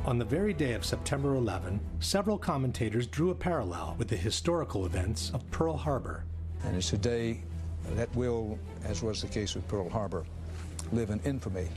On the very day of September 11, several commentators drew a parallel with the historical events of Pearl Harbor. And it's a day that will, as was the case with Pearl Harbor, live in infamy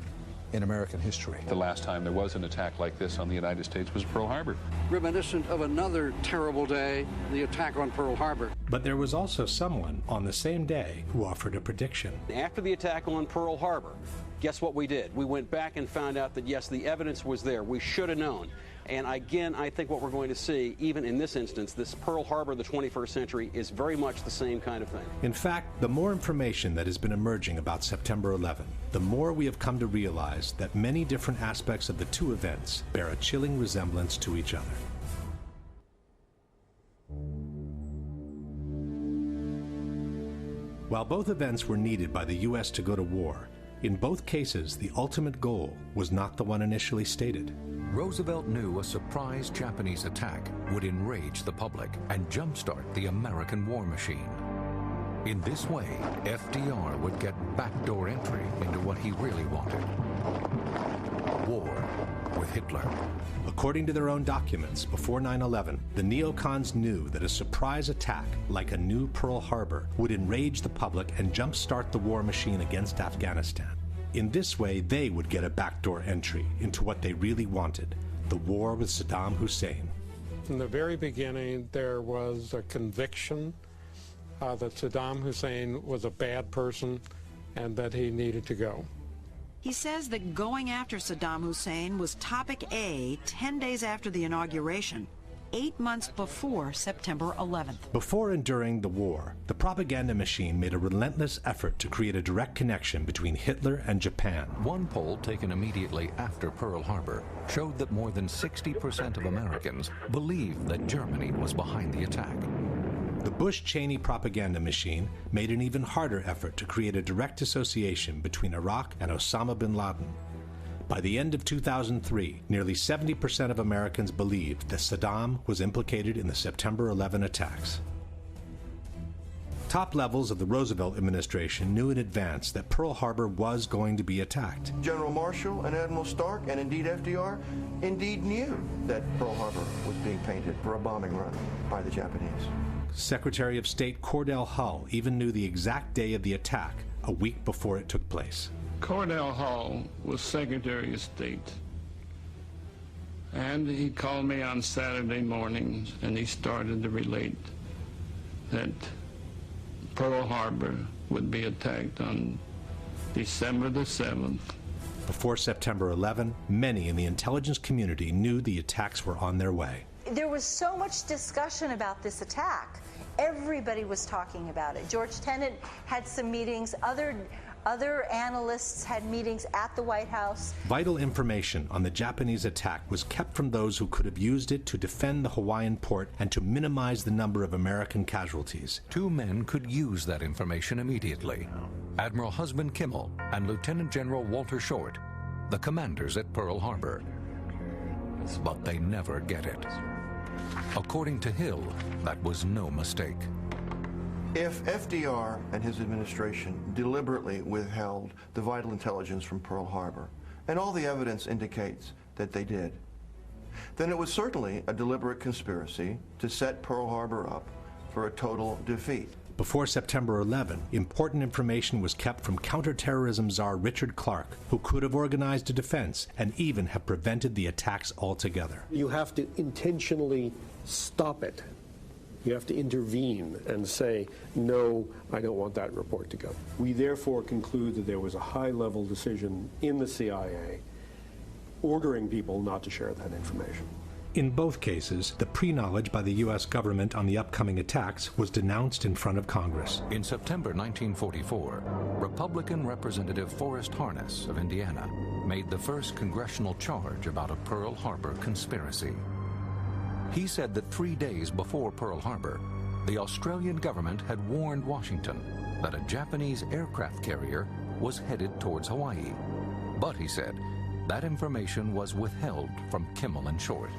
in American history. The last time there was an attack like this on the United States was Pearl Harbor. Reminiscent of another terrible day, the attack on Pearl Harbor. But there was also someone on the same day who offered a prediction. After the attack on Pearl Harbor, guess what we did? We went back and found out that, yes, the evidence was there. We should have known. And again, I think what we're going to see, even in this instance, this Pearl Harbor of the 21st century, is very much the same kind of thing. In fact, the more information that has been emerging about September 11, the more we have come to realize that many different aspects of the two events bear a chilling resemblance to each other. While both events were needed by the U.S. to go to war, in both cases, the ultimate goal was not the one initially stated. Roosevelt knew a surprise Japanese attack would enrage the public and jumpstart the American war machine. In this way, FDR would get backdoor entry into what he really wanted: war with Hitler. According to their own documents, before 9/11, the neocons knew that a surprise attack, like a new Pearl Harbor, would enrage the public and jumpstart the war machine against Afghanistan. In this way, they would get a backdoor entry into what they really wanted: the war with Saddam Hussein. From the very beginning, there was a conviction that Saddam Hussein was a bad person and that he needed to go. He says that going after Saddam Hussein was topic A 10 days after the inauguration, 8 months before September 11th. Before and during the war, the propaganda machine made a relentless effort to create a direct connection between Hitler and Japan. One poll taken immediately after Pearl Harbor showed that more than 60% of Americans believed that Germany was behind the attack. The Bush-Cheney propaganda machine made an even harder effort to create a direct association between Iraq and Osama bin Laden. By the end of 2003, nearly 70% of Americans believed that Saddam was implicated in the September 11 attacks. Top levels of the Roosevelt administration knew in advance that Pearl Harbor was going to be attacked. General Marshall and Admiral Stark, and indeed FDR, indeed knew that Pearl Harbor was being painted for a bombing run by the Japanese. Secretary of State Cordell Hull even knew the exact day of the attack, a week before it took place. Cordell Hull was Secretary of State, and he called me on Saturday morning and he started to relate that Pearl Harbor would be attacked on December the 7th. Before September 11, many in the intelligence community knew the attacks were on their way. There was so much discussion about this attack. Everybody was talking about it. George Tenet had some meetings, other analysts had meetings at the White House. Vital information on the Japanese attack was kept from those who could have used it to defend the Hawaiian port and to minimize the number of American casualties. Two men could use that information immediately: Admiral Husband Kimmel and Lieutenant General Walter Short, the commanders at Pearl Harbor. But they never get it. According to Hill, that was no mistake. If FDR and his administration deliberately withheld the vital intelligence from Pearl Harbor, and all the evidence indicates that they did, then it was certainly a deliberate conspiracy to set Pearl Harbor up for a total defeat. Before September 11, important information was kept from counterterrorism czar Richard Clark, who could have organized a defense and even have prevented the attacks altogether. You have to intentionally stop it. You have to intervene and say, no, I don't want that report to go. We therefore conclude that there was a high-level decision in the CIA ordering people not to share that information. In both cases, the pre-knowledge by the U.S. government on the upcoming attacks was denounced in front of Congress. In September 1944, Republican Representative Forrest Harness of Indiana made the first congressional charge about a Pearl Harbor conspiracy. He said that 3 days before Pearl Harbor, the Australian government had warned Washington that a Japanese aircraft carrier was headed towards Hawaii. But, he said, that information was withheld from Kimmel and Short.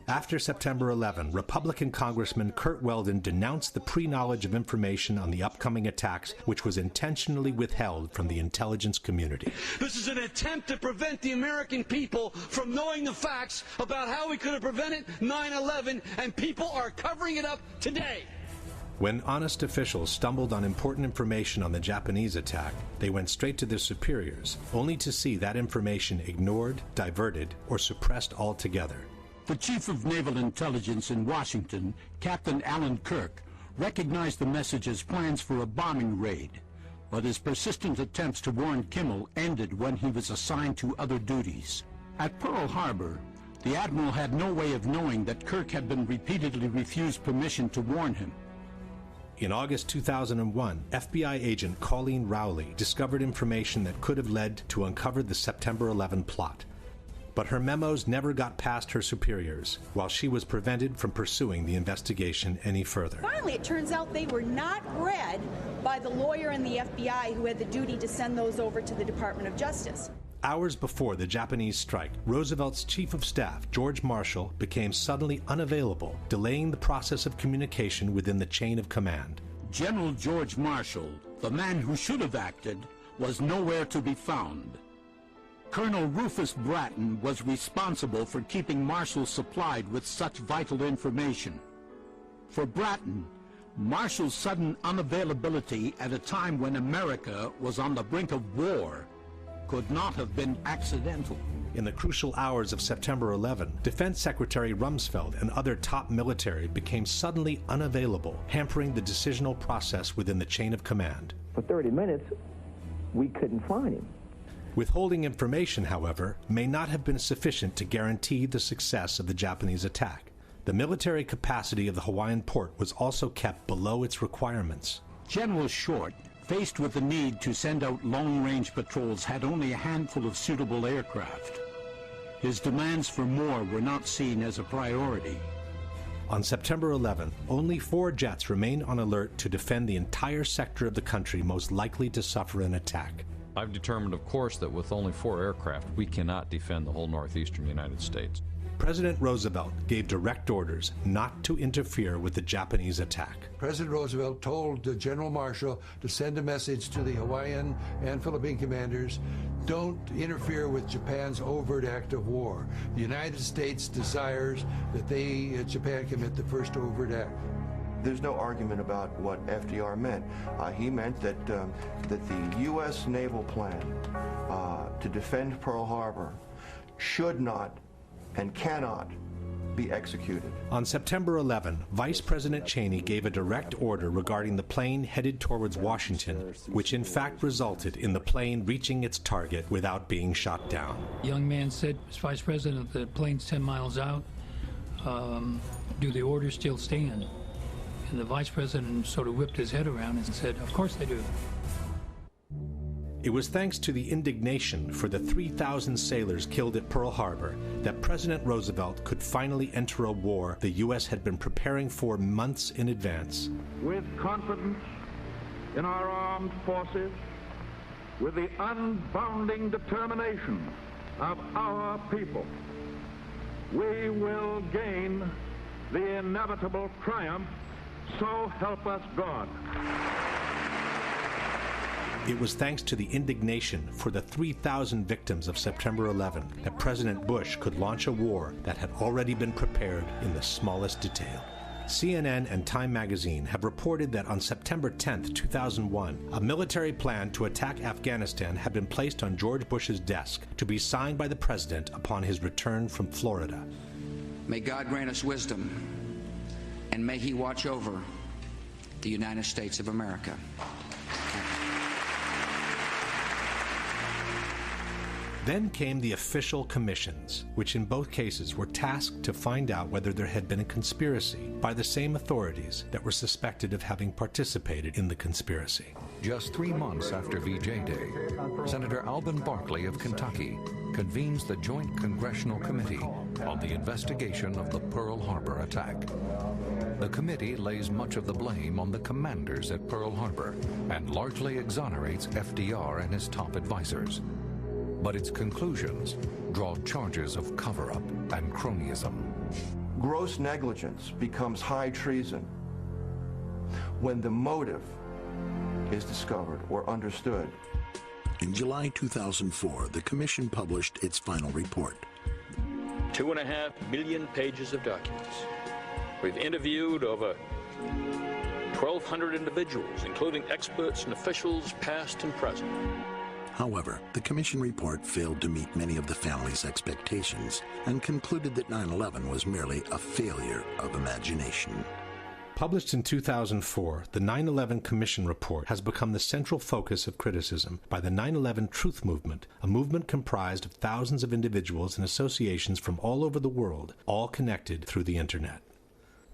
After September 11, Republican Congressman Curt Weldon denounced the pre-knowledge of information on the upcoming attacks, which was intentionally withheld from the intelligence community. This is an attempt to prevent the American people from knowing the facts about how we could have prevented 9/11, and people are covering it up today. When honest officials stumbled on important information on the Japanese attack, they went straight to their superiors, only to see that information ignored, diverted, or suppressed altogether. The Chief of Naval Intelligence in Washington, Captain Alan Kirk, recognized the message as plans for a bombing raid, but his persistent attempts to warn Kimmel ended when he was assigned to other duties. At Pearl Harbor, the Admiral had no way of knowing that Kirk had been repeatedly refused permission to warn him. In August 2001, FBI agent Colleen Rowley discovered information that could have led to uncover the September 11 plot. But her memos never got past her superiors, while she was prevented from pursuing the investigation any further. Finally, it turns out they were not read by the lawyer in the FBI who had the duty to send those over to the Department of Justice. Hours before the Japanese strike, Roosevelt's Chief of Staff, George Marshall, became suddenly unavailable, delaying the process of communication within the chain of command. General George Marshall, the man who should have acted, was nowhere to be found. Colonel Rufus Bratton was responsible for keeping Marshall supplied with such vital information. For Bratton, Marshall's sudden unavailability at a time when America was on the brink of war could not have been accidental. In the crucial hours of September 11, Defense Secretary Rumsfeld and other top military became suddenly unavailable, hampering the decisional process within the chain of command. For 30 minutes, we couldn't find him. Withholding information, however, may not have been sufficient to guarantee the success of the Japanese attack. The military capacity of the Hawaiian port was also kept below its requirements. General Short, faced with the need to send out long-range patrols, had only a handful of suitable aircraft. His demands for more were not seen as a priority. On September 11, only 4 jets remained on alert to defend the entire sector of the country most likely to suffer an attack. I've determined, of course, that with only 4 aircraft, we cannot defend the whole northeastern United States. President Roosevelt gave direct orders not to interfere with the Japanese attack. President Roosevelt told General Marshall to send a message to the Hawaiian and Philippine commanders, don't interfere with Japan's overt act of war. The United States desires that Japan commit the first overt act. There's no argument about what FDR meant. He meant that the U.S. naval plan to defend Pearl Harbor should not and cannot be executed. On September 11, Vice President Cheney gave a direct order regarding the plane headed towards Washington, which in fact resulted in the plane reaching its target without being shot down. The young man said, Vice President, the plane's 10 miles out. Do the orders still stand? And the Vice President sort of whipped his head around and said, of course they do. It was thanks to the indignation for the 3,000 sailors killed at Pearl Harbor that President Roosevelt could finally enter a war the U.S. had been preparing for months in advance. With confidence in our armed forces, with the unbounding determination of our people, we will gain the inevitable triumph, so help us God. It was thanks to the indignation for the 3,000 victims of September 11 that President Bush could launch a war that had already been prepared in the smallest detail. CNN and Time magazine have reported that on September 10, 2001, a military plan to attack Afghanistan had been placed on George Bush's desk to be signed by the president upon his return from Florida. May God grant us wisdom, and may He watch over the United States of America. Then came the official commissions, which in both cases were tasked to find out whether there had been a conspiracy by the same authorities that were suspected of having participated in the conspiracy. Just 3 months after VJ Day, Senator Alvin Barkley of Kentucky convenes the Joint Congressional Committee on the investigation of the Pearl Harbor attack. The committee lays much of the blame on the commanders at Pearl Harbor and largely exonerates FDR and his top advisors. But its conclusions draw charges of cover-up and cronyism. gross negligence becomes high treason when the motive is discovered or understood. In July 2004, the Commission published its final report. 2.5 million pages of documents. We've interviewed over 1,200 individuals, including experts and officials past and present. However, the Commission report failed to meet many of the family's expectations and concluded that 9/11 was merely a failure of imagination. Published in 2004, the 9/11 Commission report has become the central focus of criticism by the 9/11 Truth Movement, a movement comprised of thousands of individuals and associations from all over the world, all connected through the Internet.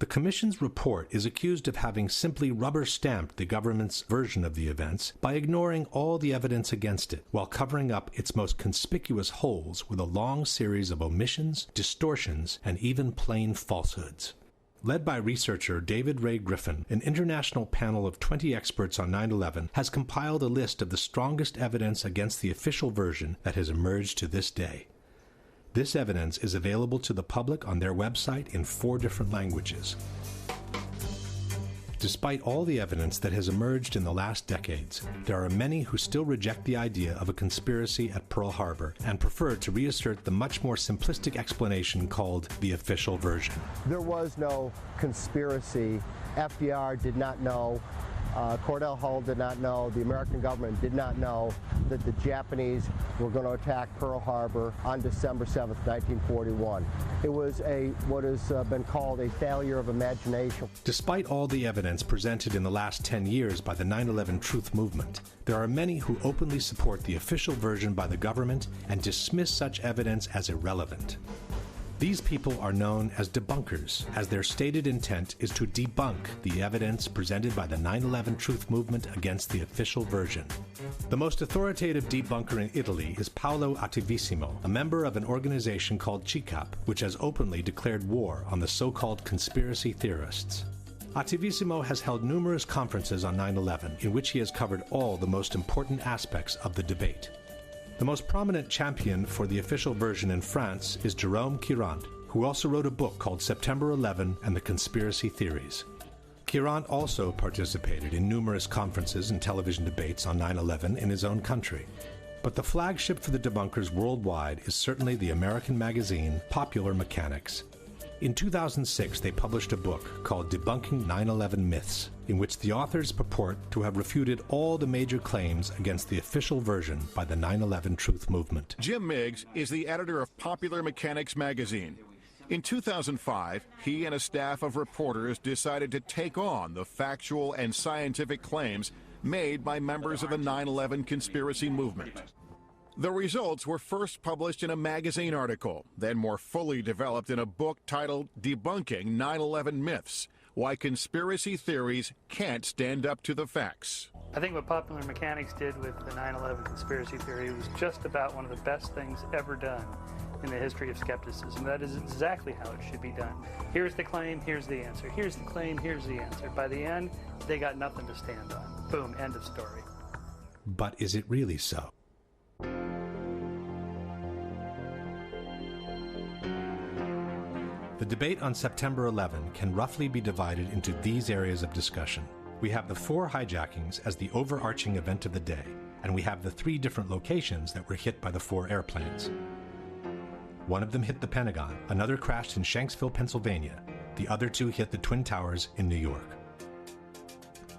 The Commission's report is accused of having simply rubber-stamped the government's version of the events by ignoring all the evidence against it, while covering up its most conspicuous holes with a long series of omissions, distortions, and even plain falsehoods. Led by researcher David Ray Griffin, an international panel of 20 experts on 9/11 has compiled a list of the strongest evidence against the official version that has emerged to this day. This evidence is available to the public on their website in 4 different languages. Despite all the evidence that has emerged in the last decades, there are many who still reject the idea of a conspiracy at Pearl Harbor and prefer to reassert the much more simplistic explanation called the official version. There was no conspiracy. FDR did not know. Cordell Hull did not know. The American government did not know that the Japanese were going to attack Pearl Harbor on December 7th, 1941. It was what has been called a failure of imagination. Despite all the evidence presented in the last 10 years by the 9/11 Truth Movement, there are many who openly support the official version by the government and dismiss such evidence as irrelevant. These people are known as debunkers, as their stated intent is to debunk the evidence presented by the 9/11 Truth Movement against the official version. The most authoritative debunker in Italy is Paolo Attivissimo, a member of an organization called CICAP, which has openly declared war on the so-called conspiracy theorists. Attivissimo has held numerous conferences on 9/11 in which he has covered all the most important aspects of the debate. The most prominent champion for the official version in France is Jérôme Quirant, who also wrote a book called September 11 and the Conspiracy Theories. Quirant also participated in numerous conferences and television debates on 9/11 in his own country. But the flagship for the debunkers worldwide is certainly the American magazine Popular Mechanics. In 2006, they published a book called Debunking 9/11 Myths, in which the authors purport to have refuted all the major claims against the official version by the 9/11 Truth Movement. Jim Miggs is the editor of Popular Mechanics magazine. In 2005, he and a staff of reporters decided to take on the factual and scientific claims made by members of the 9/11 conspiracy movement. The results were first published in a magazine article, then more fully developed in a book titled Debunking 9/11 Myths: Why Conspiracy Theories Can't Stand Up to the Facts. I think what Popular Mechanics did with the 9/11 conspiracy theory was just about one of the best things ever done in the history of skepticism. That is exactly how it should be done. Here's the claim, here's the answer. Here's the claim, here's the answer. By the end, they got nothing to stand on. Boom, end of story. But is it really so? The debate on September 11 can roughly be divided into these areas of discussion. We have the 4 hijackings as the overarching event of the day, and we have the 3 different locations that were hit by the 4 airplanes. One of them hit the Pentagon, another crashed in Shanksville, Pennsylvania, the other 2 hit the Twin Towers in New York.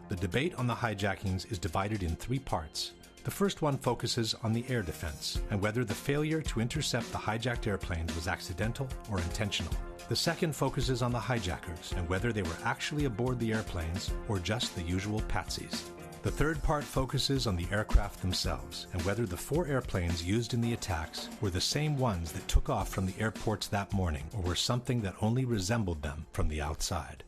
The debate on the hijackings is divided in 3 parts. The first one focuses on the air defense and whether the failure to intercept the hijacked airplanes was accidental or intentional. The second focuses on the hijackers and whether they were actually aboard the airplanes or just the usual patsies. The third part focuses on the aircraft themselves and whether the 4 airplanes used in the attacks were the same ones that took off from the airports that morning or were something that only resembled them from the outside.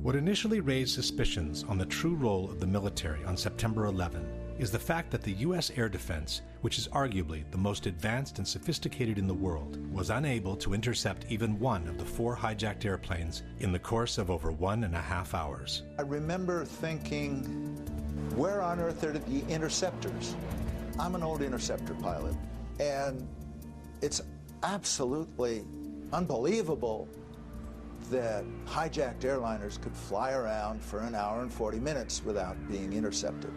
What initially raised suspicions on the true role of the military on September 11 is the fact that the U.S. air defense, which is arguably the most advanced and sophisticated in the world, was unable to intercept even one of the 4 hijacked airplanes in the course of over 1.5 hours. I remember thinking, where on earth are the interceptors? I'm an old interceptor pilot, and it's absolutely unbelievable that hijacked airliners could fly around for an hour and 40 minutes without being intercepted.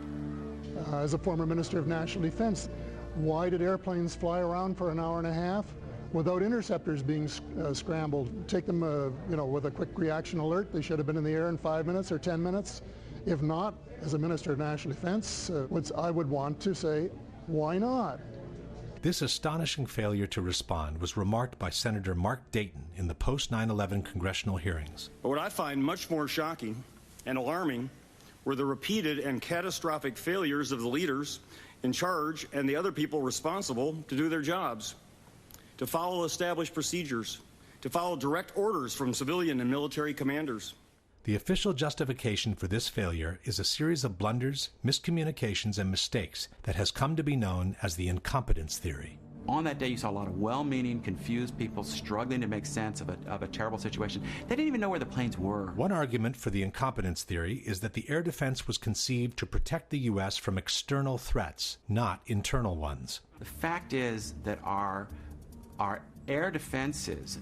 As a former Minister of National Defense, why did airplanes fly around for an hour and a half without interceptors being scrambled? Take them, with a quick reaction alert. They should have been in the air in 5 minutes or 10 minutes. If not, as a Minister of National Defense, I would want to say, why not? This astonishing failure to respond was remarked by Senator Mark Dayton in the post-9/11 congressional hearings. But what I find much more shocking and alarming were the repeated and catastrophic failures of the leaders in charge and the other people responsible to do their jobs, to follow established procedures, to follow direct orders from civilian and military commanders. The official justification for this failure is a series of blunders, miscommunications, and mistakes that has come to be known as the incompetence theory. On that day, you saw a lot of well-meaning, confused people struggling to make sense of a terrible situation. They didn't even know where the planes were. One argument for the incompetence theory is that the air defense was conceived to protect the U.S. from external threats, not internal ones. The fact is that our air defenses,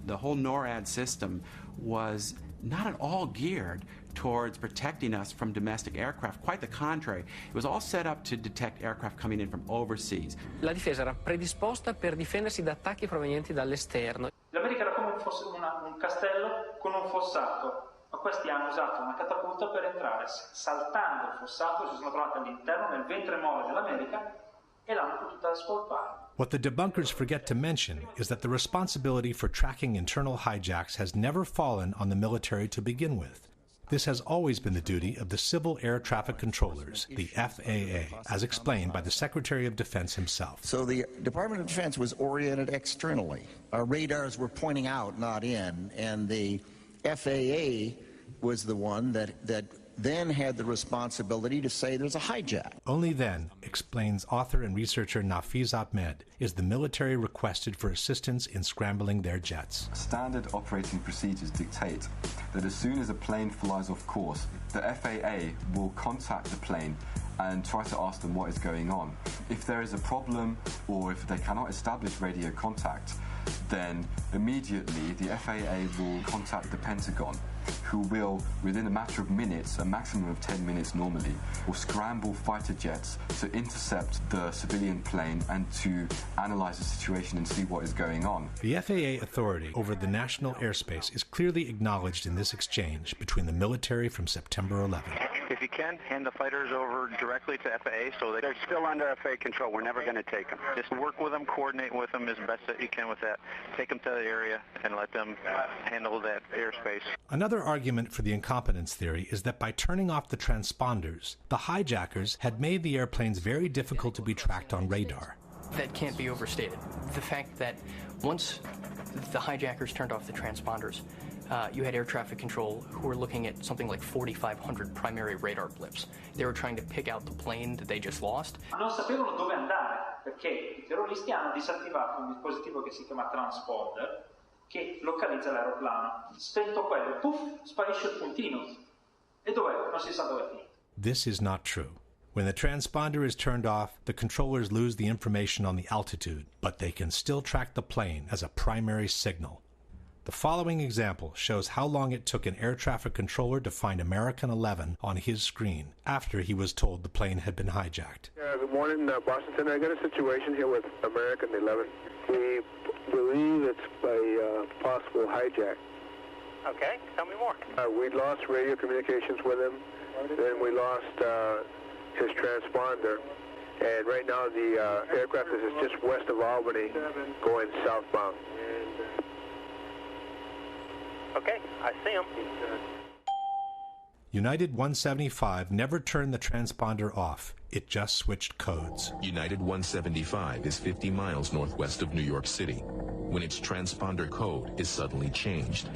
the whole NORAD system, was not at all geared towards protecting us from domestic aircraft. Quite the contrary. It was all set up to detect aircraft coming in from overseas. La difesa era predisposta per difendersi da attacchi provenienti dall'esterno. L'America era come fosse un castello con un fossato, ma questi hanno usato una catapulta per entrare. Saltando il fossato si sono trovati all'interno nel ventre mole dell'America e l'hanno potuta scolpare. What the debunkers forget to mention is that the responsibility for tracking internal hijacks has never fallen on the military to begin with. This has always been the duty of the Civil Air Traffic Controllers, the FAA, as explained by the Secretary of Defense himself. So the Department of Defense was oriented externally. Our radars were pointing out, not in, and the FAA was the one that then had the responsibility to say there's a hijack. Only then, explains author and researcher Nafiz Ahmed, is the military requested for assistance in scrambling their jets. Standard operating procedures dictate that as soon as a plane flies off course, the FAA will contact the plane and try to ask them what is going on. If there is a problem or if they cannot establish radio contact, then immediately the FAA will contact the Pentagon, who will, within a matter of minutes, a maximum of 10 minutes normally, will scramble fighter jets to intercept the civilian plane and to analyze the situation and see what is going on. The FAA authority over the national airspace is clearly acknowledged in this exchange between the military from September 11. If you can, hand the fighters over directly to FAA so they're still under FAA control. We're never going to take them. Just work with them, coordinate with them as best that you can with that. Take them to the area and let them handle that airspace. Another argument for the incompetence theory is that by turning off the transponders, the hijackers had made the airplanes very difficult to be tracked on radar. That can't be overstated. The fact that once the hijackers turned off the transponders, you had air traffic control who were looking at something like 4,500 primary radar blips. They were trying to pick out the plane that they just lost. Non sapevano dove andare perché i terroristi hanno disattivato un dispositivo che si chiama transponder che localizza l'aeroplano. Spento quello, puff, sparisce il puntino. E dov'è? Non si sa dove è finito. This is not true. When the transponder is turned off, the controllers lose the information on the altitude, but they can still track the plane as a primary signal. The following example shows how long it took an air traffic controller to find American 11 on his screen after he was told the plane had been hijacked. Good morning, Washington. I got a situation here with American 11. We believe it's a possible hijack. Okay, tell me more. We lost radio communications with him. Then we lost his transponder. And right now the aircraft is just west of Albany going southbound. Okay, I see him. United 175 never turned the transponder off. It just switched codes. United 175 is 50 miles northwest of New York City when its transponder code is suddenly changed.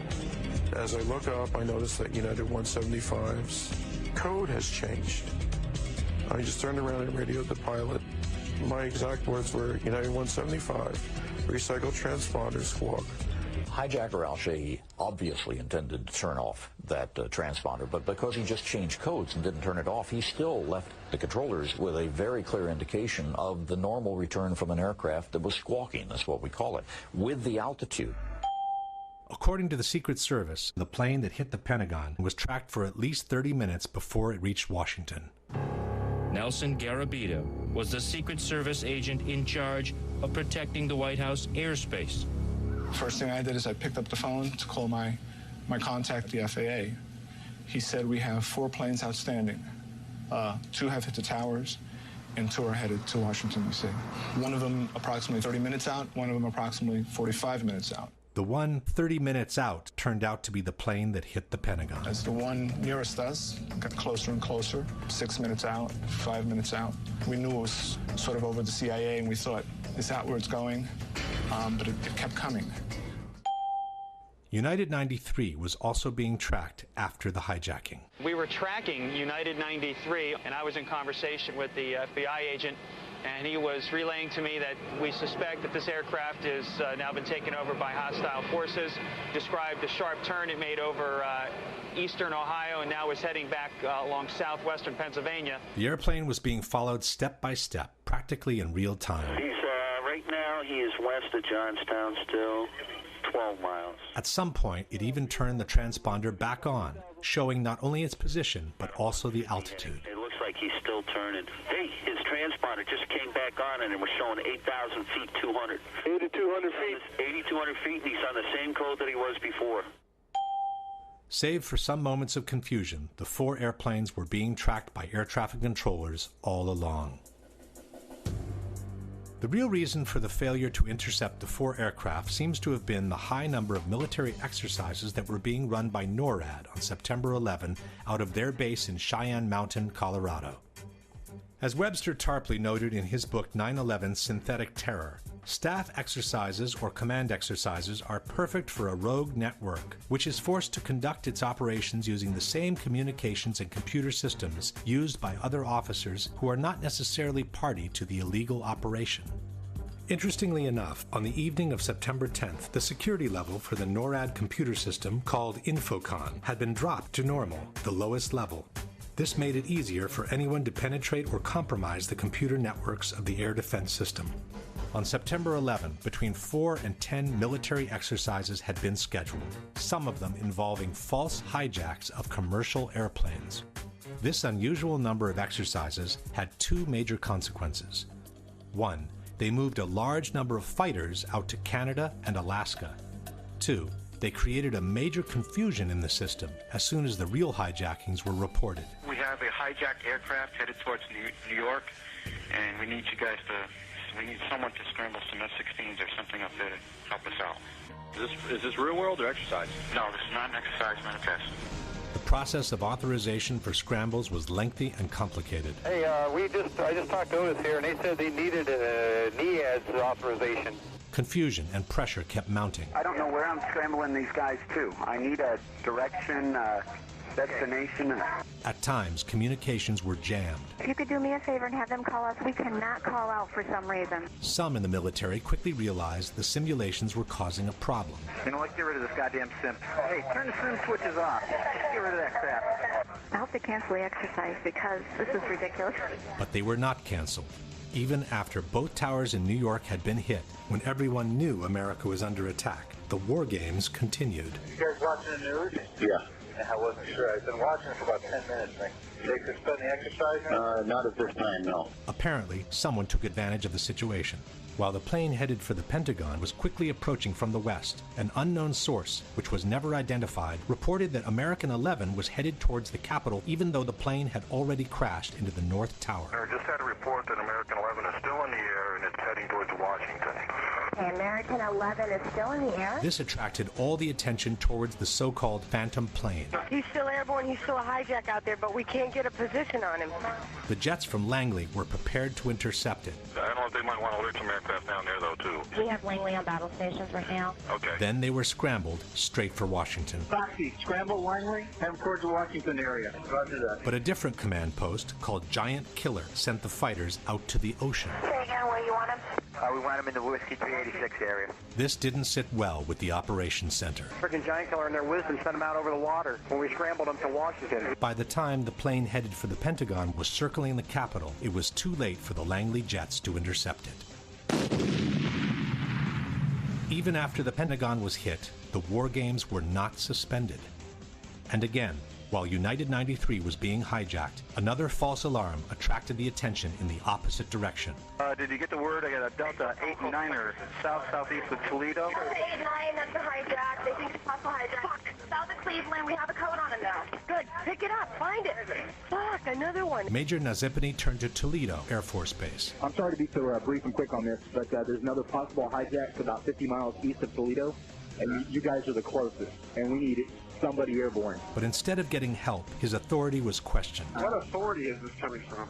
As I look up, I notice that United 175's code has changed. I just turned around and radioed the pilot. My exact words were, United 175, recycle transponder squawk. Hijacker Al-Shehhi obviously intended to turn off that transponder, but because he just changed codes and didn't turn it off, he still left the controllers with a very clear indication of the normal return from an aircraft that was squawking, that's what we call it, with the altitude. According to the Secret Service, the plane that hit the Pentagon was tracked for at least 30 minutes before it reached Washington. Nelson Garabito was the Secret Service agent in charge of protecting the White House airspace. First thing I did is I picked up the phone to call my contact, the FAA. He said we have 4 planes outstanding. 2 have hit the towers, and 2 are headed to Washington, D.C. One of them approximately 30 minutes out, one of them approximately 45 minutes out. The one 30 minutes out turned out to be the plane that hit the Pentagon. As the one nearest us got closer and closer, 6 minutes out, 5 minutes out. We knew it was sort of over the CIA, and we thought, is that where it's going? But it kept coming. United 93 was also being tracked after the hijacking. We were tracking United 93, and I was in conversation with the FBI agent, and he was relaying to me that we suspect that this aircraft has now been taken over by hostile forces, described the sharp turn it made over eastern Ohio, and now is heading back along southwestern Pennsylvania. The airplane was being followed step by step, practically in real time. Right now, he is west of Johnstown still, 12 miles. At some point, it even turned the transponder back on, showing not only its position, but also the altitude. It looks like he's still turning. Hey, his transponder just came back on and it was showing 8,000 feet, 200. 8,200 feet? 8,200 feet, and he's on the same code that he was before. Save for some moments of confusion, the 4 airplanes were being tracked by air traffic controllers all along. The real reason for the failure to intercept the 4 aircraft seems to have been the high number of military exercises that were being run by NORAD on September 11 out of their base in Cheyenne Mountain, Colorado. As Webster Tarpley noted in his book 9/11 Synthetic Terror, staff exercises or command exercises are perfect for a rogue network, which is forced to conduct its operations using the same communications and computer systems used by other officers who are not necessarily party to the illegal operation. Interestingly enough, on the evening of September 10th, the security level for the NORAD computer system, called Infocon, had been dropped to normal, the lowest level. This made it easier for anyone to penetrate or compromise the computer networks of the air defense system. On September 11, between 4 and 10 military exercises had been scheduled, some of them involving false hijacks of commercial airplanes. This unusual number of exercises had 2 major consequences. 1, they moved a large number of fighters out to Canada and Alaska. 2, they created a major confusion in the system as soon as the real hijackings were reported. We have a hijacked aircraft headed towards New York, and we need someone to scramble some F-16s or something up there to help us out. Is this real world or exercise? No, this is not an exercise manifest. The process of authorization for scrambles was lengthy and complicated. Hey, I just talked to Otis here, and they said they needed a NEADS authorization. Confusion and pressure kept mounting. I don't know where I'm scrambling these guys to. I need a direction, destination. At times, communications were jammed. If you could do me a favor and have them call us, we cannot call out for some reason. Some in the military quickly realized the simulations were causing a problem. You know what? Get rid of this goddamn sim. Hey, turn the sim switches off. Just get rid of that crap. I hope they cancel the exercise because this is ridiculous. But they were not canceled. Even after both towers in New York had been hit, when everyone knew America was under attack, the war games continued. You guys watching the news? Yeah. I wasn't sure. I've been watching for about 10 minutes. They suspend the exercise? Not at this time, no. Apparently, someone took advantage of the situation. While the plane headed for the Pentagon was quickly approaching from the west, an unknown source, which was never identified, reported that American 11 was headed towards the Capitol even though the plane had already crashed into the North Tower. I just had a report that American 11 is still in the air and it's heading towards Washington. Okay, American 11 is still in the air? This attracted all the attention towards the so-called Phantom plane. He's still airborne, he's still a hijack out there, but we can't get a position on him. The jets from Langley were prepared to intercept it. I don't know if they might want to alert some aircraft down there, though, too. We have Langley on battle stations right now. Okay. Then they were scrambled straight for Washington. Foxy, scramble Langley, head towards the Washington area. Roger that. But a different command post, called Giant Killer, sent the fighters out to the ocean. Say again where you want him? We want him in the Whiskey 386 area. This didn't sit well with the operations center. Freaking Giant Killer and their wisdom sent him out over the water when we scrambled him to Washington. By the time the plane headed for the Pentagon was circling the Capitol, it was too late for the Langley jets to intercept it. Even after the Pentagon was hit, the war games were not suspended. And again, while United 93 was being hijacked, another false alarm attracted the attention in the opposite direction. Did you get the word? I got a Delta 89er southeast of Toledo. 89, that's a hijack. They think it's possible hijack. Fuck. South of Cleveland, we have a code on it now. Good. Pick it up. Find it. Fuck, another one. Major Nazipany turned to Toledo Air Force Base. I'm sorry to be so brief and quick on this, but there's another possible hijack about 50 miles east of Toledo, and you guys are the closest, and we need somebody airborne. But instead of getting help, his authority was questioned. What authority is this coming from?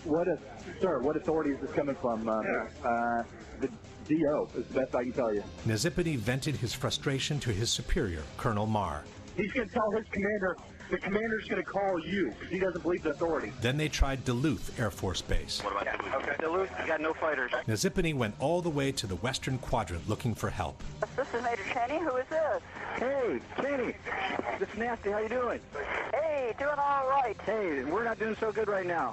What authority is this coming from? The DO is the best I can tell you. Nazipany vented his frustration to his superior, Colonel Marr. He's going to tell his commander, the commander's going to call you because he doesn't believe the authority. Then they tried Duluth Air Force Base. What about Duluth? Okay, Duluth, you got no fighters. Nazipany went all the way to the western quadrant looking for help. This is Major Cheney. Who is this? Hey, Kenny. This is Nasty. How you doing? Hey, doing all right. Hey, we're not doing so good right now.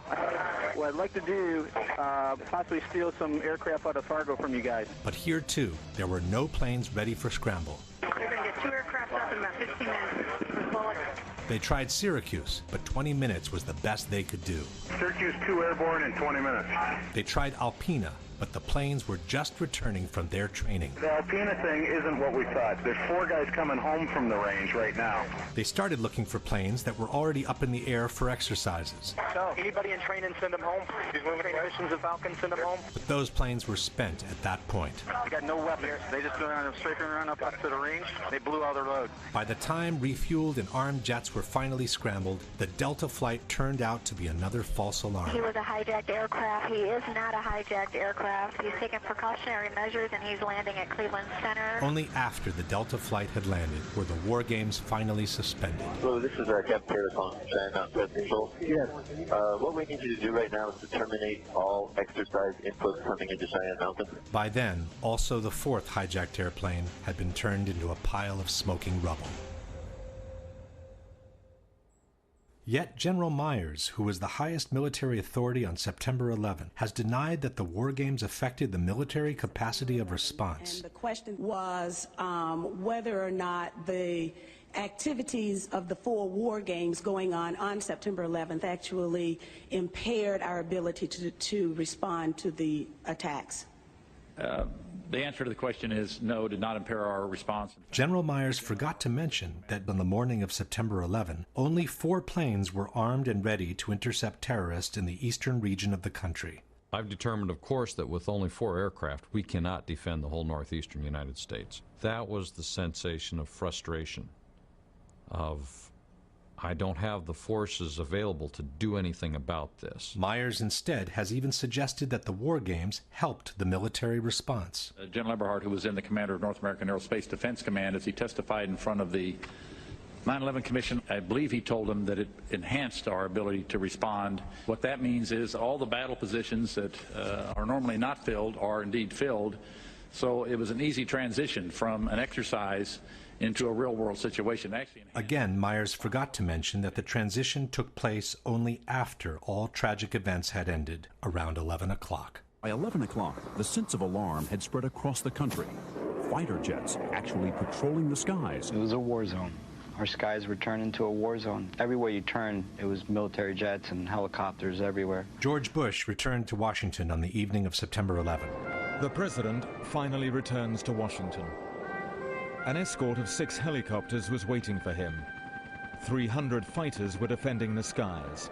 What I'd like to do, possibly steal some aircraft out of Fargo from you guys. But here, too, there were no planes ready for scramble. They're going to get 2 aircraft up in about 15 minutes. They tried Syracuse, but 20 minutes was the best they could do. Syracuse 2 airborne in 20 minutes. They tried Alpena, but the planes were just returning from their training. The Alpena thing isn't what we thought. There's 4 guys coming home from the range right now. They started looking for planes that were already up in the air for exercises. So, anybody in training, send them home. These training missions of Falcon, send them home. But those planes were spent at that point. They got no weapons. They just go around straight around up to the range. They blew all their load. By the time refueled and armed jets were finally scrambled, the Delta flight turned out to be another false alarm. He was a hijacked aircraft. He is not a hijacked aircraft. He's taking precautionary measures and he's landing at Cleveland Center. Only after the Delta flight had landed were the war games finally suspended. So this is Captain Terracon, China Control. Yes. What we need you to do right now is to terminate all exercise inputs coming into Cheyenne Mountain. By then, also the 4th hijacked airplane had been turned into a pile of smoking rubble. Yet General Myers, who was the highest military authority on September 11, has denied that the war games affected the military capacity of response. And the question was whether or not the activities of the 4 war games going on September 11th actually impaired our ability to respond to the attacks. The answer to the question is no, did not impair our response. General Myers forgot to mention that on the morning of September 11, only 4 planes were armed and ready to intercept terrorists in the eastern region of the country. I've determined, of course, that with only 4 aircraft, we cannot defend the whole northeastern United States. That was the sensation of frustration, of I don't have the forces available to do anything about this. Myers instead has even suggested that the war games helped the military response. General Eberhart, who was then the commander of North American Aerospace Defense Command, as he testified in front of the 9/11 Commission, I believe he told them that it enhanced our ability to respond. What that means is all the battle positions that are normally not filled are indeed filled. So it was an easy transition from an exercise into a real-world situation. Again, Myers forgot to mention that the transition took place only after all tragic events had ended, around 11 o'clock. By 11 o'clock, the sense of alarm had spread across the country. Fighter jets actually patrolling the skies. It was a war zone. Our skies were turned into a war zone. Everywhere you turn, it was military jets and helicopters everywhere. George Bush returned to Washington on the evening of September 11. The president finally returns to Washington. An escort of 6 helicopters was waiting for him. 300 fighters were defending the skies.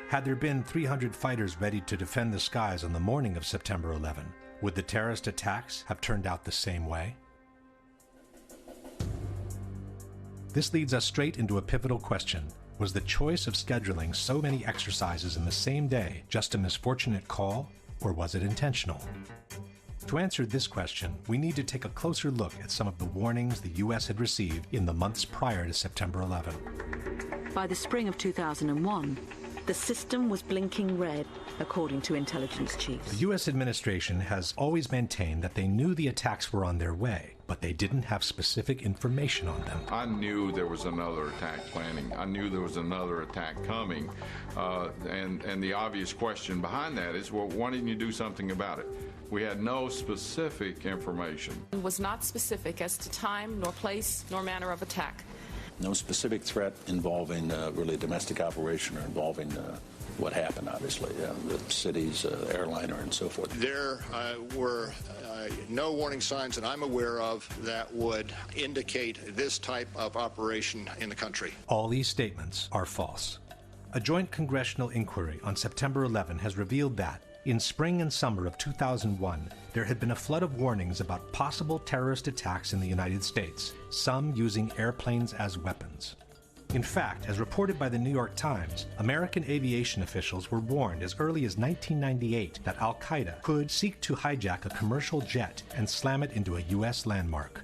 Had there been 300 fighters ready to defend the skies on the morning of September 11, would the terrorist attacks have turned out the same way? This leads us straight into a pivotal question. Was the choice of scheduling so many exercises in the same day just a misfortunate call, or was it intentional? To answer this question, we need to take a closer look at some of the warnings the U.S. had received in the months prior to September 11. By the spring of 2001, the system was blinking red, according to intelligence chiefs. The U.S. administration has always maintained that they knew the attacks were on their way. but they didn't have specific information on them. I knew there was another attack planning. I knew there was another attack coming. And the obvious question behind that is, well, why didn't you do something about it? We had no specific information. It was not specific as to time, nor place, nor manner of attack. No specific threat involving really domestic operation or involving what happened, obviously, the city's airliner and so forth. There were no warning signs that I'm aware of that would indicate this type of operation in the country. All these statements are false. A joint congressional inquiry on September 11 has revealed that, in spring and summer of 2001, there had been a flood of warnings about possible terrorist attacks in the United States, some using airplanes as weapons. In fact, as reported by the New York Times, American aviation officials were warned as early as 1998 that Al-Qaeda could seek to hijack a commercial jet and slam it into a U.S. landmark.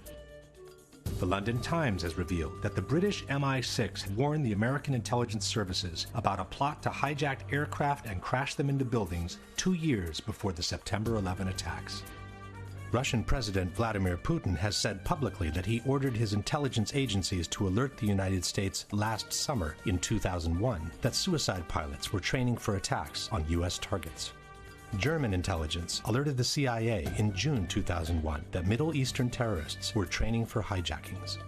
The London Times has revealed that the British MI6 had warned the American intelligence services about a plot to hijack aircraft and crash them into buildings 2 years before the September 11 attacks. Russian President Vladimir Putin has said publicly that he ordered his intelligence agencies to alert the United States last summer in 2001 that suicide pilots were training for attacks on U.S. targets. German intelligence alerted the CIA in June 2001 that Middle Eastern terrorists were training for hijackings.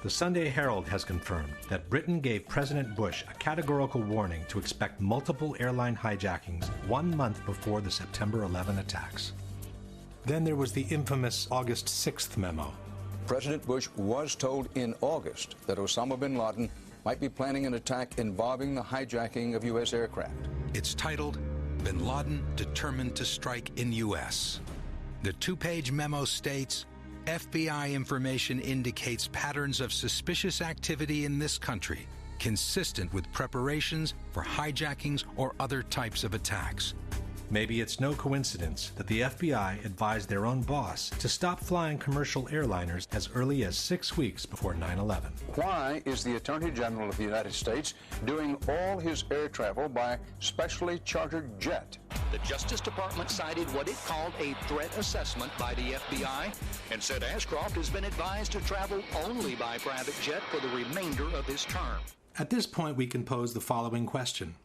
The Sunday Herald has confirmed that Britain gave President Bush a categorical warning to expect multiple airline hijackings 1 month before the September 11 attacks. Then there was the infamous August 6th memo. President Bush was told in August that Osama bin Laden might be planning an attack involving the hijacking of U.S. aircraft. It's titled, Bin Laden Determined to Strike in U.S. The 2-page memo states, FBI information indicates patterns of suspicious activity in this country, consistent with preparations for hijackings or other types of attacks. Maybe it's no coincidence that the FBI advised their own boss to stop flying commercial airliners as early as 6 weeks before 9/11. Why is the Attorney General of the United States doing all his air travel by specially chartered jet? The Justice Department cited what it called a threat assessment by the FBI and said Ashcroft has been advised to travel only by private jet for the remainder of his term. At this point, we can pose the following question.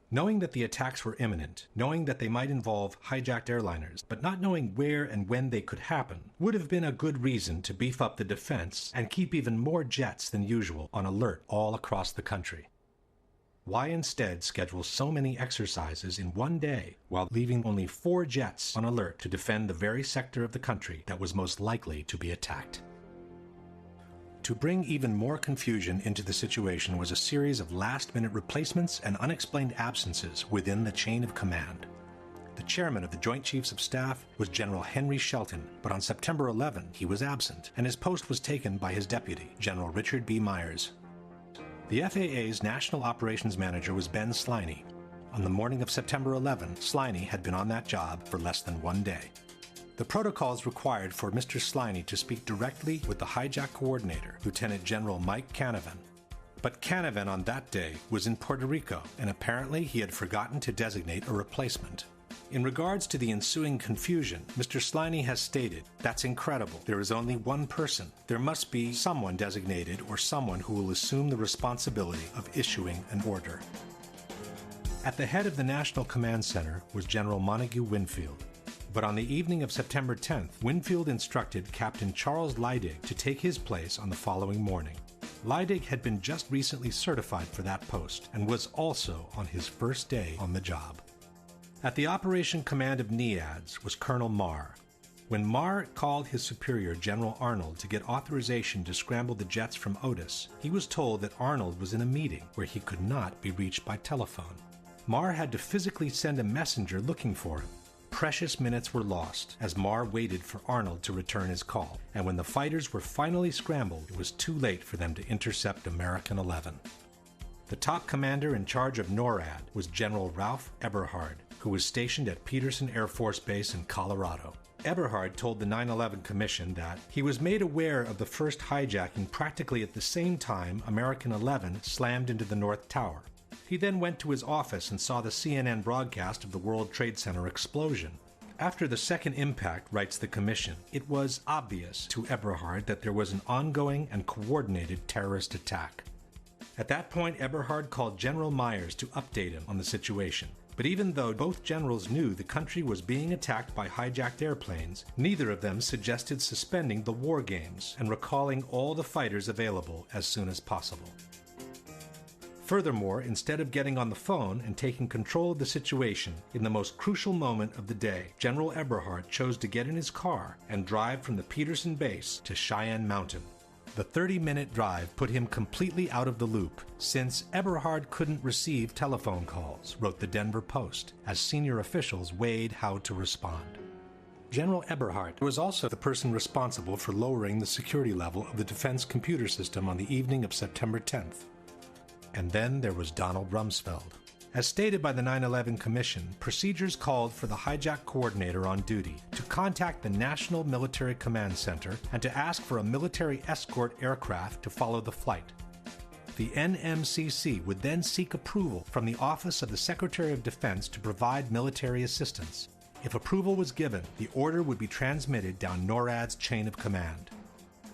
Knowing that the attacks were imminent, knowing that they might involve hijacked airliners, but not knowing where and when they could happen, would have been a good reason to beef up the defense and keep even more jets than usual on alert all across the country. Why instead schedule so many exercises in one day while leaving only 4 jets on alert to defend the very sector of the country that was most likely to be attacked? To bring even more confusion into the situation was a series of last-minute replacements and unexplained absences within the chain of command. The chairman of the Joint Chiefs of Staff was General Henry Shelton, but on September 11 he was absent, and his post was taken by his deputy, General Richard B. Myers. The FAA's National Operations Manager was Ben Sliney. On the morning of September 11, Sliney had been on that job for less than 1 day. The protocols required for Mr. Sliney to speak directly with the hijack coordinator, Lieutenant General Mike Canavan. But Canavan on that day was in Puerto Rico, and apparently he had forgotten to designate a replacement. In regards to the ensuing confusion, Mr. Sliney has stated, "That's incredible. There is only one person. There must be someone designated or someone who will assume the responsibility of issuing an order." At the head of the National Command Center was General Montague Winfield. But on the evening of September 10th, Winfield instructed Captain Charles Leidig to take his place on the following morning. Leidig had been just recently certified for that post and was also on his first day on the job. At the operation command of NEADS was Colonel Marr. When Marr called his superior, General Arnold, to get authorization to scramble the jets from Otis, he was told that Arnold was in a meeting where he could not be reached by telephone. Marr had to physically send a messenger looking for him. Precious minutes were lost as Marr waited for Arnold to return his call, and when the fighters were finally scrambled, it was too late for them to intercept American 11. The top commander in charge of NORAD was General Ralph Eberhard, who was stationed at Peterson Air Force Base in Colorado. Eberhard told the 9/11 Commission that he was made aware of the first hijacking practically at the same time American 11 slammed into the North Tower. He then went to his office and saw the CNN broadcast of the World Trade Center explosion. After the second impact, writes the Commission, it was obvious to Eberhard that there was an ongoing and coordinated terrorist attack. At that point, Eberhard called General Myers to update him on the situation. But even though both generals knew the country was being attacked by hijacked airplanes, neither of them suggested suspending the war games and recalling all the fighters available as soon as possible. Furthermore, instead of getting on the phone and taking control of the situation in the most crucial moment of the day, General Eberhard chose to get in his car and drive from the Peterson base to Cheyenne Mountain. The 30-minute drive put him completely out of the loop, since Eberhard couldn't receive telephone calls, wrote the Denver Post, as senior officials weighed how to respond. General Eberhard was also the person responsible for lowering the security level of the defense computer system on the evening of September 10th. And then there was Donald Rumsfeld. As stated by the 9/11 Commission, procedures called for the hijack coordinator on duty to contact the National Military Command Center and to ask for a military escort aircraft to follow the flight. The NMCC would then seek approval from the Office of the Secretary of Defense to provide military assistance. If approval was given, the order would be transmitted down NORAD's chain of command.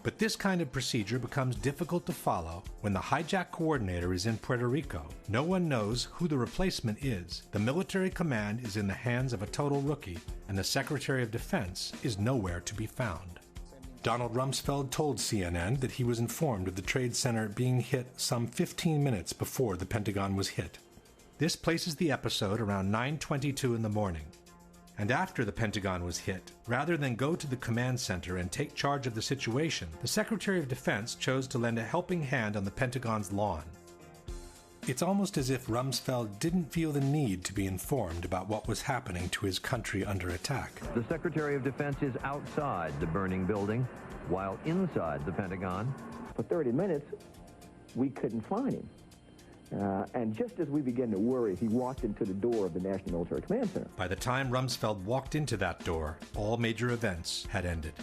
But this kind of procedure becomes difficult to follow when the hijack coordinator is in Puerto Rico. No one knows who the replacement is. The military command is in the hands of a total rookie, and the Secretary of Defense is nowhere to be found. Donald Rumsfeld told CNN that he was informed of the Trade Center being hit some 15 minutes before the Pentagon was hit. This places the episode around 9:22 in the morning. And after the Pentagon was hit, rather than go to the command center and take charge of the situation, the Secretary of Defense chose to lend a helping hand on the Pentagon's lawn. It's almost as if Rumsfeld didn't feel the need to be informed about what was happening to his country under attack. The Secretary of Defense is outside the burning building, while inside the Pentagon. For 30 minutes, we couldn't find him. And just as we began to worry, he walked into the door of the National Military Command Center. By the time Rumsfeld walked into that door, all major events had ended.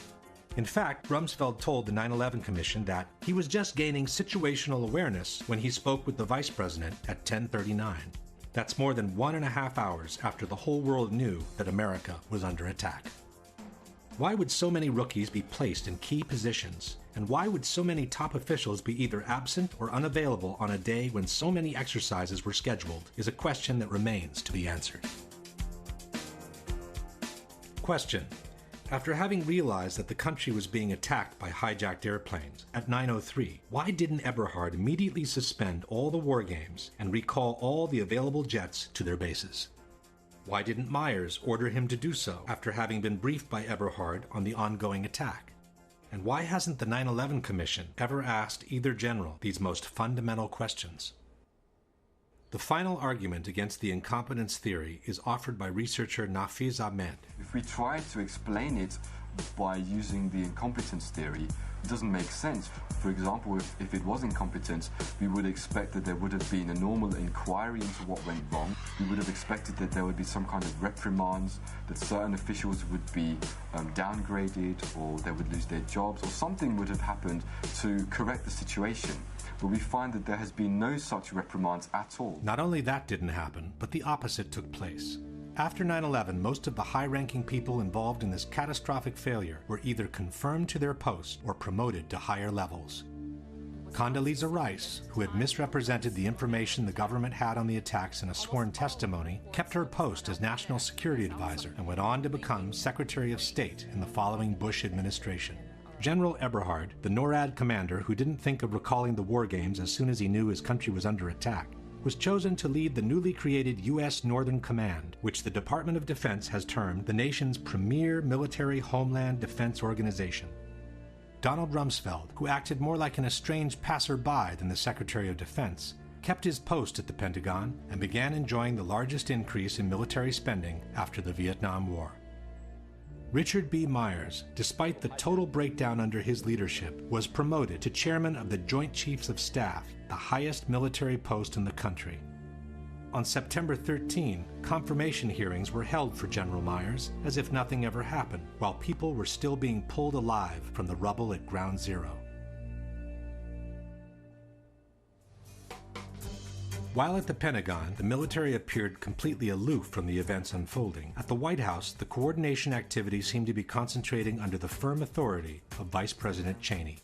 In fact, Rumsfeld told the 9/11 Commission that he was just gaining situational awareness when he spoke with the Vice President at 10:39. That's more than 1.5 hours after the whole world knew that America was under attack. Why would so many rookies be placed in key positions? And why would so many top officials be either absent or unavailable on a day when so many exercises were scheduled is a question that remains to be answered. Question. After having realized that the country was being attacked by hijacked airplanes at 9:03, why didn't Eberhard immediately suspend all the war games and recall all the available jets to their bases? Why didn't Myers order him to do so after having been briefed by Eberhard on the ongoing attack? And why hasn't the 9/11 Commission ever asked either general these most fundamental questions? The final argument against the incompetence theory is offered by researcher Nafiz Ahmed. If we try to explain it by using the incompetence theory, it doesn't make sense. For example, if it was incompetence, we would expect that there would have been a normal inquiry into what went wrong. We would have expected that there would be some kind of reprimands, that certain officials would be downgraded, or they would lose their jobs, or something would have happened to correct the situation. But we find that there has been no such reprimands at all. Not only that didn't happen, but the opposite took place. After 9/11, most of the high-ranking people involved in this catastrophic failure were either confirmed to their posts or promoted to higher levels. Condoleezza Rice, who had misrepresented the information the government had on the attacks in a sworn testimony, kept her post as National Security Advisor and went on to become Secretary of State in the following Bush administration. General Eberhard, the NORAD commander who didn't think of recalling the war games as soon as he knew his country was under attack, was chosen to lead the newly created U.S. Northern Command, which the Department of Defense has termed the nation's premier military homeland defense organization. Donald Rumsfeld, who acted more like an estranged passerby than the Secretary of Defense, kept his post at the Pentagon and began enjoying the largest increase in military spending after the Vietnam War. Richard B. Myers, despite the total breakdown under his leadership, was promoted to chairman of the Joint Chiefs of Staff, the highest military post in the country. On September 13, confirmation hearings were held for General Myers as if nothing ever happened, while people were still being pulled alive from the rubble at Ground Zero. While at the Pentagon, the military appeared completely aloof from the events unfolding. At the White House, the coordination activities seemed to be concentrating under the firm authority of Vice President Cheney.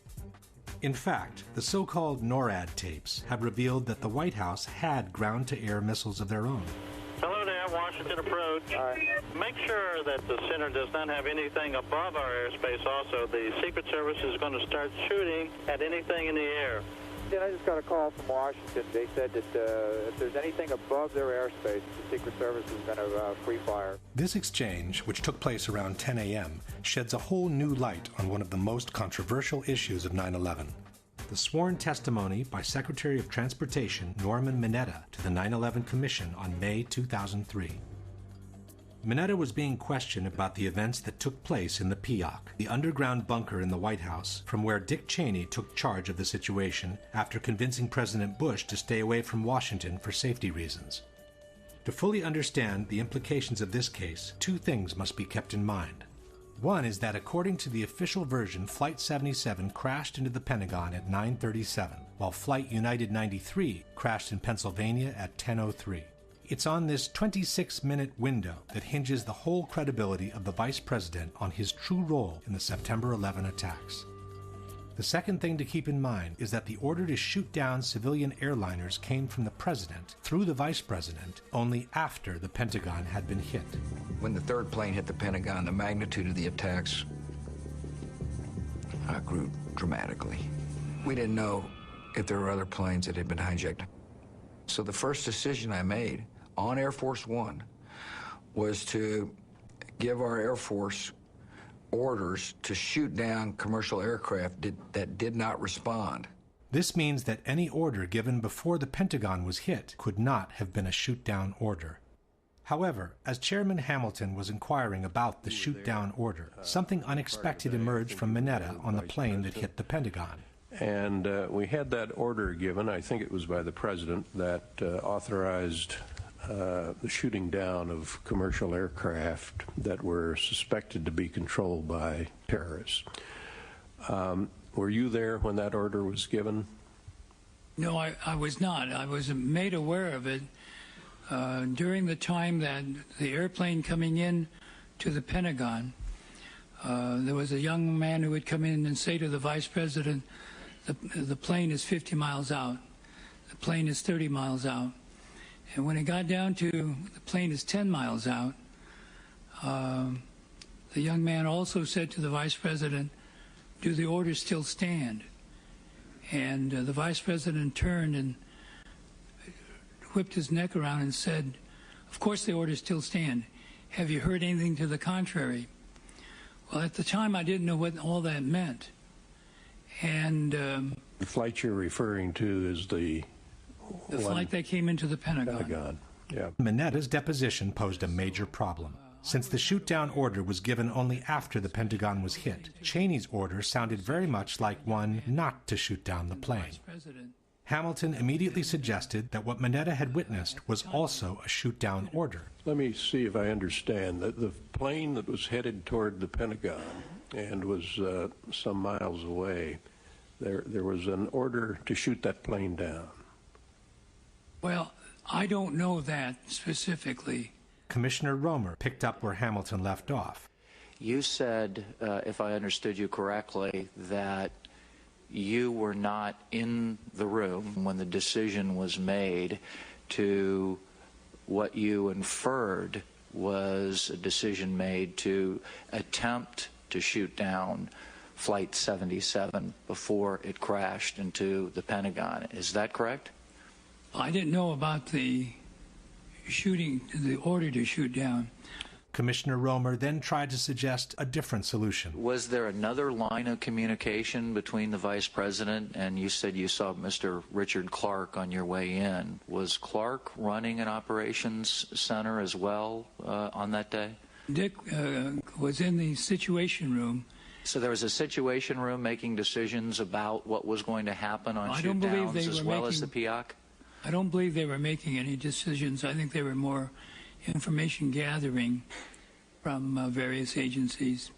In fact, the so-called NORAD tapes have revealed that the White House had ground-to-air missiles of their own. Hello there, Washington approach. Make sure that the center does not have anything above our airspace also. The Secret Service is going to start shooting at anything in the air. Yeah, I just got a call from Washington. They said that if there's anything above their airspace, the Secret Service is going to free fire. This exchange, which took place around 10 a.m., sheds a whole new light on one of the most controversial issues of 9/11. The sworn testimony by Secretary of Transportation Norman Mineta to the 9/11 Commission on May 2003. Mineta was being questioned about the events that took place in the PIOC, the underground bunker in the White House, from where Dick Cheney took charge of the situation after convincing President Bush to stay away from Washington for safety reasons. To fully understand the implications of this case, two things must be kept in mind. One is that according to the official version, Flight 77 crashed into the Pentagon at 9:37, while Flight United 93 crashed in Pennsylvania at 10:03. It's on this 26-minute window that hinges the whole credibility of the Vice President on his true role in the September 11 attacks. The second thing to keep in mind is that the order to shoot down civilian airliners came from the President through the Vice President only after the Pentagon had been hit. When the third plane hit the Pentagon, the magnitude of the attacks grew dramatically. We didn't know if there were other planes that had been hijacked. So the first decision I made on Air Force One was to give our Air Force orders to shoot down commercial aircraft that did not respond. This means that any order given before the Pentagon was hit could not have been a shoot-down order. However, as Chairman Hamilton was inquiring about the shoot-down order, something unexpected emerged from Mineta on the plane that hit the Pentagon. And we had that order given, I think it was by the President, that authorized the shooting down of commercial aircraft that were suspected to be controlled by terrorists. Were you there when that order was given? No, I was not. I was made aware of it during the time that the airplane coming in to the Pentagon. There was a young man who would come in and say to the Vice President, the plane is 50 miles out. The plane is 30 miles out. And when it got down to the plane is 10 miles out, the young man also said to the Vice President, do the orders still stand? And the Vice President turned and whipped his neck around and said, of course the orders still stand. Have you heard anything to the contrary? Well, at the time I didn't know what all that meant. And the flight you're referring to is the flight that came into the Pentagon. Yeah. Mineta's deposition posed a major problem. Since the shoot-down order was given only after the Pentagon was hit, Cheney's order sounded very much like one not to shoot down the plane. Hamilton immediately suggested that what Mineta had witnessed was also a shoot-down order. Let me see if I understand. The plane that was headed toward the Pentagon and was some miles away, there was an order to shoot that plane down. Well, I don't know that specifically. Commissioner Romer picked up where Hamilton left off. You said, if I understood you correctly, that you were not in the room when the decision was made to what you inferred was a decision made to attempt to shoot down Flight 77 before it crashed into the Pentagon. Is that correct? I didn't know about the shooting, the order to shoot down. Commissioner Romer then tried to suggest a different solution. Was there another line of communication between the Vice President and you said you saw Mr. Richard Clark on your way in? Was Clark running an operations center as well on that day? Dick was in the Situation Room. So there was a Situation Room making decisions about what was going to happen on shoot-downs as well as the PIOC? I don't believe they were making any decisions. I think they were more information gathering from various agencies.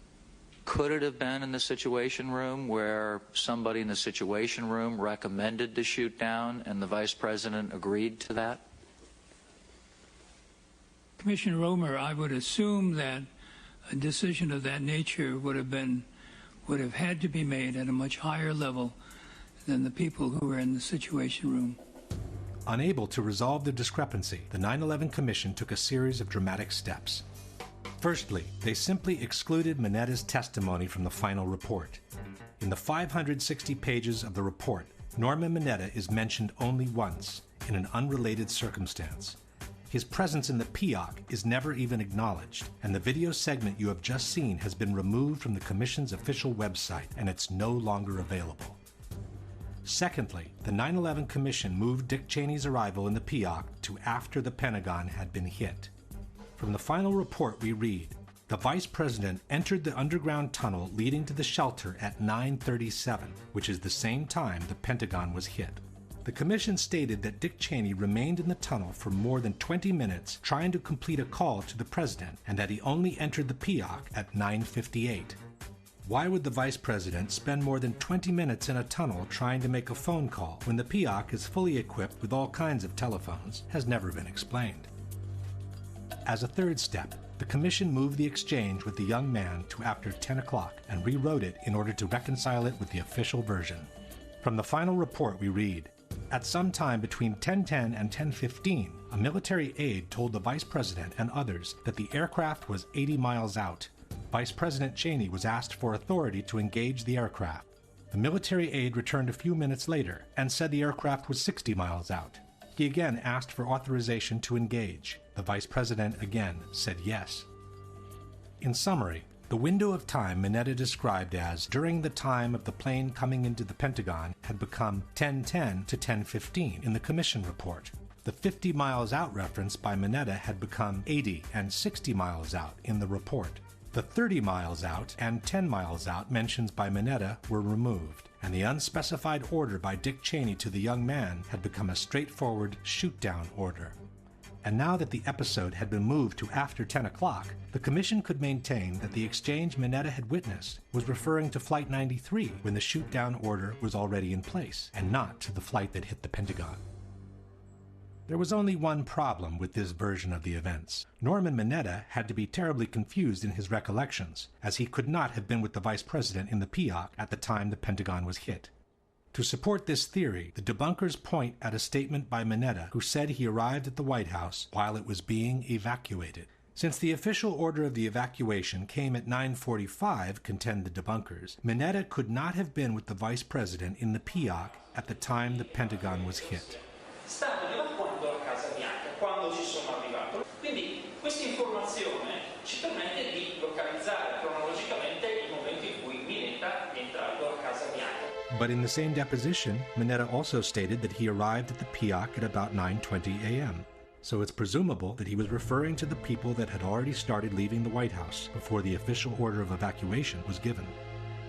Could it have been in the Situation Room where somebody in the Situation Room recommended to shoot down and the Vice President agreed to that? Commissioner Romer, I would assume that a decision of that nature would have had to be made at a much higher level than the people who were in the Situation Room. Unable to resolve the discrepancy, the 9/11 Commission took a series of dramatic steps. Firstly, they simply excluded Minetta's testimony from the final report. In the 560 pages of the report, Norman Minetta is mentioned only once, in an unrelated circumstance. His presence in the PIOC is never even acknowledged, and the video segment you have just seen has been removed from the Commission's official website, and it's no longer available. Secondly, the 9/11 Commission moved Dick Cheney's arrival in the PIOC to after the Pentagon had been hit. From the final report we read, the Vice President entered the underground tunnel leading to the shelter at 9:37, which is the same time the Pentagon was hit. The Commission stated that Dick Cheney remained in the tunnel for more than 20 minutes trying to complete a call to the President, and that he only entered the PIOC at 9:58. Why would the Vice President spend more than 20 minutes in a tunnel trying to make a phone call when the PIOC is fully equipped with all kinds of telephones has never been explained. As a third step, the Commission moved the exchange with the young man to after 10 o'clock and rewrote it in order to reconcile it with the official version. From the final report we read, at some time between 10:10 and 10:15, a military aide told the Vice President and others that the aircraft was 80 miles out. Vice President Cheney was asked for authority to engage the aircraft. The military aide returned a few minutes later and said the aircraft was 60 miles out. He again asked for authorization to engage. The Vice President again said yes. In summary, the window of time Minetta described as during the time of the plane coming into the Pentagon had become 10:10 to 10:15 in the Commission report. The 50 miles out reference by Minetta had become 80 and 60 miles out in the report. The 30 miles out and 10 miles out mentions by Minetta were removed, and the unspecified order by Dick Cheney to the young man had become a straightforward shoot-down order. And now that the episode had been moved to after 10 o'clock, the Commission could maintain that the exchange Minetta had witnessed was referring to Flight 93 when the shoot-down order was already in place, and not to the flight that hit the Pentagon. There was only one problem with this version of the events. Norman Minetta had to be terribly confused in his recollections, as he could not have been with the Vice President in the PIOC at the time the Pentagon was hit. To support this theory, the debunkers point at a statement by Minetta, who said he arrived at the White House while it was being evacuated. Since the official order of the evacuation came at 9:45, contend the debunkers, Minetta could not have been with the Vice President in the PIOC at the time the Pentagon was hit. Stavano evacuando la Casa Bianca quando ci sono arrivato. Quindi questa informazione ci permette di localizzare cronologicamente il momento in cui Minetta è entrato alla Casa Bianca. But in the same deposition, Minetta also stated that he arrived at the PIOC at about 9:20 a.m. So it's presumable that he was referring to the people that had already started leaving the White House before the official order of evacuation was given.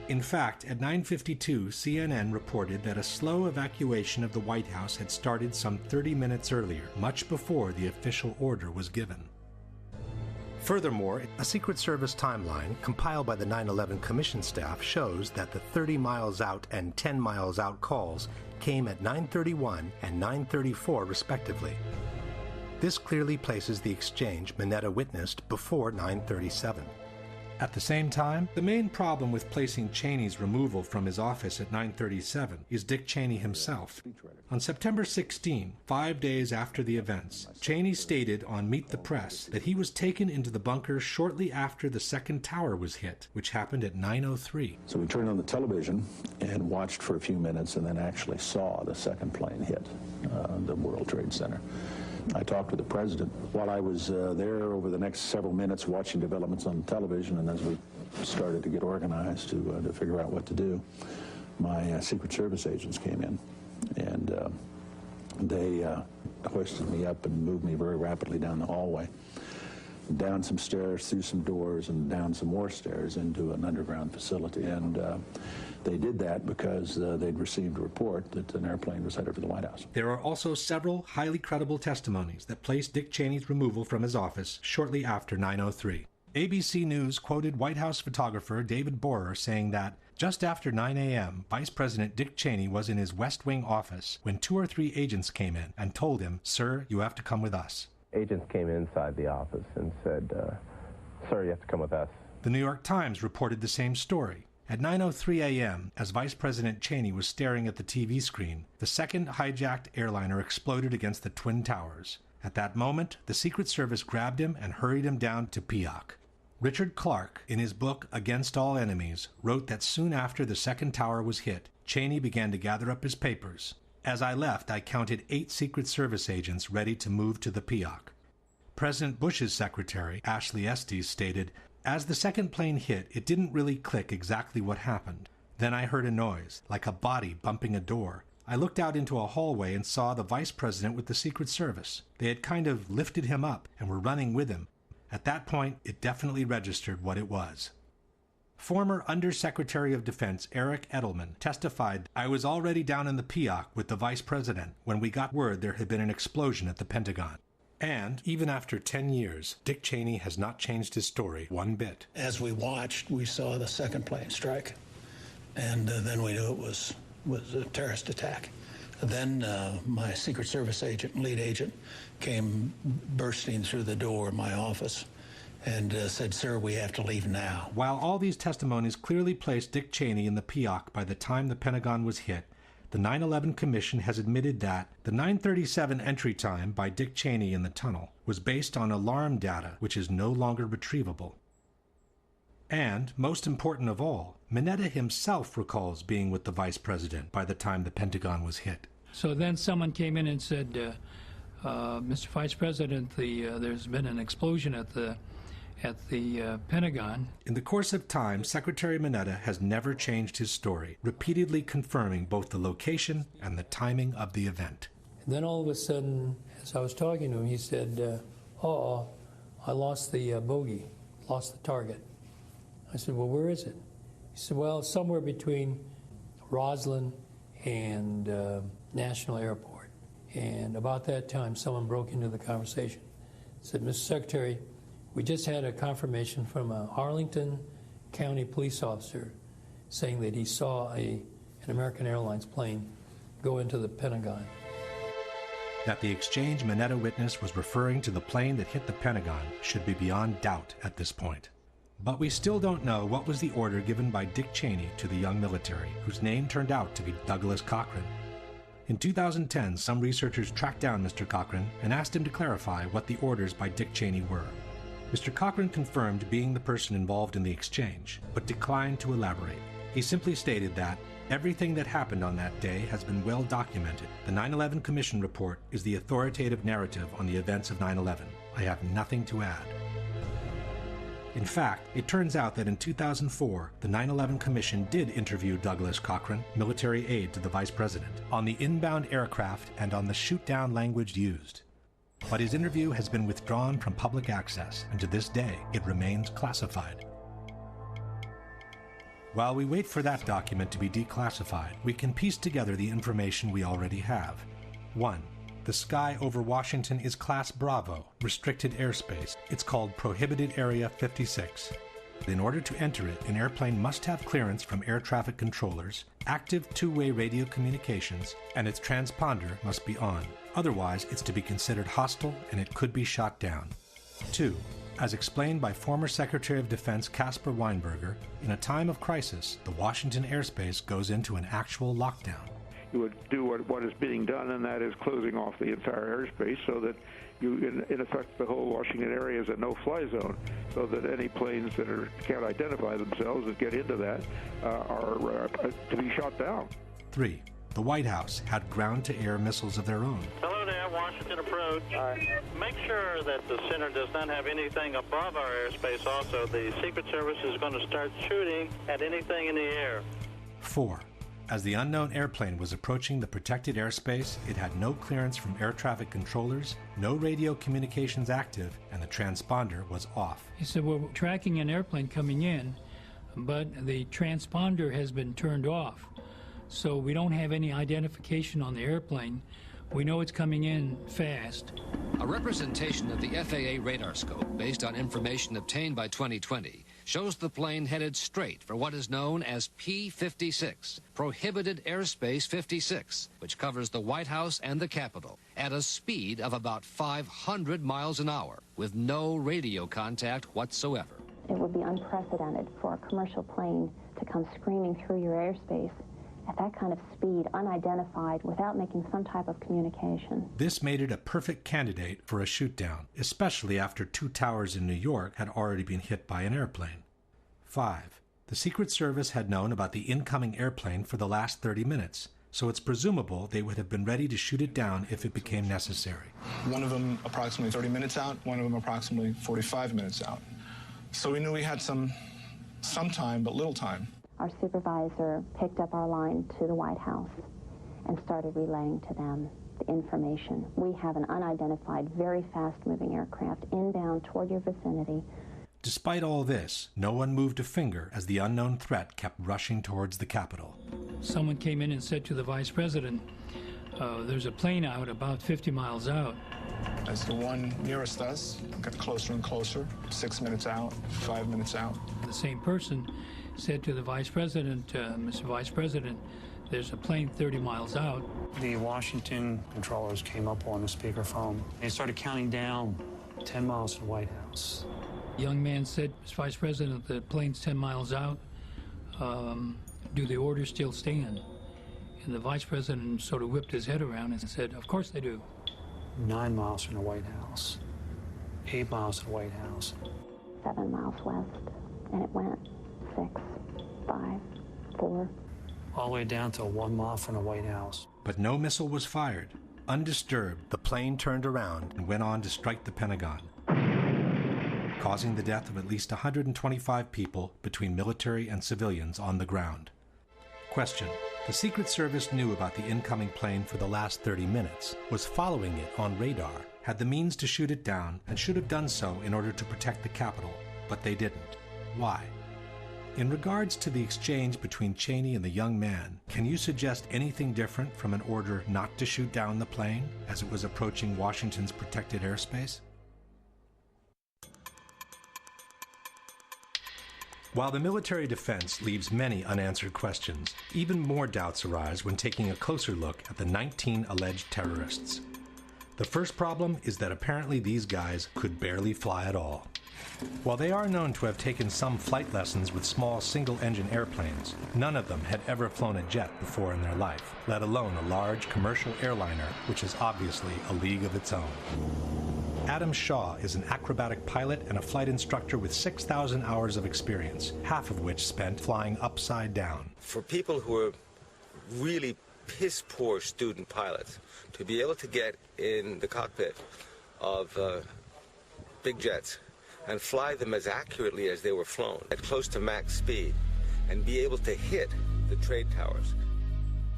In fact, at 9:52, CNN reported that a slow evacuation of the White House had started some 30 minutes earlier, much before the official order was given. Furthermore, a Secret Service timeline compiled by the 9/11 Commission staff shows that the 30 miles out and 10 miles out calls came at 9:31 and 9:34 respectively. This clearly places the exchange Minetta witnessed before 9:37. At the same time, the main problem with placing Cheney's removal from his office at 9:37 is Dick Cheney himself. On September 16, 5 days after the events, Cheney stated on Meet the Press that he was taken into the bunker shortly after the second tower was hit, which happened at 9:03. So we turned on the television and watched for a few minutes and then actually saw the second plane hit the World Trade Center. I talked with the president while I was there over the next several minutes watching developments on television, and as we started to get organized to figure out what to do, my Secret Service agents came in, and they hoisted me up and moved me very rapidly down the hallway, down some stairs, through some doors, and down some more stairs into an underground facility. And they did that because they'd received a report that an airplane was headed for the White House. There are also several highly credible testimonies that place Dick Cheney's removal from his office shortly after 9:03. ABC News quoted White House photographer David Borer saying that just after 9 a.m., Vice President Dick Cheney was in his West Wing office when 2 or 3 agents came in and told him, "Sir, you have to come with us." Agents came inside the office and said, "Sir, you have to come with us." The New York Times reported the same story. At 9:03 a.m., as Vice President Cheney was staring at the TV screen, the second hijacked airliner exploded against the Twin Towers. At that moment, the Secret Service grabbed him and hurried him down to Peoc. Richard Clarke, in his book Against All Enemies, wrote that soon after the second tower was hit, Cheney began to gather up his papers. As I left, I counted 8 Secret Service agents ready to move to the Peoc. President Bush's secretary, Ashley Estes, stated, "As the second plane hit, it didn't really click exactly what happened. Then I heard a noise, like a body bumping a door. I looked out into a hallway and saw the vice president with the Secret Service. They had kind of lifted him up and were running with him. At that point, it definitely registered what it was." Former Undersecretary of Defense Eric Edelman testified, "I was already down in the Peoc with the vice president when we got word there had been an explosion at the Pentagon." And even after 10 years, Dick Cheney has not changed his story one bit. As we watched, we saw the second plane strike, and then we knew it was a terrorist attack. Then my Secret Service agent, lead agent, came bursting through the door of my office and said, "Sir, we have to leave now." While all these testimonies clearly placed Dick Cheney in the Peoc by the time the Pentagon was hit, the 9/11 Commission has admitted that the 9:37 entry time by Dick Cheney in the tunnel was based on alarm data which is no longer retrievable. And, most important of all, Mineta himself recalls being with the vice president by the time the Pentagon was hit. So then someone came in and said, Mr. Vice President, there's been an explosion at the Pentagon. In the course of time, Secretary Mineta has never changed his story, repeatedly confirming both the location and the timing of the event. And then all of a sudden, as I was talking to him, he said, I lost the bogey, lost the target. I said, well, where is it? He said, well, somewhere between Roslyn and National Airport. And about that time, someone broke into the conversation. Said, Mr. Secretary, we just had a confirmation from a Arlington County police officer saying that he saw an American Airlines plane go into the Pentagon. That the exchange Mineta witnessed was referring to the plane that hit the Pentagon should be beyond doubt at this point. But we still don't know what was the order given by Dick Cheney to the young military, whose name turned out to be Douglas Cochran. In 2010, some researchers tracked down Mr. Cochran and asked him to clarify what the orders by Dick Cheney were. Mr. Cochran confirmed being the person involved in the exchange, but declined to elaborate. He simply stated that everything that happened on that day has been well documented. The 9/11 Commission report is the authoritative narrative on the events of 9/11. I have nothing to add. In fact, it turns out that in 2004, the 9/11 Commission did interview Douglas Cochran, military aide to the Vice President, on the inbound aircraft and on the shoot-down language used. But his interview has been withdrawn from public access, and to this day, it remains classified. While we wait for that document to be declassified, we can piece together the information we already have. 1. The sky over Washington is Class Bravo, restricted airspace. It's called Prohibited Area 56. In order to enter it, an airplane must have clearance from air traffic controllers, active two-way radio communications, and its transponder must be on. Otherwise, it's to be considered hostile and it could be shot down. 2. As explained by former Secretary of Defense Caspar Weinberger, in a time of crisis, the Washington airspace goes into an actual lockdown. You would do what is being done, and that is closing off the entire airspace so that you, in effect, the whole Washington area is a no-fly zone, so that any planes that can't identify themselves that get into that are to be shot down. 3. The White House had ground-to-air missiles of their own. Hello there, Washington approach. Make sure that the center does not have anything above our airspace also. The Secret Service is going to start shooting at anything in the air. 4. As the unknown airplane was approaching the protected airspace, it had no clearance from air traffic controllers, no radio communications active, and the transponder was off. He said, we're tracking an airplane coming in, but the transponder has been turned off. So we don't have any identification on the airplane We know it's coming in fast. A representation of the FAA radar scope based on information obtained by 2020 shows the plane headed straight for what is known as P-56, Prohibited Airspace 56, which covers the White House and the Capitol, at a speed of about 500 miles an hour, with no radio contact whatsoever. It would be unprecedented for a commercial plane to come screaming through your airspace at that kind of speed, unidentified, without making some type of communication. This made it a perfect candidate for a shoot-down, especially after 2 towers in New York had already been hit by an airplane. 5. The Secret Service had known about the incoming airplane for the last 30 minutes, so it's presumable they would have been ready to shoot it down if it became necessary. One of them approximately 30 minutes out, one of them approximately 45 minutes out. So we knew we had some time, but little time. Our supervisor picked up our line to the White House and started relaying to them the information. We have an unidentified, very fast-moving aircraft inbound toward your vicinity. Despite all this, no one moved a finger as the unknown threat kept rushing towards the Capitol. Someone came in and said to the vice president, there's a plane out about 50 miles out. As the one nearest us got closer and closer, 6 minutes out, 5 minutes out. The same person said to the vice president, Mr. Vice President, there's a plane 30 miles out. The Washington controllers came up on the speakerphone. They started counting down 10 miles to the White House. The young man said, Mr. Vice President, the plane's 10 miles out. Do the orders still stand? And the vice president sort of whipped his head around and said, of course they do. 9 miles from the White House. 8 miles to the White House. 7 miles west, and it went 6, 5, 4. All the way down to 1 mile from the White House. But no missile was fired. Undisturbed, the plane turned around and went on to strike the Pentagon, causing the death of at least 125 people between military and civilians on the ground. Question. The Secret Service knew about the incoming plane for the last 30 minutes, was following it on radar, had the means to shoot it down, and should have done so in order to protect the Capitol, but they didn't. Why? In regards to the exchange between Cheney and the young man, can you suggest anything different from an order not to shoot down the plane as it was approaching Washington's protected airspace? While the military defense leaves many unanswered questions, even more doubts arise when taking a closer look at the 19 alleged terrorists. The first problem is that apparently these guys could barely fly at all. While they are known to have taken some flight lessons with small single-engine airplanes, none of them had ever flown a jet before in their life, let alone a large commercial airliner, which is obviously a league of its own. Adam Shaw is an acrobatic pilot and a flight instructor with 6,000 hours of experience, half of which spent flying upside down. For people who are really piss-poor student pilots, to be able to get in the cockpit of big jets and fly them as accurately as they were flown, at close to max speed, and be able to hit the trade towers.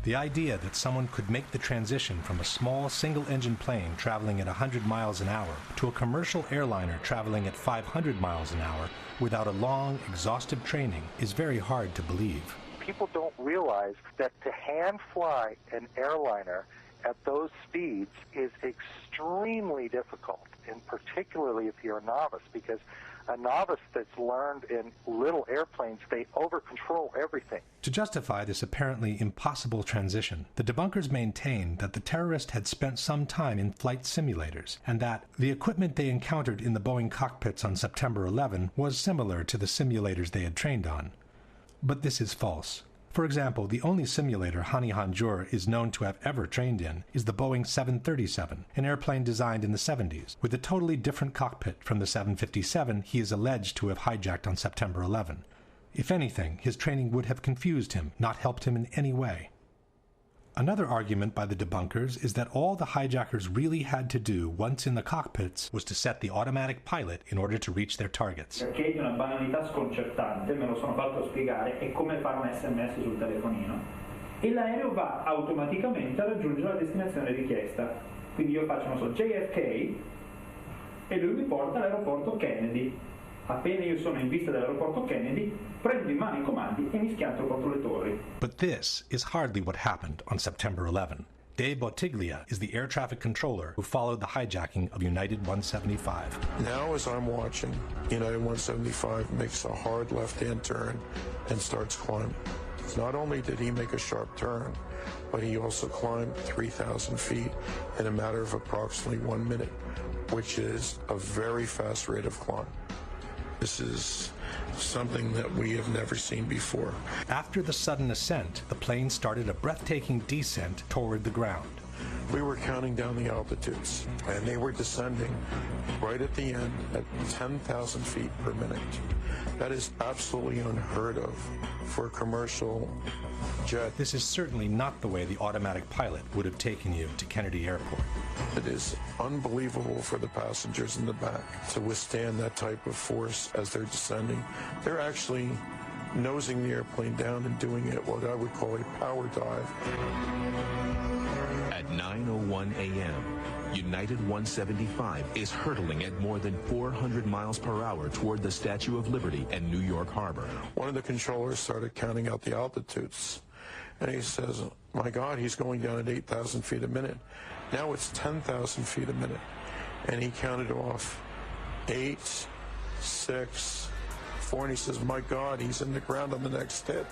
The idea that someone could make the transition from a small single-engine plane traveling at 100 miles an hour to a commercial airliner traveling at 500 miles an hour without a long, exhaustive training is very hard to believe. People don't realize that to hand fly an airliner at those speeds is extremely difficult, and particularly if you're a novice, because a novice that's learned in little airplanes, they over-control everything. To justify this apparently impossible transition, the debunkers maintained that the terrorist had spent some time in flight simulators, and that the equipment they encountered in the Boeing cockpits on September 11 was similar to the simulators they had trained on. But this is false. For example, the only simulator Hani Hanjour is known to have ever trained in is the Boeing 737, an airplane designed in the 70s, with a totally different cockpit from the 757 he is alleged to have hijacked on September 11. If anything, his training would have confused him, not helped him in any way. Another argument by the debunkers is that all the hijackers really had to do once in the cockpits was to set the automatic pilot in order to reach their targets. Perché è una banalità sconcertante, me lo sono fatto spiegare, è come fare un SMS sul telefonino. E l'aereo va automaticamente a raggiungere la destinazione richiesta. Quindi io faccio, non so, JFK e lui mi porta all'aeroporto Kennedy. Appena io sono in vista dell'aeroporto Kennedy, prendo in mano i comandi e mi schianto contro le torri. But this is hardly what happened on September 11. Dave Bottiglia is the air traffic controller who followed the hijacking of United 175. Now as I'm watching, United 175 makes a hard left-hand turn and starts climbing. Not only did he make a sharp turn, but he also climbed 3,000 feet in a matter of approximately 1 minute, which is a very fast rate of climb. This is something that we have never seen before. After the sudden ascent, the plane started a breathtaking descent toward the ground. We were counting down the altitudes, and they were descending right at the end at 10,000 feet per minute. That is absolutely unheard of for a commercial jet. This is certainly not the way the automatic pilot would have taken you to Kennedy Airport. It is unbelievable for the passengers in the back to withstand that type of force as they're descending. They're actually nosing the airplane down and doing it what I would call a power dive. At 9:01 a.m., United 175 is hurtling at more than 400 miles per hour toward the Statue of Liberty and New York Harbor. One of the controllers started counting out the altitudes, and he says, my God, he's going down at 8,000 feet a minute. Now it's 10,000 feet a minute. And he counted off 8, 6, 4, and he says, my God, he's in the ground on the next hit.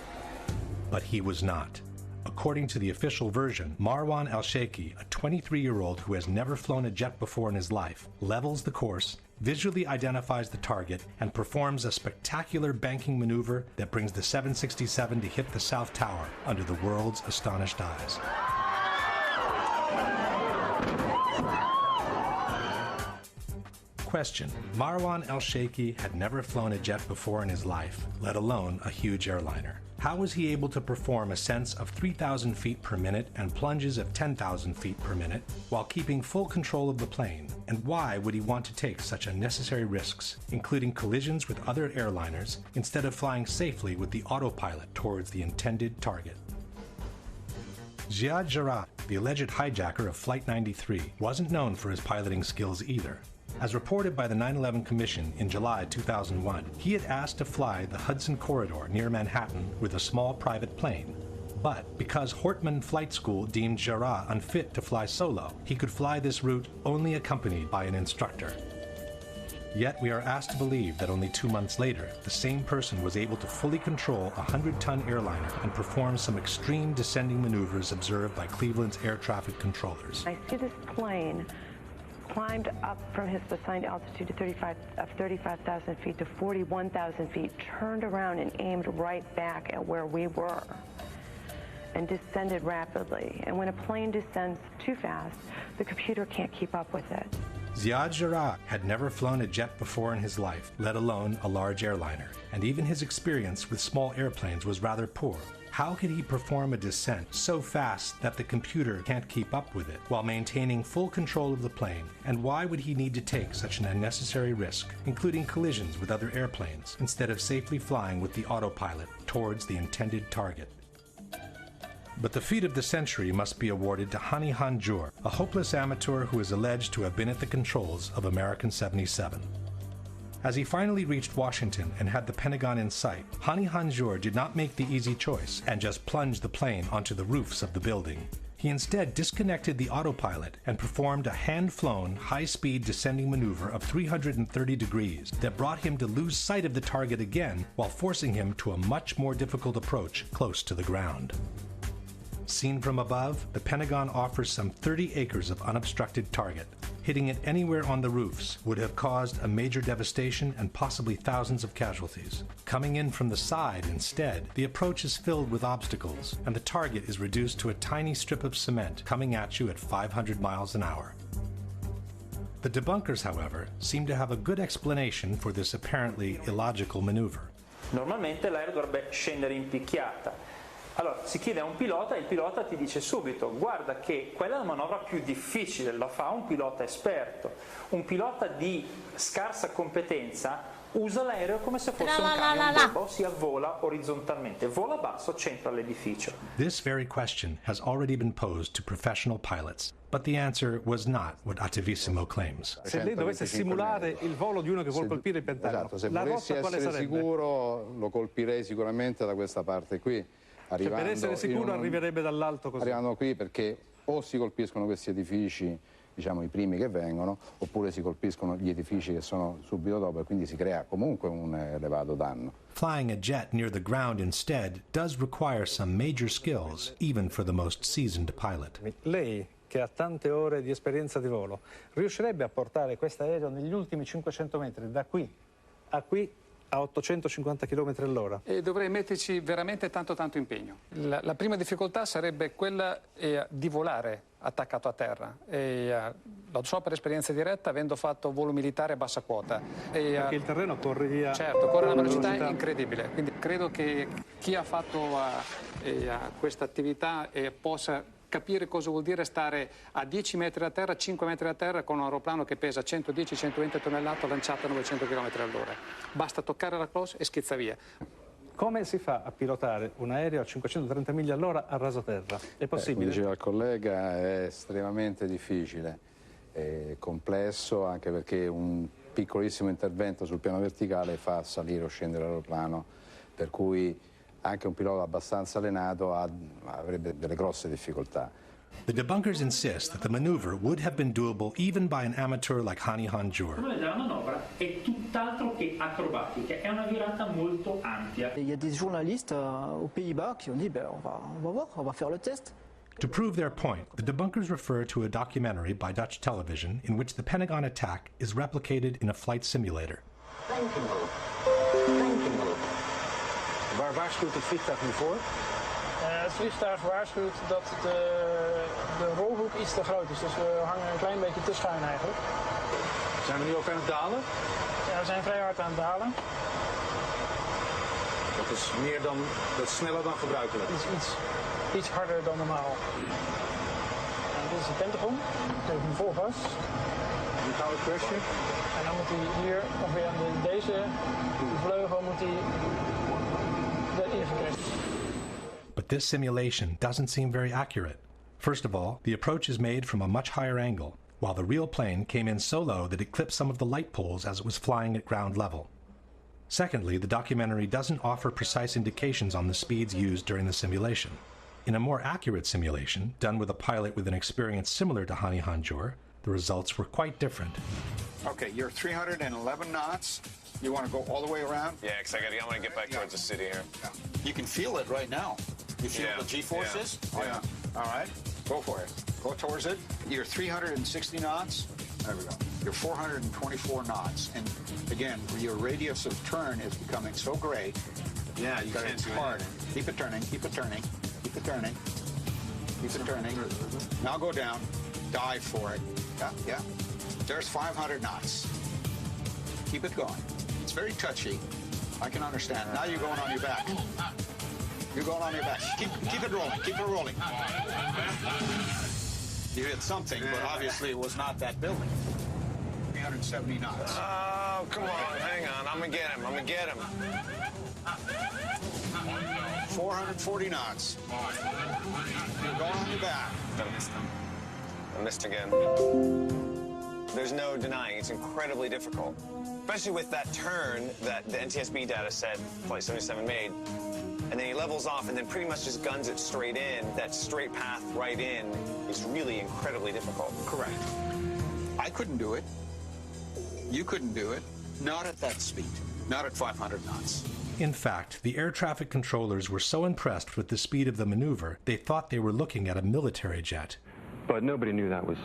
But he was not. According to the official version, Marwan al-Sheikhi, a 23-year-old who has never flown a jet before in his life, levels the course, visually identifies the target, and performs a spectacular banking maneuver that brings the 767 to hit the South Tower under the world's astonished eyes. Question: Marwan al-Sheikhi had never flown a jet before in his life, let alone a huge airliner. How was he able to perform ascents of 3,000 feet per minute and plunges of 10,000 feet per minute while keeping full control of the plane? And why would he want to take such unnecessary risks, including collisions with other airliners, instead of flying safely with the autopilot towards the intended target? Ziad Jarrah, the alleged hijacker of Flight 93, wasn't known for his piloting skills either. As reported by the 9/11 Commission in July 2001, he had asked to fly the Hudson Corridor near Manhattan with a small private plane. But because Hortman Flight School deemed Jarrah unfit to fly solo, he could fly this route only accompanied by an instructor. Yet we are asked to believe that only 2 months later, the same person was able to fully control a 100-ton airliner and perform some extreme descending maneuvers observed by Cleveland's air traffic controllers. I see this plane climbed up from his assigned altitude to 35,000 feet to 41,000 feet, turned around and aimed right back at where we were, and descended rapidly. And when a plane descends too fast, the computer can't keep up with it. Ziad Jarrah had never flown a jet before in his life, let alone a large airliner, and even his experience with small airplanes was rather poor. How could he perform a descent so fast that the computer can't keep up with it while maintaining full control of the plane? And why would he need to take such an unnecessary risk, including collisions with other airplanes, instead of safely flying with the autopilot towards the intended target? But the feat of the century must be awarded to Hani Hanjour, a hopeless amateur who is alleged to have been at the controls of American 77. As he finally reached Washington and had the Pentagon in sight, Hani Hanjour did not make the easy choice and just plunge the plane onto the roofs of the building. He instead disconnected the autopilot and performed a hand-flown, high-speed descending maneuver of 330 degrees that brought him to lose sight of the target again while forcing him to a much more difficult approach close to the ground. Seen from above, the Pentagon offers some 30 acres of unobstructed target. Hitting it anywhere on the roofs would have caused a major devastation and possibly thousands of casualties. Coming in from the side instead, the approach is filled with obstacles, and the target is reduced to a tiny strip of cement coming at you at 500 miles an hour. The debunkers, however, seem to have a good explanation for this apparently illogical maneuver. Normalmente l'aereo dovrebbe scendere in picchiata. Allora si chiede a un pilota e il pilota ti dice subito: guarda che quella è la manovra più difficile, la fa un pilota esperto. Un pilota di scarsa competenza usa l'aereo come se fosse un camion bomba, ossia vola orizzontalmente, vola basso, centra l'edificio. This very question has already been posed to professional pilots, but the answer was not what Attivissimo claims. Se lei dovesse simulare il volo di uno che vuole colpire il Pentagono, esatto, se la volessi rotta quale essere sarebbe? sicuro lo colpirei sicuramente da questa parte qui. Cioè, per essere sicuro arriverebbe dall'alto così. Arrivando qui perché o si colpiscono questi edifici, diciamo i primi che vengono, oppure si colpiscono gli edifici che sono subito dopo e quindi si crea comunque un elevato danno. Flying a jet near the ground instead does require some major skills, even for the most seasoned pilot. Lei, che ha tante ore di esperienza di volo, riuscirebbe a portare questo aereo negli ultimi 500 metri, da qui a 850 km all'ora? E dovrei metterci veramente tanto impegno. La prima difficoltà sarebbe quella di volare attaccato a terra. Lo so per esperienza diretta, avendo fatto volo militare a bassa quota. Perché il terreno corre via. Certo, corre a una velocità incredibile. Quindi credo che chi ha fatto questa attività possa capire cosa vuol dire stare a 10 metri da terra, 5 metri da terra con un aeroplano che pesa 110-120 tonnellate lanciato a 900 km all'ora. Basta toccare la cloche e schizza via. Come si fa a pilotare un aereo a 530 miglia all'ora a rasoterra? È possibile? Come diceva il collega, è estremamente difficile, è complesso anche perché un piccolissimo intervento sul piano verticale fa salire o scendere l'aeroplano, per cui anche un pilota abbastanza allenato avrebbe delle grosse difficoltà. The debunkers insist that the maneuver would have been doable even by an amateur like Hani Hanjour. La manovra è tutt'altro che acrobatica, è una virata molto ampia. Il y a des journalistes aux Pays-Bas qui ont dit on va voir, on va faire le test. To prove their point, the debunkers refer to a documentary by Dutch television in which the Pentagon attack is replicated in a flight simulator. Waar waarschuwt het vliegtuig nu voor? Het vliegtuig waarschuwt dat de rolhoek iets te groot is, dus we hangen een klein beetje te schuin eigenlijk. Zijn we nu ook aan het dalen? Ja, we zijn vrij hard aan het dalen. Dat is sneller dan gebruikelijk. Het is iets harder dan normaal. En dit is de Pentagon, dat heeft hem vol gas. Nu gaan we crashen. En dan moet hij hier ongeveer aan deze vleugel moet hij erin gecrashed. But this simulation doesn't seem very accurate. First of all, the approach is made from a much higher angle, while the real plane came in so low that it clipped some of the light poles as it was flying at ground level. Secondly, the documentary doesn't offer precise indications on the speeds used during the simulation. In a more accurate simulation, done with a pilot with an experience similar to Hani Hanjour, the results were quite different. Okay, you're 311 knots. You want to go all the way around? Yeah, because I want to get back towards the city here. Yeah. You can feel it right now. You feel the G-forces? Yeah. Oh, yeah. All right, go for it. Go towards it. You're 360 knots. There we go. You're 424 knots. And again, your radius of turn is becoming so great. Yeah, you can't it's do hard. anything. Keep it turning, keep it turning, keep it turning. Keep it turning. Now go down. Dive for it. Yeah. There's 500 knots. Keep it going. It's very touchy. I can understand. Now you're going on your back. You're going on your back. Keep it rolling. Keep it rolling. You hit something, but obviously it was not that building. 370 knots. Oh, come on. Hang on. I'm going to get him. 440 knots. You're going on your back. I missed again. There's no denying it's incredibly difficult, especially with that turn that the NTSB data said Flight 77 made. And then he levels off and then pretty much just guns it straight in. That straight path right in is really incredibly difficult. Correct. I couldn't do it. You couldn't do it. Not at that speed. Not at 500 knots. In fact, the air traffic controllers were so impressed with the speed of the maneuver, they thought they were looking at a military jet. But nobody knew that was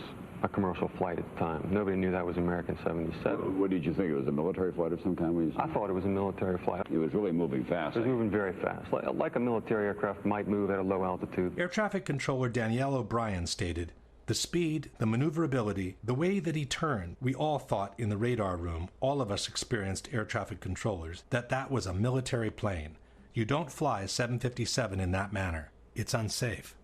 a commercial flight at the time. Nobody knew that was American 77. What did you think? It was a military flight of some kind? I thought it was a military flight. It was really moving fast. It was moving very fast, like a military aircraft might move at a low altitude. Air traffic controller Danielle O'Brien stated, "The speed, the maneuverability, the way that he turned, we all thought in the radar room, all of us experienced air traffic controllers, that was a military plane. You don't fly a 757 in that manner. It's unsafe."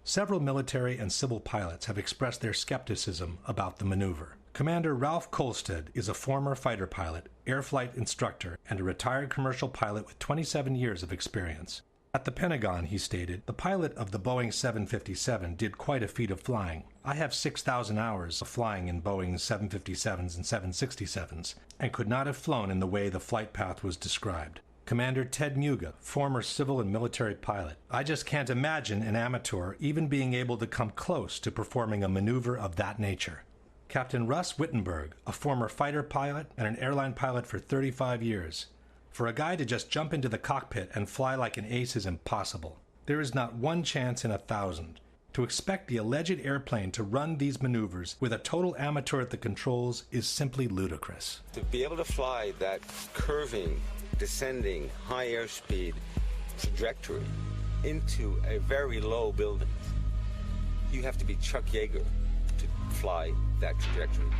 Several military and civil pilots have expressed their skepticism about the maneuver. Commander Ralph Kolstad is a former fighter pilot, air flight instructor, and a retired commercial pilot with 27 years of experience. At the Pentagon, he stated, the pilot of the Boeing 757 did quite a feat of flying. I have 6,000 hours of flying in Boeing 757s and 767s, and could not have flown in the way the flight path was described. Commander Ted Muga, former civil and military pilot. I just can't imagine an amateur even being able to come close to performing a maneuver of that nature. Captain Russ Wittenberg, a former fighter pilot and an airline pilot for 35 years. For a guy to just jump into the cockpit and fly like an ace is impossible. There is not one chance in 1,000. To expect the alleged airplane to run these maneuvers with a total amateur at the controls is simply ludicrous. To be able to fly that curving, descending, high airspeed trajectory into a very low building, you have to be Chuck Yeager to fly that trajectory.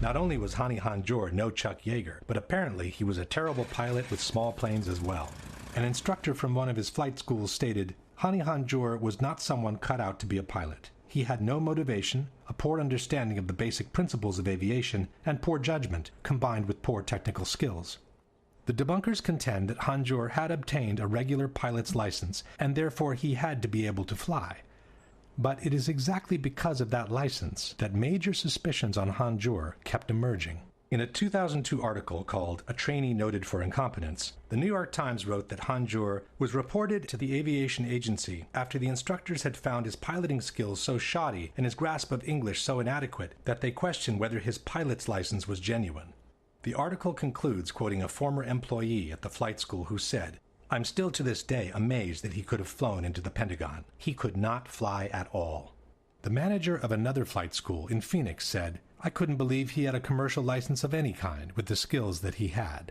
Not only was Hani Hanjour no Chuck Yeager, but apparently he was a terrible pilot with small planes as well. An instructor from one of his flight schools stated, Hani Hanjour was not someone cut out to be a pilot. He had no motivation, a poor understanding of the basic principles of aviation, and poor judgment, combined with poor technical skills. The debunkers contend that Hanjour had obtained a regular pilot's license, and therefore he had to be able to fly. But it is exactly because of that license that major suspicions on Hanjour kept emerging. In a 2002 article called A Trainee Noted for Incompetence, the New York Times wrote that Hanjour was reported to the aviation agency after the instructors had found his piloting skills so shoddy and his grasp of English so inadequate that they questioned whether his pilot's license was genuine. The article concludes quoting a former employee at the flight school who said, I'm still to this day amazed that he could have flown into the Pentagon. He could not fly at all. The manager of another flight school in Phoenix said, I couldn't believe he had a commercial license of any kind with the skills that he had.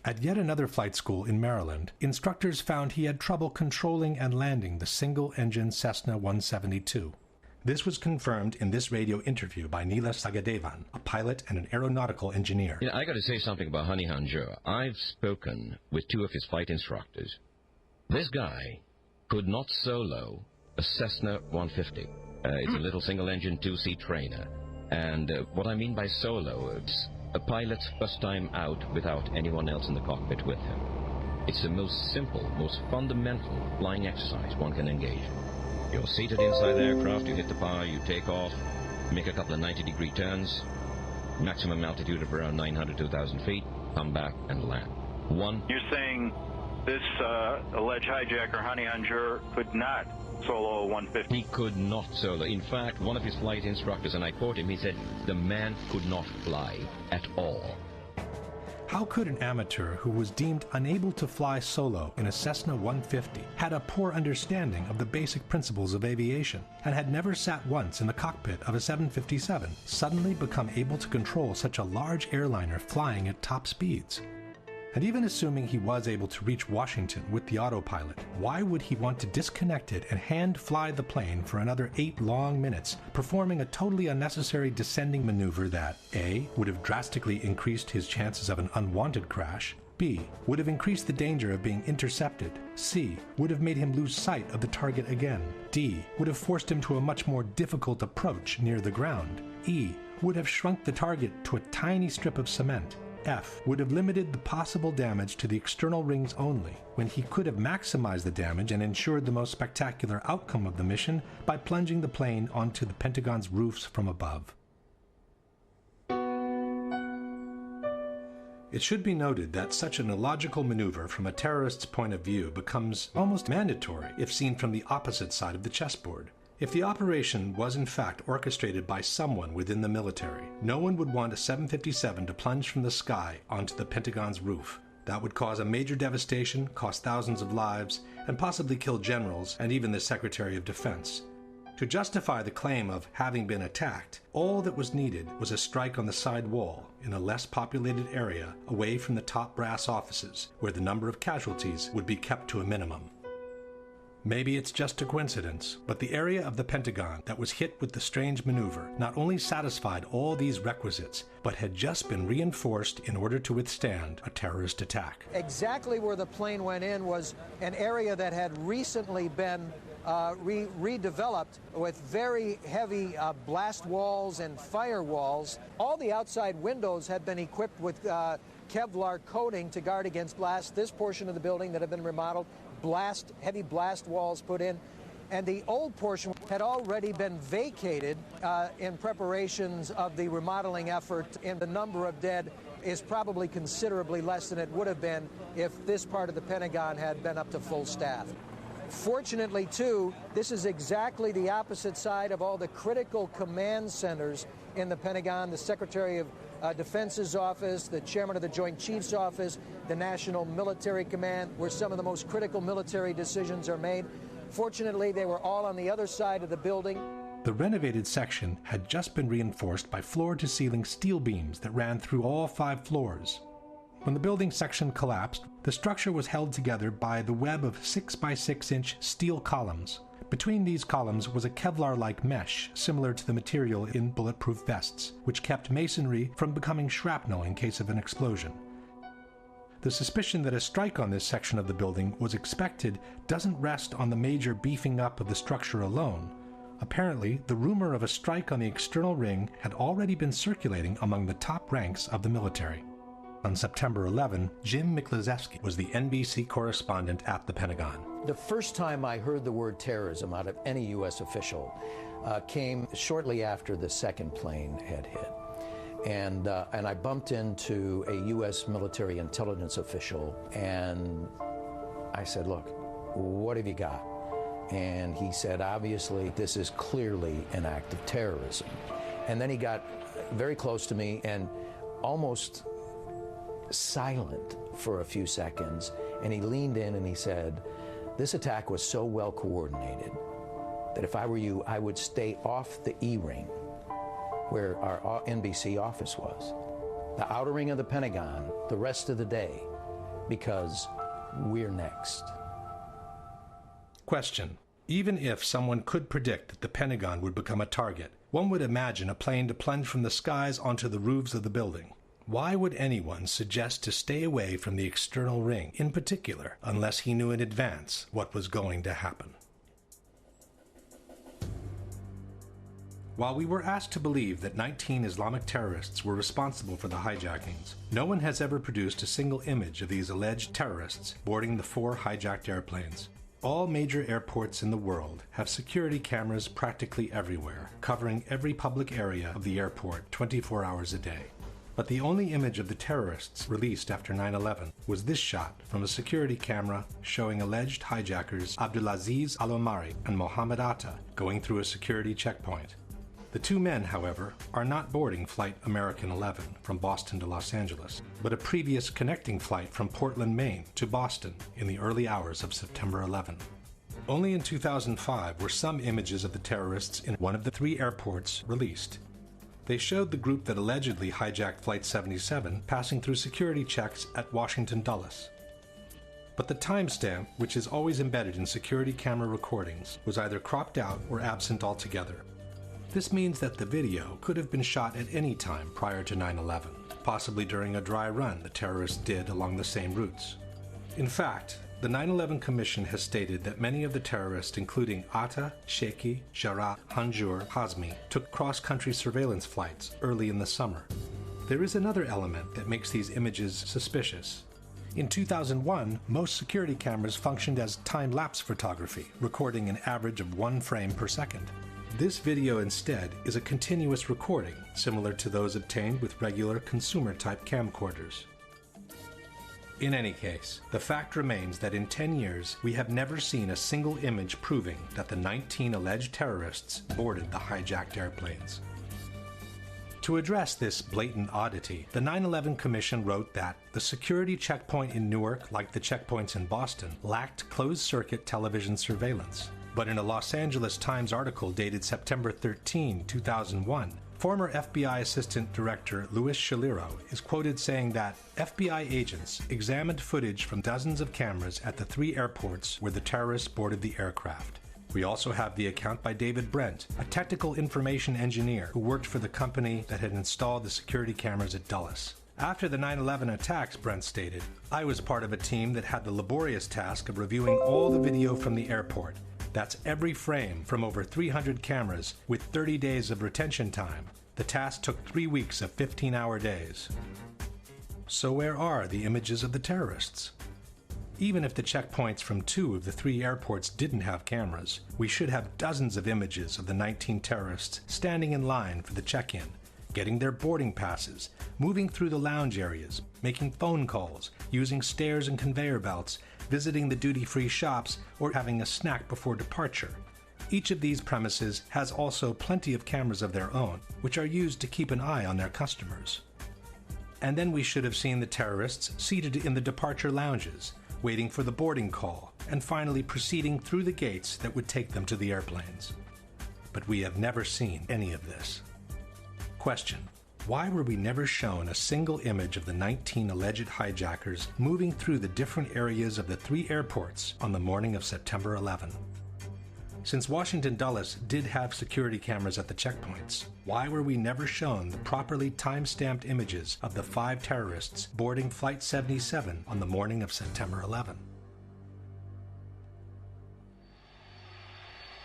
At yet another flight school in Maryland, instructors found he had trouble controlling and landing the single-engine Cessna 172. This was confirmed in this radio interview by Neela Sagadevan, a pilot and an aeronautical engineer. I got to say something about Hani Hanjour. I've spoken with two of his flight instructors. This guy could not solo a Cessna 150. It's a little single-engine two-seat trainer. And what I mean by solo, it's a pilot's first time out without anyone else in the cockpit with him. It's the most simple, most fundamental flying exercise one can engage in. You're seated inside the aircraft, you hit the power, you take off, make a couple of 90-degree turns, maximum altitude of around 900 to 1,000 feet, come back and land. You're saying this alleged hijacker, Hani Hanjour, could not solo a 150? He could not solo. In fact, one of his flight instructors, and I quote him, he said, the man could not fly at all. How could an amateur who was deemed unable to fly solo in a Cessna 150, had a poor understanding of the basic principles of aviation, and had never sat once in the cockpit of a 757, suddenly become able to control such a large airliner flying at top speeds? And even assuming he was able to reach Washington with the autopilot, why would he want to disconnect it and hand-fly the plane for another 8 long minutes, performing a totally unnecessary descending maneuver that, A, would have drastically increased his chances of an unwanted crash, B, would have increased the danger of being intercepted, C, would have made him lose sight of the target again, D, would have forced him to a much more difficult approach near the ground, E, would have shrunk the target to a tiny strip of cement, F, would have limited the possible damage to the external rings only, when he could have maximized the damage and ensured the most spectacular outcome of the mission by plunging the plane onto the Pentagon's roofs from above. It should be noted that such an illogical maneuver from a terrorist's point of view becomes almost mandatory if seen from the opposite side of the chessboard. If the operation was in fact orchestrated by someone within the military, no one would want a 757 to plunge from the sky onto the Pentagon's roof. That would cause a major devastation, cost thousands of lives, and possibly kill generals and even the Secretary of Defense. To justify the claim of having been attacked, all that was needed was a strike on the side wall in a less populated area away from the top brass offices, where the number of casualties would be kept to a minimum. Maybe it's just a coincidence, but the area of the Pentagon that was hit with the strange maneuver not only satisfied all these requisites, but had just been reinforced in order to withstand a terrorist attack. Exactly where the plane went in was an area that had recently been redeveloped with very heavy blast walls and firewalls. All the outside windows had been equipped with Kevlar coating to guard against blasts. This portion of the building that had been remodeled, heavy blast walls put in, and the old portion had already been vacated in preparations of the remodeling effort, and the number of dead is probably considerably less than it would have been if this part of the Pentagon had been up to full staff. Fortunately, too, this is exactly the opposite side of all the critical command centers in the Pentagon, the Secretary of Defense's office, the Chairman of the Joint Chiefs office, the National Military Command, where some of the most critical military decisions are made. Fortunately, they were all on the other side of the building. The renovated section had just been reinforced by floor-to-ceiling steel beams that ran through all 5 floors. When the building section collapsed, the structure was held together by the web of 6 by 6 inch steel columns. Between these columns was a Kevlar-like mesh similar to the material in bulletproof vests, which kept masonry from becoming shrapnel in case of an explosion. The suspicion that a strike on this section of the building was expected doesn't rest on the major beefing up of the structure alone. Apparently, the rumor of a strike on the external ring had already been circulating among the top ranks of the military. On September 11, Jim Miklaszewski was the NBC correspondent at the Pentagon. The first time I heard the word terrorism out of any U.S. official came shortly after the second plane had hit. And I bumped into a U.S. military intelligence official, and I said, look, what have you got? And he said, obviously, this is clearly an act of terrorism. And then he got very close to me and almost silent for a few seconds, and he leaned in and he said, this attack was so well coordinated that if I were you, I would stay off the E-ring where our NBC office was, the outer ring of the Pentagon, the rest of the day, because we're next. Question. Even if someone could predict that the Pentagon would become a target, one would imagine a plane to plunge from the skies onto the roofs of the building. Why would anyone suggest to stay away from the external ring, in particular, unless he knew in advance what was going to happen? While we were asked to believe that 19 Islamic terrorists were responsible for the hijackings, no one has ever produced a single image of these alleged terrorists boarding the 4 hijacked airplanes. All major airports in the world have security cameras practically everywhere, covering every public area of the airport 24 hours a day. But the only image of the terrorists released after 9/11 was this shot from a security camera showing alleged hijackers Abdulaziz Al-Omari and Mohammed Atta going through a security checkpoint. The 2 men, however, are not boarding Flight American 11 from Boston to Los Angeles, but a previous connecting flight from Portland, Maine to Boston in the early hours of September 11. Only in 2005 were some images of the terrorists in one of the 3 airports released. They showed the group that allegedly hijacked Flight 77 passing through security checks at Washington Dulles. But the timestamp, which is always embedded in security camera recordings, was either cropped out or absent altogether. This means that the video could have been shot at any time prior to 9/11, possibly during a dry run the terrorists did along the same routes. In fact, the 9/11 Commission has stated that many of the terrorists, including Atta, Sheikhi, Jarrah, Hanjour, Hazmi, took cross-country surveillance flights early in the summer. There is another element that makes these images suspicious. In 2001, most security cameras functioned as time-lapse photography, recording an average of 1 frame per second. This video instead is a continuous recording, similar to those obtained with regular consumer-type camcorders. In any case, the fact remains that in 10 years, we have never seen a single image proving that the 19 alleged terrorists boarded the hijacked airplanes. To address this blatant oddity, the 9/11 Commission wrote that the security checkpoint in Newark, like the checkpoints in Boston, lacked closed-circuit television surveillance. But in a Los Angeles Times article dated September 13, 2001, former FBI Assistant Director Louis Shaliro is quoted saying that FBI agents examined footage from dozens of cameras at the 3 airports where the terrorists boarded the aircraft. We also have the account by David Brent, a technical information engineer who worked for the company that had installed the security cameras at Dulles. After the 9/11 attacks, Brent stated, I was part of a team that had the laborious task of reviewing all the video from the airport. That's every frame from over 300 cameras with 30 days of retention time. The task took 3 weeks of 15-hour days. So where are the images of the terrorists? Even if the checkpoints from 2 of the 3 airports didn't have cameras, we should have dozens of images of the 19 terrorists standing in line for the check-in, getting their boarding passes, moving through the lounge areas, making phone calls, using stairs and conveyor belts, visiting the duty-free shops, or having a snack before departure. Each of these premises has also plenty of cameras of their own, which are used to keep an eye on their customers. And then we should have seen the terrorists seated in the departure lounges, waiting for the boarding call, and finally proceeding through the gates that would take them to the airplanes. But we have never seen any of this. Question: why were we never shown a single image of the 19 alleged hijackers moving through the different areas of the 3 airports on the morning of September 11? Since Washington Dulles did have security cameras at the checkpoints, why were we never shown the properly time-stamped images of the 5 terrorists boarding Flight 77 on the morning of September 11?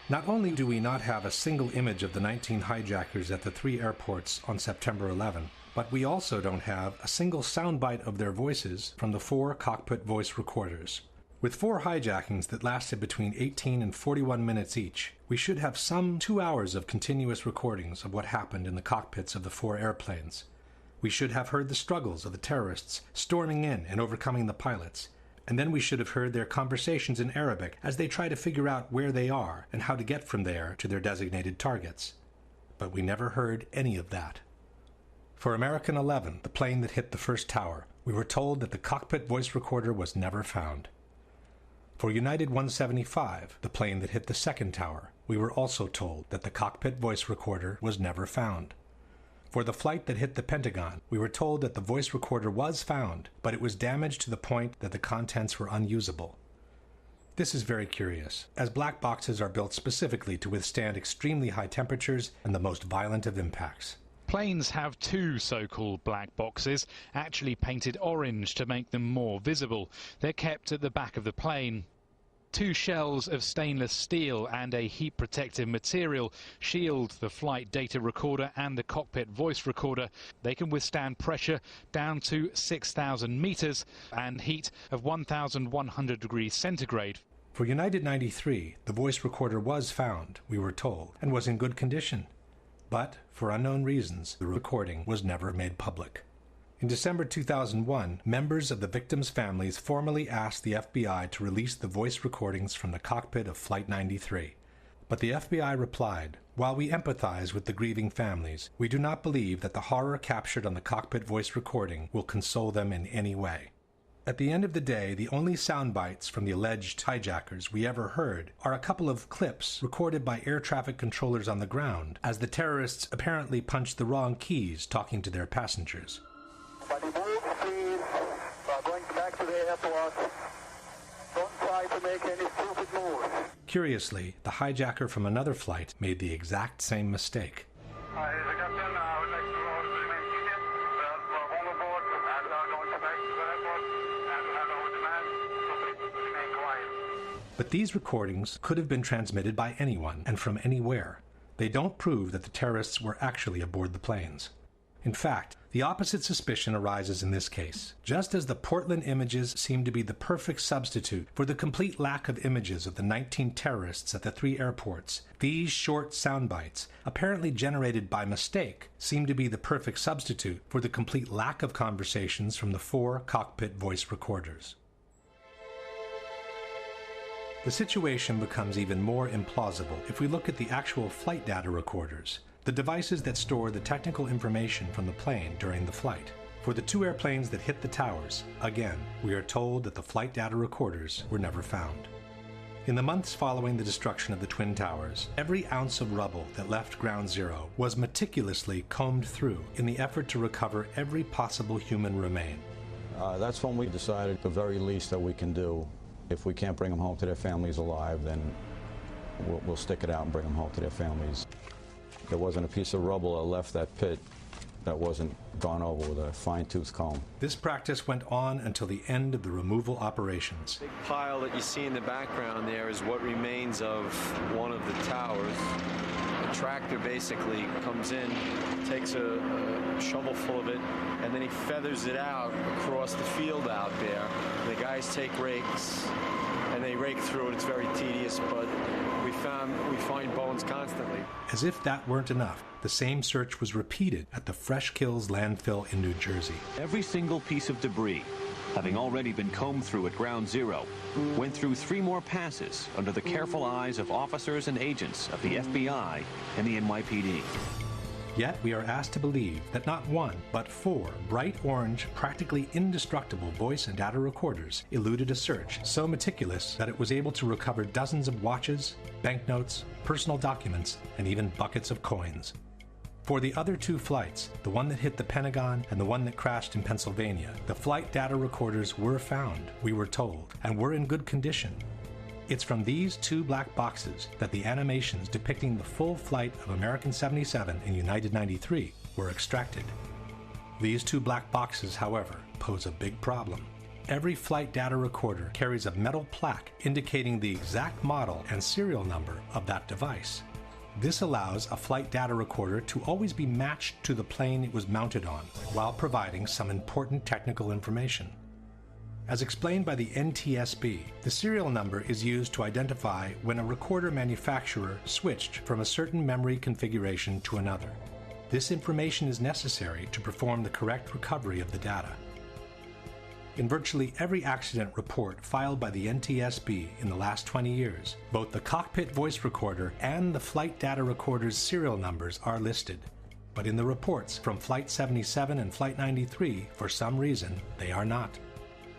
Not only do we not have a single image of the 19 hijackers at the 3 airports on September 11, but we also don't have a single soundbite of their voices from the 4 cockpit voice recorders. With 4 hijackings that lasted between 18 and 41 minutes each, we should have some 2 hours of continuous recordings of what happened in the cockpits of the 4 airplanes. We should have heard the struggles of the terrorists storming in and overcoming the pilots, and then we should have heard their conversations in Arabic as they try to figure out where they are and how to get from there to their designated targets. But we never heard any of that. For American 11, the plane that hit the first tower, we were told that the cockpit voice recorder was never found. For United 175, the plane that hit the second tower, we were also told that the cockpit voice recorder was never found. For the flight that hit the Pentagon, we were told that the voice recorder was found, but it was damaged to the point that the contents were unusable. This is very curious, as black boxes are built specifically to withstand extremely high temperatures and the most violent of impacts. Planes have 2 so-called black boxes, actually painted orange to make them more visible. They're kept at the back of the plane. 2 shells of stainless steel and a heat-protective material shield the flight data recorder and the cockpit voice recorder. They can withstand pressure down to 6,000 meters and heat of 1,100 degrees centigrade. For United 93, the voice recorder was found, we were told, and was in good condition. But, for unknown reasons, the recording was never made public. In December 2001, members of the victims' families formally asked the FBI to release the voice recordings from the cockpit of Flight 93. But the FBI replied, "While we empathize with the grieving families, we do not believe that the horror captured on the cockpit voice recording will console them in any way." At the end of the day, the only sound bites from the alleged hijackers we ever heard are a couple of clips recorded by air traffic controllers on the ground as the terrorists apparently punched the wrong keys talking to their passengers. Going back to the airport. Don't try to make any stupid moves. Curiously, the hijacker from another flight made the exact same mistake. But these recordings could have been transmitted by anyone and from anywhere. They don't prove that the terrorists were actually aboard the planes. In fact, the opposite suspicion arises in this case. Just as the Portland images seem to be the perfect substitute for the complete lack of images of the 19 terrorists at the 3 airports, these short sound bites, apparently generated by mistake, seem to be the perfect substitute for the complete lack of conversations from the 4 cockpit voice recorders. The situation becomes even more implausible if we look at the actual flight data recorders, the devices that store the technical information from the plane during the flight. For the 2 airplanes that hit the towers, again, we are told that the flight data recorders were never found. In the months following the destruction of the Twin Towers, every ounce of rubble that left Ground Zero was meticulously combed through in the effort to recover every possible human remain. That's when we decided the very least that we can do. If we can't bring them home to their families alive, then we'll stick it out and bring them home to their families. There wasn't a piece of rubble that left that pit that wasn't gone over with a fine-tooth comb. This practice went on until the end of the removal operations. The big pile that you see in the background there is what remains of one of the towers. A tractor basically comes in, takes a shovel full of it, and then he feathers it out across the field out there. The guys take rakes, and they rake through it. It's very tedious, but we find bones constantly. As if that weren't enough, the same search was repeated at the Fresh Kills landfill in New Jersey. Every single piece of debris, having already been combed through at Ground Zero, went through 3 more passes under the careful eyes of officers and agents of the FBI and the NYPD. Yet we are asked to believe that not 1, but 4 bright orange, practically indestructible voice and data recorders eluded a search so meticulous that it was able to recover dozens of watches, banknotes, personal documents, and even buckets of coins. For the other 2 flights, the one that hit the Pentagon and the one that crashed in Pennsylvania, the flight data recorders were found, we were told, and were in good condition. It's from these 2 black boxes that the animations depicting the full flight of American 77 and United 93 were extracted. These 2 black boxes, however, pose a big problem. Every flight data recorder carries a metal plaque indicating the exact model and serial number of that device. This allows a flight data recorder to always be matched to the plane it was mounted on, while providing some important technical information. As explained by the NTSB, the serial number is used to identify when a recorder manufacturer switched from a certain memory configuration to another. This information is necessary to perform the correct recovery of the data. In virtually every accident report filed by the NTSB in the last 20 years, both the cockpit voice recorder and the flight data recorder's serial numbers are listed. But in the reports from Flight 77 and Flight 93, for some reason, they are not.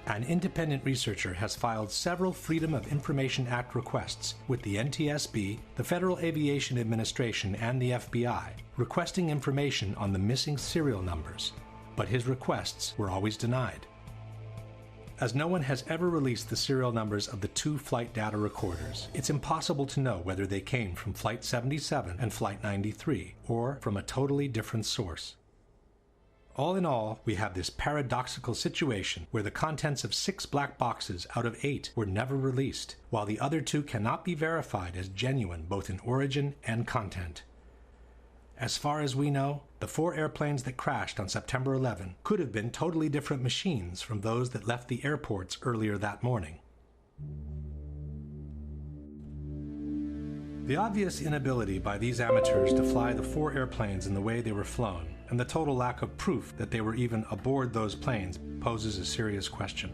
An independent researcher has filed several Freedom of Information Act requests with the NTSB, the Federal Aviation Administration, and the FBI, requesting information on the missing serial numbers, but his requests were always denied. As no one has ever released the serial numbers of the 2 flight data recorders, it's impossible to know whether they came from Flight 77 and Flight 93, or from a totally different source. All in all, we have this paradoxical situation where the contents of 6 black boxes out of 8 were never released, while the other 2 cannot be verified as genuine both in origin and content. As far as we know, the 4 airplanes that crashed on September 11 could have been totally different machines from those that left the airports earlier that morning. The obvious inability by these amateurs to fly the 4 airplanes in the way they were flown, and the total lack of proof that they were even aboard those planes, poses a serious question.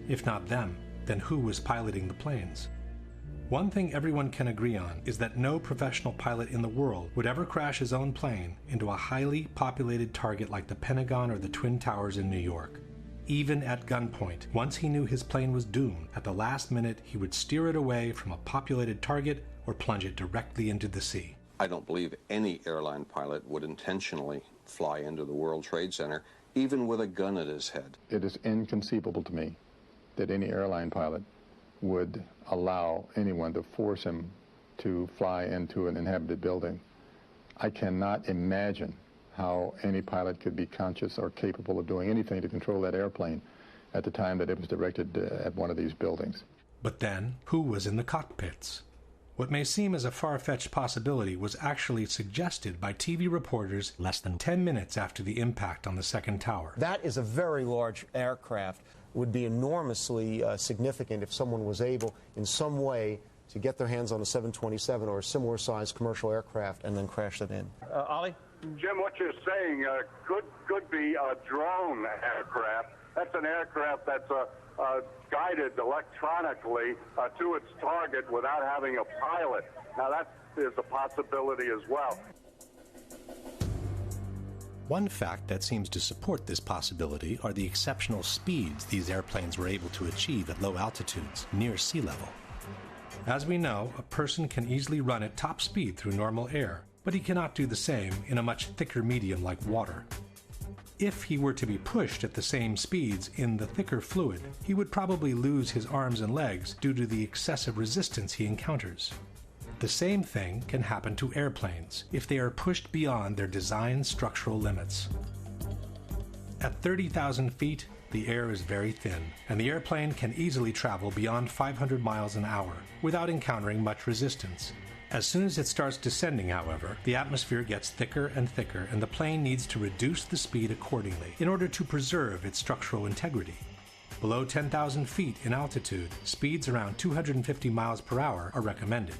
If not them, then who was piloting the planes? One thing everyone can agree on is that no professional pilot in the world would ever crash his own plane into a highly populated target like the Pentagon or the Twin Towers in New York. Even at gunpoint, once he knew his plane was doomed, at the last minute he would steer it away from a populated target or plunge it directly into the sea. I don't believe any airline pilot would intentionally fly into the World Trade Center, even with a gun at his head. It is inconceivable to me that any airline pilot would allow anyone to force him to fly into an inhabited building. I cannot imagine how any pilot could be conscious or capable of doing anything to control that airplane at the time that it was directed at one of these buildings. But then, who was in the cockpits? What may seem as a far-fetched possibility was actually suggested by TV reporters less than 10 minutes after the impact on the second tower. That is a very large aircraft. It would be enormously significant if someone was able in some way to get their hands on a 727 or a similar sized commercial aircraft and then crash it in. Ollie? Jim, what you're saying could be a drone aircraft. That's an aircraft that's guided electronically to its target without having a pilot. Now that is a possibility as well. One fact that seems to support this possibility are the exceptional speeds these airplanes were able to achieve at low altitudes, near sea level. As we know, a person can easily run at top speed through normal air, but he cannot do the same in a much thicker medium like water. If he were to be pushed at the same speeds in the thicker fluid, he would probably lose his arms and legs due to the excessive resistance he encounters. The same thing can happen to airplanes if they are pushed beyond their design structural limits. At 30,000 feet, the air is very thin, and the airplane can easily travel beyond 500 miles an hour without encountering much resistance. As soon as it starts descending, however, the atmosphere gets thicker and thicker, and the plane needs to reduce the speed accordingly in order to preserve its structural integrity. Below 10,000 feet in altitude, speeds around 250 miles per hour are recommended.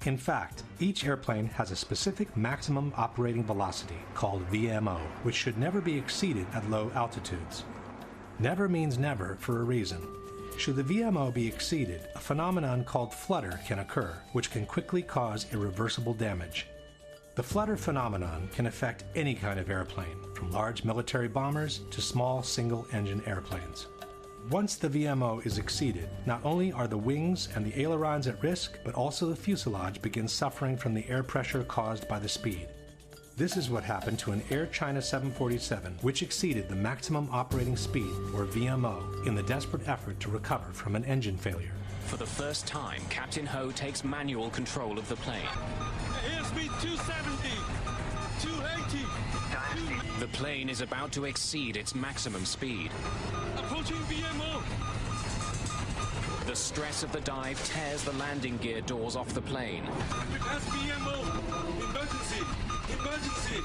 In fact, each airplane has a specific maximum operating velocity called VMO, which should never be exceeded at low altitudes. Never means never for a reason. Should the VMO be exceeded, a phenomenon called flutter can occur, which can quickly cause irreversible damage. The flutter phenomenon can affect any kind of airplane, from large military bombers to small single-engine airplanes. Once the VMO is exceeded, not only are the wings and the ailerons at risk, but also the fuselage begins suffering from the air pressure caused by the speed. This is what happened to an Air China 747, which exceeded the maximum operating speed, or VMO, in the desperate effort to recover from an engine failure. For the first time, Captain Ho takes manual control of the plane. Airspeed 270, 280. The plane is about to exceed its maximum speed. Approaching VMO. The stress of the dive tears the landing gear doors off the plane. That's VMO. Emergency. Emergency.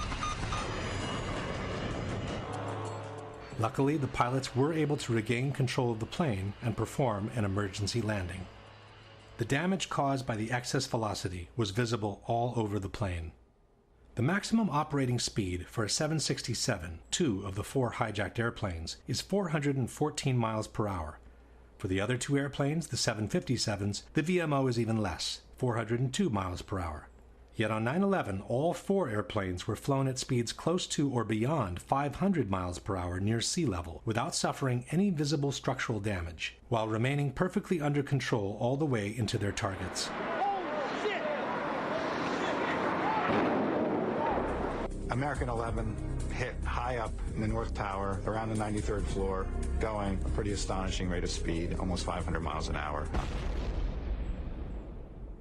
Luckily, the pilots were able to regain control of the plane and perform an emergency landing. The damage caused by the excess velocity was visible all over the plane. The maximum operating speed for a 767, two of the 4 hijacked airplanes, is 414 miles per hour. For the other 2 airplanes, the 757s, the VMO is even less, 402 miles per hour. Yet on 9/11, all 4 airplanes were flown at speeds close to or beyond 500 miles per hour near sea level without suffering any visible structural damage, while remaining perfectly under control all the way into their targets. American 11 hit high up in the North Tower, around the 93rd floor, going a pretty astonishing rate of speed, almost 500 miles an hour.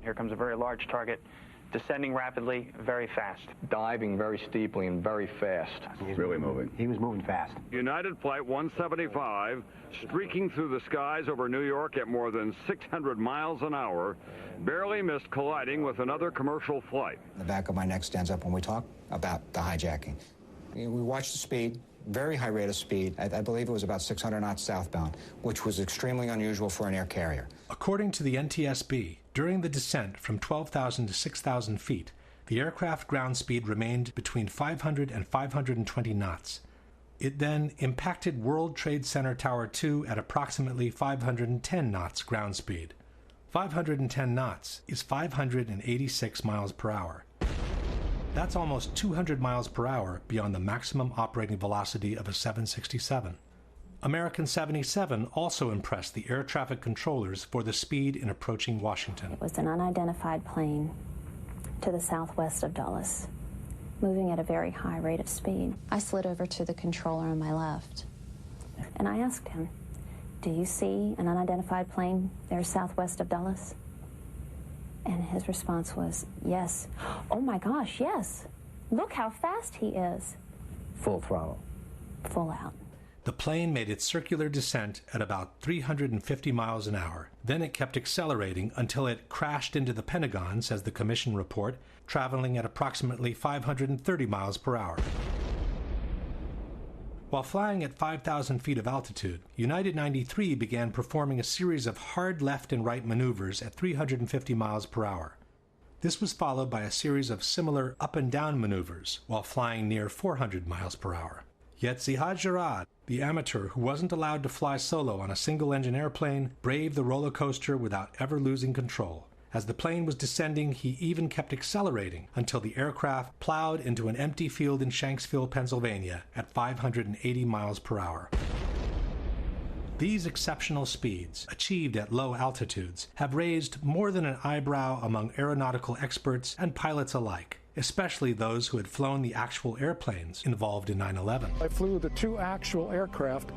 Here comes a very large target, descending rapidly, very fast. Diving very steeply and very fast. He's really moving. He was moving fast. United Flight 175, streaking through the skies over New York at more than 600 miles an hour, barely missed colliding with another commercial flight. The back of my neck stands up when we talk about the hijacking. We watched the speed, very high rate of speed. I believe it was about 600 knots southbound, which was extremely unusual for an air carrier. According to the NTSB, during the descent from 12,000 to 6,000 feet, the aircraft ground speed remained between 500 and 520 knots. It then impacted World Trade Center Tower 2 at approximately 510 knots ground speed. 510 knots is 586 miles per hour. That's almost 200 miles per hour beyond the maximum operating velocity of a 767. American 77 also impressed the air traffic controllers for the speed in approaching Washington. It was an unidentified plane to the southwest of Dulles, moving at a very high rate of speed. I slid over to the controller on my left, and I asked him, "Do you see an unidentified plane there southwest of Dulles?" And his response was, "Yes." "Oh my gosh, yes. Look how fast he is." Full throttle. Full out. The plane made its circular descent at about 350 miles an hour. Then it kept accelerating until it crashed into the Pentagon, says the commission report, traveling at approximately 530 miles per hour. While flying at 5,000 feet of altitude, United 93 began performing a series of hard left and right maneuvers at 350 miles per hour. This was followed by a series of similar up and down maneuvers while flying near 400 miles per hour. Yet Zihad Jarrad, the amateur who wasn't allowed to fly solo on a single-engine airplane, braved the roller coaster without ever losing control. As the plane was descending, he even kept accelerating until the aircraft plowed into an empty field in Shanksville, Pennsylvania at 580 miles per hour. These exceptional speeds, achieved at low altitudes, have raised more than an eyebrow among aeronautical experts and pilots alike, especially those who had flown the actual airplanes involved in 9/11. I flew the 2 actual aircraft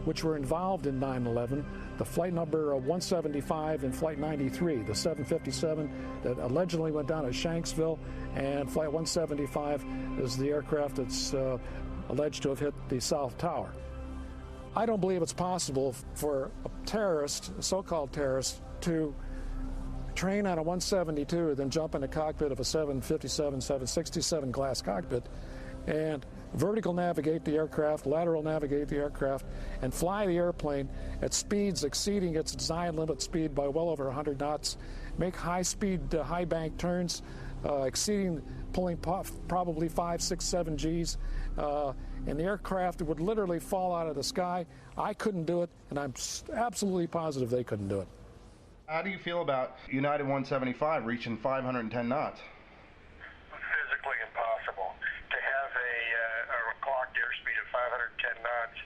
which were involved in 9/11, the flight number 175 and flight 93, the 757 that allegedly went down at Shanksville, and flight 175 is the aircraft that's alleged to have hit the South Tower. I don't believe it's possible for a terrorist, a so-called terrorist, to train on a 172, then jump in the cockpit of a 757, 767 glass cockpit, and vertical navigate the aircraft, lateral navigate the aircraft, and fly the airplane at speeds exceeding its design limit speed by well over 100 knots, make high-speed, high-bank turns, pulling probably 5, 6, 7 Gs, and the aircraft would literally fall out of the sky. I couldn't do it, and I'm absolutely positive they couldn't do it. How do you feel about United 175 reaching 510 knots? Physically impossible. To have a clocked airspeed of 510 knots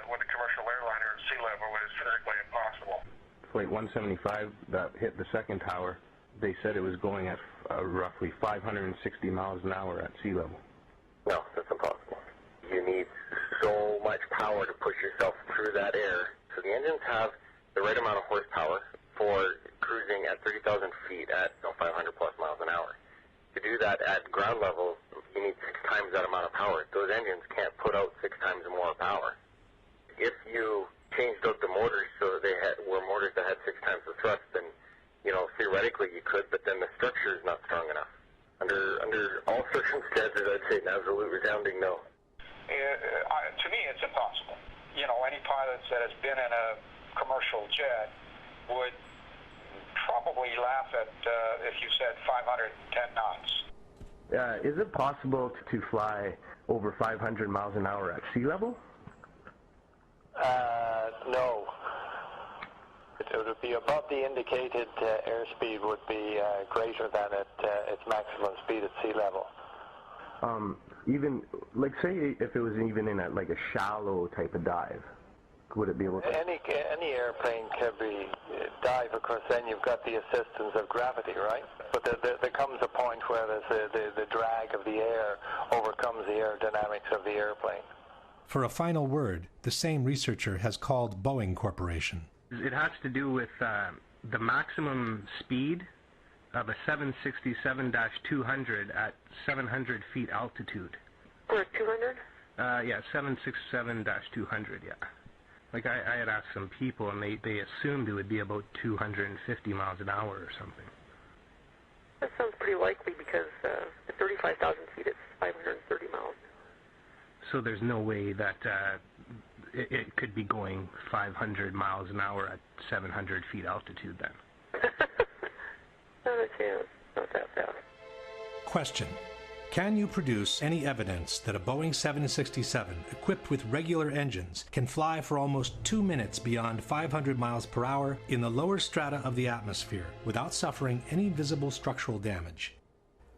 with a commercial airliner at sea level is physically impossible. Flight 175 that hit the second tower, they said it was going at roughly 560 miles an hour at sea level. No, that's impossible. You need so much power to push yourself through that air. So the engines have the right amount of horsepower for cruising at 30,000 feet at 500 plus miles an hour. To do that at ground level, you need 6 times that amount of power. Those engines can't put out 6 times more power. If you changed out the motors so they were motors that had 6 times the thrust, then theoretically you could, but then the structure is not strong enough. Under all circumstances, I'd say an absolute resounding no. To me, it's impossible. Any pilot that has been in a commercial jet would probably laugh at if you said 510 knots. Is it possible to fly over 500 miles an hour at sea level? No. It would be above the indicated airspeed would be greater than its maximum speed at sea level. Even, say if it was even in a shallow type of dive, would it be able to? Any airplane can be dive, of course, then you've got the assistance of gravity, right? But there comes a point where the drag of the air overcomes the aerodynamics of the airplane. For a final word, the same researcher has called Boeing Corporation. It has to do with the maximum speed of a 767-200 at 700 feet altitude. For 200? Yeah, 767-200, yeah. I had asked some people, and they assumed it would be about 250 miles an hour or something. That sounds pretty likely because at 35,000 feet it's 530 miles. So there's no way that it could be going 500 miles an hour at 700 feet altitude then. Not a chance. Not that fast. Question. Can you produce any evidence that a Boeing 767 equipped with regular engines can fly for almost 2 minutes beyond 500 miles per hour in the lower strata of the atmosphere without suffering any visible structural damage?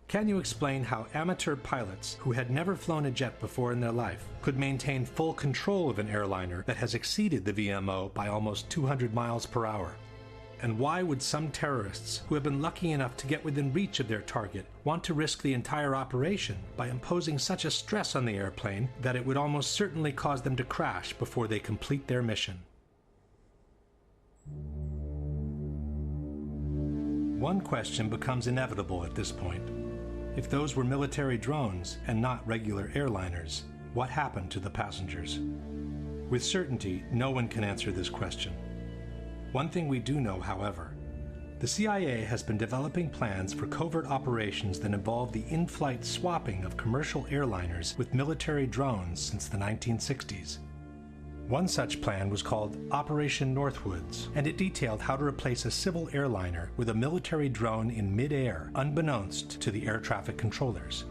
Can you explain how amateur pilots who had never flown a jet before in their life could maintain full control of an airliner that has exceeded the VMO by almost 200 miles per hour? And why would some terrorists who have been lucky enough to get within reach of their target want to risk the entire operation by imposing such a stress on the airplane that it would almost certainly cause them to crash before they complete their mission? One question becomes inevitable at this point. If those were military drones and not regular airliners, what happened to the passengers? With certainty, no one can answer this question. One thing we do know, however, the CIA has been developing plans for covert operations that involve the in-flight swapping of commercial airliners with military drones since the 1960s. One such plan was called Operation Northwoods, and it detailed how to replace a civil airliner with a military drone in mid-air, unbeknownst to the air traffic controllers.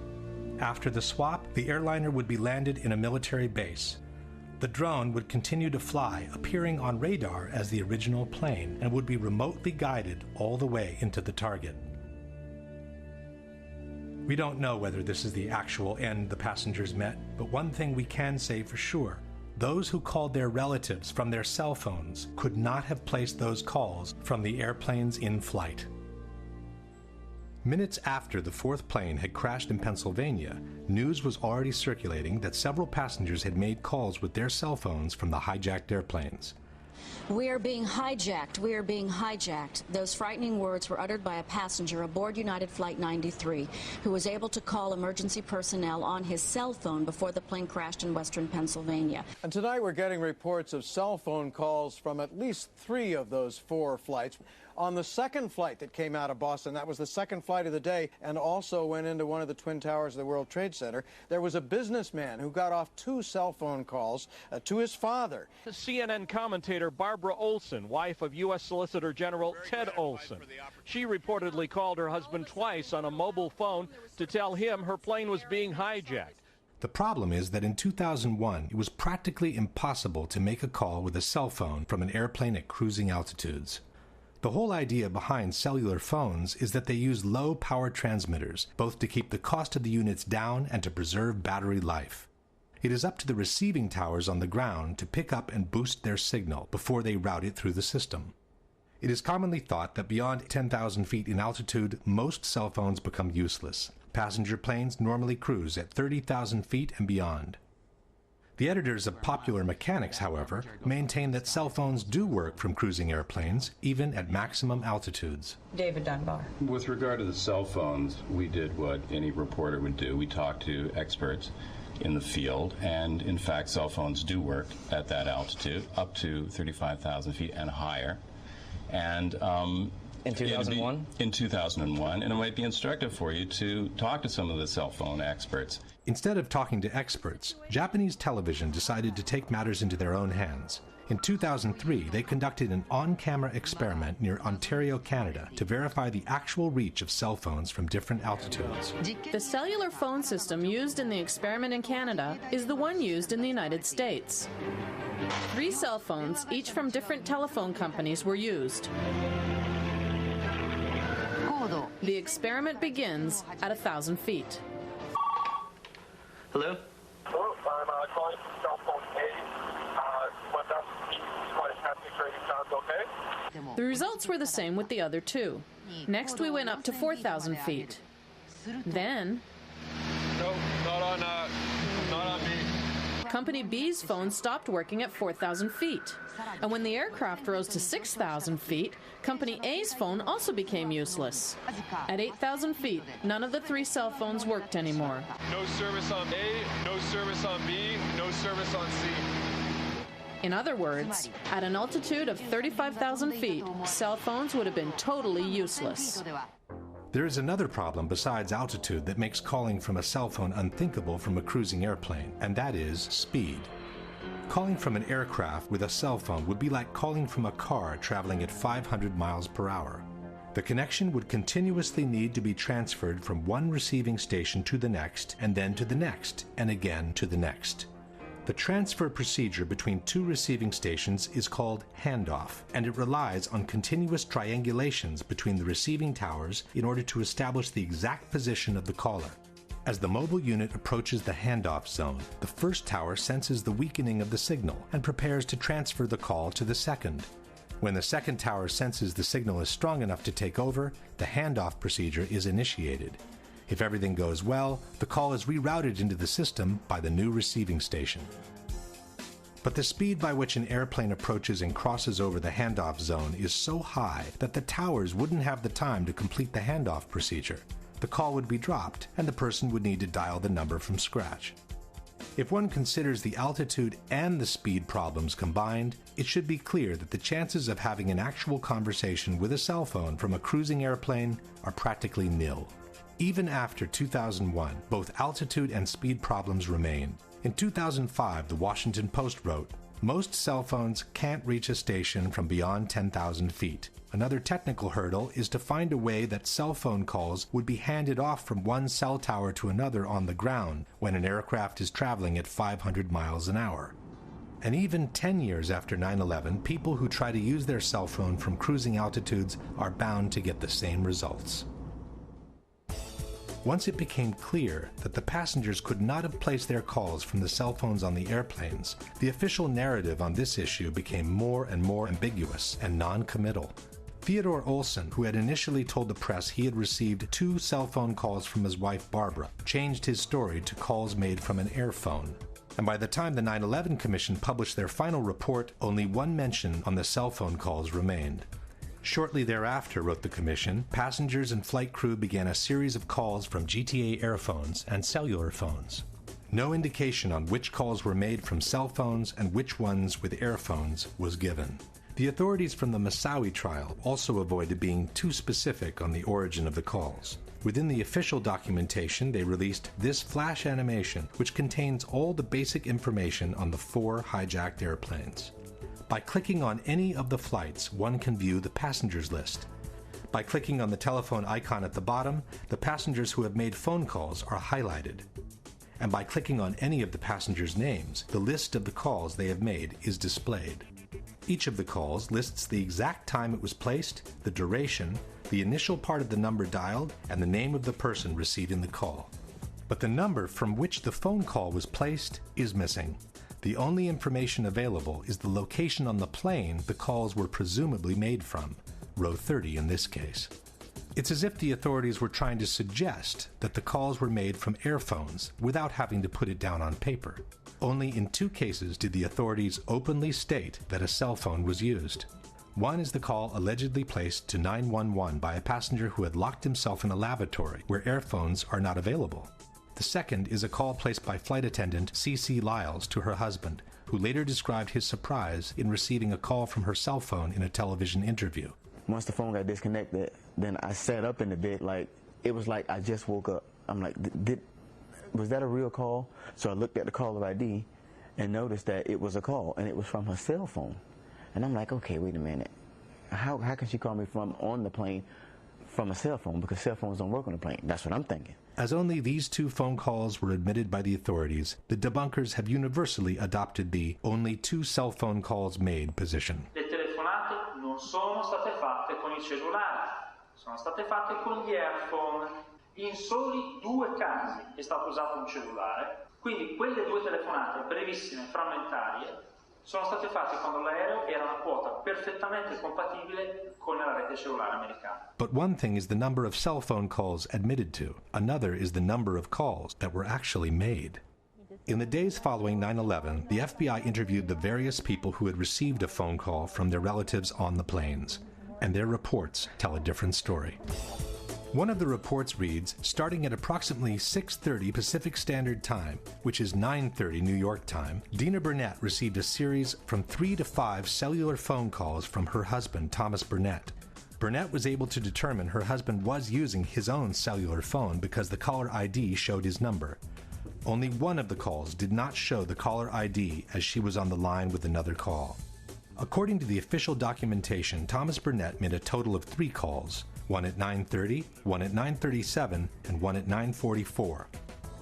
After the swap, the airliner would be landed in a military base. The drone would continue to fly, appearing on radar as the original plane, and would be remotely guided all the way into the target. We don't know whether this is the actual end the passengers met, but one thing we can say for sure. Those who called their relatives from their cell phones could not have placed those calls from the airplanes in flight. Minutes after the fourth plane had crashed in Pennsylvania, news was already circulating that several passengers had made calls with their cell phones from the hijacked airplanes. We are being hijacked. We are being hijacked. Those frightening words were uttered by a passenger aboard United Flight 93 who was able to call emergency personnel on his cell phone before the plane crashed in western Pennsylvania. And tonight we're getting reports of cell phone calls from at least 3 of those 4 flights. On the second flight that came out of Boston, that was the second flight of the day, and also went into one of the Twin Towers of the World Trade Center, there was a businessman who got off 2 cell phone calls to his father. CNN commentator Barbara Olson, wife of U.S. Solicitor General Ted Olson. She reportedly called her husband twice on a mobile phone to tell him her plane was being hijacked. The problem is that in 2001, it was practically impossible to make a call with a cell phone from an airplane at cruising altitudes. The whole idea behind cellular phones is that they use low-power transmitters, both to keep the cost of the units down and to preserve battery life. It is up to the receiving towers on the ground to pick up and boost their signal before they route it through the system. It is commonly thought that beyond 10,000 feet in altitude, most cell phones become useless. Passenger planes normally cruise at 30,000 feet and beyond. The editors of Popular Mechanics, however, maintain that cell phones do work from cruising airplanes, even at maximum altitudes. David Dunbar. With regard to the cell phones, we did what any reporter would do. We talked to experts in the field, and in fact, cell phones do work at that altitude, up to 35,000 feet and higher. And in 2001? In 2001, and it might be instructive for you to talk to some of the cell phone experts. Instead of talking to experts, Japanese television decided to take matters into their own hands. In 2003, they conducted an on-camera experiment near Ontario, Canada, to verify the actual reach of cell phones from different altitudes. The cellular phone system used in the experiment in Canada is the one used in the United States. 3 cell phones, each from different telephone companies, were used. The experiment begins at 1,000 feet. Hello? Hello, I'm calling from cell phone A. 1,000 feet, flight happening trading sounds okay? The results were the same with the other 2. Next we went up to 4,000 feet. Then... No, not on me. Company B's phone stopped working at 4,000 feet. And when the aircraft rose to 6,000 feet, Company A's phone also became useless. At 8,000 feet, none of the 3 cell phones worked anymore. No service on A, no service on B, no service on C. In other words, at an altitude of 35,000 feet, cell phones would have been totally useless. There is another problem besides altitude that makes calling from a cell phone unthinkable from a cruising airplane, and that is speed. Calling from an aircraft with a cell phone would be like calling from a car traveling at 500 miles per hour. The connection would continuously need to be transferred from one receiving station to the next, and then to the next, and again to the next. The transfer procedure between 2 receiving stations is called handoff, and it relies on continuous triangulations between the receiving towers in order to establish the exact position of the caller. As the mobile unit approaches the handoff zone, the first tower senses the weakening of the signal and prepares to transfer the call to the second. When the second tower senses the signal is strong enough to take over, the handoff procedure is initiated. If everything goes well, the call is rerouted into the system by the new receiving station. But the speed by which an airplane approaches and crosses over the handoff zone is so high that the towers wouldn't have the time to complete the handoff procedure. The call would be dropped, and the person would need to dial the number from scratch. If one considers the altitude and the speed problems combined, it should be clear that the chances of having an actual conversation with a cell phone from a cruising airplane are practically nil. Even after 2001, both altitude and speed problems remain. In 2005, the Washington Post wrote, "Most cell phones can't reach a station from beyond 10,000 feet. Another technical hurdle is to find a way that cell phone calls would be handed off from one cell tower to another on the ground when an aircraft is traveling at 500 miles an hour." And even 10 years after 9/11, people who try to use their cell phone from cruising altitudes are bound to get the same results. Once it became clear that the passengers could not have placed their calls from the cell phones on the airplanes, the official narrative on this issue became more and more ambiguous and non-committal. Theodore Olson, who had initially told the press he had received 2 cell phone calls from his wife Barbara, changed his story to calls made from an airphone. And by the time the 9/11 Commission published their final report, only one mention on the cell phone calls remained. Shortly thereafter, wrote the Commission, passengers and flight crew began a series of calls from GTA airphones and cellular phones. No indication on which calls were made from cell phones and which ones with airphones was given. The authorities from the Massawi trial also avoided being too specific on the origin of the calls. Within the official documentation, they released this flash animation, which contains all the basic information on the 4 hijacked airplanes. By clicking on any of the flights, one can view the passengers list. By clicking on the telephone icon at the bottom, the passengers who have made phone calls are highlighted. And by clicking on any of the passengers' names, the list of the calls they have made is displayed. Each of the calls lists the exact time it was placed, the duration, the initial part of the number dialed, and the name of the person receiving the call. But the number from which the phone call was placed is missing. The only information available is the location on the plane the calls were presumably made from, row 30 in this case. It's as if the authorities were trying to suggest that the calls were made from airphones without having to put it down on paper. Only in 2 cases did the authorities openly state that a cell phone was used. One is the call allegedly placed to 911 by a passenger who had locked himself in a lavatory where airphones are not available. The second is a call placed by flight attendant C.C. Lyles to her husband, who later described his surprise in receiving a call from her cell phone in a television interview. Once the phone got disconnected, then I sat up in the bed like, it was like I just woke up. I'm like, was that a real call? So I looked at the caller ID and noticed that it was a call, and it was from her cell phone. And I'm like, okay, wait a minute. How can she call me from on the plane from a cell phone? Because cell phones don't work on the plane. That's what I'm thinking. As only these 2 phone calls were admitted by the authorities, the debunkers have universally adopted the only 2 cell phone calls made position. Le telefonate non sono state fatte con il cellulare, sono state fatte con gli earphone. In soli 2 casi è stato usato un cellulare, quindi quelle 2 telefonate brevissime, frammentarie, sono state fatte quando l'aereo era una quota perfettamente compatibile con la rete cellulare americana. But one thing is the number of cell phone calls admitted to. Another is the number of calls that were actually made. In the days following 9/11, the FBI interviewed the various people who had received a phone call from their relatives on the planes, and their reports tell a different story. One of the reports reads, starting at approximately 6:30 Pacific Standard Time, which is 9:30 New York time, Dina Burnett received a series from 3 to 5 cellular phone calls from her husband, Thomas Burnett. Burnett was able to determine her husband was using his own cellular phone because the caller ID showed his number. Only one of the calls did not show the caller ID as she was on the line with another call. According to the official documentation, Thomas Burnett made a total of 3 calls, one at 9:30, one at 9:37, and one at 9:44.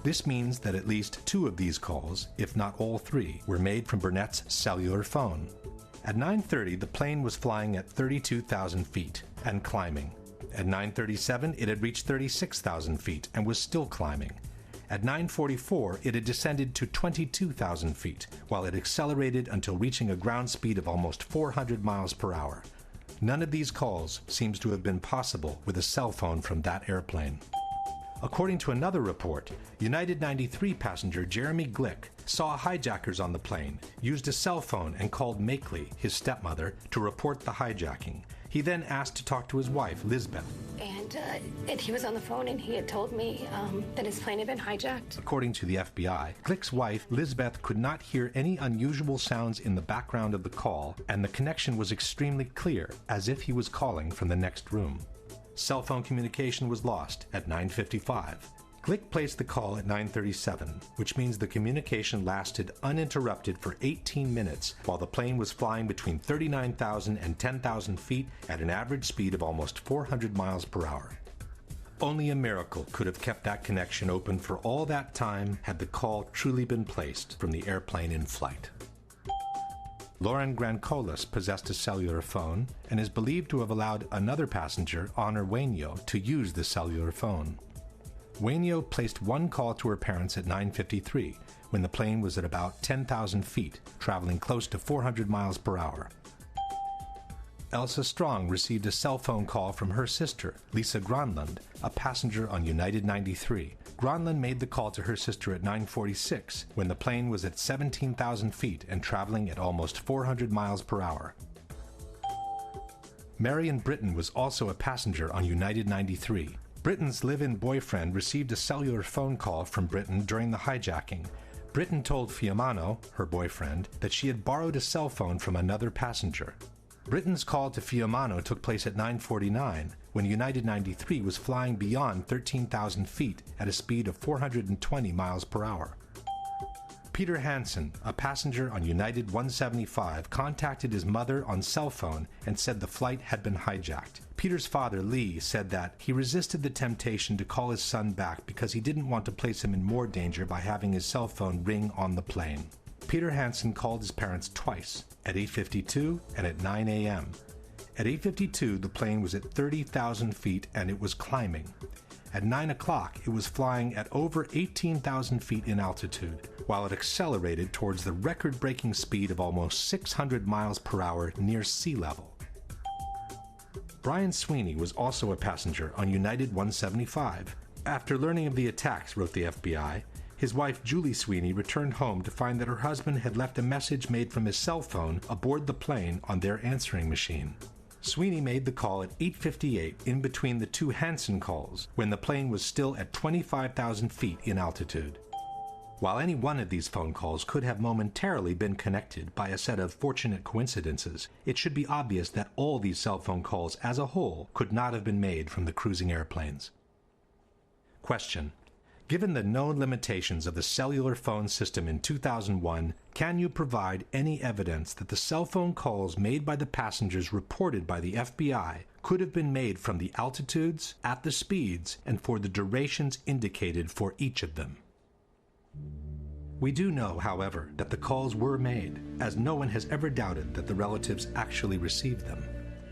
This means that at least 2 of these calls, if not all 3, were made from Burnett's cellular phone. At 9:30, the plane was flying at 32,000 feet and climbing. At 9:37, it had reached 36,000 feet and was still climbing. At 9:44, it had descended to 22,000 feet, while it accelerated until reaching a ground speed of almost 400 miles per hour. None of these calls seems to have been possible with a cell phone from that airplane. According to another report, United 93 passenger Jeremy Glick saw hijackers on the plane, used a cell phone and called Makeley, his stepmother, to report the hijacking. He then asked to talk to his wife, Lisbeth. And he was on the phone and he had told me that his plane had been hijacked. According to the FBI, Glick's wife, Lisbeth, could not hear any unusual sounds in the background of the call, and the connection was extremely clear, as if he was calling from the next room. Cell phone communication was lost at 9:55. Glick placed the call at 9:37, which means the communication lasted uninterrupted for 18 minutes while the plane was flying between 39,000 and 10,000 feet at an average speed of almost 400 miles per hour. Only a miracle could have kept that connection open for all that time had the call truly been placed from the airplane in flight. Lauren Grancolas possessed a cellular phone and is believed to have allowed another passenger, Honor Wainio, to use the cellular phone. Wainio placed one call to her parents at 9:53, when the plane was at about 10,000 feet, traveling close to 400 miles per hour. Elsa Strong received a cell phone call from her sister, Lisa Gronlund, a passenger on United 93. Gronlund made the call to her sister at 9:46, when the plane was at 17,000 feet and traveling at almost 400 miles per hour. Marion Britton was also a passenger on United 93. Britton's live-in boyfriend received a cellular phone call from Britton during the hijacking. Britton told Fiamano, her boyfriend, that she had borrowed a cell phone from another passenger. Britain's call to Fiumano took place at 9:49, when United 93 was flying beyond 13,000 feet at a speed of 420 miles per hour. Peter Hansen, a passenger on United 175, contacted his mother on cell phone and said the flight had been hijacked. Peter's father, Lee, said that he resisted the temptation to call his son back because he didn't want to place him in more danger by having his cell phone ring on the plane. Peter Hansen called his parents twice, at 8:52 and at 9 a.m. At 8:52, the plane was at 30,000 feet and it was climbing. At 9 o'clock, it was flying at over 18,000 feet in altitude, while it accelerated towards the record-breaking speed of almost 600 miles per hour near sea level. Brian Sweeney was also a passenger on United 175. After learning of the attacks, wrote the FBI, his wife Julie Sweeney returned home to find that her husband had left a message made from his cell phone aboard the plane on their answering machine. Sweeney made the call at 8:58 in between the two Hansen calls, when the plane was still at 25,000 feet in altitude. While any one of these phone calls could have momentarily been connected by a set of fortunate coincidences, it should be obvious that all these cell phone calls as a whole could not have been made from the cruising airplanes. Question: given the known limitations of the cellular phone system in 2001, can you provide any evidence that the cell phone calls made by the passengers reported by the FBI could have been made from the altitudes, at the speeds, and for the durations indicated for each of them? We do know, however, that the calls were made, as no one has ever doubted that the relatives actually received them.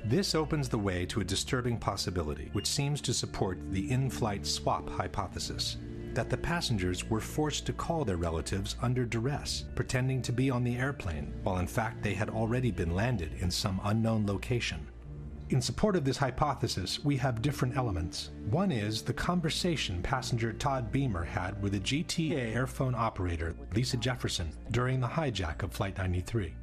This opens the way to a disturbing possibility, which seems to support the in-flight swap hypothesis, that the passengers were forced to call their relatives under duress, pretending to be on the airplane, while in fact they had already been landed in some unknown location. In support of this hypothesis, we have different elements. One is the conversation passenger Todd Beamer had with a GTA airphone operator, Lisa Jefferson, during the hijack of Flight 93.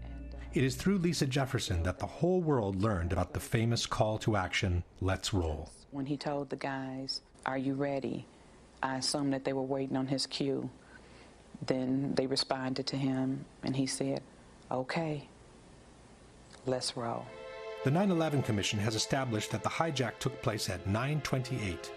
It is through Lisa Jefferson that the whole world learned about the famous call to action, "Let's roll." When he told the guys, "Are you ready?" I assumed that they were waiting on his cue. Then they responded to him, and he said, "Okay, let's roll." The 9/11 Commission has established that the hijack took place at 9:28.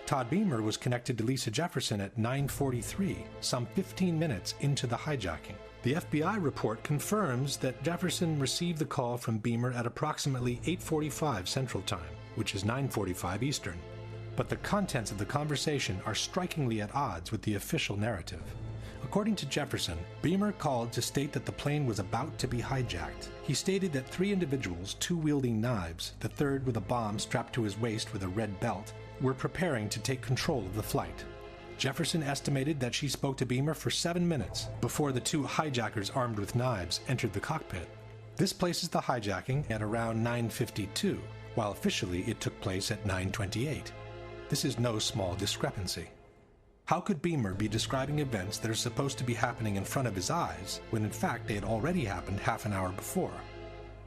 Todd Beamer was connected to Lisa Jefferson at 9:43, some 15 minutes into the hijacking. The FBI report confirms that Jefferson received the call from Beamer at approximately 8:45 Central Time, which is 9:45 Eastern. But the contents of the conversation are strikingly at odds with the official narrative. According to Jefferson, Beamer called to state that the plane was about to be hijacked. He stated that 3 individuals, 2 wielding knives, the third with a bomb strapped to his waist with a red belt, were preparing to take control of the flight. Jefferson estimated that she spoke to Beamer for 7 minutes before the 2 hijackers armed with knives entered the cockpit. This places the hijacking at around 9:52, while officially it took place at 9:28. This is no small discrepancy. How could Beamer be describing events that are supposed to be happening in front of his eyes, when in fact they had already happened half an hour before?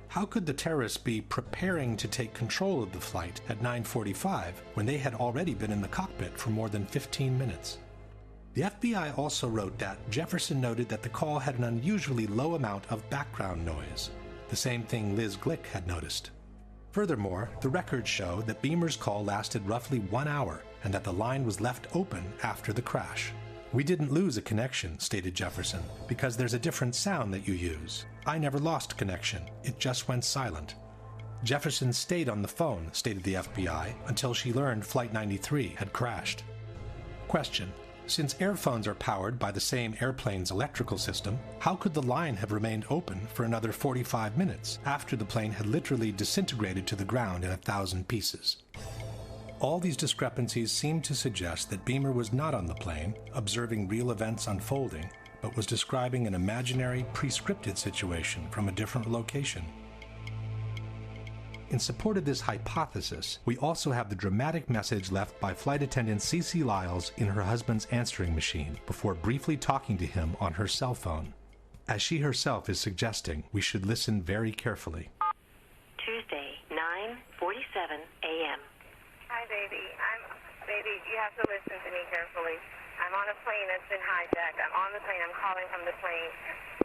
How could the terrorists be preparing to take control of the flight at 9:45 when they had already been in the cockpit for more than 15 minutes? The FBI also wrote that Jefferson noted that the call had an unusually low amount of background noise, the same thing Liz Glick had noticed. Furthermore, the records show that Beamer's call lasted roughly 1 hour and that the line was left open after the crash. "We didn't lose a connection," stated Jefferson, "because there's a different sound that you use. I never lost connection. It just went silent." Jefferson stayed on the phone, stated the FBI, until she learned Flight 93 had crashed. Question: since airphones are powered by the same airplane's electrical system, how could the line have remained open for another 45 minutes after the plane had literally disintegrated to the ground in 1,000 pieces? All these discrepancies seem to suggest that Beamer was not on the plane, observing real events unfolding, but was describing an imaginary, pre-scripted situation from a different location. In support of this hypothesis, we also have the dramatic message left by flight attendant Cece Lyles in her husband's answering machine before briefly talking to him on her cell phone. As she herself is suggesting, we should listen very carefully. Tuesday, 9:47 a.m. Hi, baby. Baby, you have to listen to me carefully. I'm on a plane that's been hijacked. I'm on the plane. I'm calling from the plane.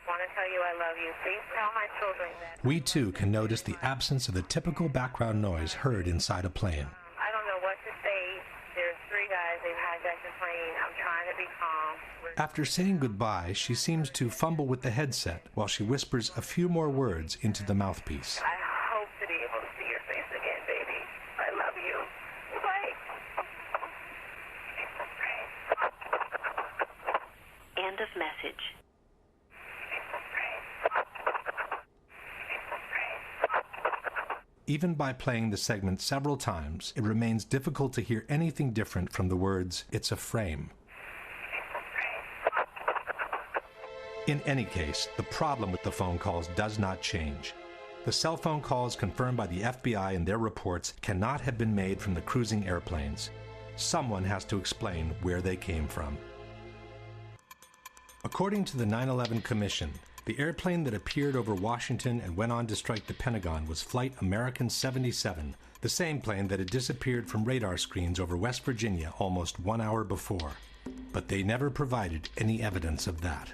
I want to tell you I love you. Please tell my children that. We too can notice the absence of the typical background noise heard inside a plane. I don't know what to say. There's 3 guys. They've hijacked the plane. I'm trying to be calm. After saying goodbye, she seems to fumble with the headset while she whispers a few more words into the mouthpiece. I hope to be able to see your face again, baby. I love you. Bye. End of message. Even by playing the segment several times, it remains difficult to hear anything different from the words, "It's a frame." In any case, the problem with the phone calls does not change. The cell phone calls confirmed by the FBI in their reports cannot have been made from the cruising airplanes. Someone has to explain where they came from. According to the 9/11 Commission, the airplane that appeared over Washington and went on to strike the Pentagon was Flight American 77, the same plane that had disappeared from radar screens over West Virginia almost 1 hour before. But they never provided any evidence of that.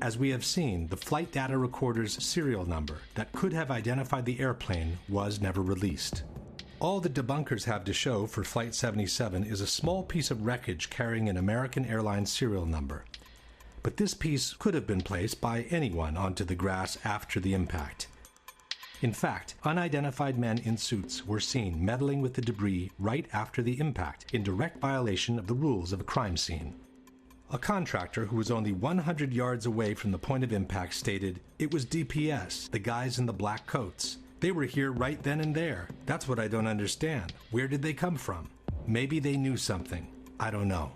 As we have seen, the flight data recorder's serial number that could have identified the airplane was never released. All the debunkers have to show for Flight 77 is a small piece of wreckage carrying an American Airlines serial number. But this piece could have been placed by anyone onto the grass after the impact. In fact, unidentified men in suits were seen meddling with the debris right after the impact, in direct violation of the rules of a crime scene. A contractor who was only 100 yards away from the point of impact stated, "It was DPS, the guys in the black coats. They were here right then and there. That's what I don't understand. Where did they come from? Maybe they knew something. I don't know."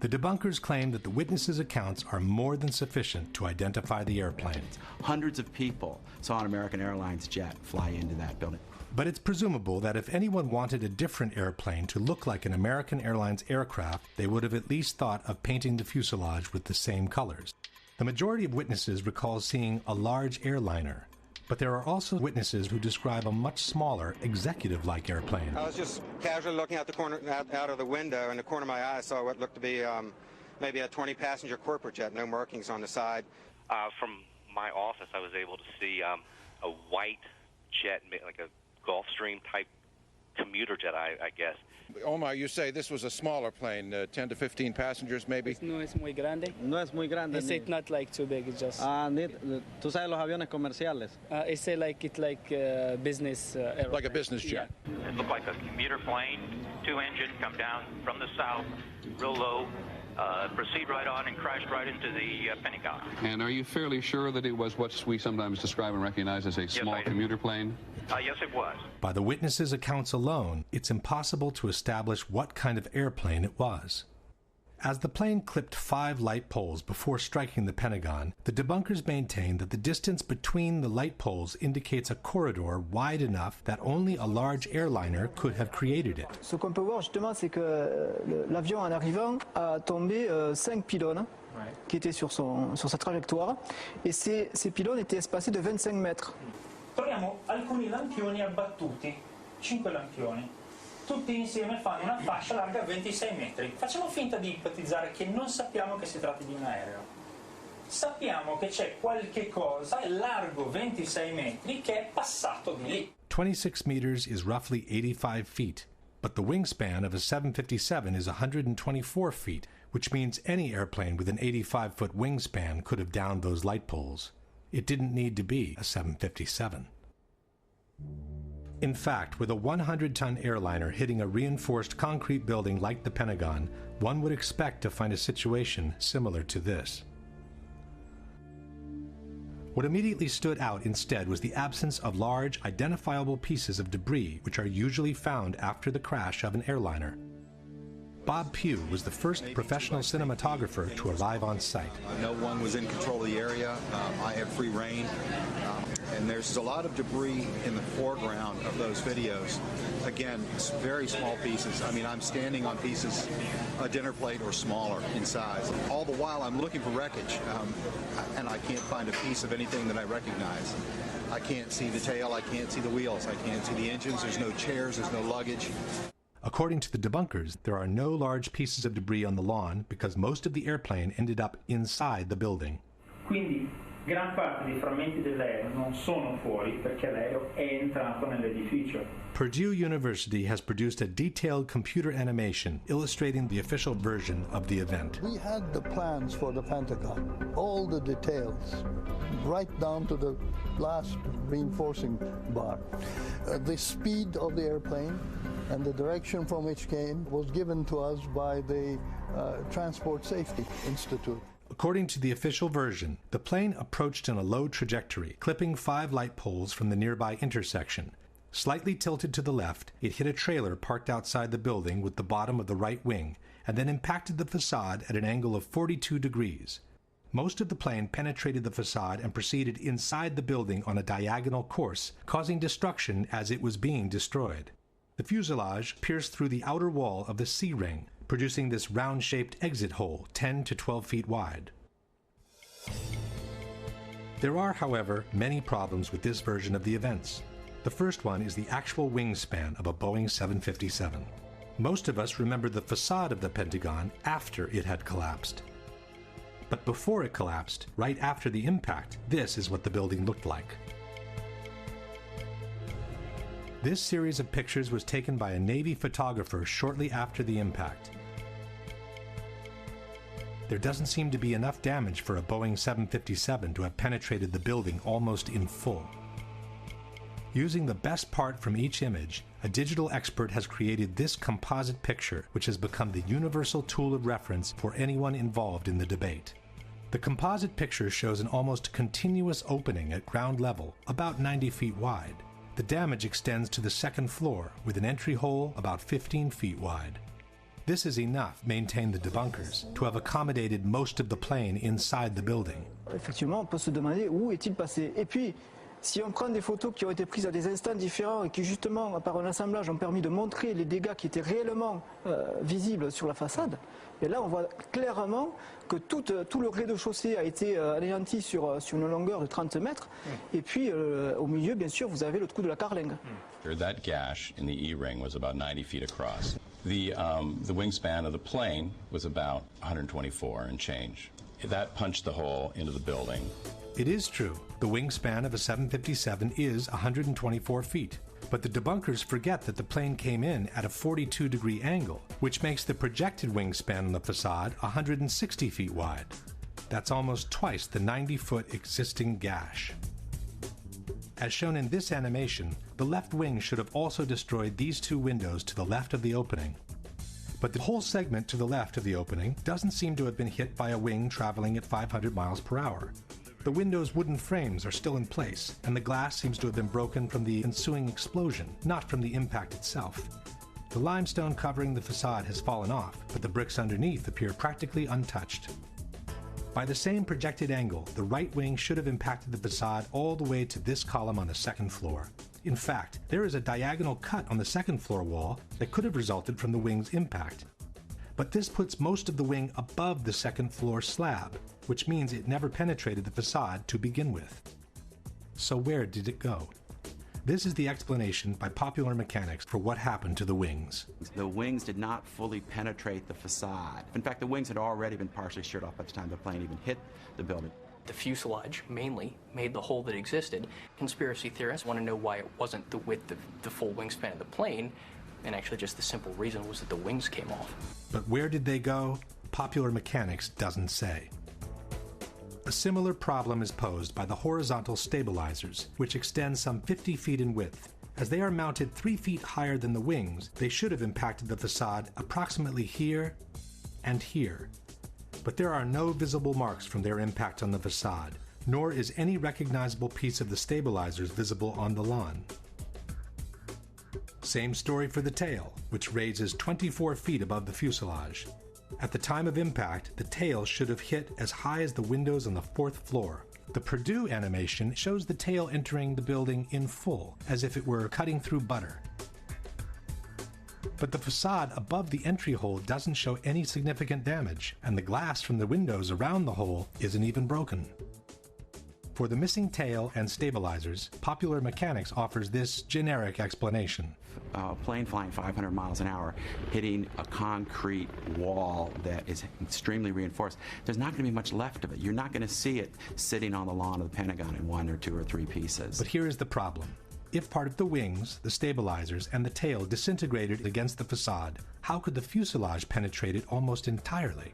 The debunkers claim that the witnesses' accounts are more than sufficient to identify the airplane. Hundreds of people saw an American Airlines jet fly into that building. But it's presumable that if anyone wanted a different airplane to look like an American Airlines aircraft, they would have at least thought of painting the fuselage with the same colors. The majority of witnesses recall seeing a large airliner, but there are also witnesses who describe a much smaller, executive-like airplane. I was just casually looking out the corner, out of the window, and the corner of my eye saw what looked to be maybe a 20-passenger corporate jet, no markings on the side. From my office, I was able to see a white jet, like a Gulfstream type commuter jet, I guess. Omar, you say this was a smaller plane, 10 to 15 passengers maybe? No es muy grande. No es muy grande. It's not like too big, it's just... ¿Tú sabes los aviones comerciales? It's like business airplane. Like a business jet. Yeah. It looked like a commuter plane, 2 engines, come down from the south, real low, proceed right on and crashed right into the Pentagon. And are you fairly sure that it was what we sometimes describe and recognize as a small commuter plane? Yes, it was. By the witnesses' accounts alone, it's impossible to establish what kind of airplane it was. As the plane clipped 5 light poles before striking the Pentagon, the debunkers maintain that the distance between the light poles indicates a corridor wide enough that only a large airliner could have created it. Ce qu'on peut voir justement, c'est que l'avion en arrivant a tombé 5 pylônes qui étaient sur sa trajectoire, et ces pylônes étaient espacés de 25 mètres. Troviamo alcuni lampioni abbattuti, 5 lampioni. Tutti insieme fanno una fascia larga 26 metri. Facciamo finta di ipotizzare che non sappiamo che si tratti di un aereo. Sappiamo che c'è qualche cosa largo 26 metri che è passato di lì. 26 meters is roughly 85 feet, but the wingspan of a 757 is 124 feet, which means any airplane with an 85-foot wingspan could have downed those light poles. It didn't need to be a 757. In fact, with a 100-ton airliner hitting a reinforced concrete building like the Pentagon, one would expect to find a situation similar to this. What immediately stood out instead was the absence of large, identifiable pieces of debris which are usually found after the crash of an airliner. Bob Pugh was the first professional cinematographer to arrive on site. No one was in control of the area. I had free reign. And there's a lot of debris in the foreground of those videos. Again, very small pieces. I mean, I'm standing on pieces, a dinner plate or smaller in size. All the while, I'm looking for wreckage, and I can't find a piece of anything that I recognize. I can't see the tail. I can't see the wheels. I can't see the engines. There's no chairs. There's no luggage. According to the debunkers, there are no large pieces of debris on the lawn because most of the airplane ended up inside the building. Quindi gran parte dei frammenti dell'aereo non sono fuori perché l'aereo è entrato nell'edificio. Purdue University has produced a detailed computer animation illustrating the official version of the event. We had the plans for the Pentagon, all the details, right down to the last reinforcing bar. The speed of the airplane and the direction from which came was given to us by the Transport Safety Institute. According to the official version, the plane approached in a low trajectory, clipping 5 light poles from the nearby intersection. Slightly tilted to the left, it hit a trailer parked outside the building with the bottom of the right wing, and then impacted the facade at an angle of 42 degrees. Most of the plane penetrated the facade and proceeded inside the building on a diagonal course, causing destruction as it was being destroyed. The fuselage pierced through the outer wall of the C-ring, producing this round-shaped exit hole 10 to 12 feet wide. There are, however, many problems with this version of the events. The first one is the actual wingspan of a Boeing 757. Most of us remember the facade of the Pentagon after it had collapsed. But before it collapsed, right after the impact, this is what the building looked like. This series of pictures was taken by a Navy photographer shortly after the impact. There doesn't seem to be enough damage for a Boeing 757 to have penetrated the building almost in full. Using the best part from each image, a digital expert has created this composite picture, which has become the universal tool of reference for anyone involved in the debate. The composite picture shows an almost continuous opening at ground level, about 90 feet wide. The damage extends to the second floor, with an entry hole about 15 feet wide. This is enough, maintain the debunkers, to have accommodated most of the plane inside the building. Effectivement, on peut se demander où est-il passé. Et puis, si on prend des photos qui ont été prises à des instants différents et qui justement, par un assemblage, ont permis de montrer les dégâts qui étaient réellement visibles sur la façade, et là on voit clairement que tout le rez-de-chaussée a été anéanti sur une longueur de 30 mètres, et puis au milieu, bien sûr, vous avez le trou de la carlingue. That gash in the E-ring was about 90 feet across. The wingspan of the plane was about 124 and change. That punched the hole into the building. It is true, the wingspan of a 757 is 124 feet, but the debunkers forget that the plane came in at a 42-degree angle, which makes the projected wingspan on the facade 160 feet wide. That's almost twice the 90-foot existing gash. As shown in this animation, the left wing should have also destroyed these 2 windows to the left of the opening. But the whole segment to the left of the opening doesn't seem to have been hit by a wing traveling at 500 miles per hour. The window's wooden frames are still in place, and the glass seems to have been broken from the ensuing explosion, not from the impact itself. The limestone covering the facade has fallen off, but the bricks underneath appear practically untouched. By the same projected angle, the right wing should have impacted the facade all the way to this column on the second floor. In fact, there is a diagonal cut on the second floor wall that could have resulted from the wing's impact. But this puts most of the wing above the second floor slab, which means it never penetrated the facade to begin with. So where did it go? This is the explanation by Popular Mechanics for what happened to the wings. The wings did not fully penetrate the facade. In fact, the wings had already been partially sheared off by the time the plane even hit the building. The fuselage mainly made the hole that existed. Conspiracy theorists want to know why it wasn't the width of the full wingspan of the plane, and actually just the simple reason was that the wings came off. But where did they go? Popular Mechanics doesn't say. A similar problem is posed by the horizontal stabilizers, which extend some 50 feet in width. As they are mounted 3 feet higher than the wings, they should have impacted the facade approximately here and here. But there are no visible marks from their impact on the facade, nor is any recognizable piece of the stabilizers visible on the lawn. Same story for the tail, which raises 24 feet above the fuselage. At the time of impact, the tail should have hit as high as the windows on the 4th floor. The Purdue animation shows the tail entering the building in full, as if it were cutting through butter. But the facade above the entry hole doesn't show any significant damage, and the glass from the windows around the hole isn't even broken. For the missing tail and stabilizers, Popular Mechanics offers this generic explanation. A plane flying 500 miles an hour, hitting a concrete wall that is extremely reinforced, there's not going to be much left of it. You're not going to see it sitting on the lawn of the Pentagon in 1 or 2 or 3 pieces. But here is the problem. If part of the wings, the stabilizers, and the tail disintegrated against the facade, how could the fuselage penetrate it almost entirely?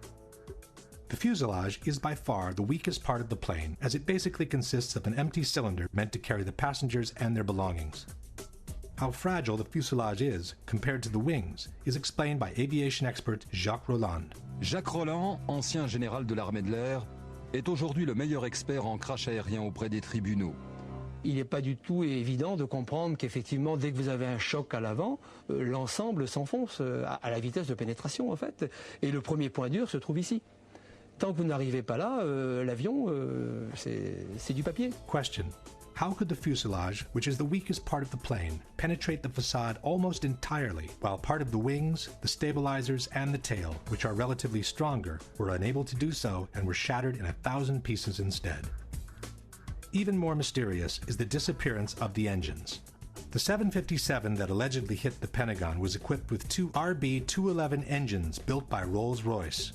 The fuselage is by far the weakest part of the plane, as it basically consists of an empty cylinder meant to carry the passengers and their belongings. How fragile the fuselage is compared to the wings is explained by aviation expert Jacques Rolland. Jacques Rolland, ancien général de l'armée de l'air, est aujourd'hui le meilleur expert en crash aérien auprès des tribunaux. Il n'est pas du tout évident de comprendre qu'effectivement, dès que vous avez un choc à l'avant, l'ensemble s'enfonce à la vitesse de pénétration, en fait. Et le premier point dur se trouve ici. Tant que vous n'arrivez pas là, l'avion, c'est du papier. Question. How could the fuselage, which is the weakest part of the plane, penetrate the facade almost entirely, while part of the wings, the stabilizers, and the tail, which are relatively stronger, were unable to do so and were shattered in 1,000 pieces instead? Even more mysterious is the disappearance of the engines. The 757 that allegedly hit the Pentagon was equipped with 2 RB-211 engines built by Rolls-Royce.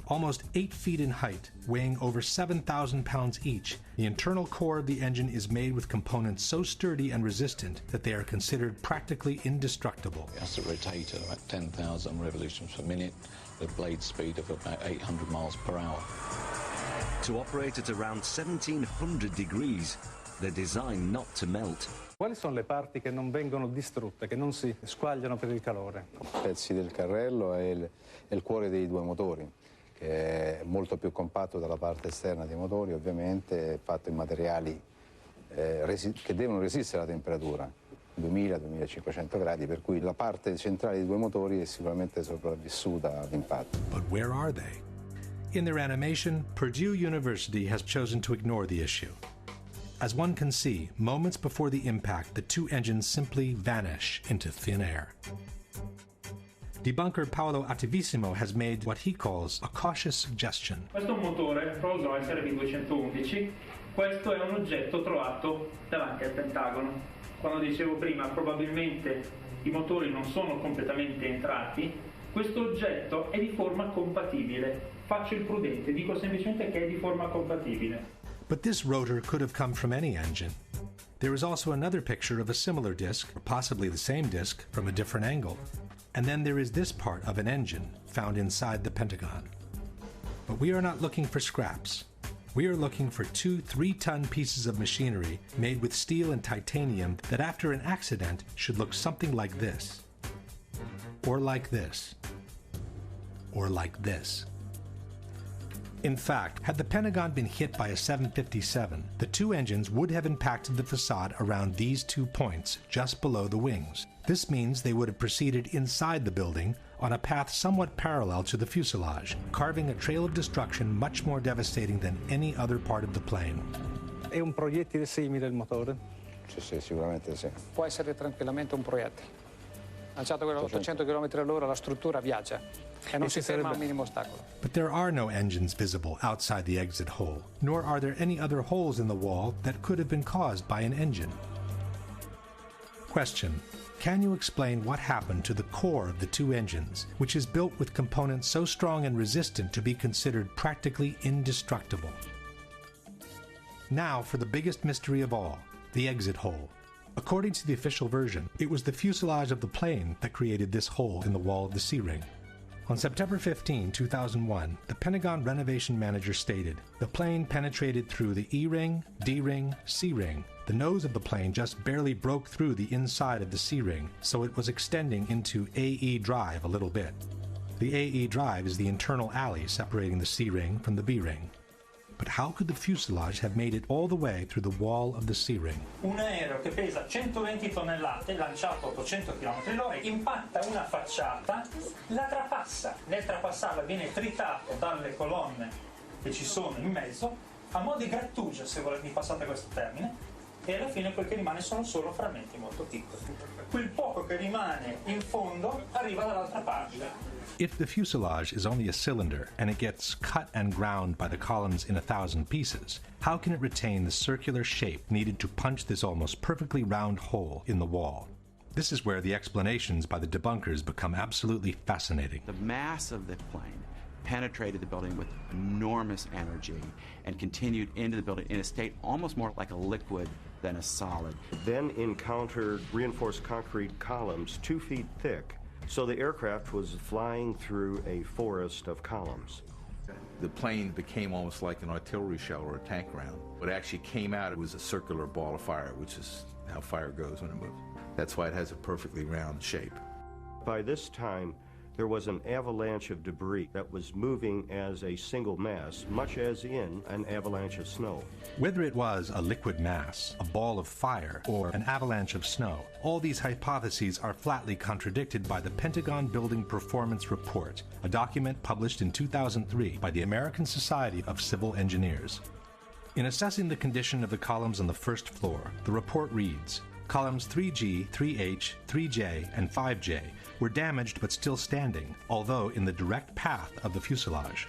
Almost 8 feet in height, weighing over 7,000 pounds each, the internal core of the engine is made with components so sturdy and resistant that they are considered practically indestructible. It has to rotate at about 10,000 revolutions per minute, with a blade speed of about 800 miles per hour. To operate at around 1,700 degrees, they're designed not to melt. Quali sono le parti che non vengono distrutte, che non si squagliano per il calore? Pezzi del carrello e il cuore dei 2 motori, che è molto più compatto dalla parte esterna dei motori, ovviamente, è fatto in materiali che devono resistere alla temperatura, 2000-2500 gradi, per cui la parte centrale dei 2 motori è sicuramente sopravvissuta all'impatto. But where are they? In their animation, Purdue University has chosen to ignore the issue. As one can see, moments before the impact, the 2 engines simply vanish into thin air. Debunker Paolo Attivissimo has made what he calls a cautious suggestion. Questo è un motore Rolls-Royce RB211. Questo è un oggetto trovato davanti al Pentagono. Quando dicevo prima, probabilmente i motori non sono completamente entrati, questo oggetto è di forma compatibile. Faccio il prudente, dico semplicemente che è di forma compatibile. But this rotor could have come from any engine. There is also another picture of a similar disc, or possibly the same disc, from a different angle. And then there is this part of an engine found inside the Pentagon. But we are not looking for scraps. We are looking for 2 3-ton pieces of machinery made with steel and titanium that after an accident should look something like this. Or like this. Or like this. In fact, had the Pentagon been hit by a 757, the 2 engines would have impacted the facade around these 2 points just below the wings. This means they would have proceeded inside the building on a path somewhat parallel to the fuselage, carving a trail of destruction much more devastating than any other part of the plane. È un proiettile simile il motore? Sì, sicuramente sì. Può essere tranquillamente un proiettile. Lanciato a 800 km/h, la struttura viaggia e non si ferma a un minimo ostacolo. But there are no engines visible outside the exit hole, nor are there any other holes in the wall that could have been caused by an engine. Question. Can you explain what happened to the core of the 2 engines, which is built with components so strong and resistant to be considered practically indestructible? Now for the biggest mystery of all, the exit hole. According to the official version, it was the fuselage of the plane that created this hole in the wall of the C-ring. On September 15, 2001, the Pentagon renovation manager stated, the plane penetrated through the E-ring, D-ring, C-ring. The nose of the plane just barely broke through the inside of the C-ring, so it was extending into AE drive a little bit. The AE drive is the internal alley separating the C-ring from the B-ring. But how could the fuselage have made it all the way through the wall of the C-ring? Un aereo che pesa 120 tonnellate, lanciato a 800 km/h, impatta una facciata, la trapassa. Nel trapassarla viene tritato dalle colonne che ci sono in mezzo, a mo' di grattugia, se volete, passate questo termine, e alla fine quel che rimane sono solo frammenti molto piccoli. Quel poco che rimane in fondo arriva dall'altra parte. If the fuselage is only a cylinder and it gets cut and ground by the columns in 1,000 pieces, how can it retain the circular shape needed to punch this almost perfectly round hole in the wall? This is where the explanations by the debunkers become absolutely fascinating. The mass of the plane penetrated the building with enormous energy and continued into the building in a state almost more like a liquid than a solid. Then encountered reinforced concrete columns 2 feet thick. So the aircraft was flying through a forest of columns. The plane became almost like an artillery shell or a tank round. What actually came out, it was a circular ball of fire, which is how fire goes when it moves. That's why it has a perfectly round shape. By this time, there was an avalanche of debris that was moving as a single mass, much as in an avalanche of snow. Whether it was a liquid mass, a ball of fire, or an avalanche of snow, all these hypotheses are flatly contradicted by the Pentagon Building Performance Report, a document published in 2003 by the American Society of Civil Engineers. In assessing the condition of the columns on the first floor, the report reads, columns 3G, 3H, 3J, and 5J were damaged but still standing, although in the direct path of the fuselage.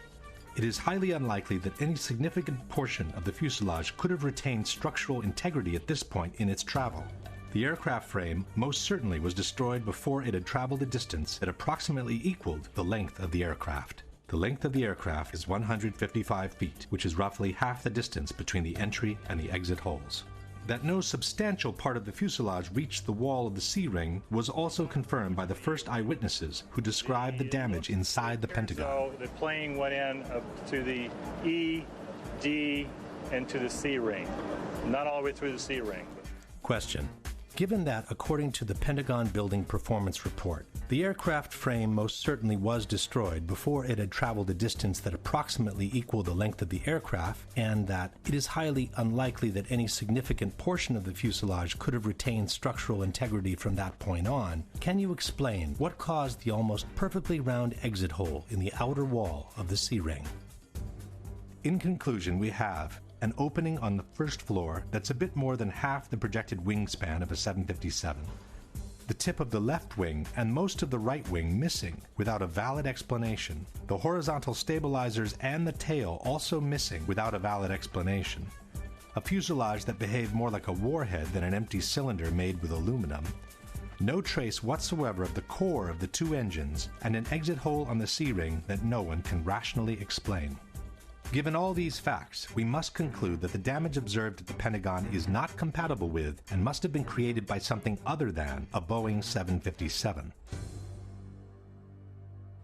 It is highly unlikely that any significant portion of the fuselage could have retained structural integrity at this point in its travel. The aircraft frame most certainly was destroyed before it had traveled a distance that approximately equaled the length of the aircraft. The length of the aircraft is 155 feet, which is roughly half the distance between the entry and the exit holes. That no substantial part of the fuselage reached the wall of the C-ring was also confirmed by the first eyewitnesses who described the damage inside the Pentagon. So the plane went in to the E, D, and to the C-ring. Not all the way through the C-ring. Question. Given that, according to the Pentagon Building Performance Report, the aircraft frame most certainly was destroyed before it had traveled a distance that approximately equaled the length of the aircraft, and that it is highly unlikely that any significant portion of the fuselage could have retained structural integrity from that point on, can you explain what caused the almost perfectly round exit hole in the outer wall of the C-ring? In conclusion, we have an opening on the first floor that's a bit more than half the projected wingspan of a 757. The tip of the left wing and most of the right wing missing without a valid explanation. The horizontal stabilizers and the tail also missing without a valid explanation. A fuselage that behaved more like a warhead than an empty cylinder made with aluminum. No trace whatsoever of the core of the two engines, and an exit hole on the C-ring that no one can rationally explain. Given all these facts, we must conclude that the damage observed at the Pentagon is not compatible with and must have been created by something other than a Boeing 757.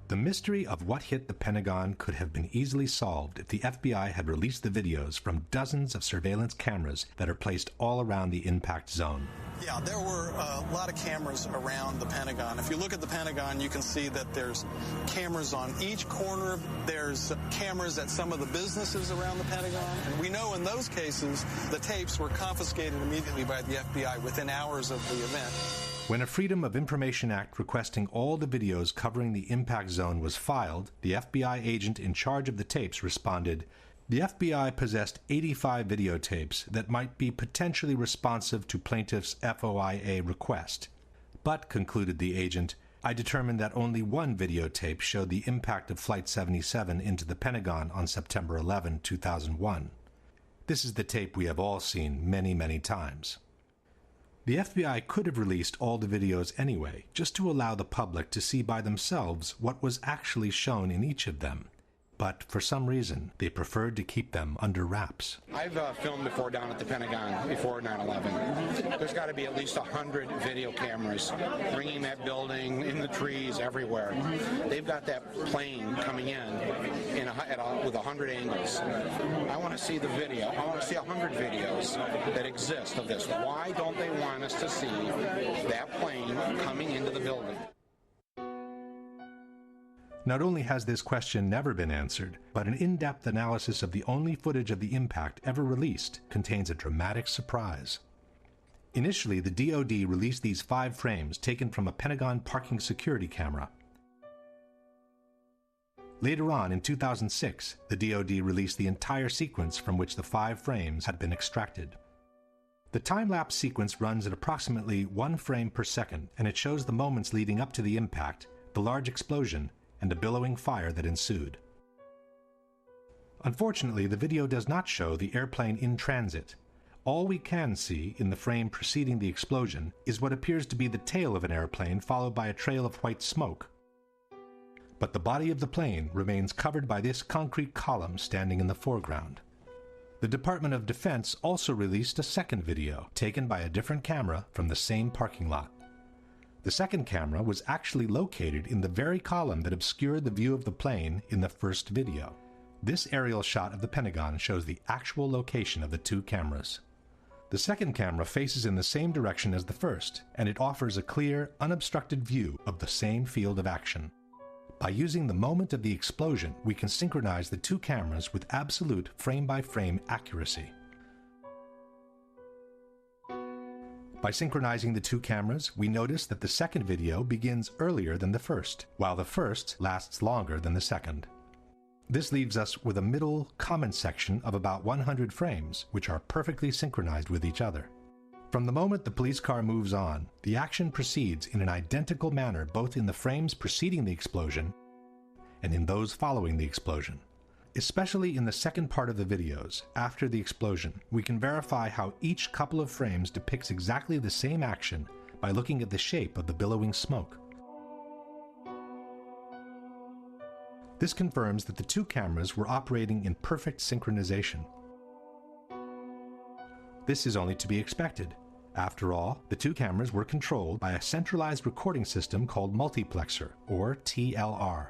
The mystery of what hit the Pentagon could have been easily solved if the FBI had released the videos from dozens of surveillance cameras that are placed all around the impact zone. Yeah, there were a lot of cameras around the Pentagon. If you look at the Pentagon, you can see that there's cameras on each corner. There's cameras at some of the businesses around the Pentagon. And we know in those cases, the tapes were confiscated immediately by the FBI within hours of the event. When a Freedom of Information Act requesting all the videos covering the impact zone was filed, the FBI agent in charge of the tapes responded, "The FBI possessed 85 videotapes that might be potentially responsive to plaintiff's FOIA request. But," concluded the agent, "I determined that only one videotape showed the impact of Flight 77 into the Pentagon on September 11, 2001. This is the tape we have all seen many, many times." The FBI could have released all the videos anyway, just to allow the public to see by themselves what was actually shown in each of them. But for some reason, they preferred to keep them under wraps. I've filmed before down at the Pentagon, before 9/11. There's got to be at least 100 video cameras ringing that building, in the trees, everywhere. They've got that plane coming in with 100 angles. I want to see the video. I want to see 100 videos that exist of this. Why don't they want us to see that plane coming into the building? Not only has this question never been answered, but an in-depth analysis of the only footage of the impact ever released contains a dramatic surprise. Initially, the DoD released these 5 frames taken from a Pentagon parking security camera. Later on, in 2006, the DoD released the entire sequence from which the 5 frames had been extracted. The time-lapse sequence runs at approximately 1 frame per second, and it shows the moments leading up to the impact, the large explosion, and a billowing fire that ensued. Unfortunately, the video does not show the airplane in transit. All we can see in the frame preceding the explosion is what appears to be the tail of an airplane followed by a trail of white smoke. But the body of the plane remains covered by this concrete column standing in the foreground. The Department of Defense also released a second video, taken by a different camera from the same parking lot. The second camera was actually located in the very column that obscured the view of the plane in the first video. This aerial shot of the Pentagon shows the actual location of the two cameras. The second camera faces in the same direction as the first, and it offers a clear, unobstructed view of the same field of action. By using the moment of the explosion, we can synchronize the two cameras with absolute frame-by-frame accuracy. By synchronizing the two cameras, we notice that the second video begins earlier than the first, while the first lasts longer than the second. This leaves us with a middle comment section of about 100 frames, which are perfectly synchronized with each other. From the moment the police car moves on, the action proceeds in an identical manner both in the frames preceding the explosion and in those following the explosion. Especially in the second part of the videos, after the explosion, we can verify how each couple of frames depicts exactly the same action by looking at the shape of the billowing smoke. This confirms that the two cameras were operating in perfect synchronization. This is only to be expected. After all, the two cameras were controlled by a centralized recording system called multiplexer, or TLR.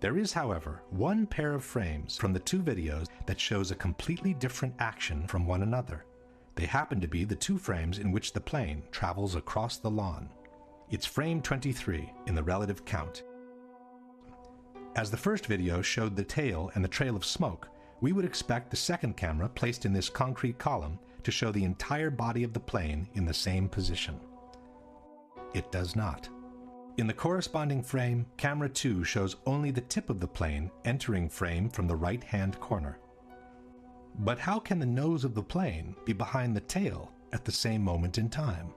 There is, however, one pair of frames from the two videos that shows a completely different action from one another. They happen to be the two frames in which the plane travels across the lawn. It's frame 23 in the relative count. As the first video showed the tail and the trail of smoke, we would expect the second camera placed in this concrete column to show the entire body of the plane in the same position. It does not. In the corresponding frame, camera 2 shows only the tip of the plane entering frame from the right-hand corner. But how can the nose of the plane be behind the tail at the same moment in time?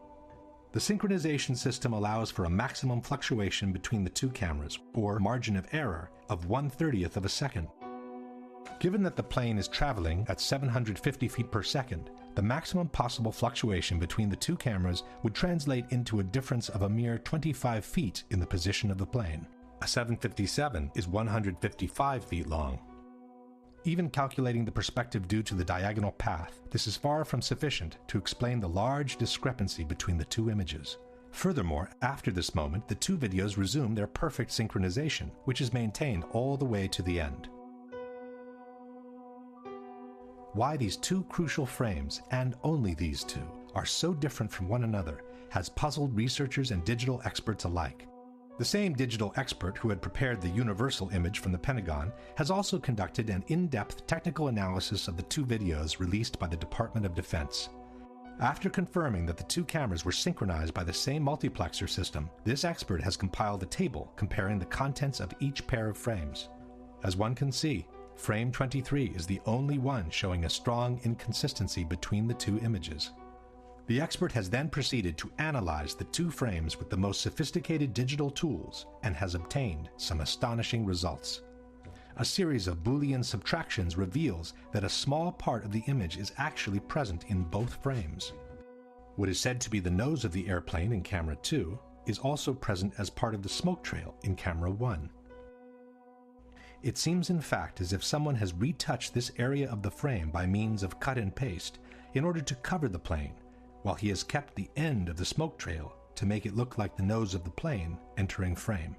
The synchronization system allows for a maximum fluctuation between the two cameras, or margin of error, of 1/30th of a second. Given that the plane is traveling at 750 feet per second, the maximum possible fluctuation between the two cameras would translate into a difference of a mere 25 feet in the position of the plane. A 757 is 155 feet long. Even calculating the perspective due to the diagonal path, this is far from sufficient to explain the large discrepancy between the two images. Furthermore, after this moment, the two videos resume their perfect synchronization, which is maintained all the way to the end. Why these two crucial frames, and only these two, are so different from one another has puzzled researchers and digital experts alike. The same digital expert who had prepared the universal image from the Pentagon has also conducted an in-depth technical analysis of the two videos released by the Department of Defense. After confirming that the two cameras were synchronized by the same multiplexer system, this expert has compiled a table comparing the contents of each pair of frames. As one can see, frame 23 is the only one showing a strong inconsistency between the two images. The expert has then proceeded to analyze the two frames with the most sophisticated digital tools and has obtained some astonishing results. A series of Boolean subtractions reveals that a small part of the image is actually present in both frames. What is said to be the nose of the airplane in camera 2 is also present as part of the smoke trail in camera 1. It seems in fact as if someone has retouched this area of the frame by means of cut and paste in order to cover the plane, while he has kept the end of the smoke trail to make it look like the nose of the plane entering frame.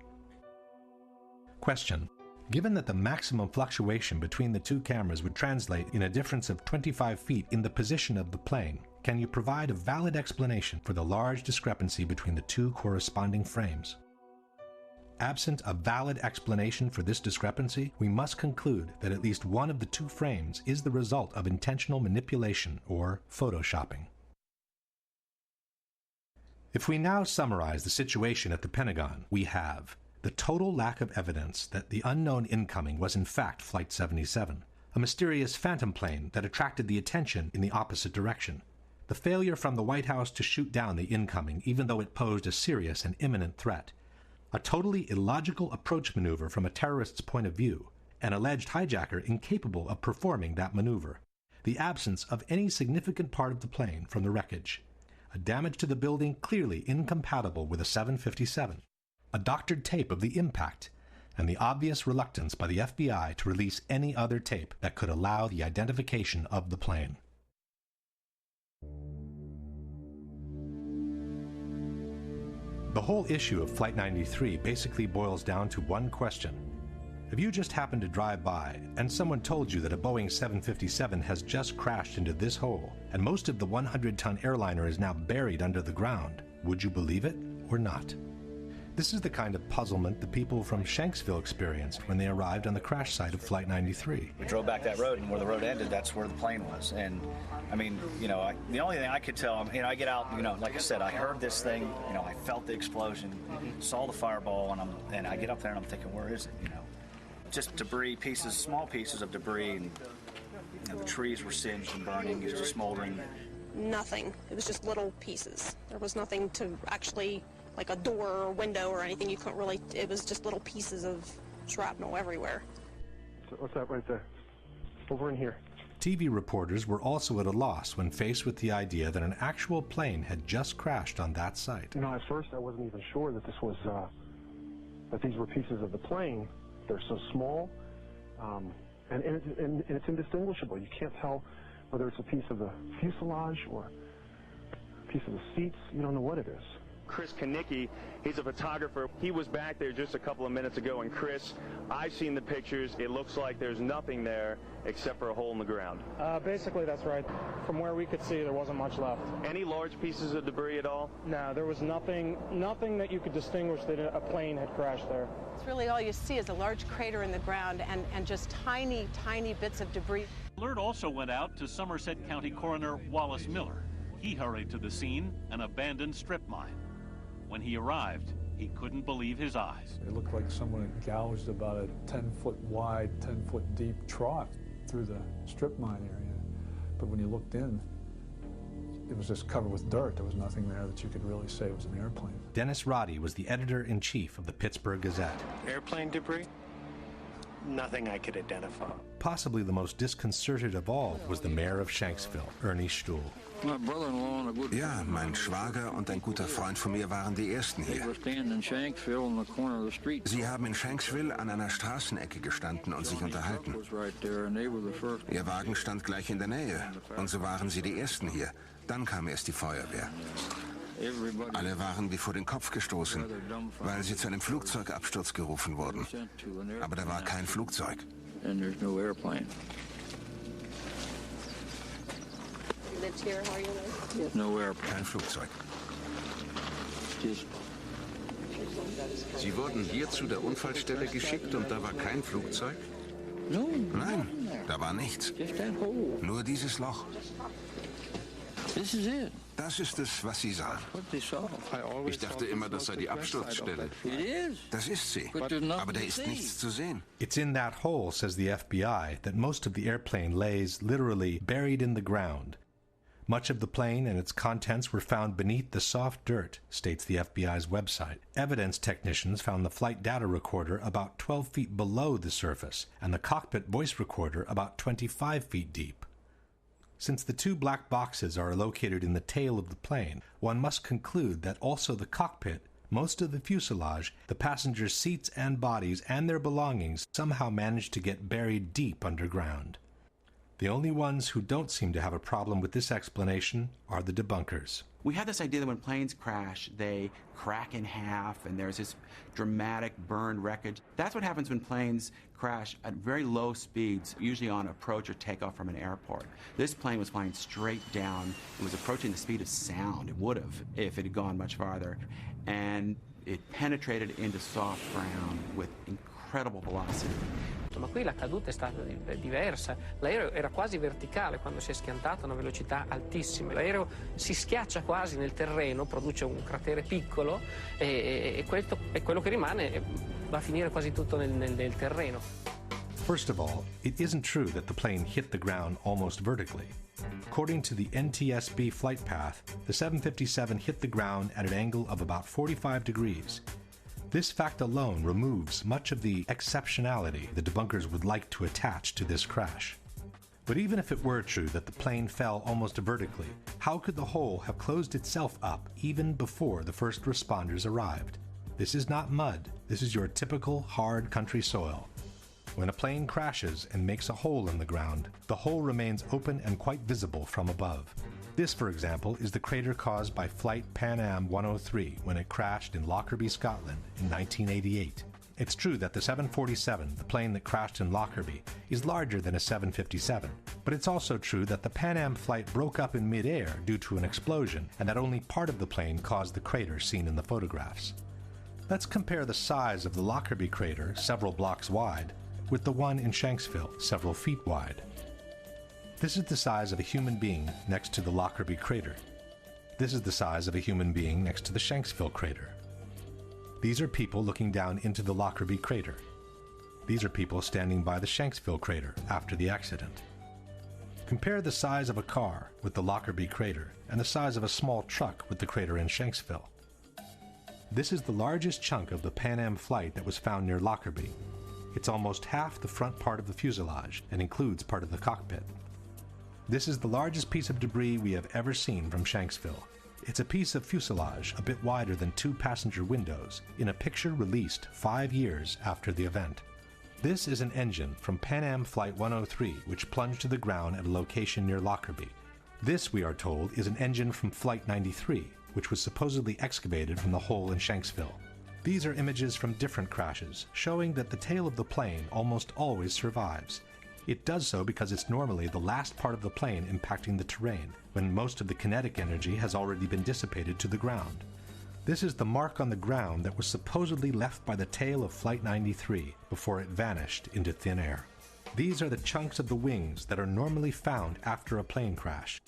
Question: given that the maximum fluctuation between the two cameras would translate in a difference of 25 feet in the position of the plane, can you provide a valid explanation for the large discrepancy between the two corresponding frames? Absent a valid explanation for this discrepancy, we must conclude that at least one of the two frames is the result of intentional manipulation or photoshopping. If we now summarize the situation at the Pentagon, we have the total lack of evidence that the unknown incoming was in fact Flight 77, a mysterious phantom plane that attracted the attention in the opposite direction, The failure from the White House to shoot down the incoming, even though it posed a serious and imminent threat. A totally illogical approach maneuver from a terrorist's point of view. An alleged hijacker incapable of performing that maneuver. The absence of any significant part of the plane from the wreckage. A damage to the building clearly incompatible with a 757. A doctored tape of the impact, and the obvious reluctance by the FBI to release any other tape that could allow the identification of the plane. The whole issue of Flight 93 basically boils down to one question. If you just happened to drive by and someone told you that a Boeing 757 has just crashed into this hole and most of the 100-ton airliner is now buried under the ground, would you believe it or not? This is the kind of puzzlement the people from Shanksville experienced when they arrived on the crash site of Flight 93. We drove back that road, and where the road ended, that's where the plane was. And, I mean, the only thing I could tell, I get out, like I said, I heard this thing, I felt the explosion, saw the fireball, and I get up there and I'm thinking, where is it, Just debris, pieces, small pieces of debris, and the trees were singed and burning, it was just smoldering. Nothing. It was just little pieces. There was nothing to actually, like a door or window or anything. You couldn't really, it was just little pieces of shrapnel everywhere. What's that right there? Over in here. TV reporters were also at a loss when faced with the idea that an actual plane had just crashed on that site. At first I wasn't even sure that this was, that these were pieces of the plane. They're so small, and it's indistinguishable. You can't tell whether it's a piece of the fuselage or a piece of the seats. You don't know what it is. Chris Kanicki, he's a photographer. He was back there just a couple of minutes ago, and Chris, I've seen the pictures. It looks like there's nothing there except for a hole in the ground. Basically, that's right. From where we could see, there wasn't much left. Any large pieces of debris at all? No, there was nothing that you could distinguish that a plane had crashed there. It's really all you see is a large crater in the ground and just tiny, tiny bits of debris. Alert also went out to Somerset County Coroner Wallace Miller. He hurried to the scene, an abandoned strip mine. When he arrived, he couldn't believe his eyes. It looked like someone had gouged about a 10-foot wide, 10-foot deep trough through the strip mine area. But when you looked in, it was just covered with dirt. There was nothing there that you could really say was an airplane. Dennis Roddy was the editor-in-chief of the Pittsburgh Gazette. Airplane debris? Nothing I could identify. Possibly the most disconcerted of all was the mayor of Shanksville, Ernie Stuhl. Ja, mein Schwager und ein guter Freund von mir waren die Ersten hier. Sie haben in Shanksville an einer Straßenecke gestanden und sich unterhalten. Ihr Wagen stand gleich in der Nähe und so waren sie die Ersten hier. Dann kam erst die Feuerwehr. Alle waren wie vor den Kopf gestoßen, weil sie zu einem Flugzeugabsturz gerufen wurden. Aber da war kein Flugzeug. Kein Flugzeug. Sie wurden hier zu der Unfallstelle geschickt und da war kein Flugzeug? Nein, da war nichts. Nur dieses Loch. Das ist es, was Sie sahen. Ich dachte immer, das sei die Absturzstelle. Das ist sie, aber da ist nichts zu sehen. It's in that hole, says the FBI, that most of the airplane lays literally buried in the ground. Much of the plane and its contents were found beneath the soft dirt, states the FBI's website. Evidence technicians found the flight data recorder about 12 feet below the surface and the cockpit voice recorder about 25 feet deep. Since the two black boxes are located in the tail of the plane, one must conclude that also the cockpit, most of the fuselage, the passengers' seats and bodies, and their belongings somehow managed to get buried deep underground. The only ones who don't seem to have a problem with this explanation are the debunkers. We had this idea that when planes crash, they crack in half and there's this dramatic burned wreckage. That's what happens when planes crash at very low speeds, usually on approach or takeoff from an airport. This plane was flying straight down. It was approaching the speed of sound. It would have if it had gone much farther. And it penetrated into soft ground with incredible velocity. Ma qui la caduta è stata diversa. L'aereo era quasi verticale quando si è schiantato a una velocità altissima. L'aereo si schiaccia quasi nel terreno, produce un cratere piccolo e quello che rimane va a finire quasi tutto nel terreno. First of all, it isn't true that the plane hit the ground almost vertically. According to the NTSB flight path, the 757 hit the ground at an angle of about 45 degrees. This fact alone removes much of the exceptionality the debunkers would like to attach to this crash. But even if it were true that the plane fell almost vertically, how could the hole have closed itself up even before the first responders arrived? This is not mud. This is your typical hard country soil. When a plane crashes and makes a hole in the ground, the hole remains open and quite visible from above. This, for example, is the crater caused by Flight Pan Am 103 when it crashed in Lockerbie, Scotland in 1988. It's true that the 747, the plane that crashed in Lockerbie, is larger than a 757, but it's also true that the Pan Am flight broke up in mid-air due to an explosion and that only part of the plane caused the crater seen in the photographs. Let's compare the size of the Lockerbie crater, several blocks wide, with the one in Shanksville, several feet wide. This is the size of a human being next to the Lockerbie crater. This is the size of a human being next to the Shanksville crater. These are people looking down into the Lockerbie crater. These are people standing by the Shanksville crater after the accident. Compare the size of a car with the Lockerbie crater and the size of a small truck with the crater in Shanksville. This is the largest chunk of the Pan Am flight that was found near Lockerbie. It's almost half the front part of the fuselage and includes part of the cockpit. This is the largest piece of debris we have ever seen from Shanksville. It's a piece of fuselage a bit wider than 2 passenger windows in a picture released 5 years after the event. This is an engine from Pan Am Flight 103 which plunged to the ground at a location near Lockerbie. This, we are told, is an engine from Flight 93 which was supposedly excavated from the hole in Shanksville. These are images from different crashes showing that the tail of the plane almost always survives. It does so because it's normally the last part of the plane impacting the terrain, when most of the kinetic energy has already been dissipated to the ground. This is the mark on the ground that was supposedly left by the tail of Flight 93 before it vanished into thin air. These are the chunks of the wings that are normally found after a plane crash.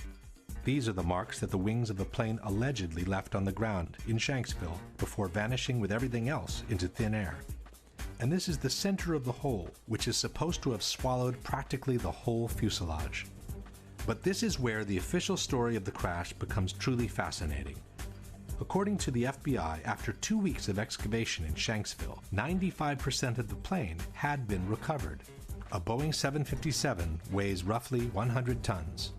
These are the marks that the wings of the plane allegedly left on the ground in Shanksville before vanishing with everything else into thin air. And this is the center of the hole, which is supposed to have swallowed practically the whole fuselage. But this is where the official story of the crash becomes truly fascinating. According to the FBI, after 2 weeks of excavation in Shanksville, 95% of the plane had been recovered. A Boeing 757 weighs roughly 100 tons.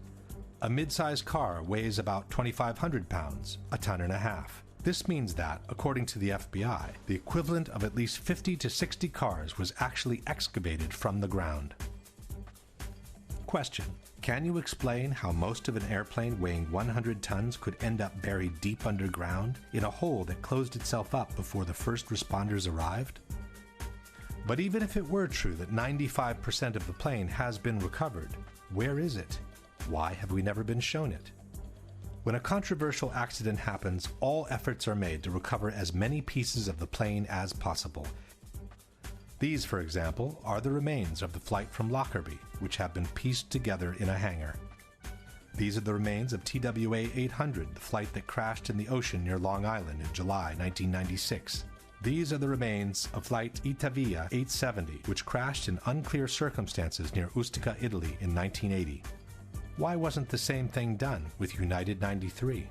A mid-sized car weighs about 2,500 pounds, a ton and a half. This means that, according to the FBI, the equivalent of at least 50 to 60 cars was actually excavated from the ground. Question: can you explain how most of an airplane weighing 100 tons could end up buried deep underground in a hole that closed itself up before the first responders arrived? But even if it were true that 95% of the plane has been recovered, where is it? Why have we never been shown it? When a controversial accident happens, all efforts are made to recover as many pieces of the plane as possible. These, for example, are the remains of the flight from Lockerbie, which have been pieced together in a hangar. These are the remains of TWA 800, the flight that crashed in the ocean near Long Island in July 1996. These are the remains of flight Itavia 870, which crashed in unclear circumstances near Ustica, Italy in 1980. Why wasn't the same thing done with United 93?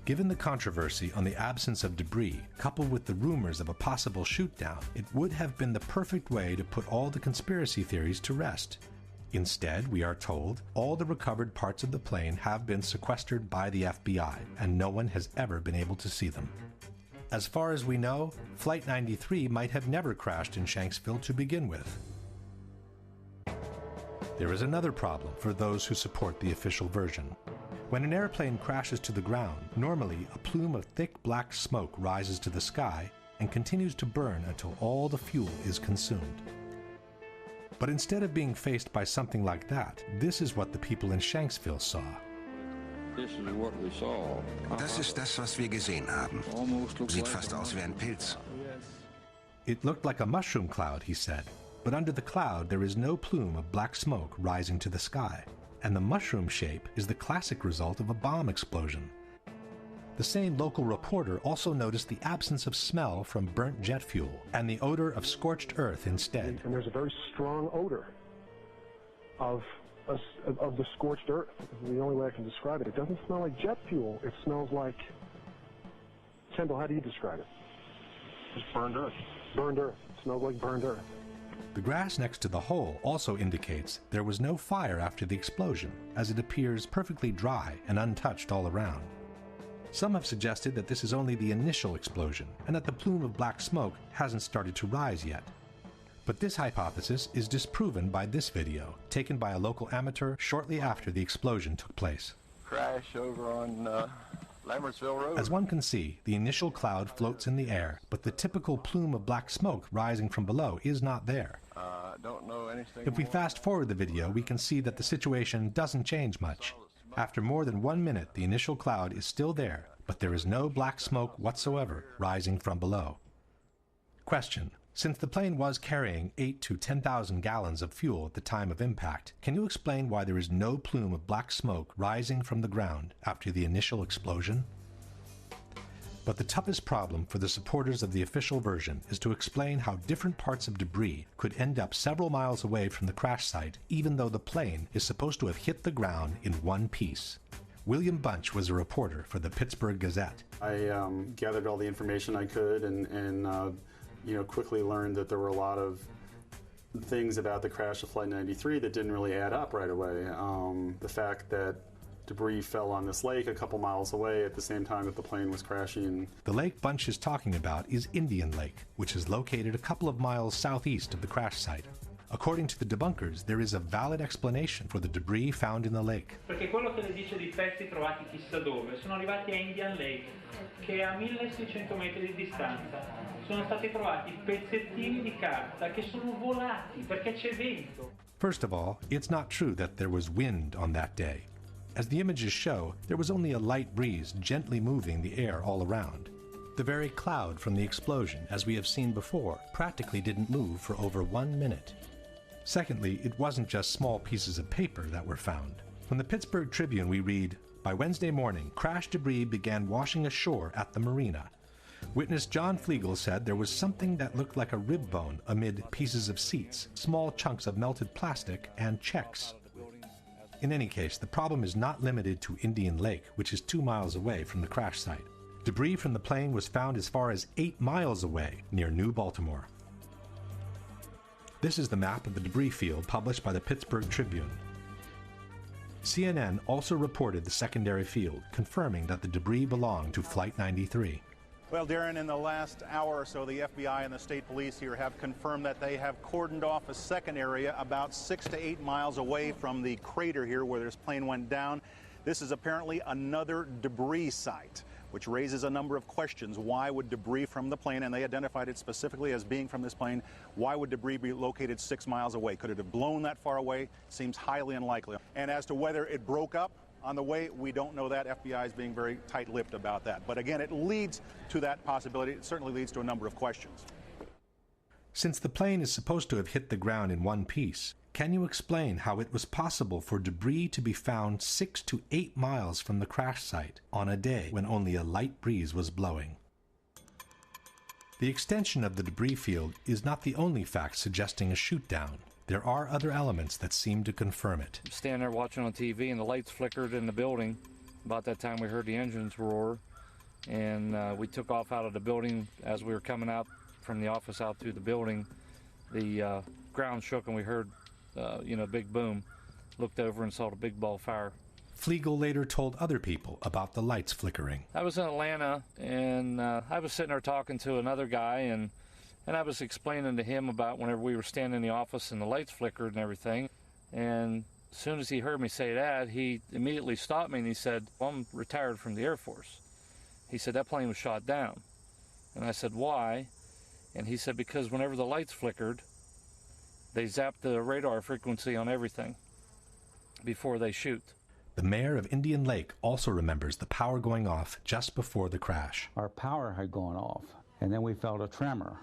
Given the controversy on the absence of debris, coupled with the rumors of a possible shoot-down, it would have been the perfect way to put all the conspiracy theories to rest. Instead, we are told, all the recovered parts of the plane have been sequestered by the FBI, and no one has ever been able to see them. As far as we know, Flight 93 might have never crashed in Shanksville to begin with. There is another problem for those who support the official version. When an airplane crashes to the ground, normally a plume of thick black smoke rises to the sky and continues to burn until all the fuel is consumed. But instead of being faced by something like that, this is what the people in Shanksville saw. This is what we saw. Das ist das, was wir gesehen haben. Sieht fast aus wie ein Pilz. It looked like a mushroom cloud, he said. But under the cloud there is no plume of black smoke rising to the sky, and the mushroom shape is the classic result of a bomb explosion. The same local reporter also noticed the absence of smell from burnt jet fuel and the odor of scorched earth instead. And there's a very strong odor of of the scorched earth. The only way I can describe it. It doesn't smell like jet fuel. It smells like, Kendall, how do you describe it? Just burned earth. Burned earth. It smells like burned earth. The grass next to the hole also indicates there was no fire after the explosion, as it appears perfectly dry and untouched all around. Some have suggested that this is only the initial explosion and that the plume of black smoke hasn't started to rise yet. But this hypothesis is disproven by this video, taken by a local amateur shortly after the explosion took place. Crash over on Lambertsville Road. As one can see, the initial cloud floats in the air, but the typical plume of black smoke rising from below is not there. Don't know anything. If we fast forward the video, we can see that the situation doesn't change much. After more than 1 minute, the initial cloud is still there, but there is no black smoke whatsoever rising from below. Question. Since the plane was carrying 8,000 to 10,000 gallons of fuel at the time of impact, can you explain why there is no plume of black smoke rising from the ground after the initial explosion? But the toughest problem for the supporters of the official version is to explain how different parts of debris could end up several miles away from the crash site, even though the plane is supposed to have hit the ground in one piece. William Bunch was a reporter for the Pittsburgh Gazette. I gathered all the information I could and quickly learned that there were a lot of things about the crash of Flight 93 that didn't really add up right away. The fact that debris fell on this lake a couple miles away at the same time that the plane was crashing. The lake Bunch is talking about is Indian Lake, which is located a couple of miles southeast of the crash site. According to the debunkers, there is a valid explanation for the debris found in the lake. Perché quello che le dice di pezzi trovati chissà dove sono arrivati a Indian Lake, che è a 1600 metri di distanza. Sono stati trovati pezzettini di carta che sono volati perché c'è vento. First of all, it's not true that there was wind on that day. As the images show, there was only a light breeze gently moving the air all around. The very cloud from the explosion, as we have seen before, practically didn't move for over 1 minute. Secondly, it wasn't just small pieces of paper that were found. From the Pittsburgh Tribune we read, by Wednesday morning, crash debris began washing ashore at the marina. Witness John Flegel said there was something that looked like a rib bone amid pieces of seats, small chunks of melted plastic, and checks. In any case, the problem is not limited to Indian Lake, which is 2 miles away from the crash site. Debris from the plane was found as far as 8 miles away, near New Baltimore. This is the map of the debris field published by the Pittsburgh Tribune. CNN also reported the secondary field, confirming that the debris belonged to Flight 93. Well, Darren, in the last hour or so, the FBI and the state police here have confirmed that they have cordoned off a second area about 6 to 8 miles away from the crater here where this plane went down. This is apparently another debris site, which raises a number of questions. Why would debris from the plane, and they identified it specifically as being from this plane, why would debris be located 6 miles away? Could it have blown that far away? Seems highly unlikely. And as to whether it broke up on the way, we don't know that. FBI is being very tight-lipped about that. But again, it leads to that possibility. It certainly leads to a number of questions. Since the plane is supposed to have hit the ground in one piece, can you explain how it was possible for debris to be found 6 to 8 miles from the crash site on a day when only a light breeze was blowing? The extension of the debris field is not the only fact suggesting a shoot-down. There are other elements that seem to confirm it. Standing there watching on TV and the lights flickered in the building. About that time we heard the engines roar, and we took off out of the building. As we were coming out from the office out through the building, the ground shook and we heard big boom. Looked over and saw the big ball of fire. Flegel later told other people about the lights flickering. I was in Atlanta, and I was sitting there talking to another guy, and I was explaining to him about whenever we were standing in the office and the lights flickered and everything. And as soon as he heard me say that, he immediately stopped me and he said, well, I'm retired from the Air Force. He said, that plane was shot down. And I said, why? And he said, because whenever the lights flickered, they zapped the radar frequency on everything before they shoot. The mayor of Indian Lake also remembers the power going off just before the crash. Our power had gone off, and then we felt a tremor.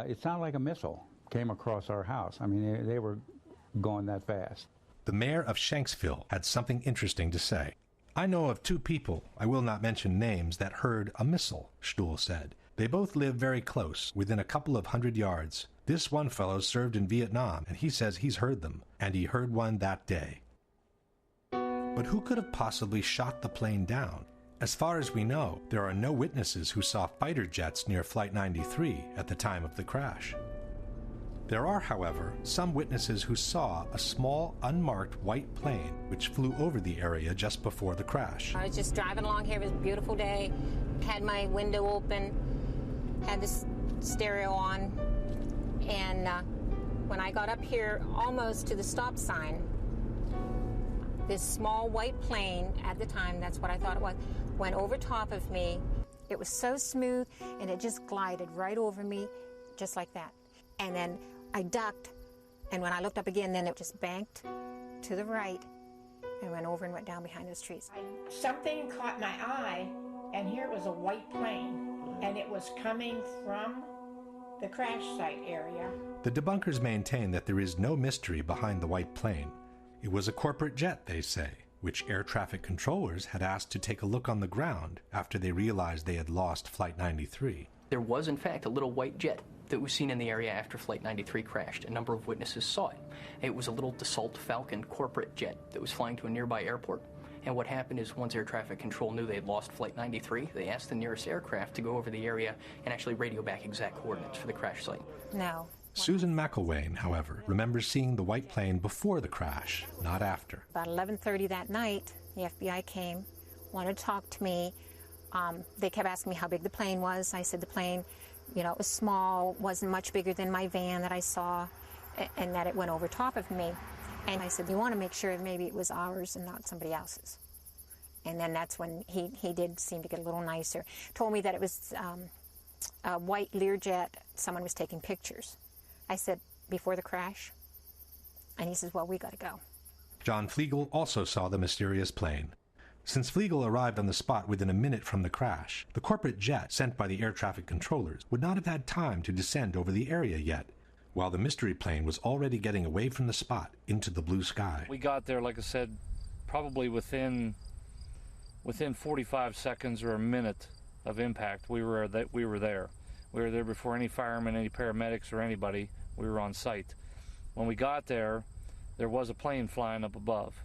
It sounded like a missile came across our house. I mean, they were going that fast. The mayor of Shanksville had something interesting to say. I know of 2 people, I will not mention names, that heard a missile, Stuhl said. They both live very close, within a couple of 100 yards. This one fellow served in Vietnam, and he says he's heard them, and he heard one that day. But who could have possibly shot the plane down? As far as we know, there are no witnesses who saw fighter jets near Flight 93 at the time of the crash. There are, however, some witnesses who saw a small, unmarked white plane which flew over the area just before the crash. I was just driving along here. It was a beautiful day. Had my window open, had this stereo on, and when I got up here almost to the stop sign, this small white plane, at the time, that's what I thought it was, went over top of me. It was so smooth, and it just glided right over me, just like that. And then I ducked, and when I looked up again, then it just banked to the right and went over and went down behind those trees. Something caught my eye, and here was a white plane, and it was coming from the crash site area. The debunkers maintain that there is no mystery behind the white plane. It was a corporate jet, they say, which air traffic controllers had asked to take a look on the ground after they realized they had lost Flight 93. There was, in fact, a little white jet that was seen in the area after Flight 93 crashed. A number of witnesses saw it. It was a little Dassault Falcon corporate jet that was flying to a nearby airport. And what happened is once air traffic control knew they had lost Flight 93, they asked the nearest aircraft to go over the area and actually radio back exact coordinates for the crash site. No. Susan McElwain, however, remembers seeing the white plane before the crash, not after. About 11:30 that night, the FBI came, wanted to talk to me. They kept asking me how big the plane was. I said the plane, it was small, wasn't much bigger than my van that I saw, and that it went over top of me. And I said, you want to make sure maybe it was ours and not somebody else's. And then that's when he did seem to get a little nicer. Told me that it was a white Learjet. Someone was taking pictures. I said, before the crash? And he says, well, we got to go. John Flegel also saw the mysterious plane. Since Flegel arrived on the spot within a minute from the crash, the corporate jet sent by the air traffic controllers would not have had time to descend over the area yet, while the mystery plane was already getting away from the spot into the blue sky. We got there, like I said, probably within 45 seconds or a minute of impact. We were there. We were there before any firemen, any paramedics, or anybody. We were on site. When we got there, there was a plane flying up above,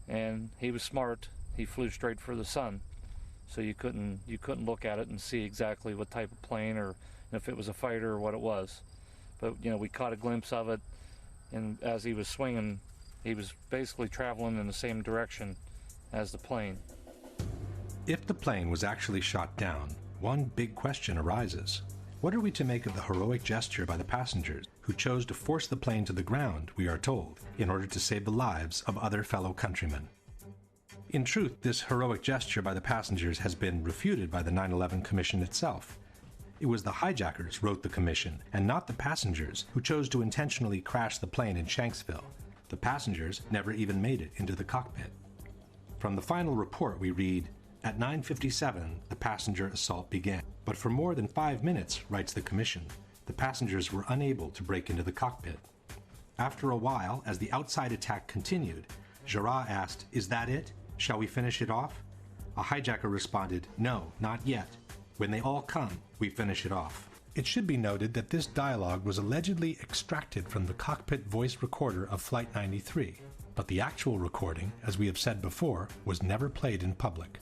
and he was smart. He flew straight for the sun, so you couldn't look at it and see exactly what type of plane or if it was a fighter or what it was. But we caught a glimpse of it, and as he was swinging, he was basically traveling in the same direction as the plane. If the plane was actually shot down, one big question arises. What are we to make of the heroic gesture by the passengers who chose to force the plane to the ground, we are told, in order to save the lives of other fellow countrymen? In truth, this heroic gesture by the passengers has been refuted by the 9/11 Commission itself. It was the hijackers, wrote the commission, and not the passengers, who chose to intentionally crash the plane in Shanksville. The passengers never even made it into the cockpit. From the final report we read, at 9:57, the passenger assault began. But for more than 5 minutes, writes the commission, the passengers were unable to break into the cockpit. After a while, as the outside attack continued, Jarrah asked, "Is that it? Shall we finish it off?" A hijacker responded, "No, not yet. When they all come, we finish it off." It should be noted that this dialogue was allegedly extracted from the cockpit voice recorder of Flight 93, but the actual recording, as we have said before, was never played in public.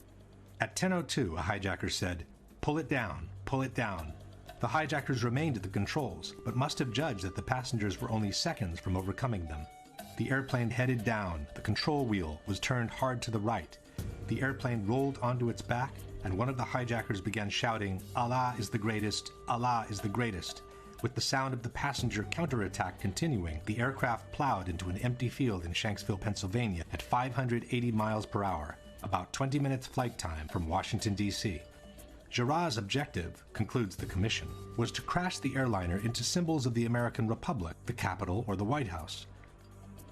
At 10:02, a hijacker said, "Pull it down, pull it down." The hijackers remained at the controls, but must have judged that the passengers were only seconds from overcoming them. The airplane headed down, the control wheel was turned hard to the right, the airplane rolled onto its back, and one of the hijackers began shouting, "Allah is the greatest, Allah is the greatest." With the sound of the passenger counterattack continuing, the aircraft plowed into an empty field in Shanksville, Pennsylvania at 580 miles per hour, about 20 minutes flight time from Washington, D.C. Jarrah's objective, concludes the commission, was to crash the airliner into symbols of the American Republic, the Capitol, or the White House.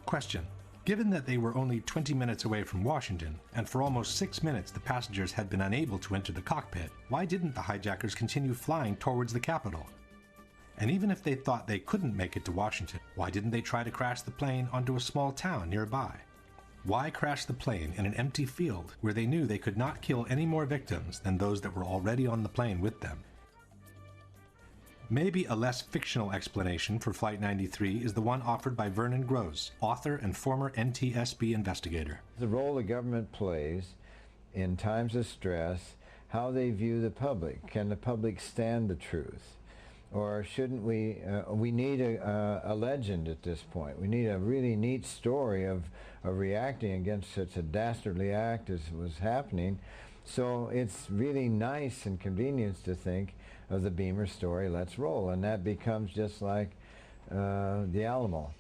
Question: given that they were only 20 minutes away from Washington, and for almost 6 minutes the passengers had been unable to enter the cockpit, why didn't the hijackers continue flying towards the Capitol? And even if they thought they couldn't make it to Washington, why didn't they try to crash the plane onto a small town nearby? Why crash the plane in an empty field where they knew they could not kill any more victims than those that were already on the plane with them? Maybe a less fictional explanation for Flight 93 is the one offered by Vernon Groves, author and former NTSB investigator. The role the government plays in times of stress, how they view the public. Can the public stand the truth? Or shouldn't we need a legend at this point. We need a really neat story of reacting against such a dastardly act as was happening. So it's really nice and convenient to think of the Beamer story, let's roll. And that becomes just like the Alamo.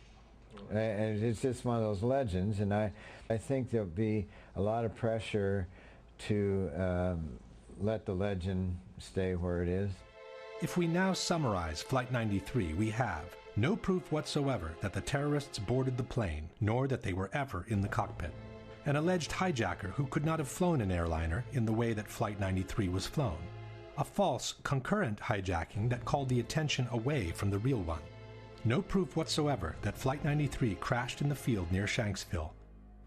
And it's just one of those legends. And I think there'll be a lot of pressure to let the legend stay where it is. If we now summarize Flight 93, we have no proof whatsoever that the terrorists boarded the plane, nor that they were ever in the cockpit. An alleged hijacker who could not have flown an airliner in the way that Flight 93 was flown. A false, concurrent hijacking that called the attention away from the real one. No proof whatsoever that Flight 93 crashed in the field near Shanksville.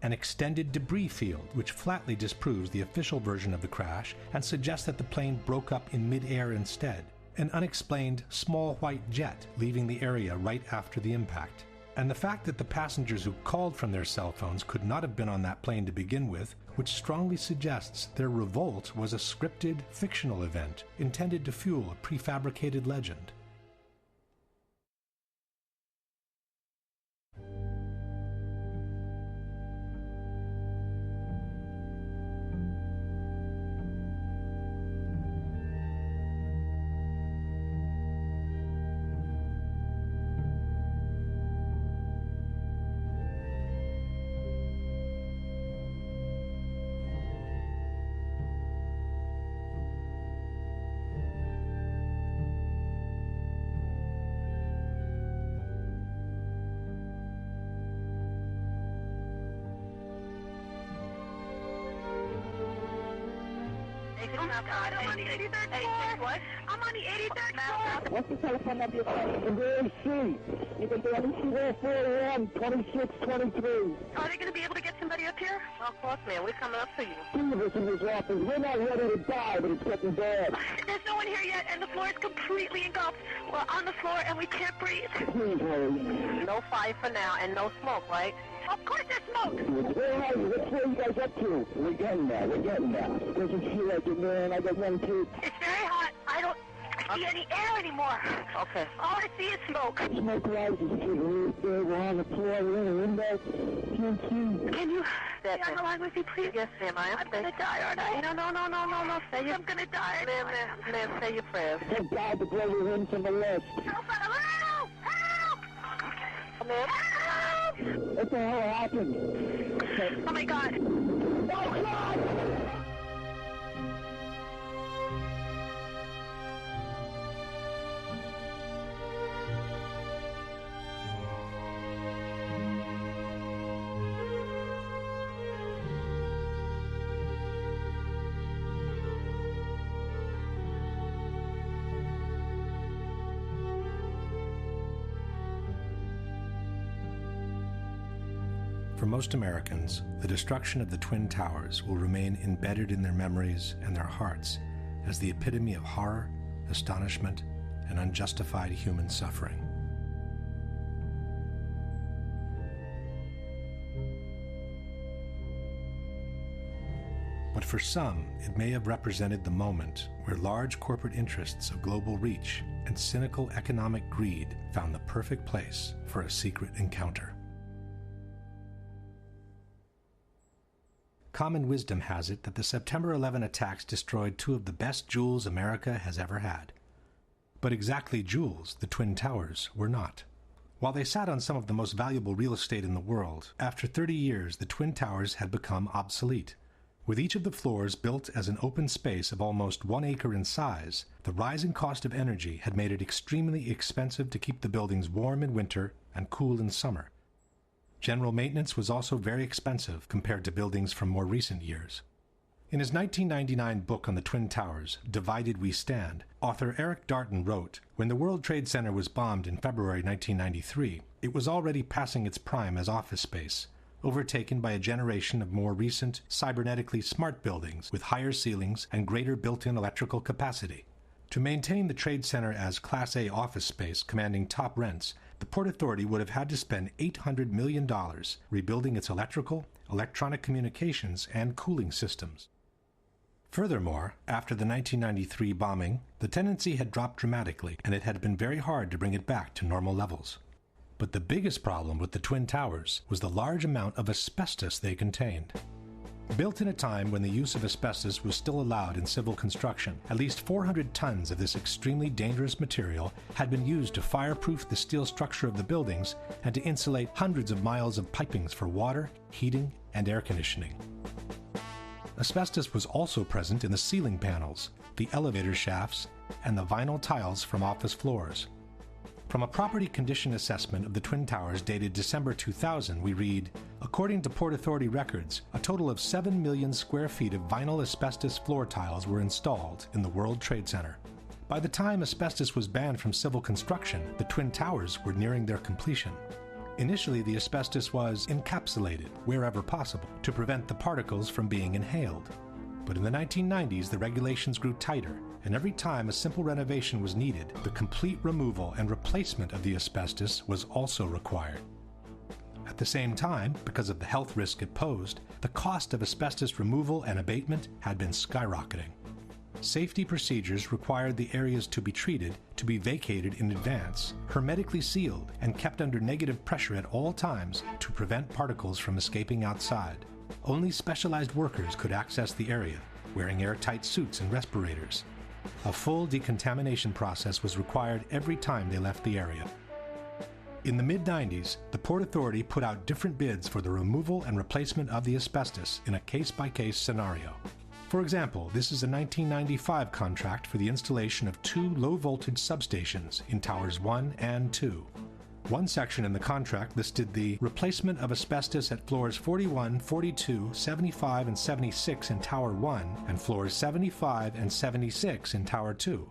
An extended debris field which flatly disproves the official version of the crash and suggests that the plane broke up in mid-air instead. An unexplained small white jet leaving the area right after the impact. And the fact that the passengers who called from their cell phones could not have been on that plane to begin with, which strongly suggests their revolt was a scripted, fictional event intended to fuel a prefabricated legend. I'm on the 83rd floor. What? I'm on the 83rd floor. What's the telephone number you're calling? In the AC. You can do anything there, 4AM, 2623. Are they going to be able to get somebody up here? Well, of course, man. We're coming up for you. Three of us in this office. We're not ready to die, but it's getting bad. There's no one here yet, and the floor is completely engulfed. We're on the floor, and we can't breathe. Please, hurry. No fire for now, and no smoke, right? Of course there's smoke. Where are you? What's where you guys up to? We're getting there. Doesn't feel like it, man. I got one kid. It's very hot. I don't see any air anymore. Okay. All I see is smoke. Smoke rises, kid. We're on the floor. We're in a window. Can't see. Can you stay on the line with me, please? Yes, ma'am. I'm going to die, aren't I? No. I'm going to die. Ma'am, say your prayers. Thank God to blow you in from the left. Help! Help! Ma'am? What the hell happened? Oh, my God. Oh, God! For most Americans, the destruction of the Twin Towers will remain embedded in their memories and their hearts as the epitome of horror, astonishment, and unjustified human suffering. But for some, it may have represented the moment where large corporate interests of global reach and cynical economic greed found the perfect place for a secret encounter. Common wisdom has it that the September 11 attacks destroyed two of the best jewels America has ever had. But exactly jewels, the Twin Towers, were not. While they sat on some of the most valuable real estate in the world, after 30 years the Twin Towers had become obsolete. With each of the floors built as an open space of almost 1 acre in size, the rising cost of energy had made it extremely expensive to keep the buildings warm in winter and cool in summer. General maintenance was also very expensive compared to buildings from more recent years. In his 1999 book on the Twin Towers, Divided We Stand, author Eric Darton wrote, "When the World Trade Center was bombed in February 1993, it was already passing its prime as office space, overtaken by a generation of more recent, cybernetically smart buildings with higher ceilings and greater built-in electrical capacity. To maintain the trade center as Class A office space commanding top rents, the Port Authority would have had to spend $800 million rebuilding its electrical, electronic communications, and cooling systems. Furthermore, after the 1993 bombing, the tenancy had dropped dramatically, and it had been very hard to bring it back to normal levels. But the biggest problem with the Twin Towers was the large amount of asbestos they contained. Built in a time when the use of asbestos was still allowed in civil construction, at least 400 tons of this extremely dangerous material had been used to fireproof the steel structure of the buildings and to insulate hundreds of miles of pipings for water, heating, and air conditioning. Asbestos was also present in the ceiling panels, the elevator shafts, and the vinyl tiles from office floors. From a property condition assessment of the Twin Towers dated December 2000, we read, according to Port Authority records, a total of 7 million square feet of vinyl asbestos floor tiles were installed in the World Trade Center. By the time asbestos was banned from civil construction, the Twin Towers were nearing their completion. Initially, the asbestos was encapsulated wherever possible to prevent the particles from being inhaled. But in the 1990s, the regulations grew tighter, and every time a simple renovation was needed, the complete removal and replacement of the asbestos was also required. At the same time, because of the health risk it posed, the cost of asbestos removal and abatement had been skyrocketing. Safety procedures required the areas to be treated to be vacated in advance, hermetically sealed, and kept under negative pressure at all times to prevent particles from escaping outside. Only specialized workers could access the area, wearing airtight suits and respirators. A full decontamination process was required every time they left the area. In the mid-90s, the Port Authority put out different bids for the removal and replacement of the asbestos in a case-by-case scenario. For example, this is a 1995 contract for the installation of 2 low-voltage substations in Towers 1 and 2. One section in the contract listed the replacement of asbestos at floors 41, 42, 75, and 76 in Tower 1 and floors 75 and 76 in Tower 2.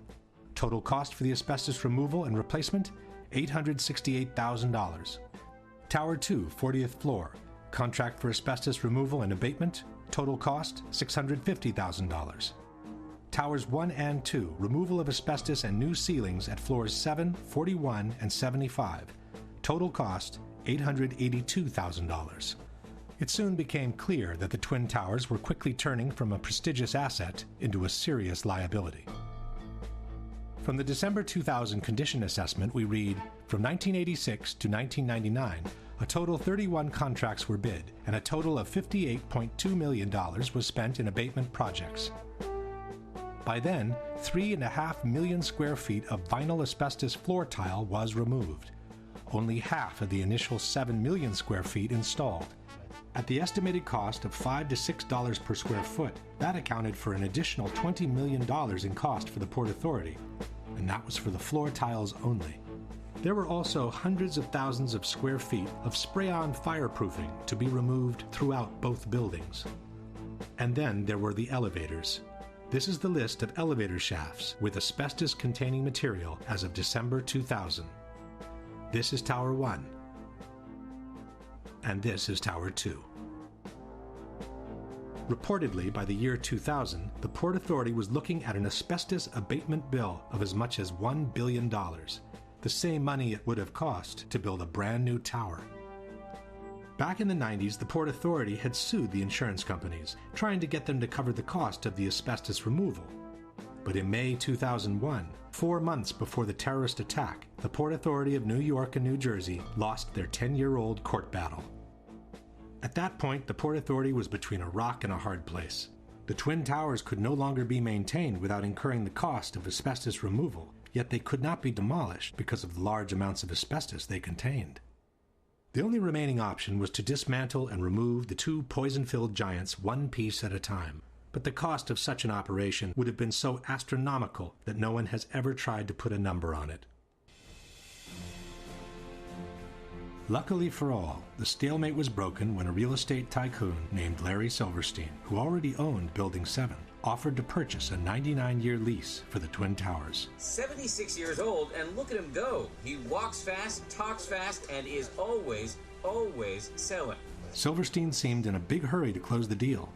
Total cost for the asbestos removal and replacement, $868,000. Tower 2, 40th floor. Contract for asbestos removal and abatement, total cost, $650,000. Towers 1 and 2, removal of asbestos and new ceilings at floors 7, 41, and 75. Total cost, $882,000. It soon became clear that the Twin Towers were quickly turning from a prestigious asset into a serious liability. From the December 2000 condition assessment, we read, from 1986 to 1999, a total 31 contracts were bid, and a total of $58.2 million was spent in abatement projects. By then, 3.5 million square feet of vinyl asbestos floor tile was removed. Only half of the initial 7 million square feet installed. At the estimated cost of $5 to $6 per square foot, that accounted for an additional $20 million in cost for the Port Authority, and that was for the floor tiles only. There were also hundreds of thousands of square feet of spray-on fireproofing to be removed throughout both buildings. And then there were the elevators. This is the list of elevator shafts with asbestos-containing material as of December 2000. This is Tower 1, and this is Tower 2. Reportedly, by the year 2000, the Port Authority was looking at an asbestos abatement bill of as much as $1 billion, the same money it would have cost to build a brand new tower. Back in the 90s, the Port Authority had sued the insurance companies, trying to get them to cover the cost of the asbestos removal. But in May 2001, 4 months before the terrorist attack, the Port Authority of New York and New Jersey lost their 10-year-old court battle. At that point, the Port Authority was between a rock and a hard place. The Twin Towers could no longer be maintained without incurring the cost of asbestos removal, yet they could not be demolished because of the large amounts of asbestos they contained. The only remaining option was to dismantle and remove the 2 poison-filled giants one piece at a time. But the cost of such an operation would have been so astronomical that no one has ever tried to put a number on it. Luckily for all, the stalemate was broken when a real estate tycoon named Larry Silverstein, who already owned Building 7, offered to purchase a 99-year lease for the Twin Towers. 76 years old, and look at him go. He walks fast, talks fast, and is always selling. Silverstein seemed in a big hurry to close the deal.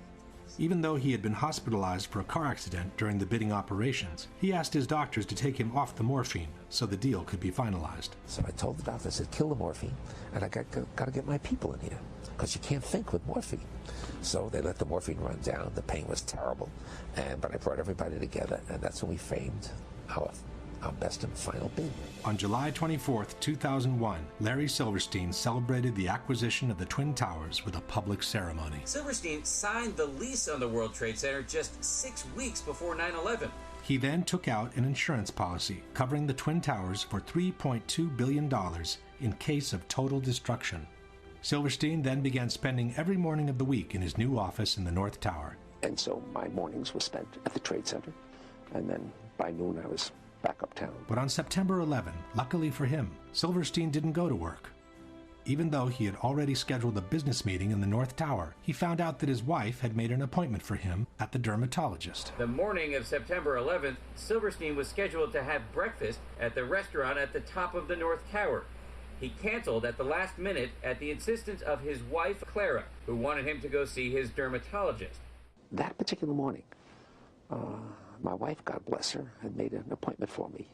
Even though he had been hospitalized for a car accident during the bidding operations, he asked his doctors to take him off the morphine so the deal could be finalized. So I told the doctor, I said, kill the morphine, and I got to get my people in here, because you can't think with morphine. So they let the morphine run down. The pain was terrible, but I brought everybody together, and that's when we framed our best and final bid. On July 24, 2001, Larry Silverstein celebrated the acquisition of the Twin Towers with a public ceremony. Silverstein signed the lease on the World Trade Center just 6 weeks before 9/11. He then took out an insurance policy covering the Twin Towers for $3.2 billion in case of total destruction. Silverstein then began spending every morning of the week in his new office in the North Tower. And so my mornings were spent at the Trade Center, and then by noon I was back uptown. But on September 11, luckily for him, Silverstein didn't go to work. Even though he had already scheduled a business meeting in the North Tower, he found out that his wife had made an appointment for him at the dermatologist. The morning of September 11th, Silverstein was scheduled to have breakfast at the restaurant at the top of the North Tower. He canceled at the last minute at the insistence of his wife, Clara, who wanted him to go see his dermatologist. That particular morning, my wife, God bless her, had made an appointment for me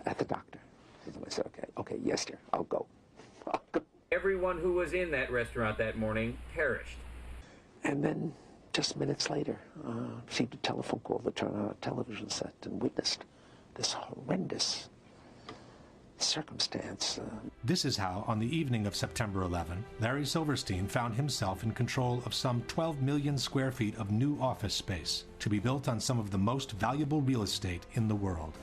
at the doctor. And I said, okay, yes, dear, I'll go. Everyone who was in that restaurant that morning perished. And then, just minutes later, received a telephone call to turn on a television set and witnessed this horrendous circumstance. This is how, on the evening of September 11, Larry Silverstein found himself in control of some 12 million square feet of new office space to be built on some of the most valuable real estate in the world.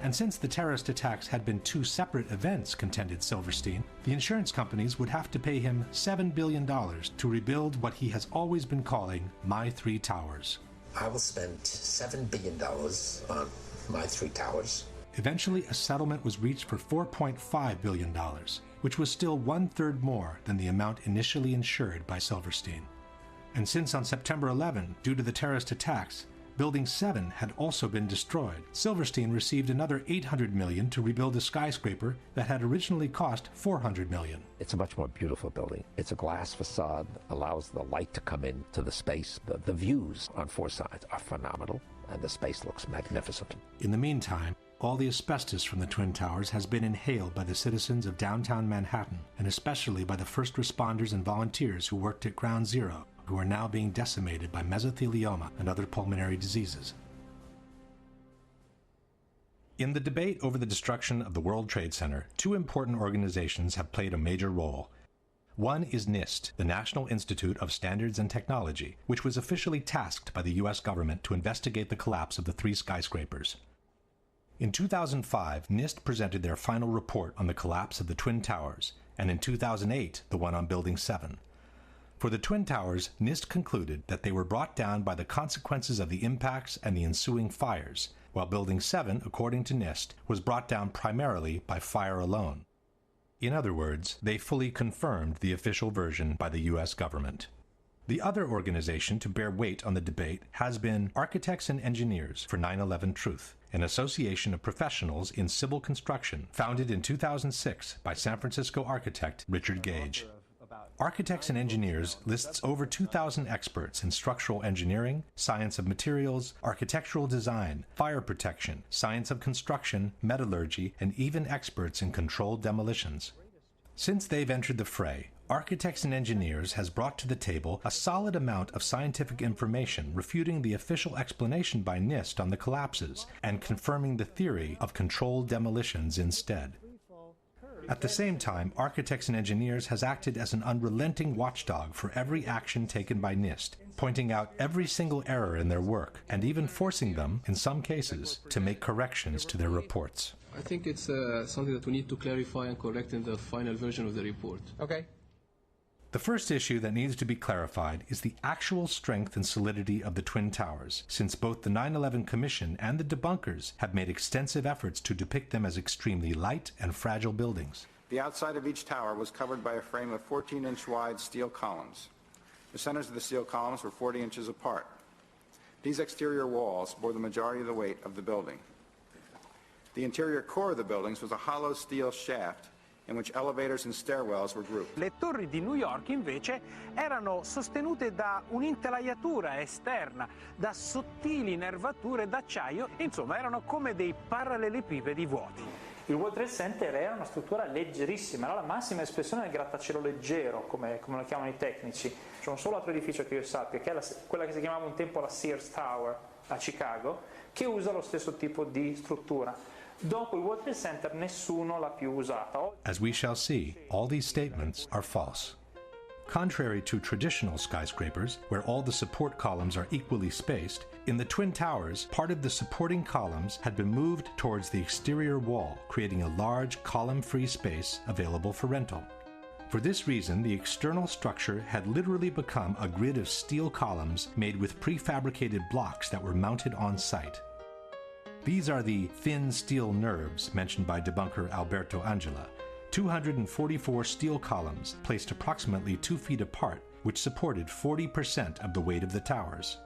And since the terrorist attacks had been two separate events, contended Silverstein, the insurance companies would have to pay him $7 billion to rebuild what he has always been calling My Three Towers. I will spend $7 billion on My Three Towers. Eventually, a settlement was reached for $4.5 billion, which was still one-third more than the amount initially insured by Silverstein. And since on September 11, due to the terrorist attacks, Building 7 had also been destroyed, Silverstein received another $800 million to rebuild a skyscraper that had originally cost $400 million. It's a much more beautiful building. It's a glass facade, allows the light to come into the space. The views on four sides are phenomenal, and the space looks magnificent. In the meantime, all the asbestos from the Twin Towers has been inhaled by the citizens of downtown Manhattan, and especially by the first responders and volunteers who worked at Ground Zero, who are now being decimated by mesothelioma and other pulmonary diseases. In the debate over the destruction of the World Trade Center, two important organizations have played a major role. One is NIST, the National Institute of Standards and Technology, which was officially tasked by the U.S. government to investigate the collapse of the three skyscrapers. In 2005, NIST presented their final report on the collapse of the Twin Towers, and in 2008, the one on Building 7. For the Twin Towers, NIST concluded that they were brought down by the consequences of the impacts and the ensuing fires, while Building 7, according to NIST, was brought down primarily by fire alone. In other words, they fully confirmed the official version by the U.S. government. The other organization to bear weight on the debate has been Architects and Engineers for 9/11 Truth, an association of professionals in civil construction founded in 2006 by San Francisco architect Richard Gage. Architects and Engineers lists over 2,000 experts in structural engineering, science of materials, architectural design, fire protection, science of construction, metallurgy, and even experts in controlled demolitions. Since they've entered the fray, Architects and Engineers has brought to the table a solid amount of scientific information refuting the official explanation by NIST on the collapses and confirming the theory of controlled demolitions instead. At the same time, Architects and Engineers has acted as an unrelenting watchdog for every action taken by NIST, pointing out every single error in their work and even forcing them, in some cases, to make corrections to their reports. I think it's something that we need to clarify and correct in the final version of the report. Okay. The first issue that needs to be clarified is the actual strength and solidity of the Twin Towers, since both the 9/11 Commission and the debunkers have made extensive efforts to depict them as extremely light and fragile buildings. The outside of each tower was covered by a frame of 14-inch wide steel columns. The centers of the steel columns were 40 inches apart. These exterior walls bore the majority of the weight of the building. The interior core of the buildings was a hollow steel shaft in which elevators and stairwells were grouped. Le torri di New York invece erano sostenute da un'intelaiatura esterna, da sottili nervature d'acciaio, insomma erano come dei parallelepipedi vuoti. Il World Trade Center era una struttura leggerissima, era la massima espressione del grattacielo leggero, come lo chiamano i tecnici. C'è un solo altro edificio che io sappia, che è quella che si chiamava un tempo la Sears Tower a Chicago, che usa lo stesso tipo di struttura. Dopo il World Trade Center nessuno l'ha più usata. As we shall see, all these statements are false. Contrary to traditional skyscrapers, where all the support columns are equally spaced, in the Twin Towers, part of the supporting columns had been moved towards the exterior wall, creating a large column-free space available for rental. For this reason, the external structure had literally become a grid of steel columns made with prefabricated blocks that were mounted on site. These are the thin steel nerves mentioned by debunker Alberto Angela, 244 steel columns placed approximately 2 feet apart, which supported 40% of the weight of the towers.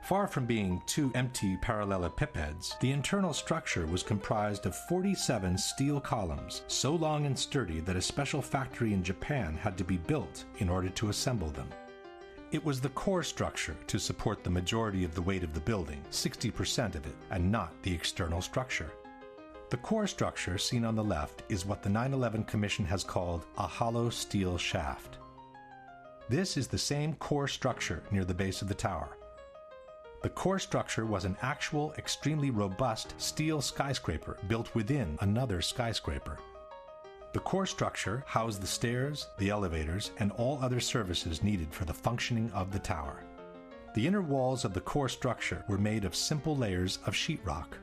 Far from being two empty parallelepipeds, the internal structure was comprised of 47 steel columns, so long and sturdy that a special factory in Japan had to be built in order to assemble them. It was the core structure to support the majority of the weight of the building, 60% of it, and not the external structure. The core structure seen on the left is what the 9/11 Commission has called a hollow steel shaft. This is the same core structure near the base of the tower. The core structure was an actual, extremely robust steel skyscraper built within another skyscraper. The core structure housed the stairs, the elevators, and all other services needed for the functioning of the tower. The inner walls of the core structure were made of simple layers of sheetrock.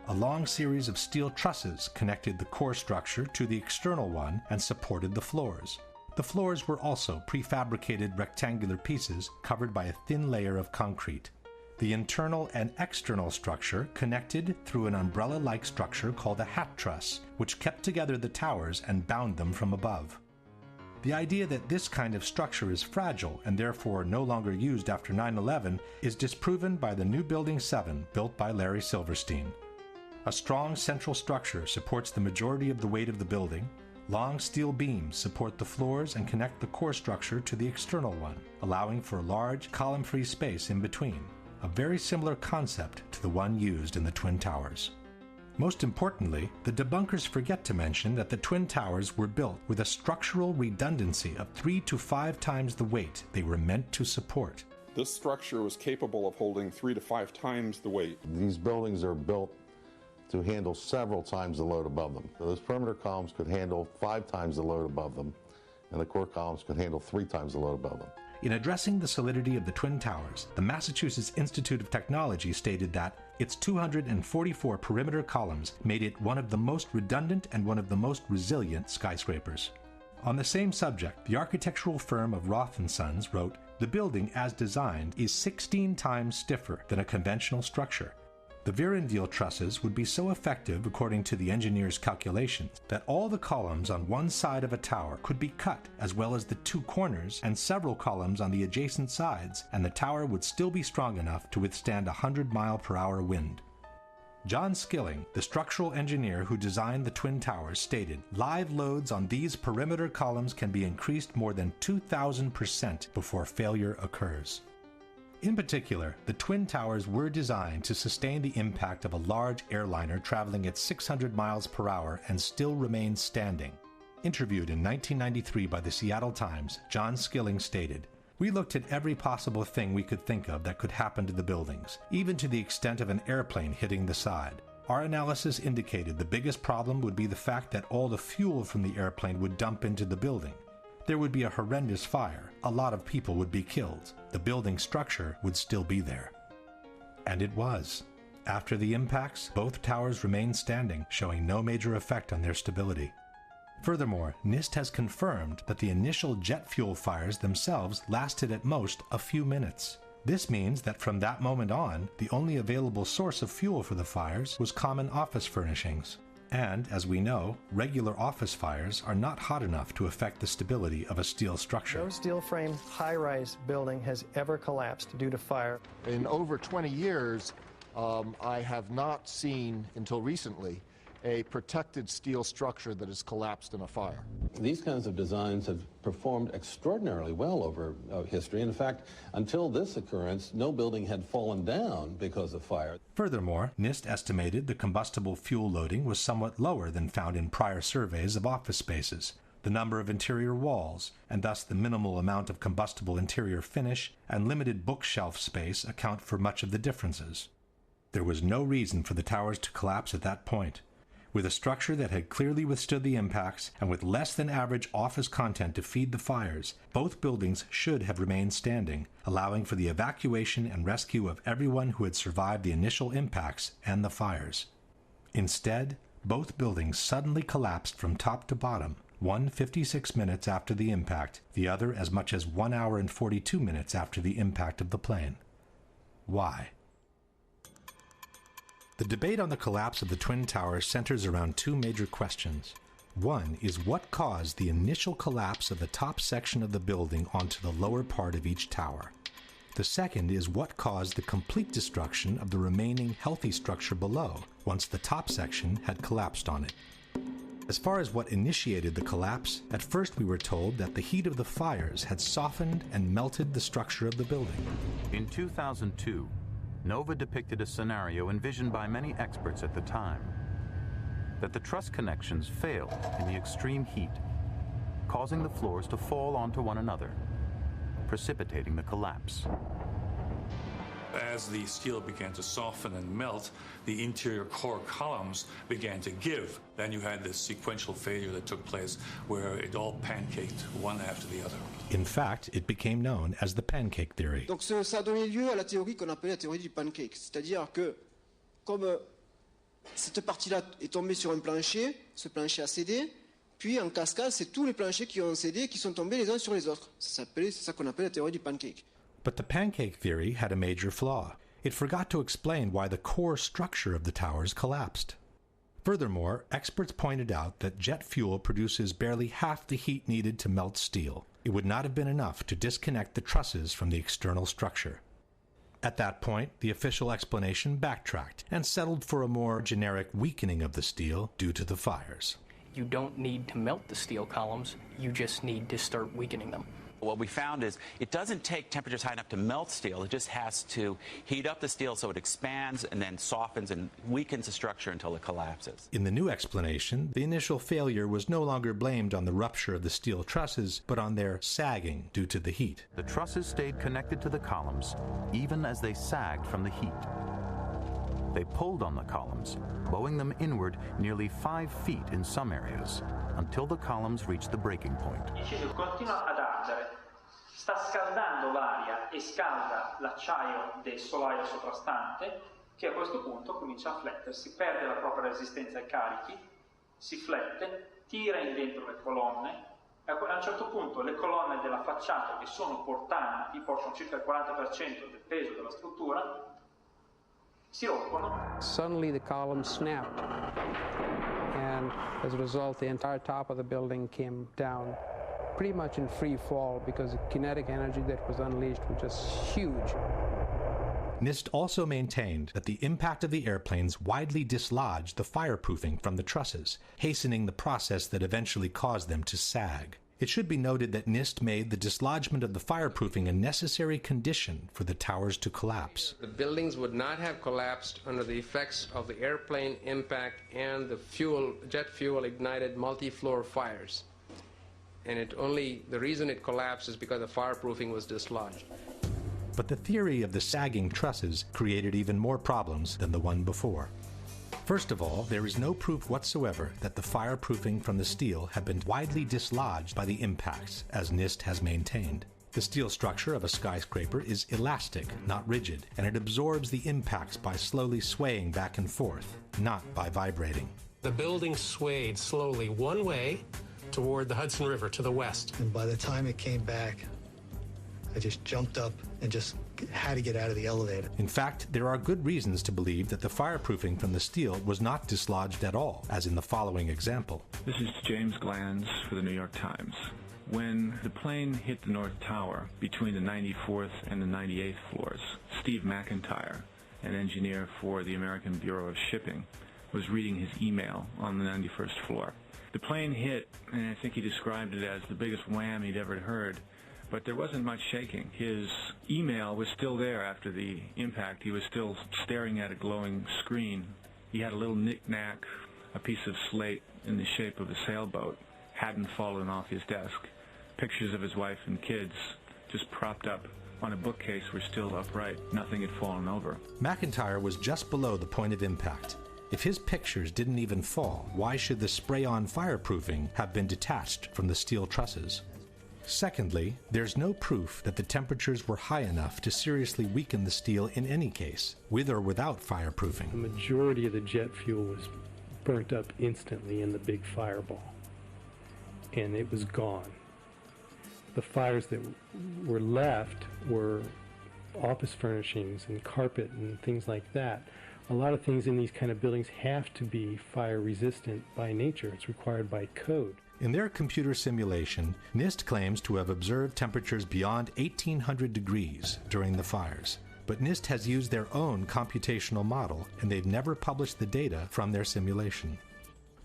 A long series of steel trusses connected the core structure to the external one and supported the floors. The floors were also prefabricated rectangular pieces covered by a thin layer of concrete. The internal and external structure connected through an umbrella-like structure called a hat truss, which kept together the towers and bound them from above. The idea that this kind of structure is fragile and therefore no longer used after 9/11 is disproven by the new Building 7 built by Larry Silverstein. A strong central structure supports the majority of the weight of the building. Long steel beams support the floors and connect the core structure to the external one, allowing for a large column-free space in between. A very similar concept to the one used in the Twin Towers. Most importantly, the debunkers forget to mention that the Twin Towers were built with a structural redundancy of 3 to 5 times the weight they were meant to support. This structure was capable of holding 3 to 5 times the weight. These buildings are built to handle several times the load above them. So those perimeter columns could handle 5 times the load above them, and the core columns could handle 3 times the load above them. In addressing the solidity of the Twin Towers, the Massachusetts Institute of Technology stated that its 244 perimeter columns made it one of the most redundant and one of the most resilient skyscrapers. On the same subject, the architectural firm of Roth & Sons wrote, "The building as designed is 16 times stiffer than a conventional structure. The Virendeel trusses would be so effective, according to the engineer's calculations, that all the columns on one side of a tower could be cut, as well as the 2 corners and several columns on the adjacent sides, and the tower would still be strong enough to withstand a 100-mile-per-hour wind." John Skilling, the structural engineer who designed the Twin Towers, stated, "Live loads on these perimeter columns can be increased more than 2,000% before failure occurs." In particular, the Twin Towers were designed to sustain the impact of a large airliner traveling at 600 miles per hour and still remain standing. Interviewed in 1993 by the Seattle Times, John Skilling stated, "We looked at every possible thing we could think of that could happen to the buildings, even to the extent of an airplane hitting the side. Our analysis indicated the biggest problem would be the fact that all the fuel from the airplane would dump into the building. There would be a horrendous fire, a lot of people would be killed, the building structure would still be there." And it was. After the impacts, both towers remained standing, showing no major effect on their stability. Furthermore, NIST has confirmed that the initial jet fuel fires themselves lasted at most a few minutes. This means that from that moment on, the only available source of fuel for the fires was common office furnishings. And, as we know, regular office fires are not hot enough to affect the stability of a steel structure. No steel frame high-rise building has ever collapsed due to fire. In over 20 years, I have not seen, until recently, a protected steel structure that has collapsed in a fire. These kinds of designs have performed extraordinarily well over history. In fact, until this occurrence, no building had fallen down because of fire. Furthermore, NIST estimated the combustible fuel loading was somewhat lower than found in prior surveys of office spaces. The number of interior walls, and thus the minimal amount of combustible interior finish and limited bookshelf space account for much of the differences. There was no reason for the towers to collapse at that point. With a structure that had clearly withstood the impacts and with less than average office content to feed the fires, both buildings should have remained standing, allowing for the evacuation and rescue of everyone who had survived the initial impacts and the fires. Instead, both buildings suddenly collapsed from top to bottom, one 56 minutes after the impact, the other as much as 1 hour and 42 minutes after the impact of the plane. Why? The debate on the collapse of the Twin Towers centers around two major questions. One is what caused the initial collapse of the top section of the building onto the lower part of each tower. The second is what caused the complete destruction of the remaining healthy structure below, once the top section had collapsed on it. As far as what initiated the collapse, at first we were told that the heat of the fires had softened and melted the structure of the building. In 2002, Nova depicted a scenario envisioned by many experts at the time, that the truss connections failed in the extreme heat, causing the floors to fall onto one another, precipitating the collapse. As the steel began to soften and melt, the interior core columns began to give. Then you had this sequential failure that took place where it all pancaked one after the other. In fact, it became known as the pancake theory. Donc ça a donné lieu à la théorie qu'on appelle la théorie du pancake. C'est-à-dire que, comme cette partie-là est tombée sur un plancher, ce plancher a cédé, puis en cascade, c'est tous les planchers qui ont cédé, qui sont tombés les uns sur les autres. C'est ça qu'on appelle la théorie du pancake. But the pancake theory had a major flaw. It forgot to explain why the core structure of the towers collapsed. Furthermore, experts pointed out that jet fuel produces barely half the heat needed to melt steel. It would not have been enough to disconnect the trusses from the external structure. At that point, the official explanation backtracked and settled for a more generic weakening of the steel due to the fires. You don't need to melt the steel columns, you just need to start weakening them. What we found is it doesn't take temperatures high enough to melt steel. It just has to heat up the steel so it expands and then softens and weakens the structure until it collapses. In the new explanation, the initial failure was no longer blamed on the rupture of the steel trusses, but on their sagging due to the heat. The trusses stayed connected to the columns, even as they sagged from the heat. They pulled on the columns, bowing them inward nearly 5 feet in some areas, until the columns reached the breaking point. Continua ad ardere, sta scaldando l'aria e scalda l'acciaio del solaio soprastante, che a questo punto comincia a flettersi, perde la propria resistenza ai carichi, si flette, tira in dentro le colonne, e a un certo punto le colonne della facciata che sono portanti, portano circa il 40% del peso della struttura, si rompono. Suddenly the columns snapped, and as a result the entire top of the building came down pretty much in free fall because the kinetic energy that was unleashed was just huge. NIST also maintained that the impact of the airplanes widely dislodged the fireproofing from the trusses, hastening the process that eventually caused them to sag. It should be noted that NIST made the dislodgement of the fireproofing a necessary condition for the towers to collapse. The buildings would not have collapsed under the effects of the airplane impact and the jet fuel ignited multi-floor fires. And the reason it collapsed is because the fireproofing was dislodged. But the theory of the sagging trusses created even more problems than the one before. First of all, there is no proof whatsoever that the fireproofing from the steel had been widely dislodged by the impacts, as NIST has maintained. The steel structure of a skyscraper is elastic, not rigid, and it absorbs the impacts by slowly swaying back and forth, not by vibrating. The building swayed slowly one way toward the Hudson River to the west. And by the time it came back, I just jumped up and just had to get out of the elevator. In fact, there are good reasons to believe that the fireproofing from the steel was not dislodged at all, as in the following example. This is James Glanz for the New York Times. When the plane hit the North Tower between the 94th and the 98th floors, Steve McIntyre, an engineer for the American Bureau of Shipping, was reading his email on the 91st floor. The plane hit, and I think he described it as the biggest wham he'd ever heard, but there wasn't much shaking. His email was still there after the impact. He was still staring at a glowing screen. He had a little knick-knack, a piece of slate in the shape of a sailboat, hadn't fallen off his desk. Pictures of his wife and kids just propped up on a bookcase were still upright. Nothing had fallen over. McIntyre was just below the point of impact. If his pictures didn't even fall, why should the spray-on fireproofing have been detached from the steel trusses? Secondly, there's no proof that the temperatures were high enough to seriously weaken the steel in any case, with or without fireproofing. The majority of the jet fuel was burnt up instantly in the big fireball, and it was gone. The fires that were left were office furnishings and carpet and things like that. A lot of things in these kind of buildings have to be fire resistant by nature. It's required by code. In their computer simulation, NIST claims to have observed temperatures beyond 1800 degrees during the fires. But NIST has used their own computational model, and they've never published the data from their simulation.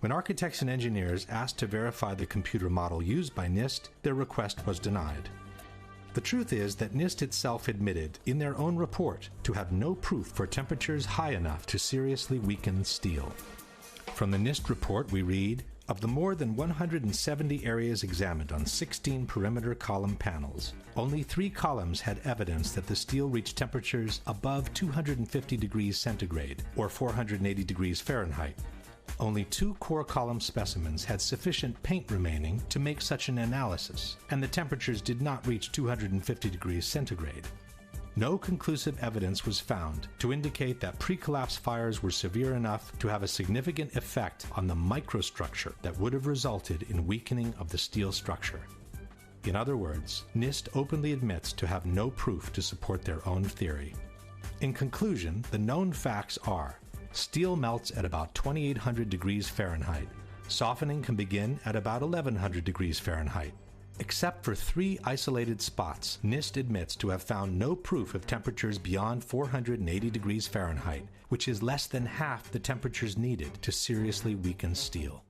When architects and engineers asked to verify the computer model used by NIST, their request was denied. The truth is that NIST itself admitted in their own report to have no proof for temperatures high enough to seriously weaken steel. From the NIST report we read, of the more than 170 areas examined on 16 perimeter column panels, only 3 columns had evidence that the steel reached temperatures above 250 degrees centigrade or 480 degrees Fahrenheit. Only 2 core column specimens had sufficient paint remaining to make such an analysis, and the temperatures did not reach 250 degrees centigrade. No conclusive evidence was found to indicate that pre-collapse fires were severe enough to have a significant effect on the microstructure that would have resulted in weakening of the steel structure. In other words, NIST openly admits to have no proof to support their own theory. In conclusion, the known facts are: steel melts at about 2800 degrees Fahrenheit. Softening can begin at about 1100 degrees Fahrenheit. Except for 3 isolated spots, NIST admits to have found no proof of temperatures beyond 480 degrees Fahrenheit, which is less than half the temperatures needed to seriously weaken steel.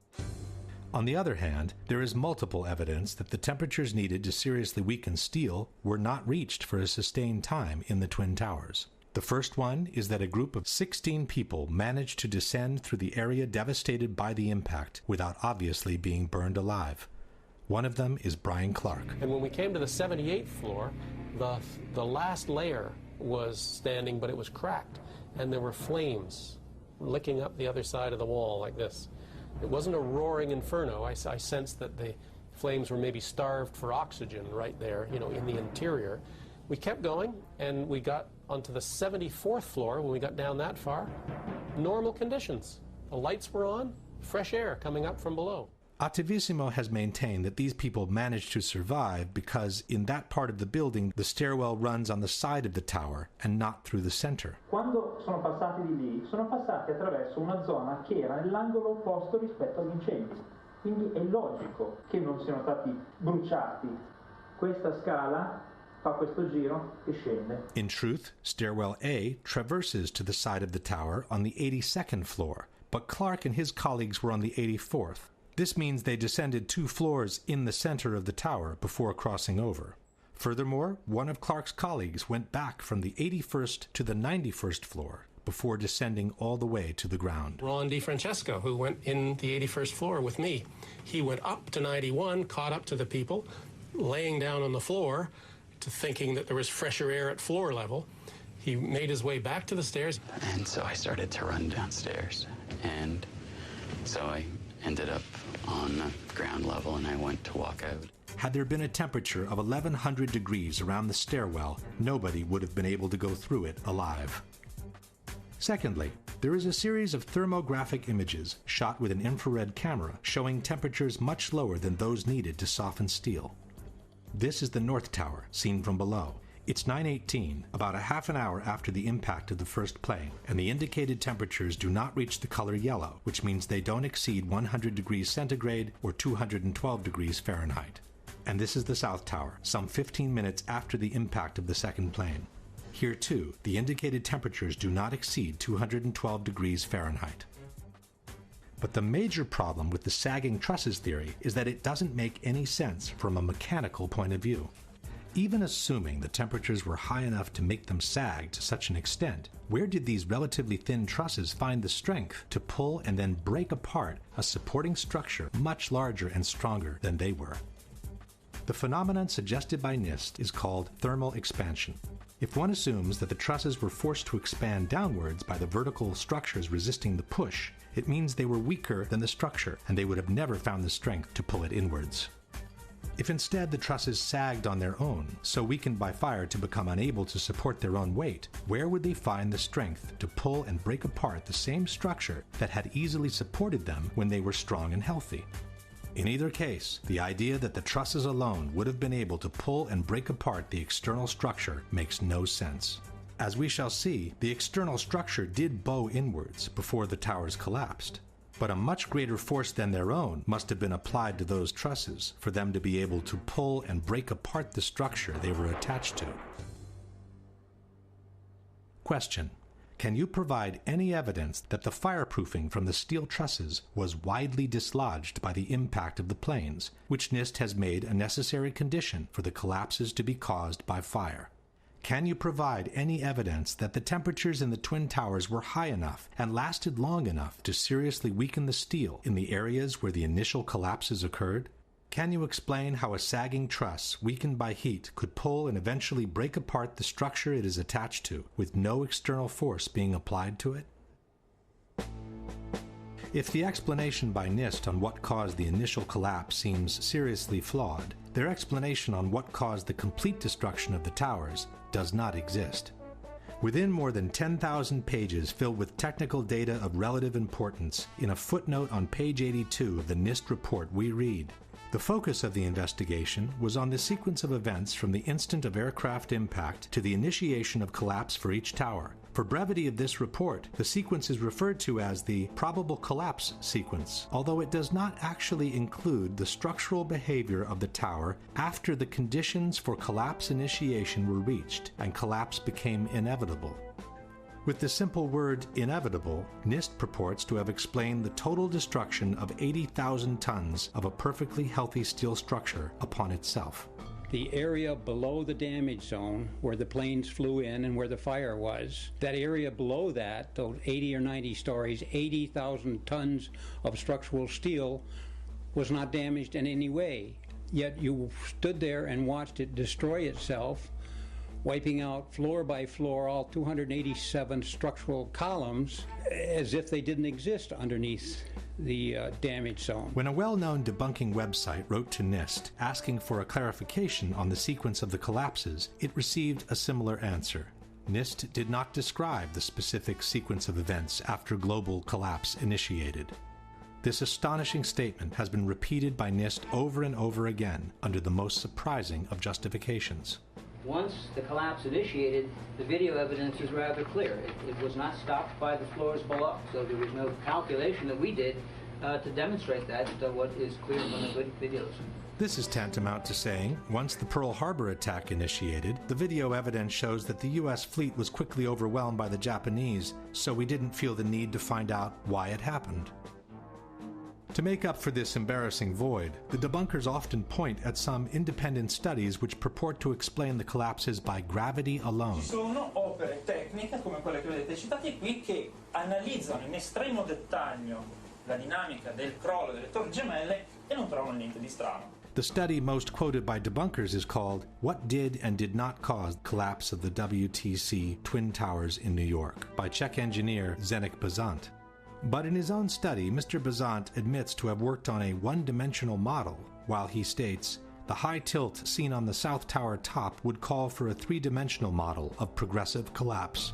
On the other hand, there is multiple evidence that the temperatures needed to seriously weaken steel were not reached for a sustained time in the Twin Towers. The first one is that a group of 16 people managed to descend through the area devastated by the impact without obviously being burned alive. One of them is Brian Clark. And when we came to the 78th floor, the last layer was standing, but it was cracked, and there were flames licking up the other side of the wall like this. It wasn't a roaring inferno. I sensed that the flames were maybe starved for oxygen right there, in the interior. We kept going, and we got onto the 74th floor. When we got down that far, normal conditions. The lights were on, fresh air coming up from below. Attivissimo has maintained that these people managed to survive because in that part of the building, the stairwell runs on the side of the tower and not through the center. Quando sono passati di lì, sono passati attraverso una zona che era nell'angolo opposto rispetto agli incendi. Quindi è logico che non siano stati bruciati. Questa scala fa questo giro e scende. In truth, stairwell A traverses to the side of the tower on the 82nd floor, but Clark and his colleagues were on the 84th. This means they descended 2 floors in the center of the tower before crossing over. Furthermore, one of Clark's colleagues went back from the 81st to the 91st floor before descending all the way to the ground. Ron DiFrancesco, who went in the 81st floor with me, he went up to 91, caught up to the people, laying down on the floor, to thinking that there was fresher air at floor level. He made his way back to the stairs. And so I started to run downstairs. And so I ended up on the ground level, and I went to walk out. Had there been a temperature of 1100 degrees around the stairwell, nobody would have been able to go through it alive. Secondly, there is a series of thermographic images shot with an infrared camera showing temperatures much lower than those needed to soften steel. This is the North Tower, seen from below. It's 9:18, about a half an hour after the impact of the first plane, and the indicated temperatures do not reach the color yellow, which means they don't exceed 100 degrees centigrade or 212 degrees Fahrenheit. And this is the South Tower, some 15 minutes after the impact of the second plane. Here too, the indicated temperatures do not exceed 212 degrees Fahrenheit. But the major problem with the sagging trusses theory is that it doesn't make any sense from a mechanical point of view. Even assuming the temperatures were high enough to make them sag to such an extent, where did these relatively thin trusses find the strength to pull and then break apart a supporting structure much larger and stronger than they were? The phenomenon suggested by NIST is called thermal expansion. If one assumes that the trusses were forced to expand downwards by the vertical structures resisting the push, it means they were weaker than the structure, and they would have never found the strength to pull it inwards. If instead the trusses sagged on their own, so weakened by fire to become unable to support their own weight, where would they find the strength to pull and break apart the same structure that had easily supported them when they were strong and healthy? In either case, the idea that the trusses alone would have been able to pull and break apart the external structure makes no sense. As we shall see, the external structure did bow inwards before the towers collapsed, but a much greater force than their own must have been applied to those trusses for them to be able to pull and break apart the structure they were attached to. Question: can you provide any evidence that the fireproofing from the steel trusses was widely dislodged by the impact of the planes, which NIST has made a necessary condition for the collapses to be caused by fire? Can you provide any evidence that the temperatures in the Twin Towers were high enough and lasted long enough to seriously weaken the steel in the areas where the initial collapses occurred? Can you explain how a sagging truss, weakened by heat, could pull and eventually break apart the structure it is attached to, with no external force being applied to it? If the explanation by NIST on what caused the initial collapse seems seriously flawed, their explanation on what caused the complete destruction of the towers does not exist. Within more than 10,000 pages filled with technical data of relative importance, in a footnote on page 82 of the NIST report we read, the focus of the investigation was on the sequence of events from the instant of aircraft impact to the initiation of collapse for each tower. For brevity of this report, the sequence is referred to as the probable collapse sequence, although it does not actually include the structural behavior of the tower after the conditions for collapse initiation were reached and collapse became inevitable. With the simple word inevitable, NIST purports to have explained the total destruction of 80,000 tons of a perfectly healthy steel structure upon itself. The area below the damage zone where the planes flew in and where the fire was, that area below that, those 80 or 90 stories, 80,000 tons of structural steel was not damaged in any way. Yet you stood there and watched it destroy itself, wiping out floor by floor all 287 structural columns as if they didn't exist underneath the damage zone. When a well-known debunking website wrote to NIST asking for a clarification on the sequence of the collapses, it received a similar answer. NIST did not describe the specific sequence of events after global collapse initiated. This astonishing statement has been repeated by NIST over and over again under the most surprising of justifications. Once the collapse initiated, the video evidence is rather clear. It was not stopped by the floors below, so there was no calculation that we did to demonstrate that, what is clear from the videos. This is tantamount to saying, once the Pearl Harbor attack initiated, the video evidence shows that the U.S. fleet was quickly overwhelmed by the Japanese, so we didn't feel the need to find out why it happened. To make up for this embarrassing void, the debunkers often point at some independent studies which purport to explain the collapses by gravity alone. Ci sono opere tecniche come quelle che vedete citate qui che analizzano in estremo dettaglio la dinamica del crollo delle torri gemelle e non trovano niente di strano. The study most quoted by debunkers is called What Did and Did Not Cause the Collapse of the WTC Twin Towers in New York by Czech engineer Zdeněk Bazant. But in his own study, Mr. Bazant admits to have worked on a one-dimensional model, while he states, the high tilt seen on the South Tower top would call for a three-dimensional model of progressive collapse.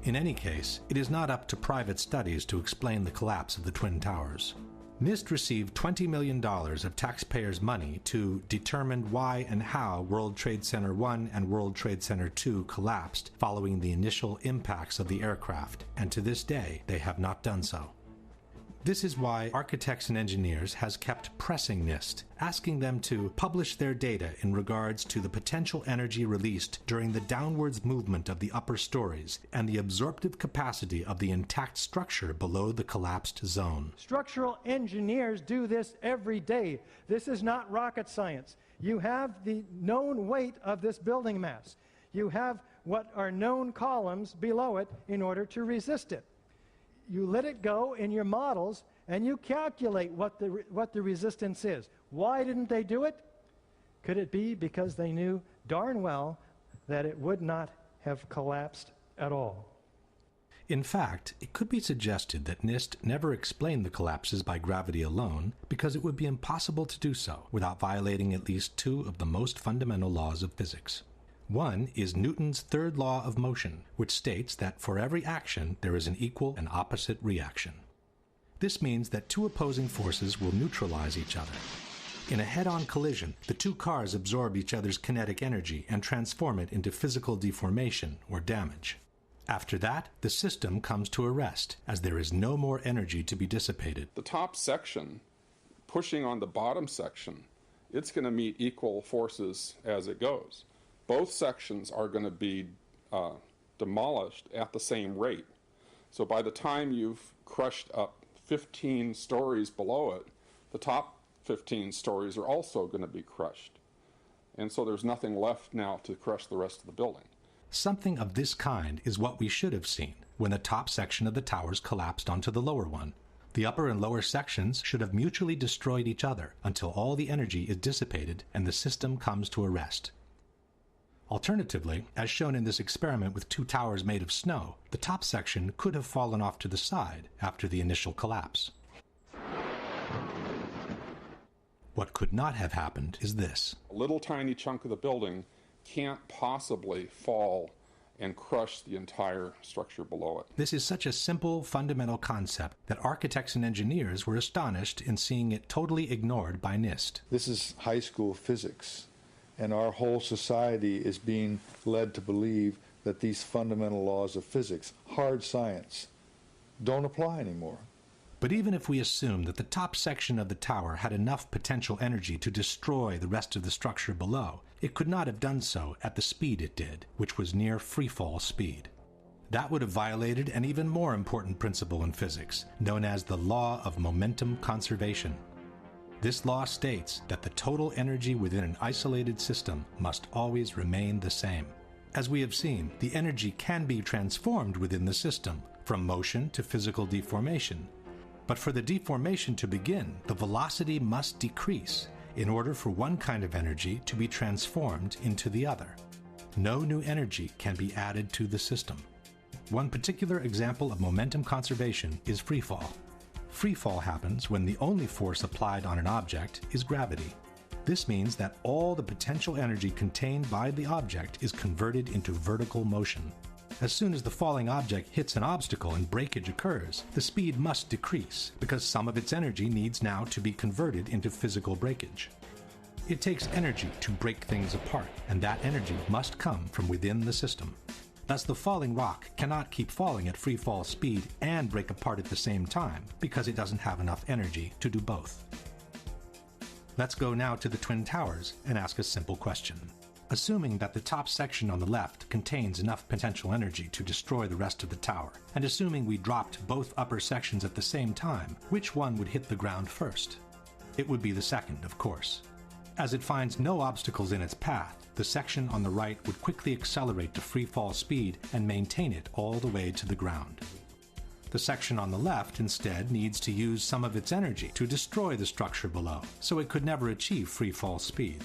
In any case, it is not up to private studies to explain the collapse of the Twin Towers. NIST received $20 million of taxpayers' money to determine why and how World Trade Center 1 and World Trade Center 2 collapsed following the initial impacts of the aircraft, and to this day they have not done so. This is why Architects and Engineers has kept pressing NIST, asking them to publish their data in regards to the potential energy released during the downwards movement of the upper stories and the absorptive capacity of the intact structure below the collapsed zone. Structural engineers do this every day. This is not rocket science. You have the known weight of this building mass. You have what are known columns below it in order to resist it. You let it go in your models and you calculate what the resistance is. Why didn't they do it? Could it be because they knew darn well that it would not have collapsed at all? In fact, it could be suggested that NIST never explained the collapses by gravity alone because it would be impossible to do so without violating at least two of the most fundamental laws of physics. One is Newton's third law of motion, which states that for every action there is an equal and opposite reaction. This means that two opposing forces will neutralize each other. In a head-on collision, the two cars absorb each other's kinetic energy and transform it into physical deformation or damage. After that, the system comes to a rest, as there is no more energy to be dissipated. The top section, pushing on the bottom section, it's going to meet equal forces as it goes. Both sections are going to be demolished at the same rate. So by the time you've crushed up 15 stories below it, the top 15 stories are also going to be crushed. And so there's nothing left now to crush the rest of the building. Something of this kind is what we should have seen when the top section of the towers collapsed onto the lower one. The upper and lower sections should have mutually destroyed each other until all the energy is dissipated and the system comes to a rest. Alternatively, as shown in this experiment with two towers made of snow, the top section could have fallen off to the side after the initial collapse. What could not have happened is this. A little tiny chunk of the building can't possibly fall and crush the entire structure below it. This is such a simple, fundamental concept that architects and engineers were astonished in seeing it totally ignored by NIST. This is high school physics. And our whole society is being led to believe that these fundamental laws of physics, hard science, don't apply anymore. But even if we assume that the top section of the tower had enough potential energy to destroy the rest of the structure below, it could not have done so at the speed it did, which was near freefall speed. That would have violated an even more important principle in physics, known as the law of momentum conservation. This law states that the total energy within an isolated system must always remain the same. As we have seen, the energy can be transformed within the system, from motion to physical deformation. But for the deformation to begin, the velocity must decrease in order for one kind of energy to be transformed into the other. No new energy can be added to the system. One particular example of momentum conservation is freefall. Freefall happens when the only force applied on an object is gravity. This means that all the potential energy contained by the object is converted into vertical motion. As soon as the falling object hits an obstacle and breakage occurs, the speed must decrease because some of its energy needs now to be converted into physical breakage. It takes energy to break things apart, and that energy must come from within the system. Thus, the falling rock cannot keep falling at free fall speed and break apart at the same time because it doesn't have enough energy to do both. Let's go now to the Twin Towers and ask a simple question. Assuming that the top section on the left contains enough potential energy to destroy the rest of the tower, and assuming we dropped both upper sections at the same time, which one would hit the ground first? It would be the second, of course. As it finds no obstacles in its path, the section on the right would quickly accelerate to free fall speed and maintain it all the way to the ground. The section on the left instead needs to use some of its energy to destroy the structure below, so it could never achieve free fall speed.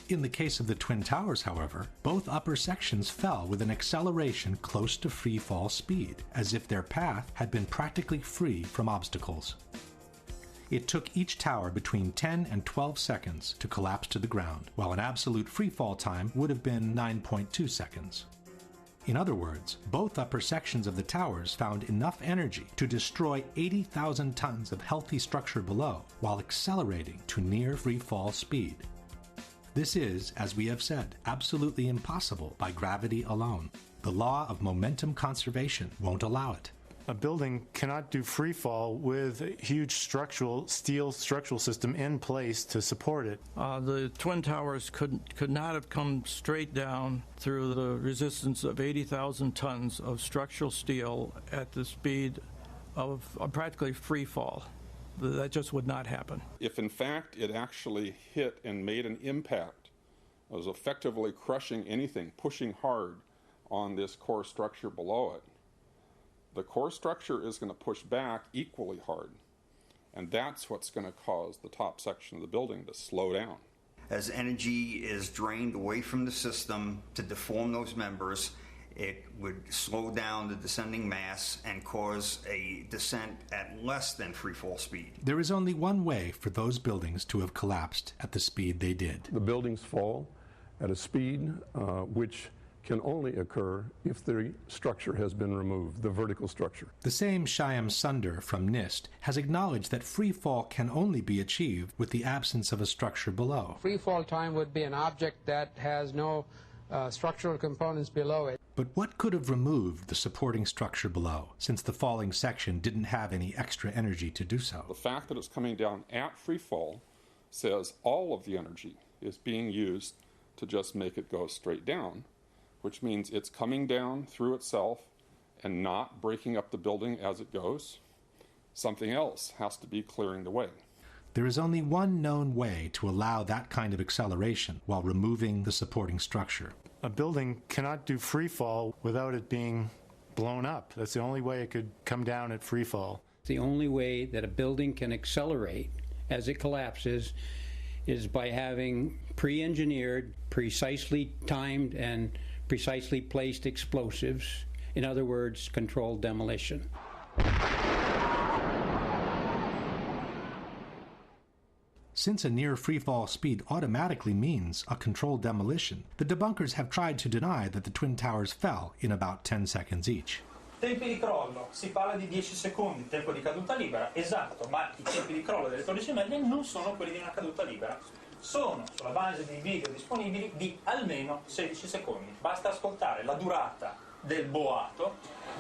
In the case of the Twin Towers, however, both upper sections fell with an acceleration close to free fall speed, as if their path had been practically free from obstacles. It took each tower between 10 and 12 seconds to collapse to the ground, while an absolute freefall time would have been 9.2 seconds. In other words, both upper sections of the towers found enough energy to destroy 80,000 tons of healthy structure below, while accelerating to near freefall speed. This is, as we have said, absolutely impossible by gravity alone. The law of momentum conservation won't allow it. A building cannot do free fall with a huge steel structural system in place to support it. The Twin Towers could not have come straight down through the resistance of 80,000 tons of structural steel at the speed of practically free fall. That just would not happen. If in fact it actually hit and made an impact, it was effectively crushing anything, pushing hard on this core structure below it, the core structure is going to push back equally hard. And that's what's going to cause the top section of the building to slow down. As energy is drained away from the system to deform those members, it would slow down the descending mass and cause a descent at less than free fall speed. There is only one way for those buildings to have collapsed at the speed they did. The buildings fall at a speed which can only occur if the structure has been removed, the vertical structure. The same Shyam Sunder from NIST has acknowledged that free fall can only be achieved with the absence of a structure below. Free fall time would be an object that has no structural components below it. But what could have removed the supporting structure below, since the falling section didn't have any extra energy to do so? The fact that it's coming down at free fall says all of the energy is being used to just make it go straight down, which means it's coming down through itself and not breaking up the building as it goes. Something else has to be clearing the way. There is only one known way to allow that kind of acceleration while removing the supporting structure. A building cannot do free fall without it being blown up. That's the only way it could come down at free fall. The only way that a building can accelerate as it collapses is by having pre-engineered, precisely timed, and precisely placed explosives. In other words, controlled demolition. Since a near free-fall speed automatically means a controlled demolition, the debunkers have tried to deny that the Twin Towers fell in about 10 seconds each. Tempi di crollo, si parla di 10 secondi, tempo di caduta libera, esatto, ma i tempi di crollo delle torri gemelle non sono quelli di una caduta libera. Sono, sulla base dei video disponibili, di almeno 16 secondi. Basta ascoltare la durata del boato.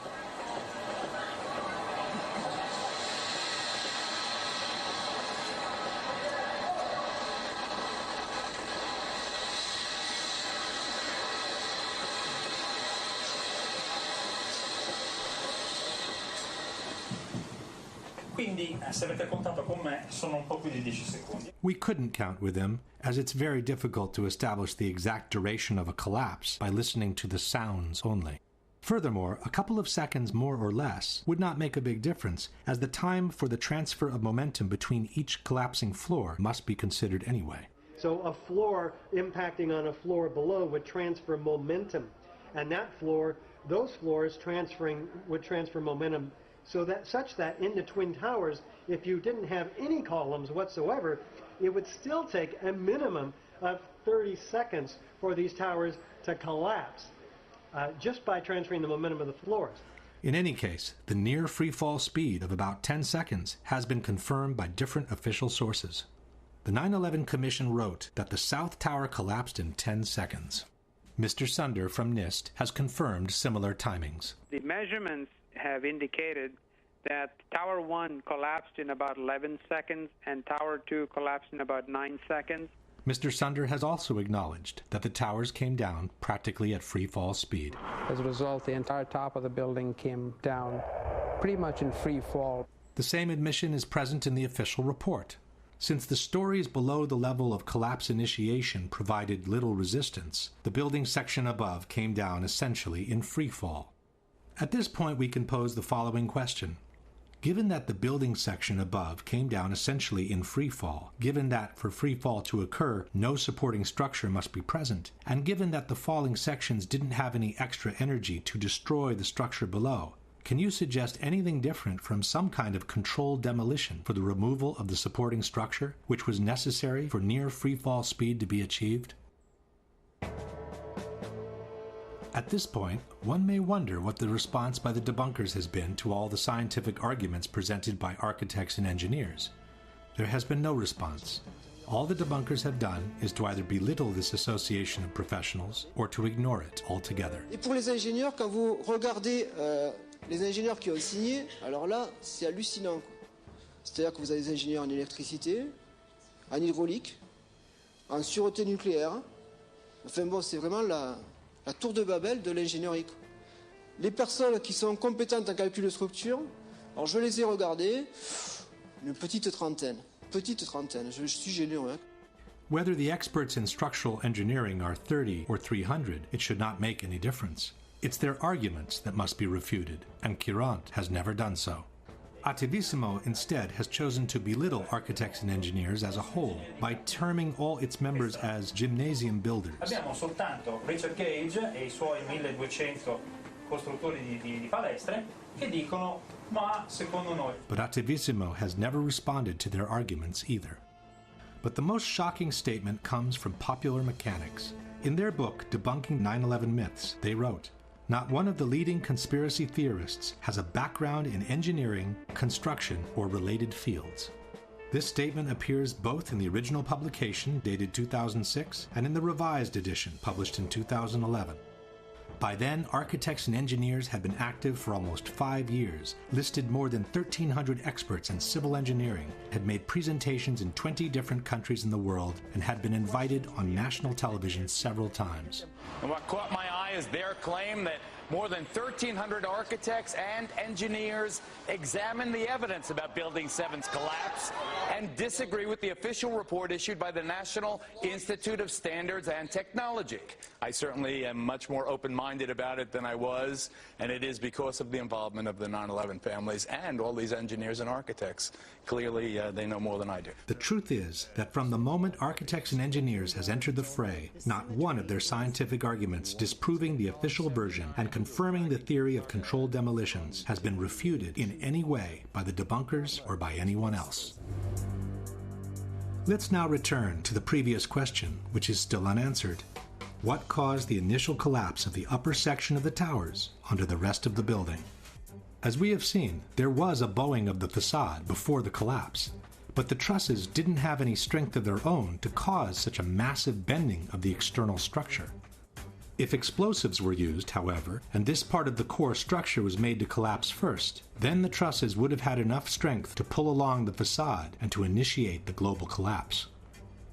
Quindi, se avete contato con me, sono un po' più di 10 secondi. We couldn't count with him, as it's very difficult to establish the exact duration of a collapse by listening to the sounds only. Furthermore, a couple of seconds more or less would not make a big difference, as the time for the transfer of momentum between each collapsing floor must be considered anyway. So a floor impacting on a floor below would transfer momentum, and that floor, those floors would transfer momentum such that in the Twin Towers, if you didn't have any columns whatsoever, it would still take a minimum of 30 seconds for these towers to collapse just by transferring the momentum of the floors. In any case, the near free-fall speed of about 10 seconds has been confirmed by different official sources. The 9/11 Commission wrote that the South Tower collapsed in 10 seconds. Mr. Sunder from NIST has confirmed similar timings. The measurements have indicated that Tower 1 collapsed in about 11 seconds and Tower 2 collapsed in about 9 seconds. Mr. Sunder has also acknowledged that the towers came down practically at free fall speed. As a result, the entire top of the building came down pretty much in free fall. The same admission is present in the official report. Since the stories below the level of collapse initiation provided little resistance, the building section above came down essentially in free fall. At this point, we can pose the following question. Given that the building section above came down essentially in free fall, given that for free fall to occur, no supporting structure must be present, and given that the falling sections didn't have any extra energy to destroy the structure below, can you suggest anything different from some kind of controlled demolition for the removal of the supporting structure, which was necessary for near free fall speed to be achieved? At this point, one may wonder what the response by the debunkers has been to all the scientific arguments presented by architects and engineers. There has been no response. All the debunkers have done is to either belittle this association of professionals or to ignore it altogether. Et pour les ingénieurs, quand vous regardez les ingénieurs qui ont signé, alors là, c'est hallucinant. C'est-à-dire que vous avez des ingénieurs en électricité, en hydraulique, en sûreté nucléaire. Enfin bon, c'est vraiment la tour de Babel de l'ingénierie. Les personnes qui sont compétentes en calcul de structure, alors je les ai regardées, une petite trentaine, je suis gêné. Hein. Whether the experts in structural engineering are 30 or 300, it should not make any difference. It's their arguments that must be refuted, and Quirant has never done so. Attivissimo instead has chosen to belittle architects and engineers as a whole by terming all its members as gymnasium builders. Abbiamo soltanto Richard Gage e I suoi 1200 costruttori di palestre che dicono ma secondo noi. But Attivissimo has never responded to their arguments either. But the most shocking statement comes from Popular Mechanics. In their book, Debunking 9/11 Myths, they wrote, "Not one of the leading conspiracy theorists has a background in engineering, construction, or related fields." This statement appears both in the original publication, dated 2006, and in the revised edition, published in 2011. By then, architects and engineers had been active for almost 5 years, listed more than 1,300 experts in civil engineering, had made presentations in 20 different countries in the world, and had been invited on national television several times. And what caught my eye is their claim that more than 1,300 architects and engineers examined the evidence about Building 7's collapse and disagree with the official report issued by the National Institute of Standards and Technology. I certainly am much more open-minded about it than I was, and it is because of the involvement of the 9/11 families and all these engineers and architects. Clearly, they know more than I do. The truth is that from the moment architects and engineers has entered the fray, not one of their scientific arguments disproving the official version and confirming the theory of controlled demolitions has been refuted in any way by the debunkers or by anyone else. Let's now return to the previous question, which is still unanswered. What caused the initial collapse of the upper section of the towers onto the rest of the building? As we have seen, there was a bowing of the facade before the collapse, but the trusses didn't have any strength of their own to cause such a massive bending of the external structure. If explosives were used, however, and this part of the core structure was made to collapse first, then the trusses would have had enough strength to pull along the facade and to initiate the global collapse.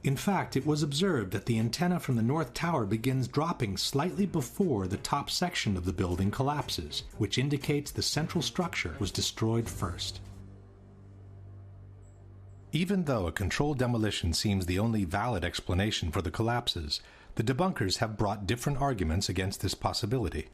In fact, it was observed that the antenna from the North Tower begins dropping slightly before the top section of the building collapses, which indicates the central structure was destroyed first. Even though a controlled demolition seems the only valid explanation for the collapses, the debunkers have brought different arguments against this possibility.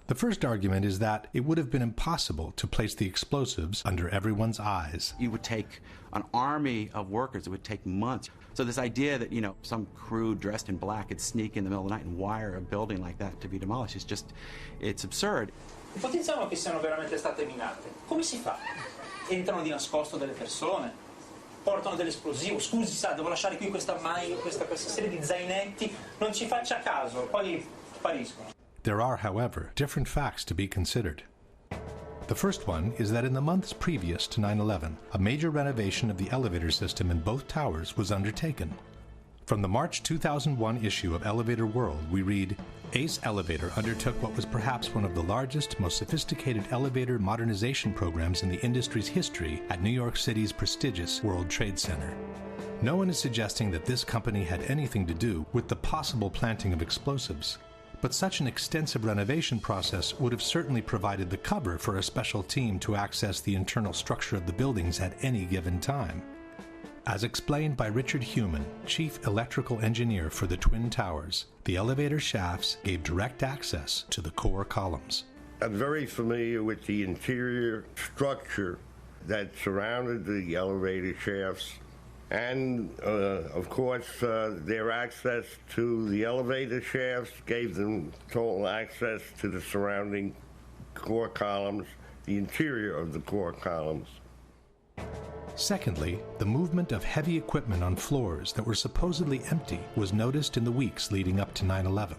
The first argument is that it would have been impossible to place the explosives under everyone's eyes. You would take an army of workers. It would take months. So this idea that, some crew dressed in black could sneak in the middle of the night and wire a building like that to be demolished is just, it's absurd. Ipotizziamo che siano veramente state minate. Come si fa? Entrano di nascosto delle persone, portano dell'esplosivo. Scusi, sa, devo lasciare qui questa serie di zainetti. Non ci faccia caso, poi spariscono. There are, however, different facts to be considered. The first one is that in the months previous to 9/11, a major renovation of the elevator system in both towers was undertaken. From the March 2001 issue of Elevator World, we read, Ace Elevator undertook what was perhaps one of the largest, most sophisticated elevator modernization programs in the industry's history at New York City's prestigious World Trade Center. No one is suggesting that this company had anything to do with the possible planting of explosives. But such an extensive renovation process would have certainly provided the cover for a special team to access the internal structure of the buildings at any given time. As explained by Richard Heumann, Chief Electrical Engineer for the Twin Towers, the elevator shafts gave direct access to the core columns. I'm very familiar with the interior structure that surrounded the elevator shafts. And, of course, their access to the elevator shafts gave them total access to the surrounding core columns, the interior of the core columns. Secondly, the movement of heavy equipment on floors that were supposedly empty was noticed in the weeks leading up to 9/11.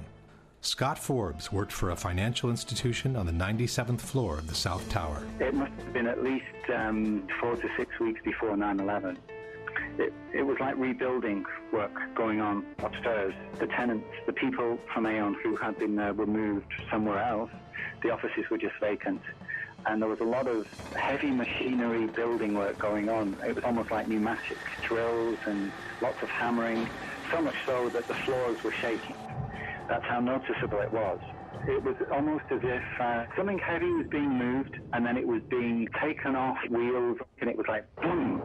Scott Forbes worked for a financial institution on the 97th floor of the South Tower. It must have been at least 4 to 6 weeks before 9/11. It was like rebuilding work going on upstairs. The tenants, the people from Aon who had been removed somewhere else, the offices were just vacant. And there was a lot of heavy machinery building work going on. It was almost like pneumatic drills and lots of hammering, so much so that the floors were shaking. That's how noticeable it was. It was almost as if something heavy was being moved and then it was being taken off wheels, and it was like, boom.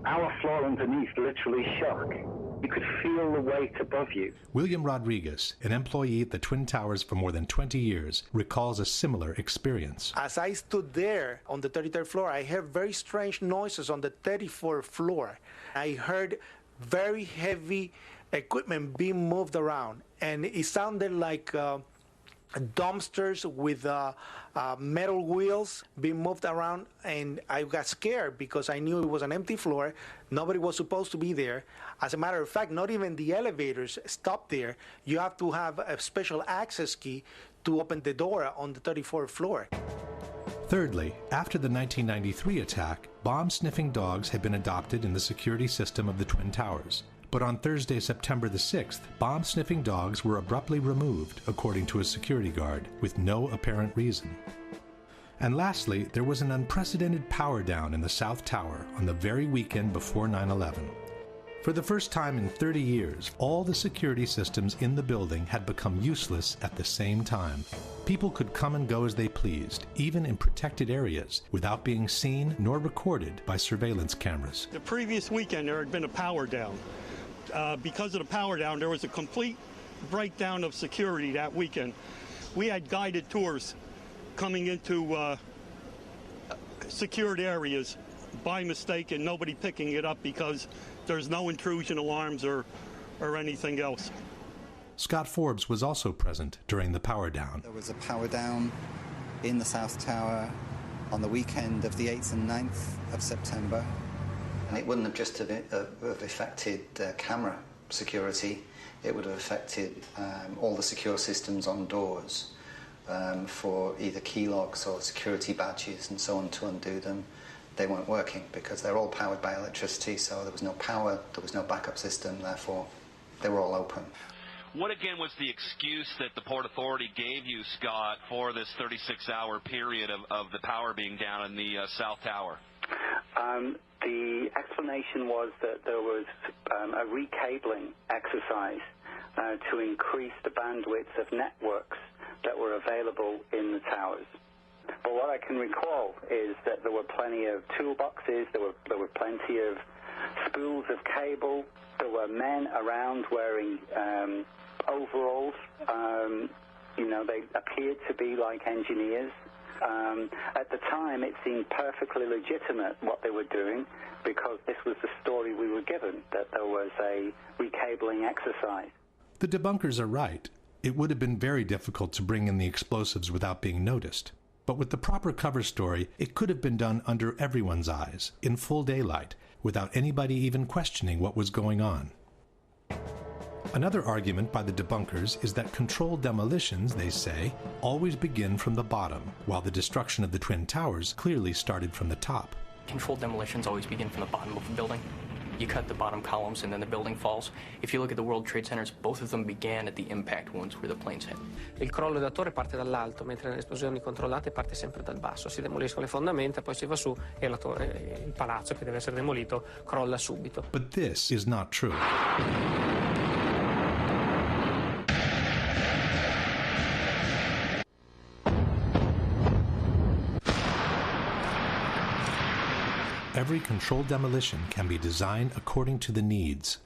Our floor underneath literally shook. You could feel the weight above you. William Rodriguez, an employee at the Twin Towers for more than 20 years, recalls a similar experience. As I stood there on the 33rd floor, I heard very strange noises on the 34th floor. I heard very heavy equipment being moved around, and it sounded like dumpsters with metal wheels being moved around, and I got scared because I knew it was an empty floor. Nobody was supposed to be there. As a matter of fact, not even the elevators stopped there. You have to have a special access key to open the door on the 34th floor. Thirdly, after the 1993 attack, bomb-sniffing dogs had been adopted in the security system of the Twin Towers. But on Thursday, September the 6th, bomb-sniffing dogs were abruptly removed, according to a security guard, with no apparent reason. And lastly, there was an unprecedented power down in the South Tower on the very weekend before 9/11. For the first time in 30 years, all the security systems in the building had become useless at the same time. People could come and go as they pleased, even in protected areas, without being seen nor recorded by surveillance cameras. The previous weekend, there had been a power down. Because of the power down, there was a complete breakdown of security that weekend. We had guided tours coming into secured areas by mistake and nobody picking it up because there's no intrusion alarms or anything else. Scott Forbes was also present during the power down. There was a power down in the South Tower on the weekend of the 8th and 9th of September. And it wouldn't have just have affected camera security, it would have affected all the secure systems on doors for either key locks or security badges and so on. To undo them, they weren't working because they're all powered by electricity, so there was no power, there was no backup system, therefore they were all open. What again was the excuse that the Port Authority gave you, Scott, for this 36-hour period of the power being down in the South Tower? The explanation was that there was a recabling exercise to increase the bandwidth of networks that were available in the towers. But what I can recall is that there were plenty of toolboxes, there were plenty of spools of cable, there were men around wearing overalls. They appeared to be like engineers. At the time, it seemed perfectly legitimate what they were doing because this was the story we were given, that there was a recabling exercise. The debunkers are right. It would have been very difficult to bring in the explosives without being noticed. But with the proper cover story, it could have been done under everyone's eyes, in full daylight, without anybody even questioning what was going on. Another argument by the debunkers is that controlled demolitions, they say, always begin from the bottom, while the destruction of the Twin Towers clearly started from the top. Controlled demolitions always begin from the bottom of a building. You cut the bottom columns and then the building falls. If you look at the World Trade Centers, both of them began at the impact wounds where the planes hit. Il crollo d'attore parte dall'alto, mentre nelle esplosioni controllate parte sempre dal basso. Si demoliscono le fondamenta, poi si va su e il palazzo che deve essere demolito crolla subito. But this is not true. Every controlled demolition can be designed according to the needs.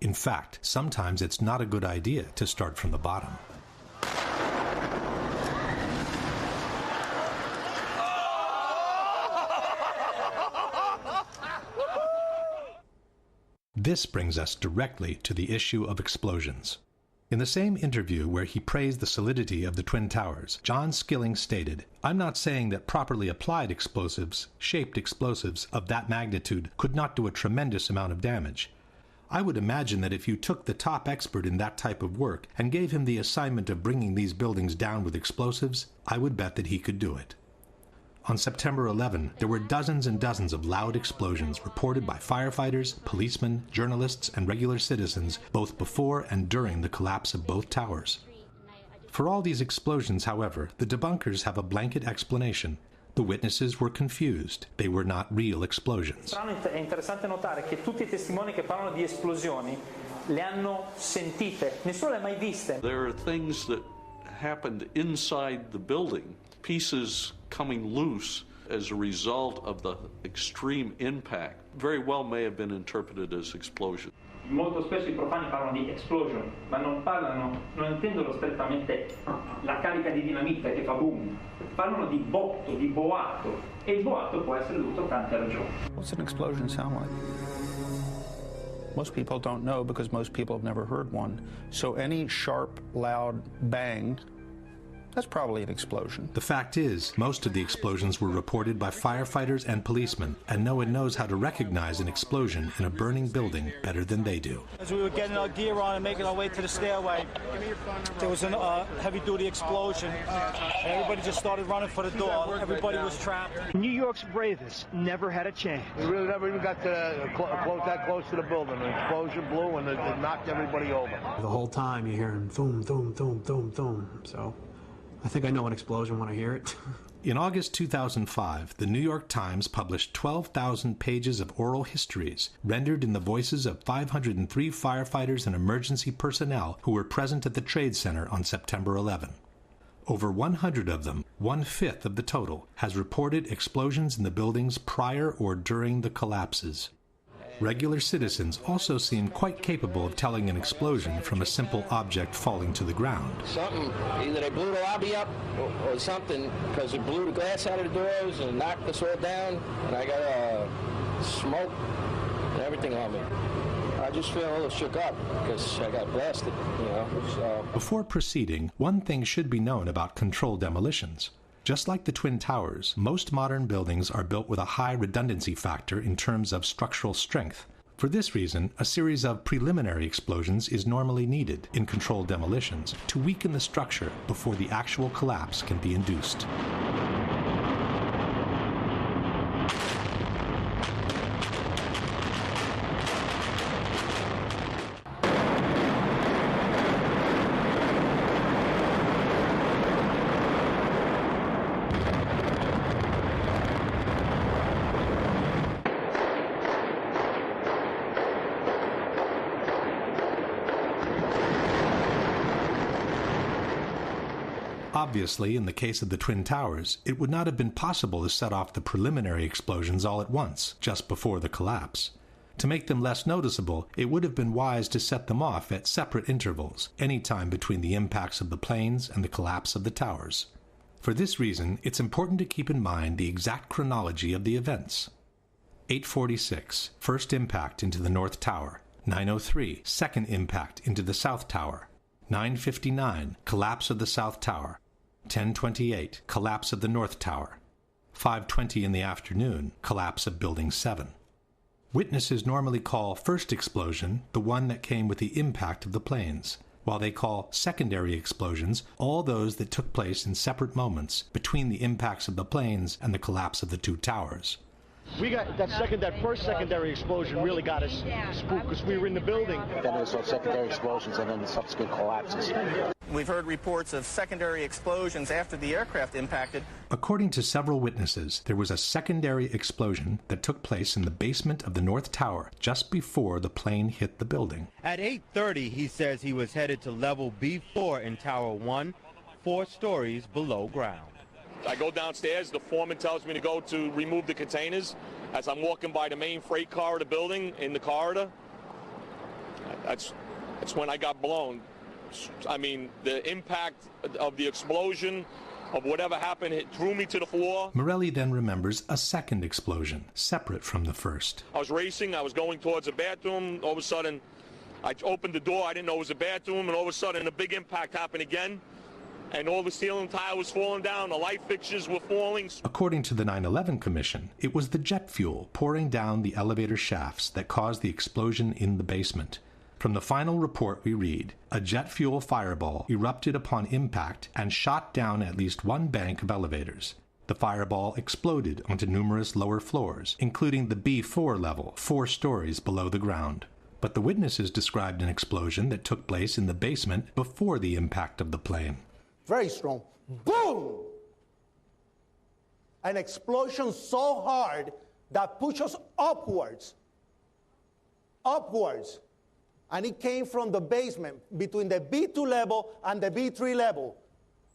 In fact, sometimes it's not a good idea to start from the bottom. This brings us directly to the issue of explosions. In the same interview where he praised the solidity of the Twin Towers, John Skilling stated, "I'm not saying that properly applied explosives, shaped explosives of that magnitude could not do a tremendous amount of damage. I would imagine that if you took the top expert in that type of work and gave him the assignment of bringing these buildings down with explosives, I would bet that he could do it." On September 11, there were dozens and dozens of loud explosions reported by firefighters, policemen, journalists, and regular citizens both before and during the collapse of both towers. For all these explosions, however, the debunkers have a blanket explanation. The witnesses were confused. They were not real explosions. È interessante notare che tutti i testimoni che parlano di esplosioni le hanno sentite, nessuno le ha mai viste. There are things that happened inside the building, pieces coming loose as a result of the extreme impact, very well may have been interpreted as explosion. Molto spesso I profani parlano di explosion, ma non intendono strettamente la carica di dinamite che fa boom. Parlano di botto, di boato, e il boato può essere dovuto a tante ragioni. What's an explosion sound like? Most people don't know because most people have never heard one. So any sharp, loud bang, that's probably an explosion. The fact is, most of the explosions were reported by firefighters and policemen, and no one knows how to recognize an explosion in a burning building better than they do. As we were getting our gear on and making our way to the stairway, there was a heavy-duty explosion. Everybody just started running for the door. Everybody was trapped. New York's bravest never had a chance. We really never even got to that close to the building. An explosion blew and it knocked everybody over. The whole time you're hearing boom, boom, boom, boom, boom. So I think I know an explosion when I hear it. In August 2005, the New York Times published 12,000 pages of oral histories rendered in the voices of 503 firefighters and emergency personnel who were present at the Trade Center on September 11. Over 100 of them, 1/5 of the total, has reported explosions in the buildings prior or during the collapses. Regular citizens also seem quite capable of telling an explosion from a simple object falling to the ground. Something, either they blew the lobby up or something, because it blew the glass out of the doors and knocked us all down, and I got smoke and everything on me. I just feel a little shook up because I got blasted, So. Before proceeding, one thing should be known about controlled demolitions. Just like the Twin Towers, most modern buildings are built with a high redundancy factor in terms of structural strength. For this reason, a series of preliminary explosions is normally needed in controlled demolitions to weaken the structure before the actual collapse can be induced. Obviously, in the case of the Twin Towers, it would not have been possible to set off the preliminary explosions all at once, just before the collapse. To make them less noticeable, it would have been wise to set them off at separate intervals, any time between the impacts of the planes and the collapse of the towers. For this reason, it's important to keep in mind the exact chronology of the events. 8:46, first impact into the North Tower. 9:03, second impact into the South Tower. 9:59, collapse of the South Tower. 10:28, collapse of the North Tower. 5:20 in the afternoon, collapse of Building 7. Witnesses normally call first explosion the one that came with the impact of the planes, while they call secondary explosions all those that took place in separate moments between the impacts of the planes and the collapse of the two towers. We got that first secondary explosion really got us spooked because we were in the building. Then there was secondary explosions and then the subsequent collapses. We've heard reports of secondary explosions after the aircraft impacted. According to several witnesses, there was a secondary explosion that took place in the basement of the North Tower just before the plane hit the building. At 8:30, he says he was headed to level B4 in Tower 1, 4 stories below ground. I go downstairs, the foreman tells me to go to remove the containers. As I'm walking by the main freight car of the building in the corridor, that's when I got blown. I mean, the impact of the explosion, of whatever happened, it threw me to the floor. Morelli then remembers a second explosion, separate from the first. I was racing, I was going towards the bathroom. All of a sudden, I opened the door, I didn't know it was a bathroom, and all of a sudden a big impact happened again. And all the ceiling tile was falling down, the light fixtures were falling. According to the 9/11 Commission, it was the jet fuel pouring down the elevator shafts that caused the explosion in the basement. From the final report we read, a jet fuel fireball erupted upon impact and shot down at least one bank of elevators. The fireball exploded onto numerous lower floors, including the B4 level, 4 stories below the ground. But the witnesses described an explosion that took place in the basement before the impact of the plane. Very strong. Boom! An explosion so hard that pushed us upwards. Upwards. And it came from the basement, between the B2 level and the B3 level.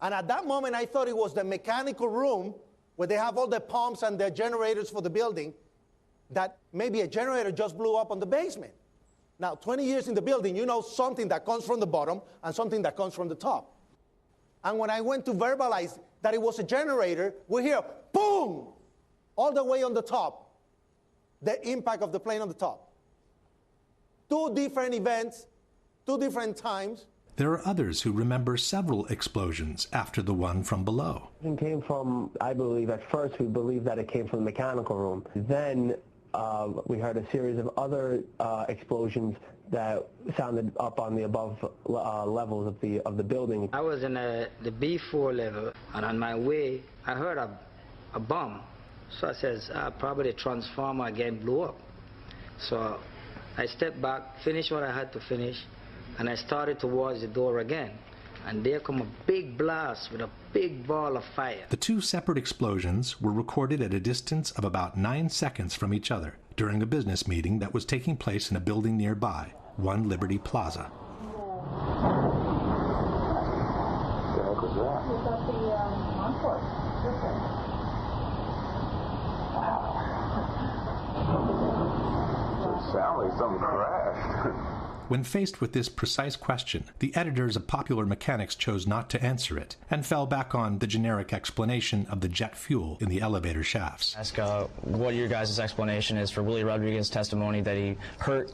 And at that moment, I thought it was the mechanical room where they have all the pumps and the generators for the building, that maybe a generator just blew up on the basement. Now, 20 years in the building, you know something that comes from the bottom and something that comes from the top. And when I went to verbalize that it was a generator, we hear, boom, all the way on the top, the impact of the plane on the top. 2 different events, 2 different times. There are others who remember several explosions after the one from below. It came from, I believe, at first we believed that it came from the mechanical room. Then we heard a series of other explosions that sounded up on the above levels of the building. I was in the B4 level, and on my way, I heard a bomb. So I says, probably the transformer again blew up. So I stepped back, finished what I had to finish, and I started towards the door again. And there come a big blast with a big ball of fire. The 2 separate explosions were recorded at a distance of about 9 seconds from each other during a business meeting that was taking place in a building nearby, One Liberty Plaza. Sounds like something crashed. When faced with this precise question, the editors of Popular Mechanics chose not to answer it and fell back on the generic explanation of the jet fuel in the elevator shafts. Ask what your guys' explanation is for Willie Rodriguez's testimony that he heard,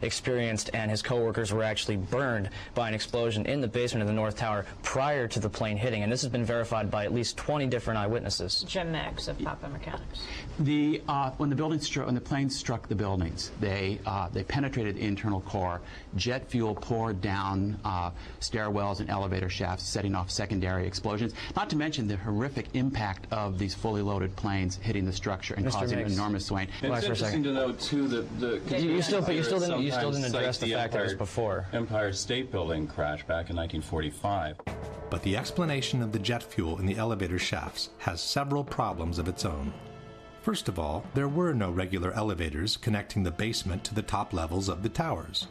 experienced, and his coworkers were actually burned by an explosion in the basement of the North Tower prior to the plane hitting, and this has been verified by at least 20 different eyewitnesses. Jim Meggs of Popular Mechanics. When the plane struck the buildings, they penetrated the internal core. Jet fuel poured down stairwells and elevator shafts, setting off secondary explosions. Not to mention the horrific impact of these fully loaded planes hitting the structure and causing an enormous swaying. It's interesting to know too that you still didn't address the fact that it was before Empire State Building crash back in 1945. But the explanation of the jet fuel in the elevator shafts has several problems of its own. First of all, there were no regular elevators connecting the basement to the top levels of the towers.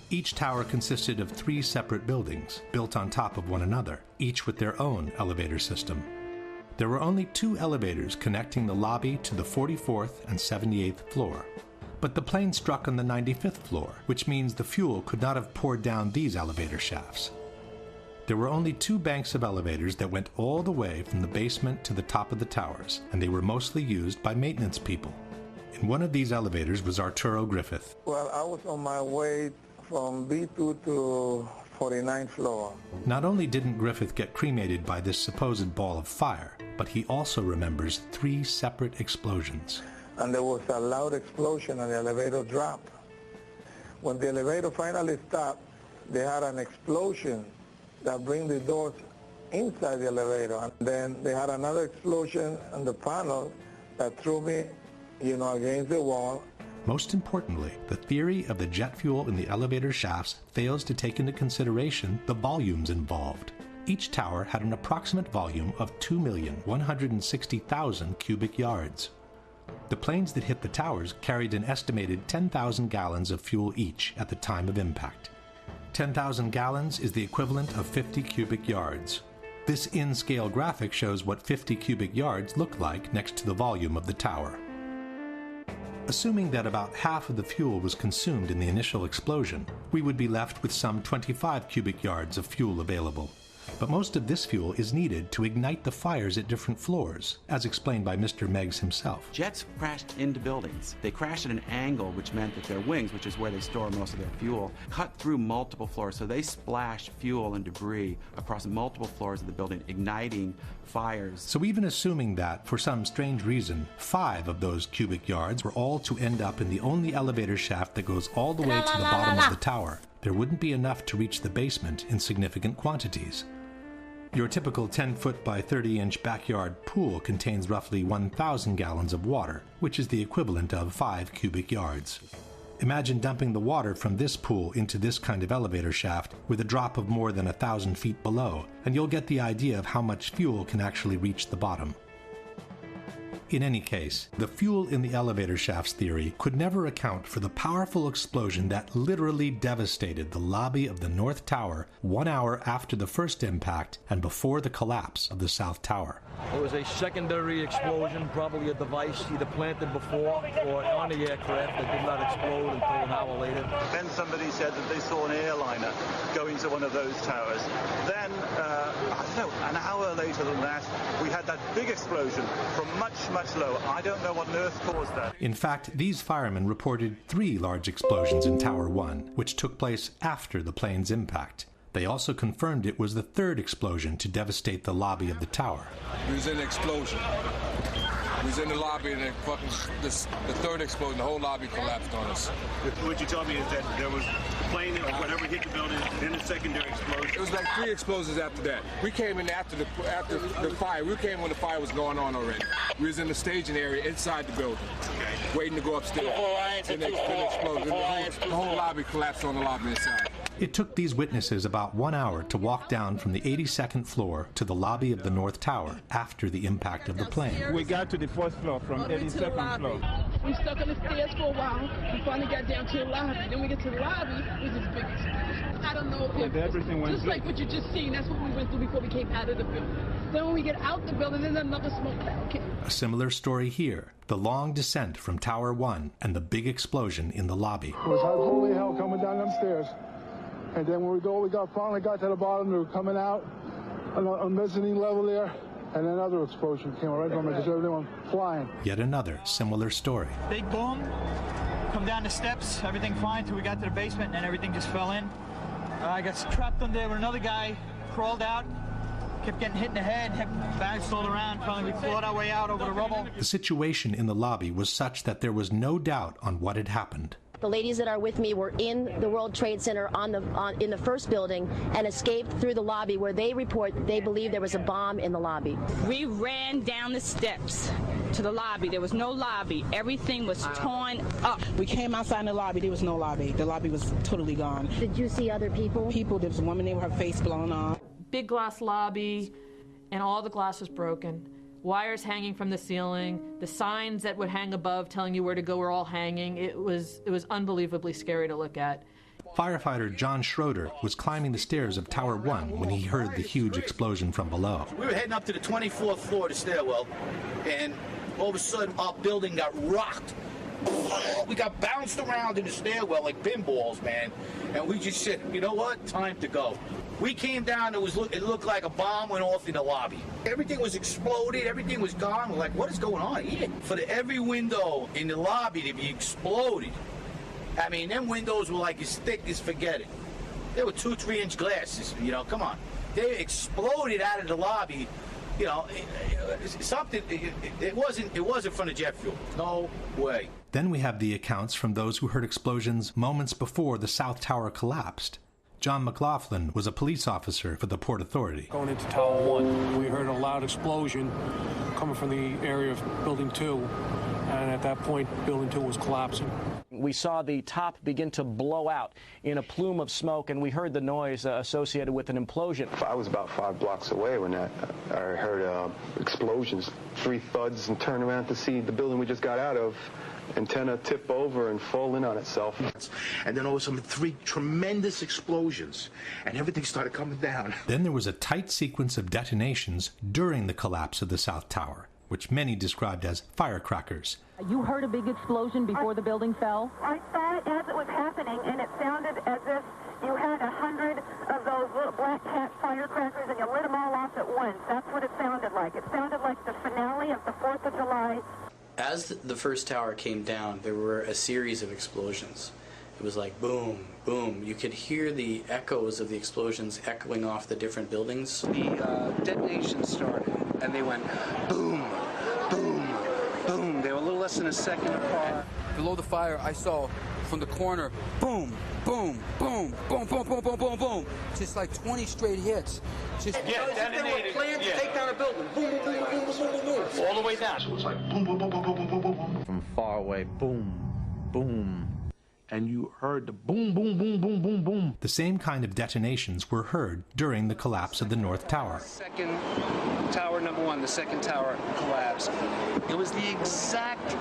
Each tower consisted of 3 separate buildings, built on top of one another, each with their own elevator system. There were only 2 elevators connecting the lobby to the 44th and 78th floor. But the plane struck on the 95th floor, which means the fuel could not have poured down these elevator shafts. There were only 2 banks of elevators that went all the way from the basement to the top of the towers, and they were mostly used by maintenance people. In one of these elevators was Arturo Griffith. Well, I was on my way from B2 to 49th floor. Not only didn't Griffith get cremated by this supposed ball of fire, but he also remembers 3 separate explosions. And there was a loud explosion and the elevator dropped. When the elevator finally stopped, they had an explosion that bring the doors inside the elevator. And then they had another explosion on the panel that threw me, against the wall. Most importantly, the theory of the jet fuel in the elevator shafts fails to take into consideration the volumes involved. Each tower had an approximate volume of 2,160,000 cubic yards. The planes that hit the towers carried an estimated 10,000 gallons of fuel each at the time of impact. 10,000 gallons is the equivalent of 50 cubic yards. This in-scale graphic shows what 50 cubic yards look like next to the volume of the tower. Assuming that about half of the fuel was consumed in the initial explosion, we would be left with some 25 cubic yards of fuel available. But most of this fuel is needed to ignite the fires at different floors, as explained by Mr. Meggs himself. Jets crashed into buildings. They crashed at an angle, which meant that their wings, which is where they store most of their fuel, cut through multiple floors. So they splashed fuel and debris across multiple floors of the building, igniting fires. So even assuming that, for some strange reason, 5 of those cubic yards were all to end up in the only elevator shaft that goes all the way to the bottom of the tower, there wouldn't be enough to reach the basement in significant quantities. Your typical 10-foot by 30-inch backyard pool contains roughly 1,000 gallons of water, which is the equivalent of 5 cubic yards. Imagine dumping the water from this pool into this kind of elevator shaft with a drop of more than 1,000 feet below, and you'll get the idea of how much fuel can actually reach the bottom. In any case, the fuel in the elevator shaft's theory could never account for the powerful explosion that literally devastated the lobby of the North Tower 1 hour after the first impact and before the collapse of the South Tower. There was a secondary explosion, probably a device either planted before or on the aircraft that did not explode until an hour later. Then somebody said that they saw an airliner go into one of those towers. Then, I don't know, an hour later than that, we had that big explosion from much lower. I don't know what on earth caused that. In fact, these firemen reported 3 large explosions in Tower 1, which took place after the plane's impact. They also confirmed it was the 3rd explosion to devastate the lobby of the tower. We was in an explosion. We was in the lobby and the 3rd explosion, the whole lobby collapsed on us. What you told me is that there was a plane or whatever hit the building, then a secondary explosion. It was like 3 explosions after that. We came in after the fire. We came when the fire was going on already. We was in the staging area inside the building, waiting to go upstairs. Then it exploded. The whole lobby collapsed on the lobby inside. It took these witnesses about 1 hour to walk down from the 82nd floor to the lobby of the North Tower after the impact of the plane. We got to the 4th floor from 82nd floor. We stuck on the stairs for a while. We finally got down to the lobby. Then we get to the lobby, it was this big explosion. I don't know if everything went just like what you just seen. That's what we went through before we came out of the building. Then when we get out the building, then another smoke cloud came. A similar story here. The long descent from Tower 1 and the big explosion in the lobby. It was holy hell coming down them stairs. And then when we finally got to the bottom, we were coming out on a mezzanine level there, and another explosion came right from it, just everyone flying. Yet another similar story. Big boom, come down the steps, everything fine till we got to the basement, and then everything just fell in. I got trapped under there with another guy, crawled out, kept getting hit in the head, bounced all around, finally we clawed our way out over the rubble. The situation in the lobby was such that there was no doubt on what had happened. The ladies that are with me were in the World Trade Center in the first building and escaped through the lobby where they report they believe there was a bomb in the lobby. We ran down the steps to the lobby. There was no lobby. Everything was torn up. We came outside in the lobby. There was no lobby. The lobby was totally gone. Did you see other people? People. There was a woman there with her face blown off. Big glass lobby, and all the glass was broken. Wires hanging from the ceiling, the signs that would hang above telling you where to go were all hanging. It was unbelievably scary to look at. Firefighter John Schroeder was climbing the stairs of Tower 1 when he heard the huge explosion from below. We were heading up to the 24th floor of the stairwell, and all of a sudden our building got rocked. We got bounced around in the stairwell like pinballs, man. And we just said, you know what? Time to go. We came down, it looked like a bomb went off in the lobby. Everything was exploded, everything was gone. We're like, what is going on here? For every window in the lobby to be exploded. I mean, them windows were like as thick as forget it. They were 2-3-inch glasses, you know, come on. They exploded out of the lobby. You know, it wasn't from the jet fuel. No way. Then we have the accounts from those who heard explosions moments before the South Tower collapsed. John McLaughlin was a police officer for the Port Authority. Going into Tower 1, we heard a loud explosion coming from the area of Building 2, and at that point, Building 2 was collapsing. We saw the top begin to blow out in a plume of smoke, and we heard the noise associated with an implosion. I was about 5 blocks away when I heard explosions, 3 thuds, and turned around to see the building we just got out of. Antenna tip over and fall in on itself. And then all of a sudden 3 tremendous explosions, and everything started coming down. Then there was a tight sequence of detonations during the collapse of the South Tower, which many described as firecrackers. You heard a big explosion before the building fell? I saw it as it was happening, and it sounded as if you had 100 of those little black cat firecrackers and you lit them all off at once. That's what it sounded like. It sounded like the finale of the 4th of July. As the first tower came down, there were a series of explosions. It was like boom, boom. You could hear the echoes of the explosions echoing off the different buildings. The detonations started, and they went boom, boom, boom. They were a little less than a second apart. Below the fire, I saw from the corner, boom, boom, boom, boom, boom, boom, boom, boom, boom. Just like 20 straight hits. Just Yeah, detonated. They were planned to take down a building. Boom, boom, boom, boom, boom, boom, boom, boom. All the way down. So it was like boom, boom, boom, boom, boom, boom, boom, boom. From far away, boom, boom. And you heard the boom, boom, boom, boom, boom, boom. The same kind of detonations were heard during the collapse of the North Tower. Second tower, number one, the second tower collapsed. It was the exact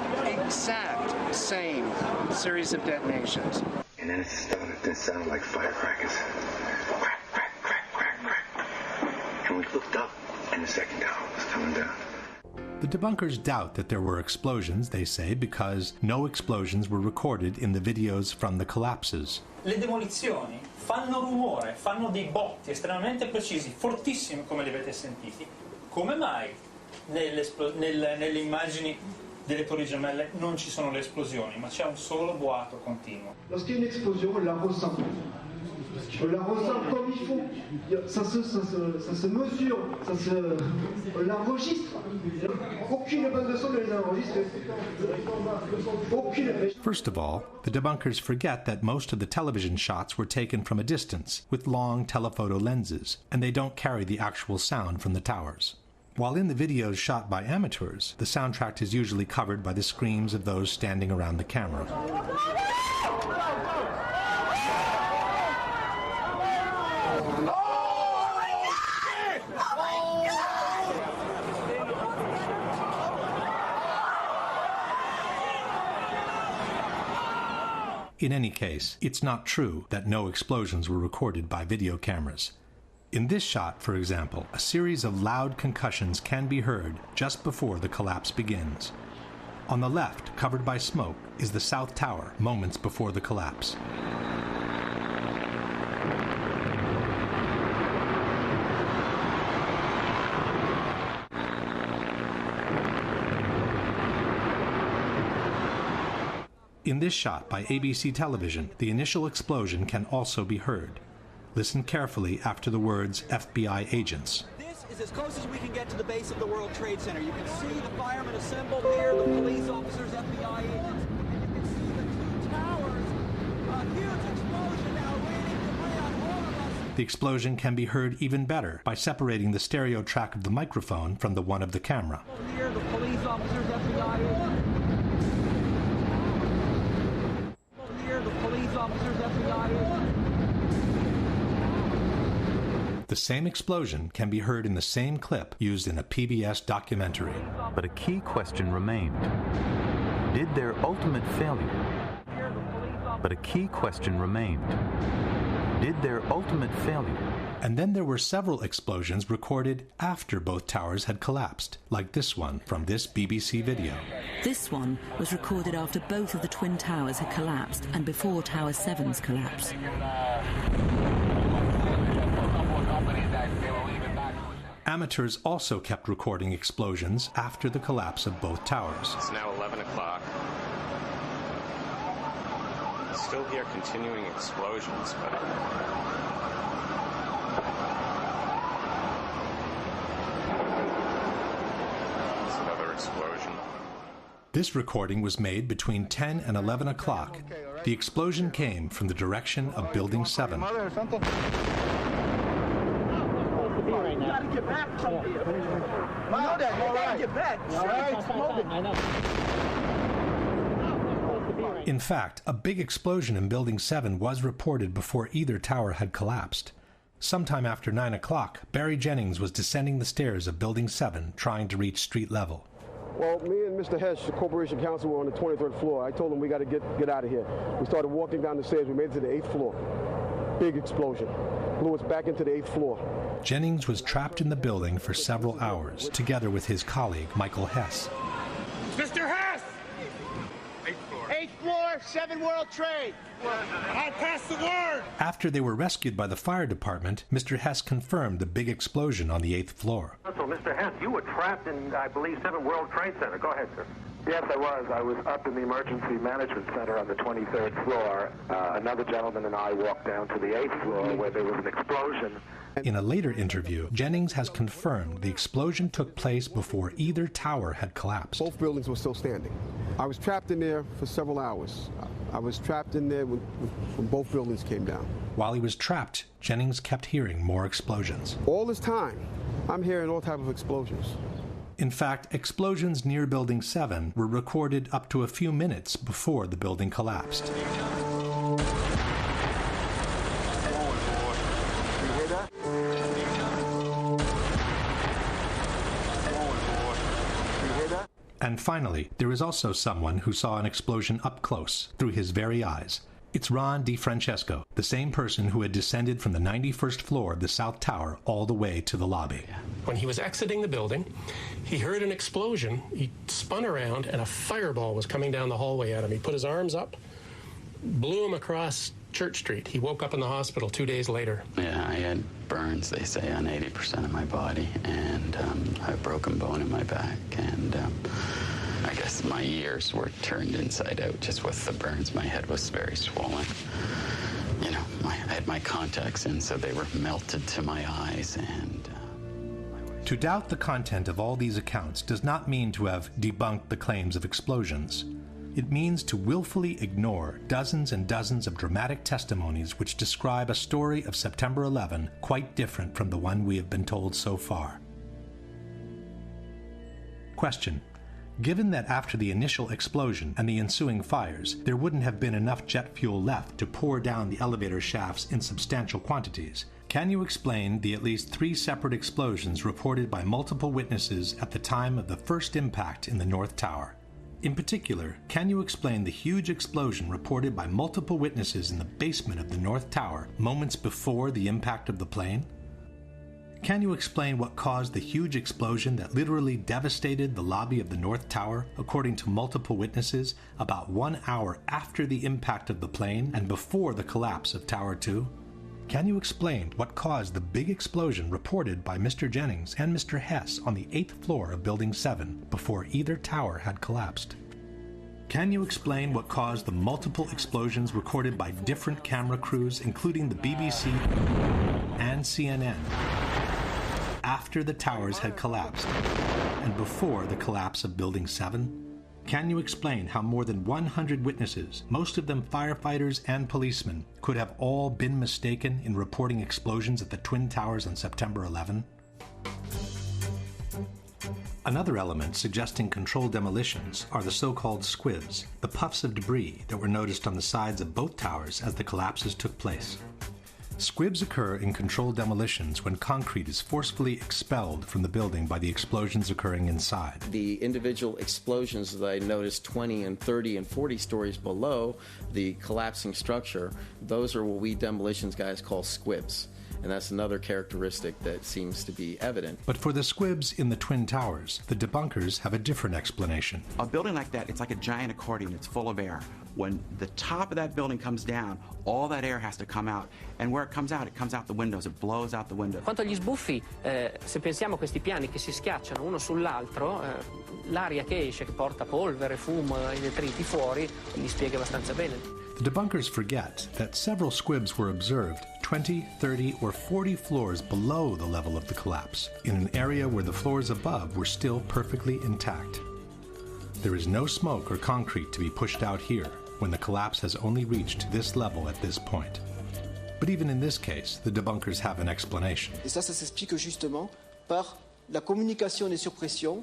same series of detonations. And then it started to sound like firecrackers. Crack, crack, crack, crack, crack. And we looked up, and the second tower was coming down. The debunkers doubt that there were explosions, they say, because no explosions were recorded in the videos from the collapses. Le demolizioni fanno rumore, fanno dei botti estremamente precisi, fortissimi come li avete sentiti. Come mai nelle immagini delle torri gemelle non ci sono le esplosioni, ma c'è un solo boato continuo? Lorsqu'il y a une explosion, on la ressent. On la ressent comme il faut. Ça se mesure, on l'enregistre. Aucune bande de son ne les enregistre. Aucune. First of all, the debunkers forget that most of the television shots were taken from a distance with long telephoto lenses, and they don't carry the actual sound from the towers. While in the videos shot by amateurs, the soundtrack is usually covered by the screams of those standing around the camera. In any case, it's not true that no explosions were recorded by video cameras. In this shot, for example, a series of loud concussions can be heard just before the collapse begins. On the left, covered by smoke, is the South Tower, moments before the collapse. In this shot by ABC television, the initial explosion can also be heard. Listen carefully after the words FBI agents. This is as close as we can get to the base of the World Trade Center. You can see the firemen assembled here, the police officers, FBI agents. You can see the two towers. A huge explosion now raining debris on all of us. The explosion can be heard even better by separating the stereo track of the microphone from the one of the camera. Here, the police officers, FBI agents. Here, the police officers, FBI agents. The same explosion can be heard in the same clip used in a PBS documentary. But a key question remained. Did their ultimate failure? But a key question remained. Did their ultimate failure? And then there were several explosions recorded after both towers had collapsed, like this one from this BBC video. This one was recorded after both of the Twin Towers had collapsed and before Tower 7's collapse. Amateurs also kept recording explosions after the collapse of both towers. It's now 11 o'clock. Still hear continuing explosions, but it's another explosion. This recording was made between 10 and 11 o'clock. The explosion came from the direction of Building 7. You gotta get back from here. You know that. You gotta get back. I know. In fact, a big explosion in Building 7 was reported before either tower had collapsed. Sometime after 9 o'clock, Barry Jennings was descending the stairs of Building 7, trying to reach street level. Well, me and Mr. Hess, the Corporation Counsel, were on the 23rd floor. I told him we got to get out of here. We started walking down the stairs. We made it to the 8th floor. Big explosion. Blew us back into the 8th floor. Jennings was trapped in the building for several hours, together with his colleague, Michael Hess. Mr. Hess! 8th floor, 7 World Trade. I passed the word. After they were rescued by the fire department, Mr. Hess confirmed the big explosion on the 8th floor. So, Mr. Hess, you were trapped in, I believe, 7 World Trade Center. Go ahead, sir. Yes, I was. I was up in the Emergency Management Center on the 23rd floor. Another gentleman and I walked down to the 8th floor where there was an explosion. In a later interview, Jennings has confirmed the explosion took place before either tower had collapsed. Both buildings were still standing. I was trapped in there for several hours. I was trapped in there when both buildings came down. While he was trapped, Jennings kept hearing more explosions. All this time, I'm hearing all types of explosions. In fact, explosions near Building 7 were recorded up to a few minutes before the building collapsed. And finally, there is also someone who saw an explosion up close, through his very eyes. It's Ron DiFrancesco, the same person who had descended from the 91st floor of the South Tower all the way to the lobby. When he was exiting the building, he heard an explosion. He spun around, and a fireball was coming down the hallway at him. He put his arms up, blew him across Church Street. He woke up in the hospital 2 days later. Yeah, I had burns, they say, on 80% of my body, and I had a broken bone in my back, and I guess my ears were turned inside out just with the burns. My head was very swollen. You know, I had my contacts in, so they were melted to my eyes, and... To doubt the content of all these accounts does not mean to have debunked the claims of explosions. It means to willfully ignore dozens and dozens of dramatic testimonies which describe a story of September 11 quite different from the one we have been told so far. Question. Given that after the initial explosion and the ensuing fires, there wouldn't have been enough jet fuel left to pour down the elevator shafts in substantial quantities, can you explain the at least 3 separate explosions reported by multiple witnesses at the time of the first impact in the North Tower? In particular, can you explain the huge explosion reported by multiple witnesses in the basement of the North Tower moments before the impact of the plane? Can you explain what caused the huge explosion that literally devastated the lobby of the North Tower, according to multiple witnesses, about 1 hour after the impact of the plane and before the collapse of Tower 2? Can you explain what caused the big explosion reported by Mr. Jennings and Mr. Hess on the 8th floor of Building 7 before either tower had collapsed? Can you explain what caused the multiple explosions recorded by different camera crews, including the BBC and CNN, after the towers had collapsed and before the collapse of Building 7? Can you explain how more than 100 witnesses, most of them firefighters and policemen, could have all been mistaken in reporting explosions at the Twin Towers on September 11? Another element suggesting controlled demolitions are the so-called squibs, the puffs of debris that were noticed on the sides of both towers as the collapses took place. Squibs occur in controlled demolitions when concrete is forcefully expelled from the building by the explosions occurring inside. The individual explosions that I noticed 20 and 30 and 40 stories below the collapsing structure, those are what we demolitions guys call squibs. And that's another characteristic that seems to be evident. But for the squibs in the Twin Towers, the debunkers have a different explanation. A building like that, it's like a giant accordion. It's full of air. When the top of that building comes down, all that air has to come out. And where it comes out the windows. It blows out the windows. Quanto agli sbuffi, se pensiamo a questi piani che si schiacciano uno sull'altro, l'aria che esce, che porta polvere, fumo e detriti fuori, li spiega abbastanza bene. The debunkers forget that several squibs were observed 20, 30, or 40 floors below the level of the collapse, in an area where the floors above were still perfectly intact. There is no smoke or concrete to be pushed out here, when the collapse has only reached this level at this point. But even in this case, the debunkers have an explanation. Et ça s'explique justement par la communication des surpressions,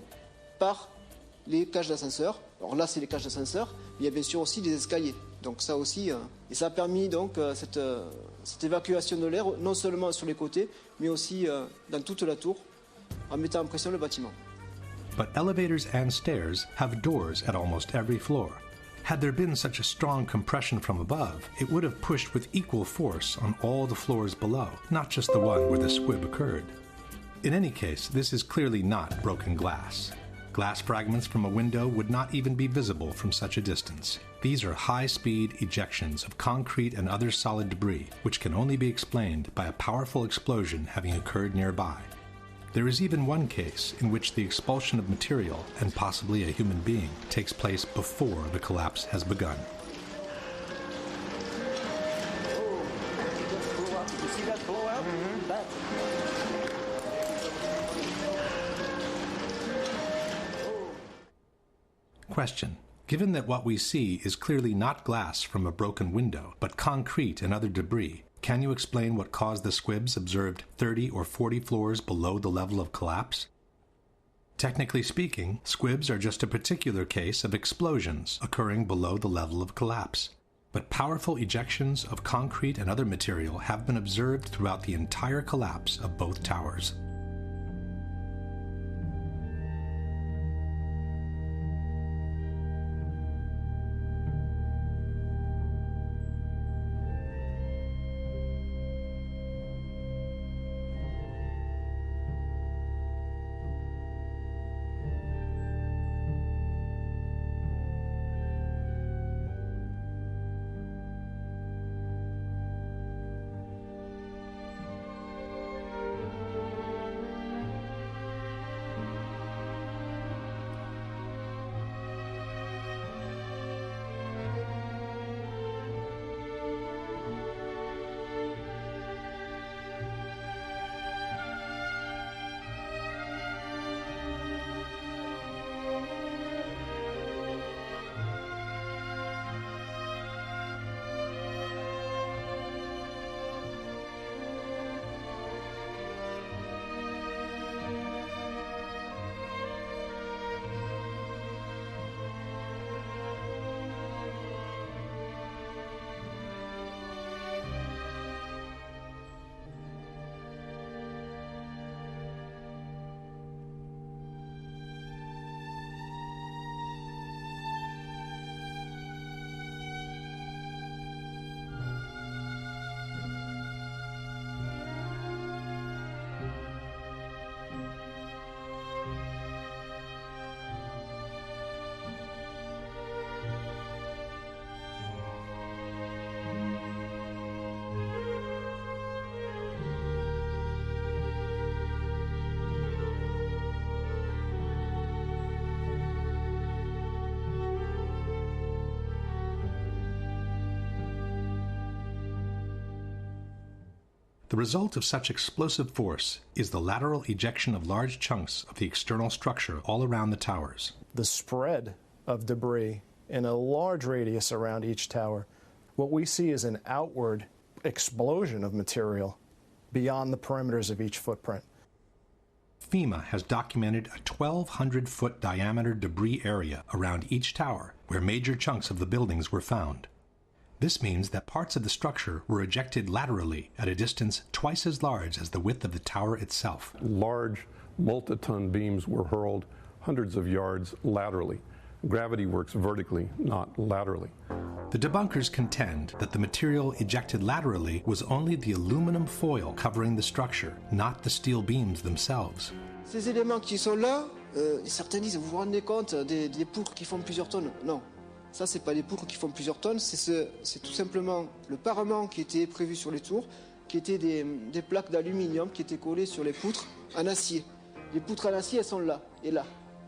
par les cages d'ascenseur. Alors là, c'est les cages d'ascenseur, mais il y a bien sûr aussi des escaliers. Donc ça aussi, et ça a permis donc cette évacuation de l'air, non seulement sur les côtés, mais aussi dans toute la tour, en mettant en pression le bâtiment. But elevators and stairs have doors at almost every floor. Had there been such a strong compression from above, it would have pushed with equal force on all the floors below, not just the one where the squib occurred. In any case, this is clearly not broken glass. Glass fragments from a window would not even be visible from such a distance. These are high-speed ejections of concrete and other solid debris, which can only be explained by a powerful explosion having occurred nearby. There is even one case in which the expulsion of material, and possibly a human being, takes place before the collapse has begun. You see that blowout? That. Question. Given that what we see is clearly not glass from a broken window, but concrete and other debris, can you explain what caused the squibs observed 30 or 40 floors below the level of collapse? Technically speaking, squibs are just a particular case of explosions occurring below the level of collapse. But powerful ejections of concrete and other material have been observed throughout the entire collapse of both towers. The result of such explosive force is the lateral ejection of large chunks of the external structure all around the towers. The spread of debris in a large radius around each tower, what we see is an outward explosion of material beyond the perimeters of each footprint. FEMA has documented a 1,200-foot diameter debris area around each tower where major chunks of the buildings were found. This means that parts of the structure were ejected laterally at a distance twice as large as the width of the tower itself. Large multi-ton beams were hurled hundreds of yards laterally. Gravity works vertically, not laterally. The debunkers contend that the material ejected laterally was only the aluminum foil covering the structure, not the steel beams themselves. Ces éléments qui sont là, certains disent, vous vous rendez compte des poutres qui font plusieurs tonnes? Non. Ça, c'est pas des poutres qui font plusieurs tonnes, c'est tout simplement le parement qui était prévu sur les tours, qui étaient des plaques d'aluminium qui étaient collées sur les poutres en acier. Les poutres en acier, elles sont là et là.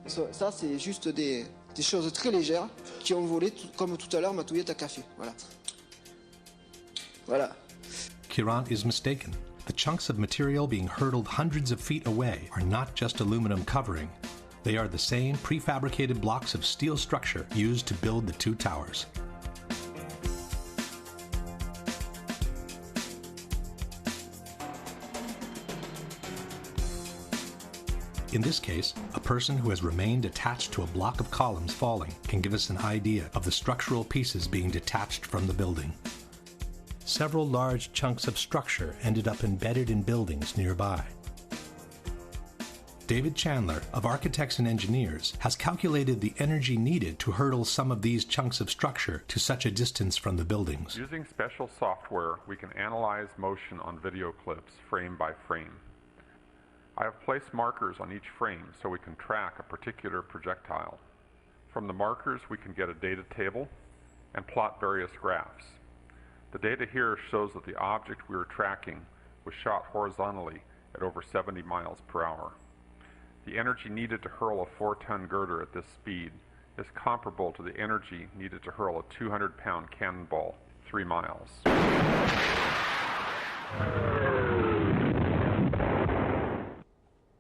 Ça, c'est juste des choses très légères qui ont volé, comme tout à l'heure ma touillette à café. Voilà. Voilà. Kiran is mistaken. The chunks of material being hurtled hundreds of feet away are not just aluminum covering. They are the same prefabricated blocks of steel structure used to build the two towers. In this case, a person who has remained attached to a block of columns falling can give us an idea of the structural pieces being detached from the building. Several large chunks of structure ended up embedded in buildings nearby. David Chandler of Architects and Engineers has calculated the energy needed to hurtle some of these chunks of structure to such a distance from the buildings. Using special software, we can analyze motion on video clips frame by frame. I have placed markers on each frame so we can track a particular projectile. From the markers, we can get a data table and plot various graphs. The data here shows that the object we were tracking was shot horizontally at over 70 miles per hour. The energy needed to hurl a 4-ton girder at this speed is comparable to the energy needed to hurl a 200-pound cannonball 3 miles.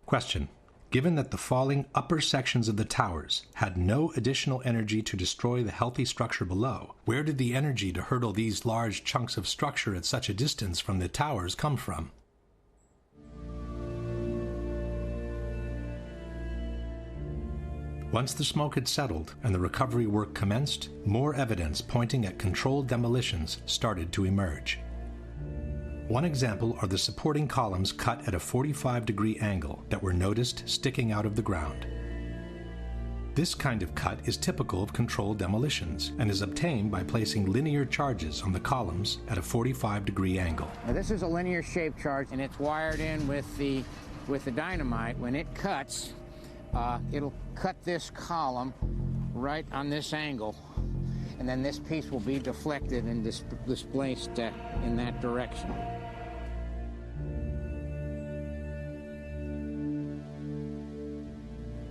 Question. Given that the falling upper sections of the towers had no additional energy to destroy the healthy structure below, where did the energy to hurtle these large chunks of structure at such a distance from the towers come from? Once the smoke had settled and the recovery work commenced, more evidence pointing at controlled demolitions started to emerge. One example are the supporting columns cut at a 45-degree angle that were noticed sticking out of the ground. This kind of cut is typical of controlled demolitions and is obtained by placing linear charges on the columns at a 45-degree angle. Now this is a linear shaped charge, and it's wired in with the dynamite. When it cuts, it'll cut this column right on this angle, and then this piece will be deflected and displaced in that direction.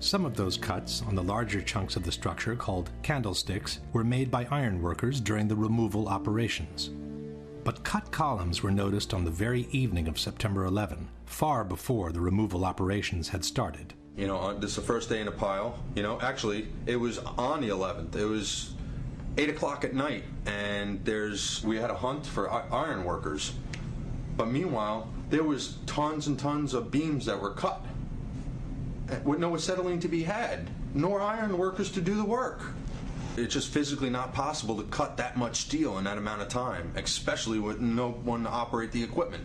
Some of those cuts on the larger chunks of the structure, called candlesticks, were made by ironworkers during the removal operations. But cut columns were noticed on the very evening of September 11, far before the removal operations had started. You know, this is the first day in a pile. You know, actually, it was on the 11th. It was 8 o'clock at night, and we had a hunt for iron workers. But meanwhile, there was tons and tons of beams that were cut with no acetylene to be had, nor iron workers to do the work. It's just physically not possible to cut that much steel in that amount of time, especially with no one to operate the equipment.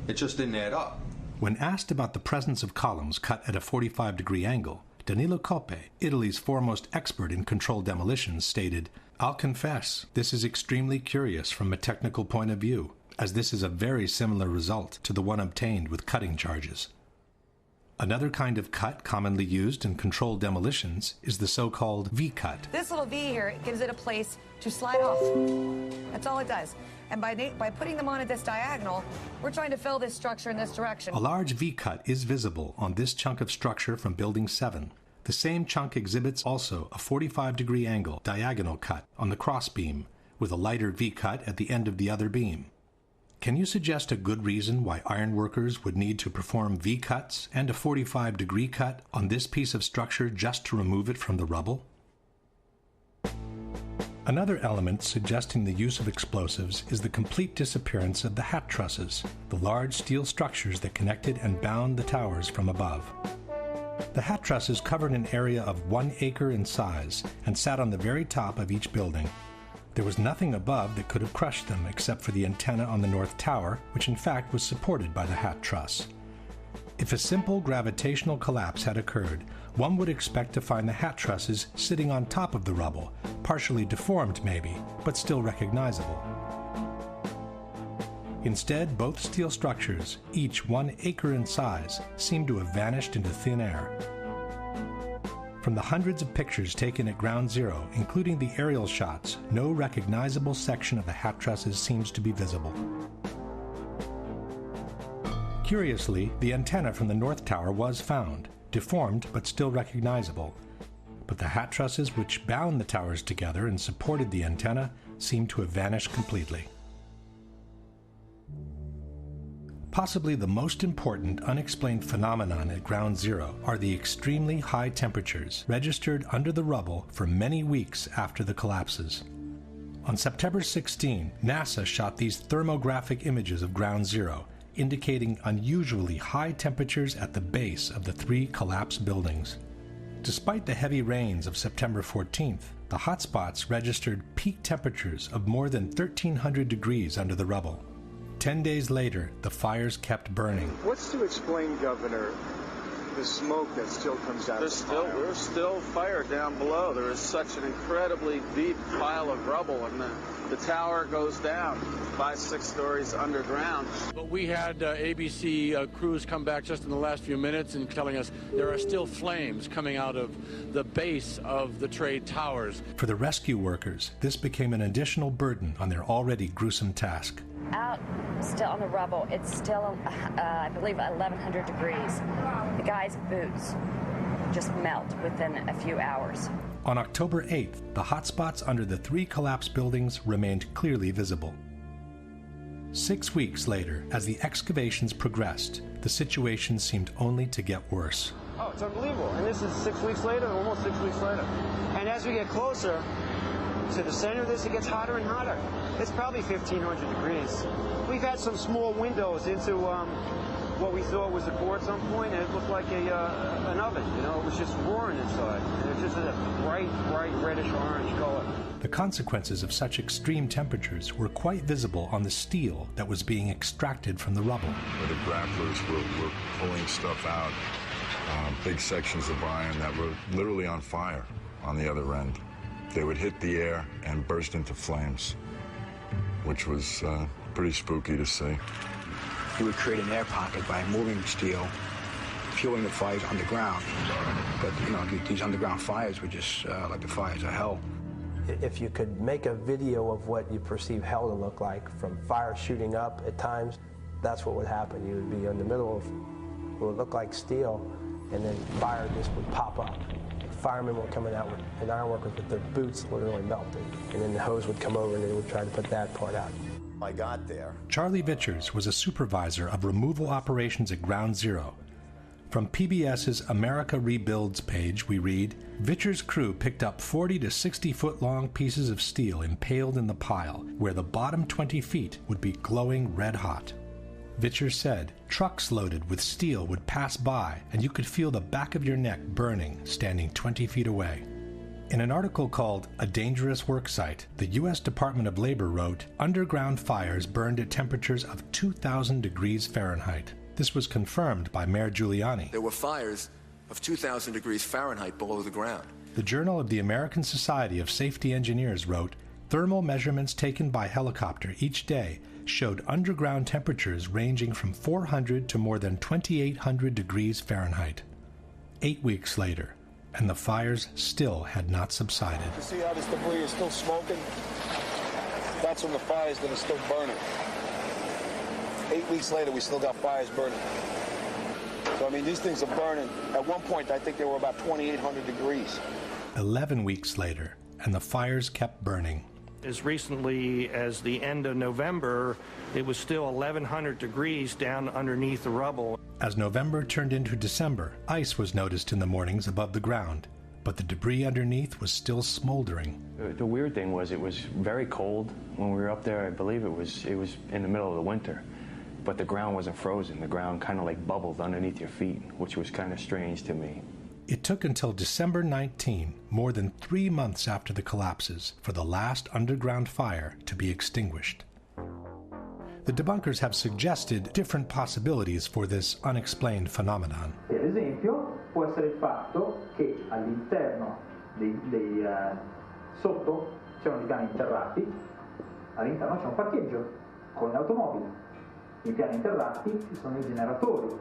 It just didn't add up. When asked about the presence of columns cut at a 45-degree angle, Danilo Coppe, Italy's foremost expert in controlled demolitions, stated, "I'll confess, this is extremely curious from a technical point of view, as this is a very similar result to the one obtained with cutting charges." Another kind of cut commonly used in controlled demolitions is the so-called V-cut. This little V here gives it a place to slide off. That's all it does. And by putting them on at this diagonal, we're trying to fill this structure in this direction. A large V-cut is visible on this chunk of structure from Building 7. The same chunk exhibits also a 45-degree angle diagonal cut on the crossbeam, with a lighter V-cut at the end of the other beam. Can you suggest a good reason why ironworkers would need to perform V-cuts and a 45-degree cut on this piece of structure just to remove it from the rubble? Another element suggesting the use of explosives is the complete disappearance of the hat trusses, the large steel structures that connected and bound the towers from above. The hat trusses covered an area of 1 acre in size and sat on the very top of each building. There was nothing above that could have crushed them except for the antenna on the north tower, which in fact was supported by the hat truss. If a simple gravitational collapse had occurred, one would expect to find the hat trusses sitting on top of the rubble, partially deformed maybe, but still recognizable. Instead, both steel structures, each 1 acre in size, seem to have vanished into thin air. From the hundreds of pictures taken at Ground Zero, including the aerial shots, no recognizable section of the hat trusses seems to be visible. Curiously, the antenna from the North Tower was found, deformed but still recognizable. But the hat trusses which bound the towers together and supported the antenna seem to have vanished completely. Possibly the most important unexplained phenomenon at Ground Zero are the extremely high temperatures registered under the rubble for many weeks after the collapses. On September 16, NASA shot these thermographic images of Ground Zero, indicating unusually high temperatures at the base of the 3 collapsed buildings. Despite the heavy rains of September 14th, the hotspots registered peak temperatures of more than 1,300 degrees under the rubble. 10 days later, the fires kept burning. What's to explain, Governor, the smoke that still comes out of the fire? There's still fire down below. There is such an incredibly deep pile of rubble, and the tower goes down 5-6 stories underground. But we had ABC crews come back just in the last few minutes and telling us there are still flames coming out of the base of the trade towers. For the rescue workers, this became an additional burden on their already gruesome task. Out still on the rubble, it's still, I believe, 1,100 degrees. The guy's boots just melt within a few hours. On October 8th, the hotspots under the 3 collapsed buildings remained clearly visible. 6 weeks later, as the excavations progressed, the situation seemed only to get worse. Oh, it's unbelievable. And this is 6 weeks later, almost 6 weeks later. And as we get closer to the center of this, it gets hotter and hotter. It's probably 1,500 degrees. We've had some small windows into what we thought was a core at some point, and it looked like an oven. You know, it was just roaring inside. And it was just a bright reddish-orange color. The consequences of such extreme temperatures were quite visible on the steel that was being extracted from the rubble. Where the grapplers were pulling stuff out, big sections of iron that were literally on fire on the other end. They would hit the air and burst into flames, which was pretty spooky to see. You would create an air pocket by moving steel, fueling the fires underground. But, you know, these underground fires were just like the fires of hell. If you could make a video of what you perceive hell to look like, from fire shooting up at times, that's what would happen. You would be in the middle of what would look like steel, and then fire just would pop up. Firemen were coming out and ironworkers with their boots literally melted, and then the hose would come over and they would try to put that part out. I got there. Charlie Vichers was a supervisor of removal operations at Ground Zero. From PBS's America Rebuilds page, we read, Vichers' crew picked up 40 to 60 foot long pieces of steel impaled in the pile, where the bottom 20 feet would be glowing red hot. Vichers said, trucks loaded with steel would pass by and you could feel the back of your neck burning standing 20 feet away. In an article called A Dangerous Worksite, the U.S. Department of Labor wrote, underground fires burned at temperatures of 2,000 degrees Fahrenheit. This was confirmed by Mayor Giuliani. There were fires of 2,000 degrees Fahrenheit below the ground. The Journal of the American Society of Safety Engineers wrote, thermal measurements taken by helicopter each day showed underground temperatures ranging from 400 to more than 2,800 degrees Fahrenheit. 8 weeks later, and the fires still had not subsided. You see how this debris is still smoking? That's from the fires that are still burning. 8 weeks later, we still got fires burning. So, I mean, these things are burning. At one point, I think they were about 2,800 degrees. 11 weeks later, and the fires kept burning. As recently as the end of November, it was still 1,100 degrees down underneath the rubble. As November turned into December, ice was noticed in the mornings above the ground, but the debris underneath was still smoldering. The weird thing was it was very cold when we were up there. I believe it was in the middle of the winter, but the ground wasn't frozen. The ground kind of like bubbled underneath your feet, which was kind of strange to me. It took until December 19, more than 3 months after the collapses, for the last underground fire to be extinguished. The debunkers have suggested different possibilities for this unexplained phenomenon. Ad esempio, può essere il fatto che all'interno sotto c'erano i piani interrati, all'interno c'è un parcheggio con le automobili. I piani interrati ci sono i generatori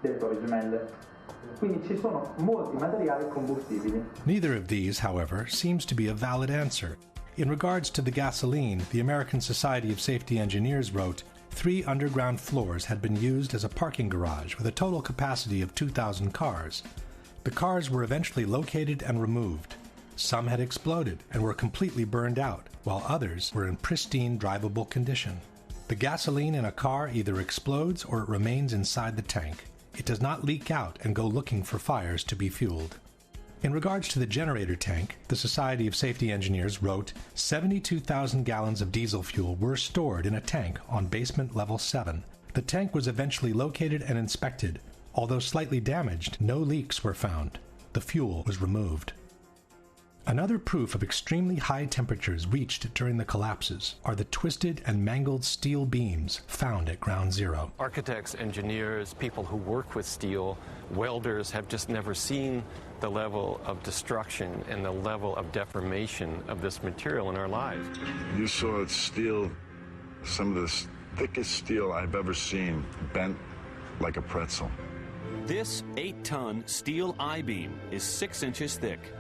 delle torri gemelle. Quindi ci sono molti materiali combustibili. Neither of these, however, seems to be a valid answer. In regards to the gasoline, the American Society of Safety Engineers wrote, 3 underground floors had been used as a parking garage with a total capacity of 2,000 cars. The cars were eventually located and removed. Some had exploded and were completely burned out, while others were in pristine drivable condition. The gasoline in a car either explodes or it remains inside the tank. It does not leak out and go looking for fires to be fueled. In regards to the generator tank, the Society of Safety Engineers wrote, 72,000 gallons of diesel fuel were stored in a tank on basement level 7. The tank was eventually located and inspected. Although slightly damaged, no leaks were found. The fuel was removed. Another proof of extremely high temperatures reached during the collapses are the twisted and mangled steel beams found at Ground Zero. Architects, engineers, people who work with steel, welders have just never seen the level of destruction and the level of deformation of this material in our lives. You saw steel, some of the thickest steel I've ever seen, bent like a pretzel. This 8-ton steel I-beam is 6 inches thick.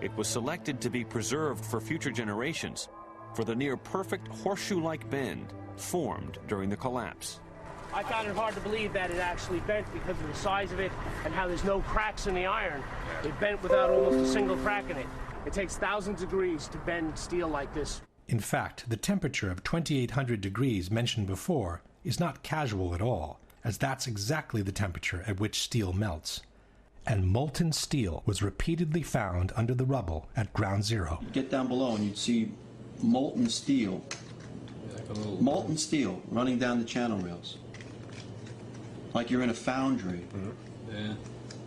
It was selected to be preserved for future generations for the near-perfect horseshoe-like bend formed during the collapse. I found it hard to believe that it actually bent because of the size of it and how there's no cracks in the iron. It bent without almost a single crack in it. It takes thousands of degrees to bend steel like this. In fact, the temperature of 2800 degrees mentioned before is not casual at all, as that's exactly the temperature at which steel melts. And molten steel was repeatedly found under the rubble at Ground Zero. You'd get down below and you'd see molten steel running down the channel rails. Like you're in a foundry. Yeah,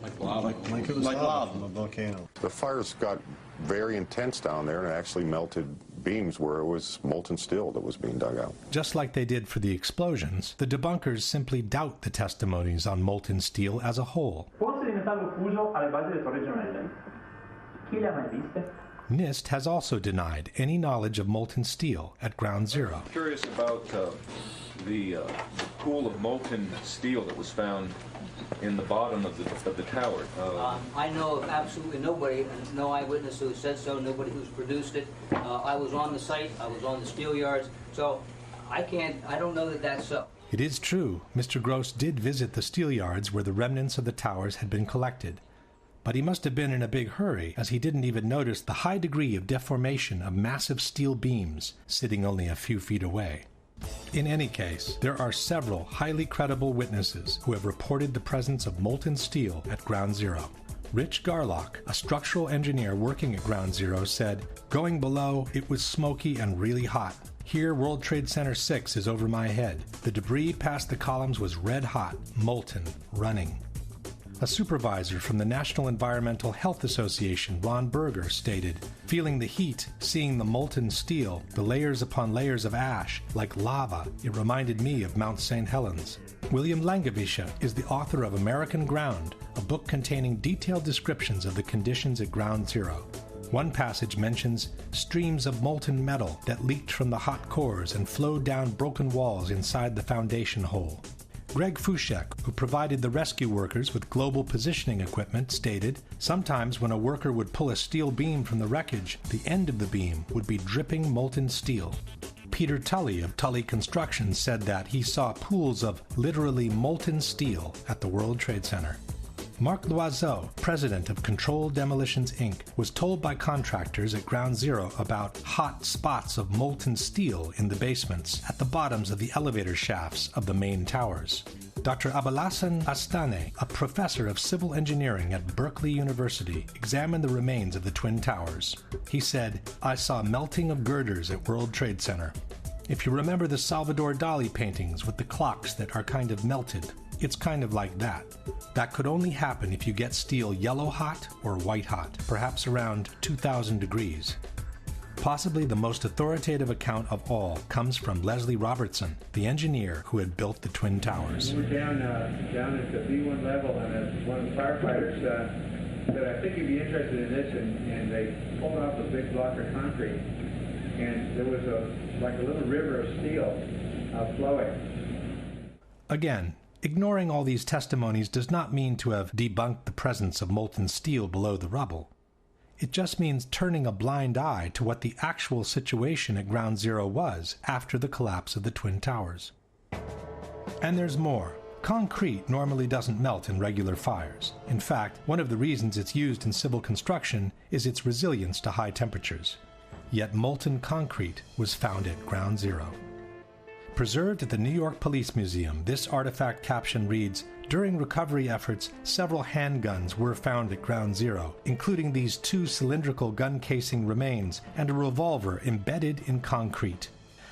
like lava. Like it was lava from a volcano. The fires got very intense down there, and it actually melted beams where it was molten steel that was being dug out. Just like they did for the explosions, the debunkers simply doubt the testimonies on molten steel as a whole. NIST has also denied any knowledge of molten steel at Ground Zero. I'm curious about the pool of molten steel that was found in the bottom of the tower. I know of absolutely nobody, no eyewitness who said so, nobody who's produced it. I was on the site, I was on the steel yards, so I don't know that that's so. It is true, Mr. Gross did visit the steel yards where the remnants of the towers had been collected. But he must have been in a big hurry, as he didn't even notice the high degree of deformation of massive steel beams sitting only a few feet away. In any case, there are several highly credible witnesses who have reported the presence of molten steel at Ground Zero. Rich Garlock, a structural engineer working at Ground Zero, said, "Going below, it was smoky and really hot. Here, World Trade Center 6 is over my head. The debris past the columns was red hot, molten, running." A supervisor from the National Environmental Health Association, Ron Berger, stated, "Feeling the heat, seeing the molten steel, the layers upon layers of ash, like lava, it reminded me of Mount St. Helens." William Langevisha is the author of American Ground, a book containing detailed descriptions of the conditions at Ground Zero. One passage mentions streams of molten metal that leaked from the hot cores and flowed down broken walls inside the foundation hole. Greg Fushek, who provided the rescue workers with global positioning equipment, stated, "Sometimes when a worker would pull a steel beam from the wreckage, the end of the beam would be dripping molten steel." Peter Tully of Tully Construction said that he saw pools of literally molten steel at the World Trade Center. Marc Loiseau, president of Controlled Demolitions Inc., was told by contractors at Ground Zero about hot spots of molten steel in the basements at the bottoms of the elevator shafts of the main towers. Dr. Abalassan Astane, a professor of civil engineering at Berkeley University, examined the remains of the Twin Towers. He said, "I saw melting of girders at World Trade Center. If you remember the Salvador Dali paintings with the clocks that are kind of melted, it's kind of like that. That could only happen if you get steel yellow hot or white hot, perhaps around 2000 degrees. Possibly the most authoritative account of all comes from Leslie Robertson, the engineer who had built the Twin Towers. We were down at the B1 level, and one of the firefighters said, "I think you'd be interested in this," and they pulled off a big block of concrete, and there was like a little river of steel flowing. Again, ignoring all these testimonies does not mean to have debunked the presence of molten steel below the rubble. It just means turning a blind eye to what the actual situation at Ground Zero was after the collapse of the Twin Towers. And there's more. Concrete normally doesn't melt in regular fires. In fact, one of the reasons it's used in civil construction is its resilience to high temperatures. Yet molten concrete was found at Ground Zero. Preserved at the New York Police Museum, this artifact caption reads, "During recovery efforts, several handguns were found at Ground Zero, including these 2 cylindrical gun casing remains and a revolver embedded in concrete.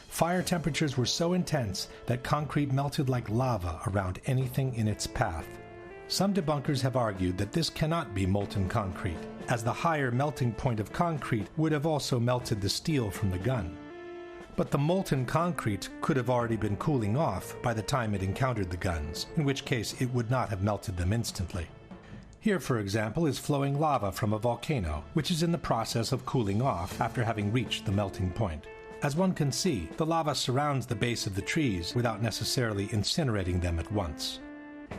Fire temperatures were so intense that concrete melted like lava around anything in its path." Some debunkers have argued that this cannot be molten concrete, as the higher melting point of concrete would have also melted the steel from the gun. But the molten concrete could have already been cooling off by the time it encountered the guns, in which case it would not have melted them instantly. Here, for example, is flowing lava from a volcano, which is in the process of cooling off after having reached the melting point. As one can see, the lava surrounds the base of the trees without necessarily incinerating them at once.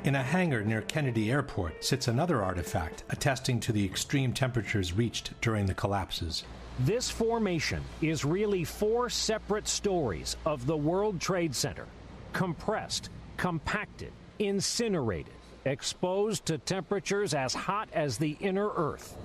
In a hangar near Kennedy Airport sits another artifact attesting to the extreme temperatures reached during the collapses. This formation is really 4 separate stories of the World Trade Center, compressed, compacted, incinerated, exposed to temperatures as hot as the inner Earth.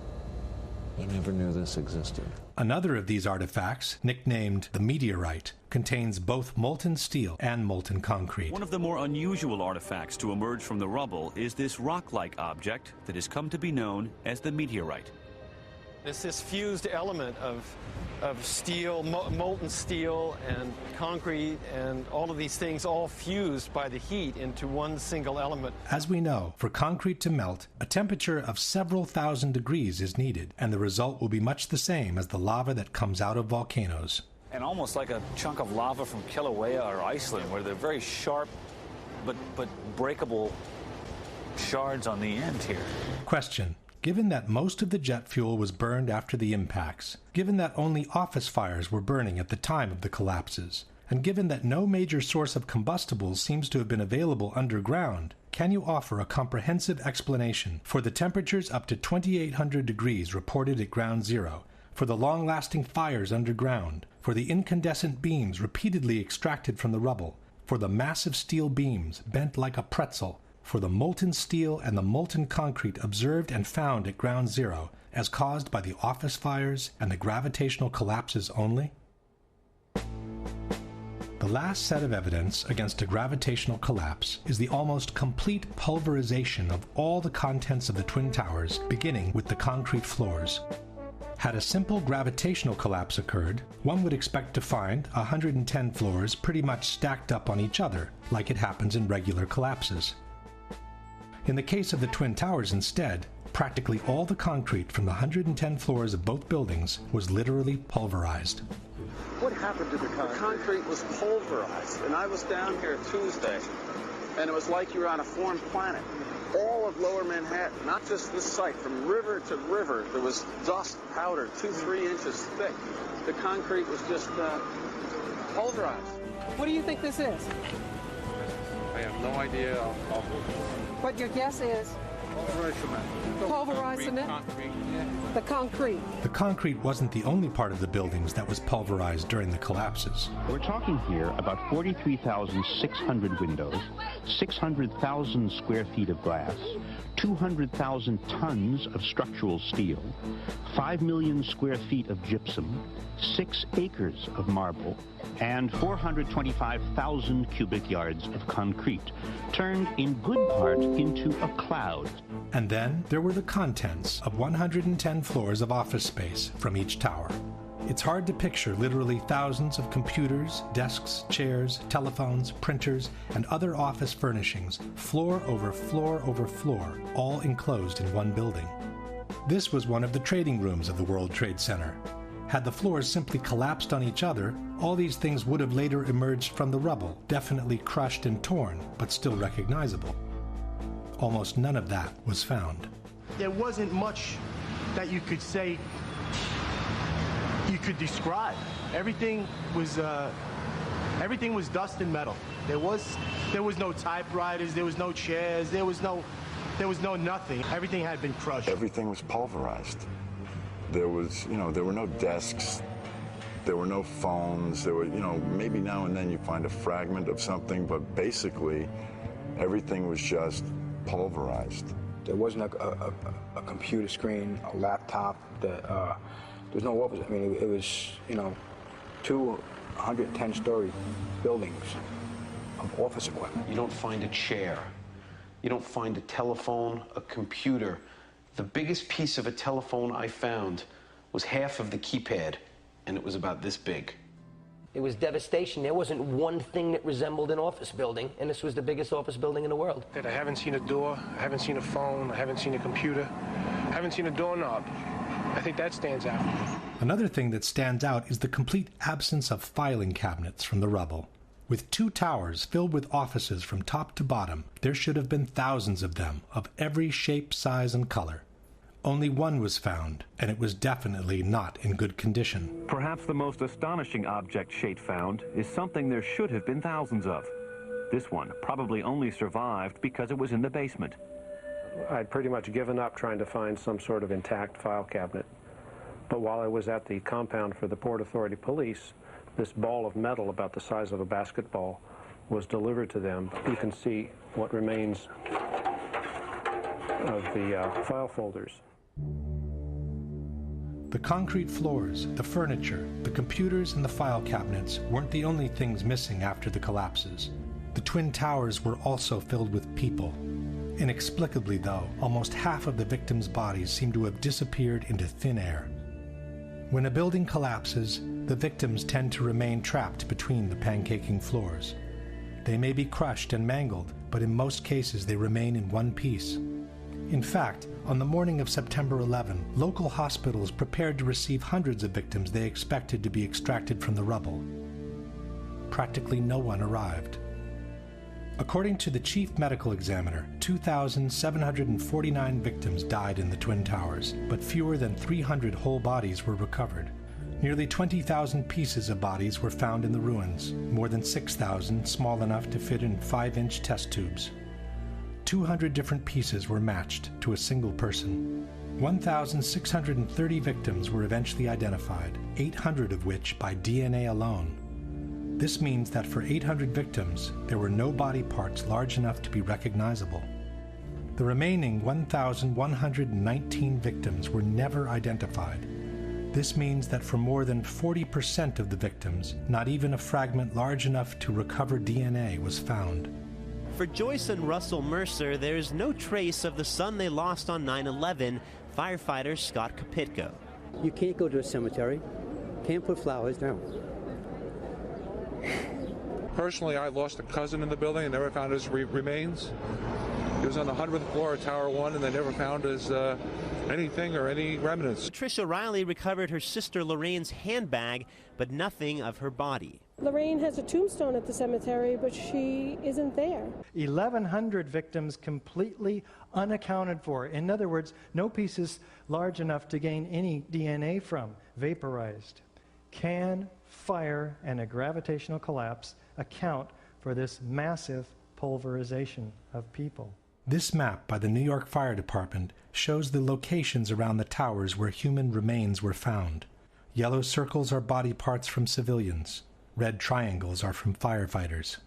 I never knew this existed. Another of these artifacts, nicknamed the meteorite, contains both molten steel and molten concrete. One of the more unusual artifacts to emerge from the rubble is this rock-like object that has come to be known as the meteorite. It's this fused element of steel, molten steel and concrete and all of these things all fused by the heat into one single element. As we know, for concrete to melt, a temperature of several thousand degrees is needed, and the result will be much the same as the lava that comes out of volcanoes. And almost like a chunk of lava from Kilauea or Iceland, where they're very sharp but breakable shards on the end here. Question. Given that most of the jet fuel was burned after the impacts, given that only office fires were burning at the time of the collapses, and given that no major source of combustibles seems to have been available underground, can you offer a comprehensive explanation for the temperatures up to 2,800 degrees reported at ground zero, for the long-lasting fires underground, for the incandescent beams repeatedly extracted from the rubble, for the massive steel beams bent like a pretzel, for the molten steel and the molten concrete observed and found at ground zero as caused by the office fires and the gravitational collapses only? The last set of evidence against a gravitational collapse is the almost complete pulverization of all the contents of the Twin Towers, beginning with the concrete floors. Had a simple gravitational collapse occurred, one would expect to find 110 floors pretty much stacked up on each other, like it happens in regular collapses. In the case of the Twin Towers, instead, practically all the concrete from the 110 floors of both buildings was literally pulverized. What happened to the concrete? The concrete was pulverized, and I was down here Tuesday, and it was like you were on a foreign planet. All of Lower Manhattan, not just this site, from river to river, there was dust, powder, 2-3 inches thick. The concrete was just pulverized. What do you think this is? I have no idea. What your guess is? Pulverized cement? The concrete. The concrete wasn't the only part of the buildings that was pulverized during the collapses. We're talking here about 43,600 windows, 600,000 square feet of glass, 200,000 tons of structural steel, 5 million square feet of gypsum, 6 acres of marble, and 425,000 cubic yards of concrete, turned in good part into a cloud. And then there were the contents of 110 floors of office space from each tower. It's hard to picture literally thousands of computers, desks, chairs, telephones, printers, and other office furnishings, floor over floor over floor, all enclosed in one building. This was one of the trading rooms of the World Trade Center. Had the floors simply collapsed on each other, all these things would have later emerged from the rubble, definitely crushed and torn, but still recognizable. Almost none of that was found. There wasn't much that you could say, you could describe. Everything was dust and metal. There was no typewriters, there was no chairs, there was no nothing. Everything had been crushed. Everything was pulverized. There was, there were no desks, there were no phones, there were, maybe now and then you find a fragment of something, but basically everything was just pulverized. There wasn't a computer screen, a laptop, there was no office. I mean, it was, 210-story buildings of office equipment. You don't find a chair. You don't find a telephone, a computer. The biggest piece of a telephone I found was half of the keypad, and it was about this big. It was devastation. There wasn't one thing that resembled an office building, and this was the biggest office building in the world. I haven't seen a door, I haven't seen a phone, I haven't seen a computer, I haven't seen a doorknob. I think that stands out. Another thing that stands out is the complete absence of filing cabinets from the rubble. With 2 towers filled with offices from top to bottom, there should have been thousands of them, of every shape, size, and color. Only one was found, and it was definitely not in good condition. Perhaps the most astonishing object Shate found is something there should have been thousands of. This one probably only survived because it was in the basement. I'd pretty much given up trying to find some sort of intact file cabinet. But while I was at the compound for the Port Authority Police, this ball of metal about the size of a basketball was delivered to them. You can see what remains of the file folders. The concrete floors, the furniture, the computers, and the file cabinets weren't the only things missing after the collapses. The Twin Towers were also filled with people. Inexplicably, though, almost half of the victims' bodies seem to have disappeared into thin air. When a building collapses, the victims tend to remain trapped between the pancaking floors. They may be crushed and mangled, but in most cases they remain in one piece. In fact, on the morning of September 11, local hospitals prepared to receive hundreds of victims they expected to be extracted from the rubble. Practically no one arrived. According to the chief medical examiner, 2,749 victims died in the Twin Towers, but fewer than 300 whole bodies were recovered. Nearly 20,000 pieces of bodies were found in the ruins, more than 6,000 small enough to fit in 5-inch test tubes. 200 different pieces were matched to a single person. 1,630 victims were eventually identified, 800 of which by DNA alone. This means that for 800 victims, there were no body parts large enough to be recognizable. The remaining 1,119 victims were never identified. This means that for more than 40% of the victims, not even a fragment large enough to recover DNA was found. For Joyce and Russell Mercer, there is no trace of the son they lost on 9/11, firefighter Scott Kopitko. You can't go to a cemetery, can't put flowers down. Personally, I lost a cousin in the building and never found his remains. He was on the 100th floor of Tower 1, and they never found his anything or any remnants. Patricia Riley recovered her sister Lorraine's handbag, but nothing of her body. Lorraine has a tombstone at the cemetery, but she isn't there. 1,100 victims completely unaccounted for. In other words, no pieces large enough to gain any DNA from, vaporized. Can fire and a gravitational collapse account for this massive pulverization of people? This map by the New York Fire Department shows the locations around the towers where human remains were found. Yellow circles are body parts from civilians. Red triangles are from firefighters.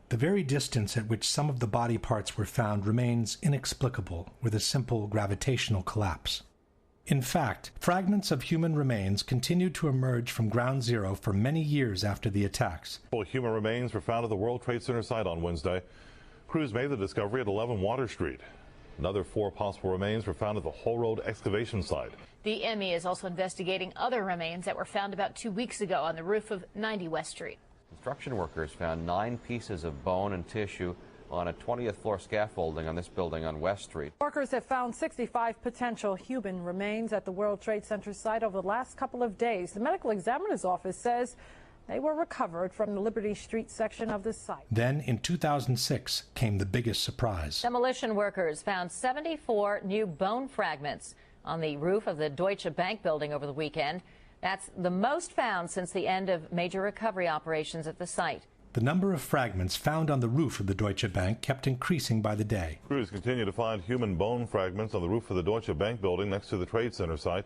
The very distance at which some of the body parts were found remains inexplicable with a simple gravitational collapse. In fact, fragments of human remains continued to emerge from ground zero for many years after the attacks. Human remains were found at the World Trade Center site on Wednesday. Crews made the discovery at 11 Water Street. Another 4 possible remains were found at the Whole Road excavation site. The ME is also investigating other remains that were found about 2 weeks ago on the roof of 90 West Street. Construction workers found 9 pieces of bone and tissue on a 20th floor scaffolding on this building on West Street. Workers have found 65 potential human remains at the World Trade Center site over the last couple of days. The medical examiner's office says they were recovered from the Liberty Street section of the site. Then, in 2006, came the biggest surprise. Demolition workers found 74 new bone fragments on the roof of the Deutsche Bank building over the weekend. That's the most found since the end of major recovery operations at the site. The number of fragments found on the roof of the Deutsche Bank kept increasing by the day. Crews continue to find human bone fragments on the roof of the Deutsche Bank building next to the Trade Center site.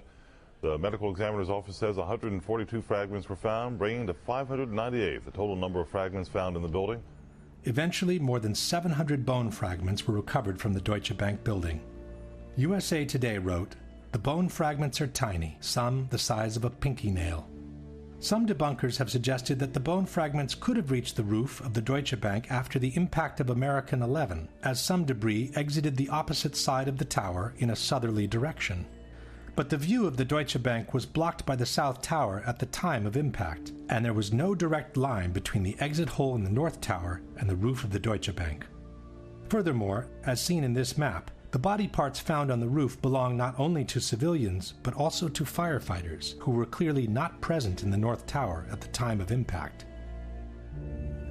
The medical examiner's office says 142 fragments were found, bringing to 598 the total number of fragments found in the building. Eventually, more than 700 bone fragments were recovered from the Deutsche Bank building. USA Today wrote, "The bone fragments are tiny, some the size of a pinky nail." Some debunkers have suggested that the bone fragments could have reached the roof of the Deutsche Bank after the impact of American 11, as some debris exited the opposite side of the tower in a southerly direction. But the view of the Deutsche Bank was blocked by the South Tower at the time of impact, and there was no direct line between the exit hole in the North Tower and the roof of the Deutsche Bank. Furthermore, as seen in this map, the body parts found on the roof belong not only to civilians, but also to firefighters, who were clearly not present in the North Tower at the time of impact.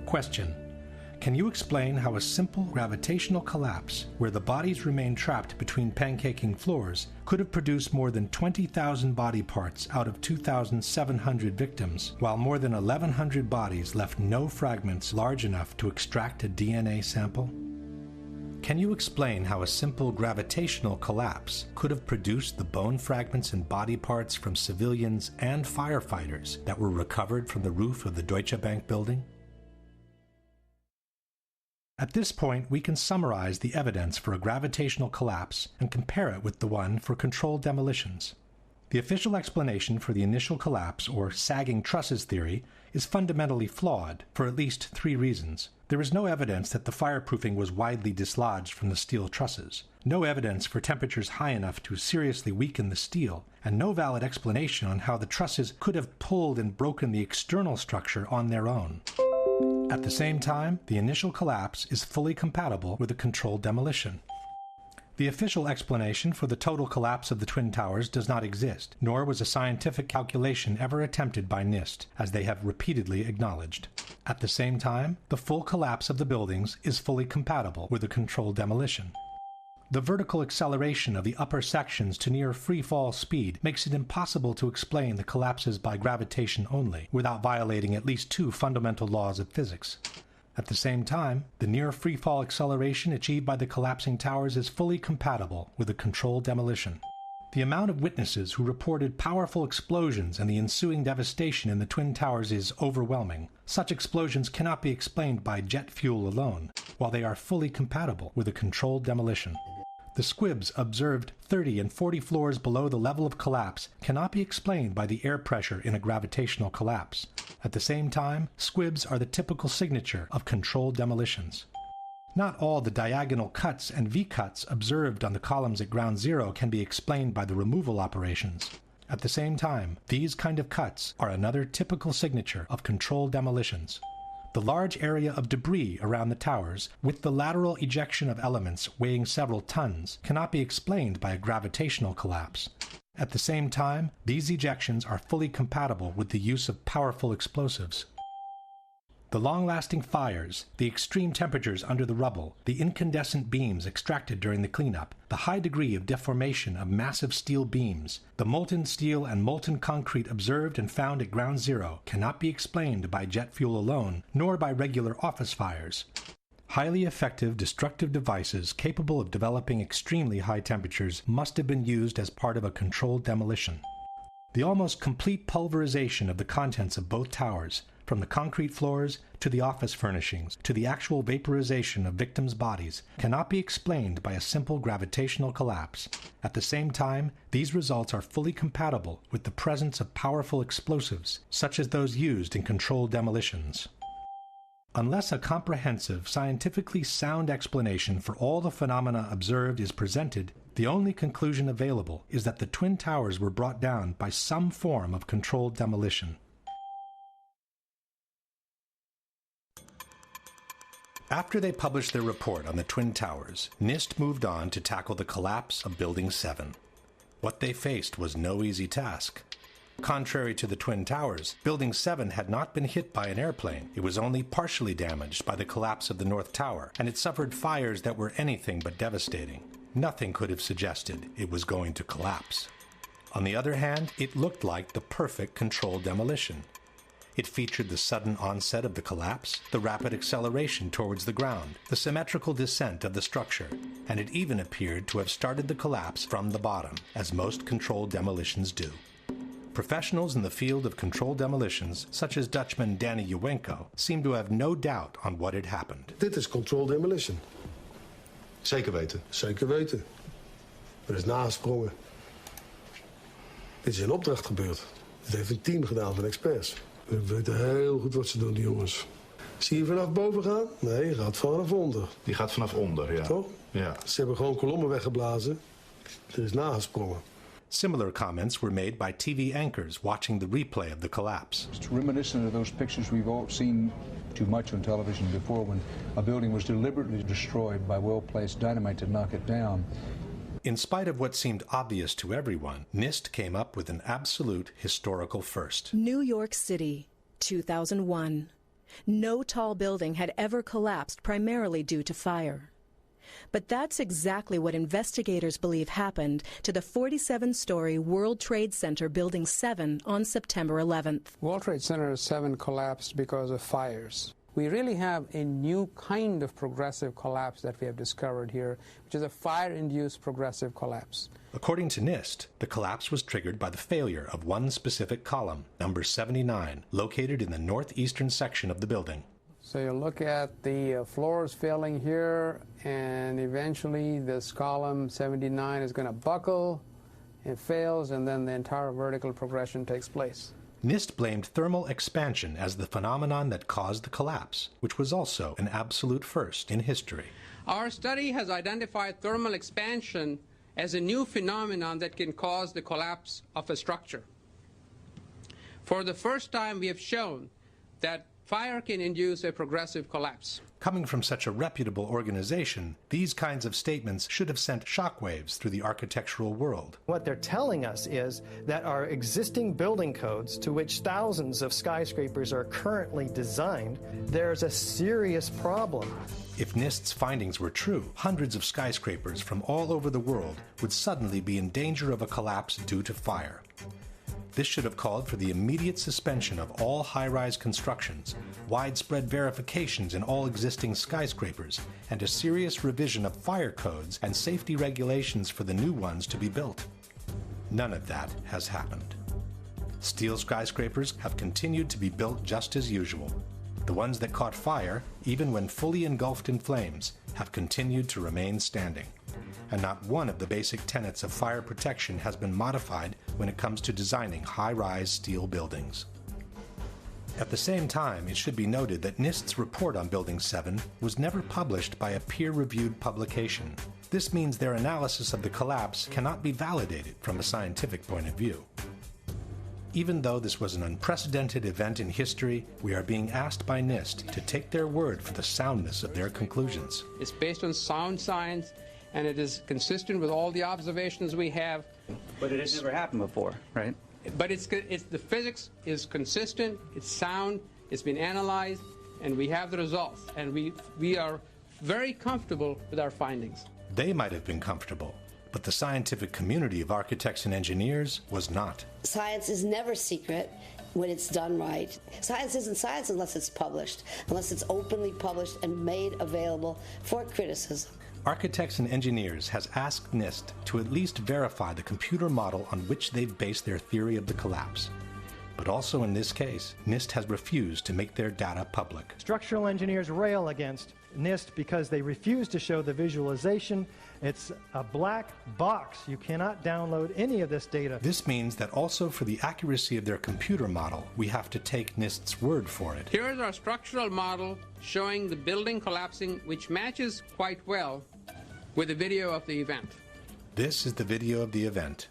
Question: can you explain how a simple gravitational collapse, where the bodies remain trapped between pancaking floors, could have produced more than 20,000 body parts out of 2,700 victims, while more than 1,100 bodies left no fragments large enough to extract a DNA sample? Can you explain how a simple gravitational collapse could have produced the bone fragments and body parts from civilians and firefighters that were recovered from the roof of the Deutsche Bank building? At this point, we can summarize the evidence for a gravitational collapse and compare it with the one for controlled demolitions. The official explanation for the initial collapse, or sagging trusses theory, is fundamentally flawed for at least 3 reasons. There is no evidence that the fireproofing was widely dislodged from the steel trusses, no evidence for temperatures high enough to seriously weaken the steel, and no valid explanation on how the trusses could have pulled and broken the external structure on their own. At the same time, the initial collapse is fully compatible with a controlled demolition. The official explanation for the total collapse of the Twin Towers does not exist, nor was a scientific calculation ever attempted by NIST, as they have repeatedly acknowledged. At the same time, the full collapse of the buildings is fully compatible with a controlled demolition. The vertical acceleration of the upper sections to near free-fall speed makes it impossible to explain the collapses by gravitation only, without violating at least 2 fundamental laws of physics. At the same time, the near free-fall acceleration achieved by the collapsing towers is fully compatible with a controlled demolition. The amount of witnesses who reported powerful explosions and the ensuing devastation in the Twin Towers is overwhelming. Such explosions cannot be explained by jet fuel alone, while they are fully compatible with a controlled demolition. The squibs observed 30 and 40 floors below the level of collapse cannot be explained by the air pressure in a gravitational collapse. At the same time, squibs are the typical signature of controlled demolitions. Not all the diagonal cuts and V-cuts observed on the columns at ground zero can be explained by the removal operations. At the same time, these kind of cuts are another typical signature of controlled demolitions. The large area of debris around the towers, with the lateral ejection of elements weighing several tons, cannot be explained by a gravitational collapse. At the same time, these ejections are fully compatible with the use of powerful explosives. The long-lasting fires, the extreme temperatures under the rubble, the incandescent beams extracted during the cleanup, the high degree of deformation of massive steel beams, the molten steel and molten concrete observed and found at ground zero cannot be explained by jet fuel alone, nor by regular office fires. Highly effective destructive devices capable of developing extremely high temperatures must have been used as part of a controlled demolition. The almost complete pulverization of the contents of both towers, from the concrete floors to the office furnishings to the actual vaporization of victims' bodies, cannot be explained by a simple gravitational collapse. At the same time, these results are fully compatible with the presence of powerful explosives, such as those used in controlled demolitions. Unless a comprehensive, scientifically sound explanation for all the phenomena observed is presented, the only conclusion available is that the Twin Towers were brought down by some form of controlled demolition. After they published their report on the Twin Towers, NIST moved on to tackle the collapse of Building 7. What they faced was no easy task. Contrary to the Twin Towers, Building 7 had not been hit by an airplane. It was only partially damaged by the collapse of the North Tower, and it suffered fires that were anything but devastating. Nothing could have suggested it was going to collapse. On the other hand, it looked like the perfect controlled demolition. It featured the sudden onset of the collapse, the rapid acceleration towards the ground, the symmetrical descent of the structure, and it even appeared to have started the collapse from the bottom, as most controlled demolitions do. Professionals in the field of controlled demolitions, such as Dutchman Danny Juwenko, seem to have no doubt on what had happened. Dit is controlled demolition. Zeker weten. Zeker weten. Er is nagesprongen. Dit is in opdracht gebeurd. Dit heeft een team gedaan van experts. We weten heel goed wat ze doen, die jongens. Zie je vanaf boven gaan? Nee, je gaat vanaf onder. Die gaat vanaf onder, ja. Toch? Ja. Ze hebben gewoon kolommen weggeblazen. Er is nagesprongen. Similar comments were made by TV anchors watching the replay of the collapse. It's reminiscent of those pictures we've all seen too much on television before, when a building was deliberately destroyed by well-placed dynamite to knock it down. In spite of what seemed obvious to everyone, NIST came up with an absolute historical first. New York City, 2001. No tall building had ever collapsed primarily due to fire. But that's exactly what investigators believe happened to the 47-story World Trade Center Building 7 on September 11th. World Trade Center 7 collapsed because of fires. We really have a new kind of progressive collapse that we have discovered here, which is a fire-induced progressive collapse. According to NIST, the collapse was triggered by the failure of one specific column, number 79, located in the northeastern section of the building. So you look at the floors failing here, and eventually this column 79 is going to buckle, it fails, and then the entire vertical progression takes place. NIST blamed thermal expansion as the phenomenon that caused the collapse, which was also an absolute first in history. Our study has identified thermal expansion as a new phenomenon that can cause the collapse of a structure. For the first time, we have shown that fire can induce a progressive collapse. Coming from such a reputable organization, these kinds of statements should have sent shockwaves through the architectural world. What they're telling us is that our existing building codes, to which thousands of skyscrapers are currently designed, there's a serious problem. If NIST's findings were true, hundreds of skyscrapers from all over the world would suddenly be in danger of a collapse due to fire. This should have called for the immediate suspension of all high-rise constructions, widespread verifications in all existing skyscrapers, and a serious revision of fire codes and safety regulations for the new ones to be built. None of that has happened. Steel skyscrapers have continued to be built just as usual. The ones that caught fire, even when fully engulfed in flames, have continued to remain standing. And not one of the basic tenets of fire protection has been modified when it comes to designing high-rise steel buildings. At the same time, it should be noted that NIST's report on Building 7 was never published by a peer-reviewed publication. This means their analysis of the collapse cannot be validated from a scientific point of view. Even though this was an unprecedented event in history, we are being asked by NIST to take their word for the soundness of their conclusions. It's based on sound science, and it is consistent with all the observations we have. But it has never happened before, right? But the physics is consistent, it's sound, it's been analyzed, and we have the results. And we are very comfortable with our findings. They might have been comfortable, but the scientific community of architects and engineers was not. Science is never secret when it's done right. Science isn't science unless it's published, unless it's openly published and made available for criticism. Architects and Engineers has asked NIST to at least verify the computer model on which they've based their theory of the collapse. But also in this case, NIST has refused to make their data public. Structural engineers rail against NIST because they refuse to show the visualization. It's a black box. You cannot download any of this data. This means that also for the accuracy of their computer model, we have to take NIST's word for it. Here is our structural model showing the building collapsing, which matches quite well with the video of the event. This is the video of the event.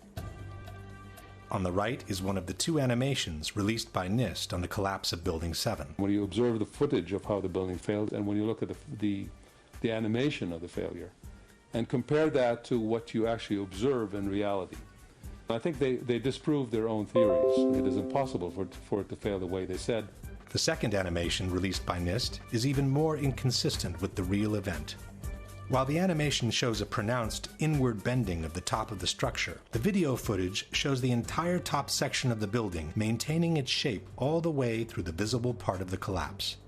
On the right is one of the two animations released by NIST on the collapse of Building 7. When you observe the footage of how the building failed, and when you look at the animation of the failure, and compare that to what you actually observe in reality, I think they disprove their own theories. It is impossible for it to fail the way they said. The second animation released by NIST is even more inconsistent with the real event. While the animation shows a pronounced inward bending of the top of the structure, the video footage shows the entire top section of the building maintaining its shape all the way through the visible part of the collapse.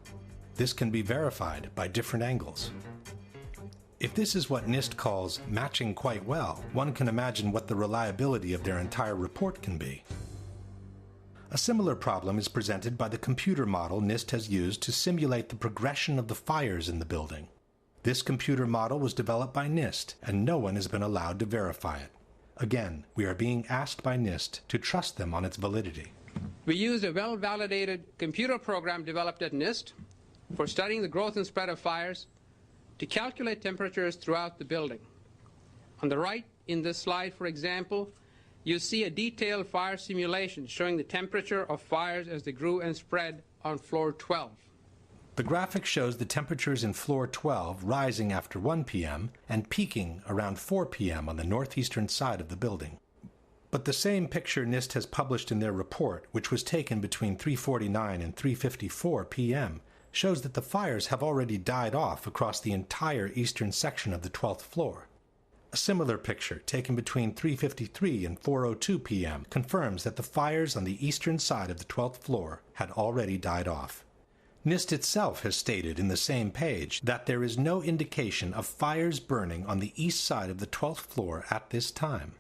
This can be verified by different angles. If this is what NIST calls matching quite well, one can imagine what the reliability of their entire report can be. A similar problem is presented by the computer model NIST has used to simulate the progression of the fires in the building. This computer model was developed by NIST, and no one has been allowed to verify it. Again, we are being asked by NIST to trust them on its validity. We used a well-validated computer program developed at NIST for studying the growth and spread of fires to calculate temperatures throughout the building. On the right in this slide, for example, you see a detailed fire simulation showing the temperature of fires as they grew and spread on floor 12. The graphic shows the temperatures in floor 12 rising after 1 p.m. and peaking around 4 p.m. on the northeastern side of the building. But the same picture NIST has published in their report, which was taken between 3:49 and 3:54 p.m., shows that the fires have already died off across the entire eastern section of the 12th floor. A similar picture, taken between 3:53 and 4:02 p.m., confirms that the fires on the eastern side of the 12th floor had already died off. NIST itself has stated in the same page that there is no indication of fires burning on the east side of the 12th floor at this time.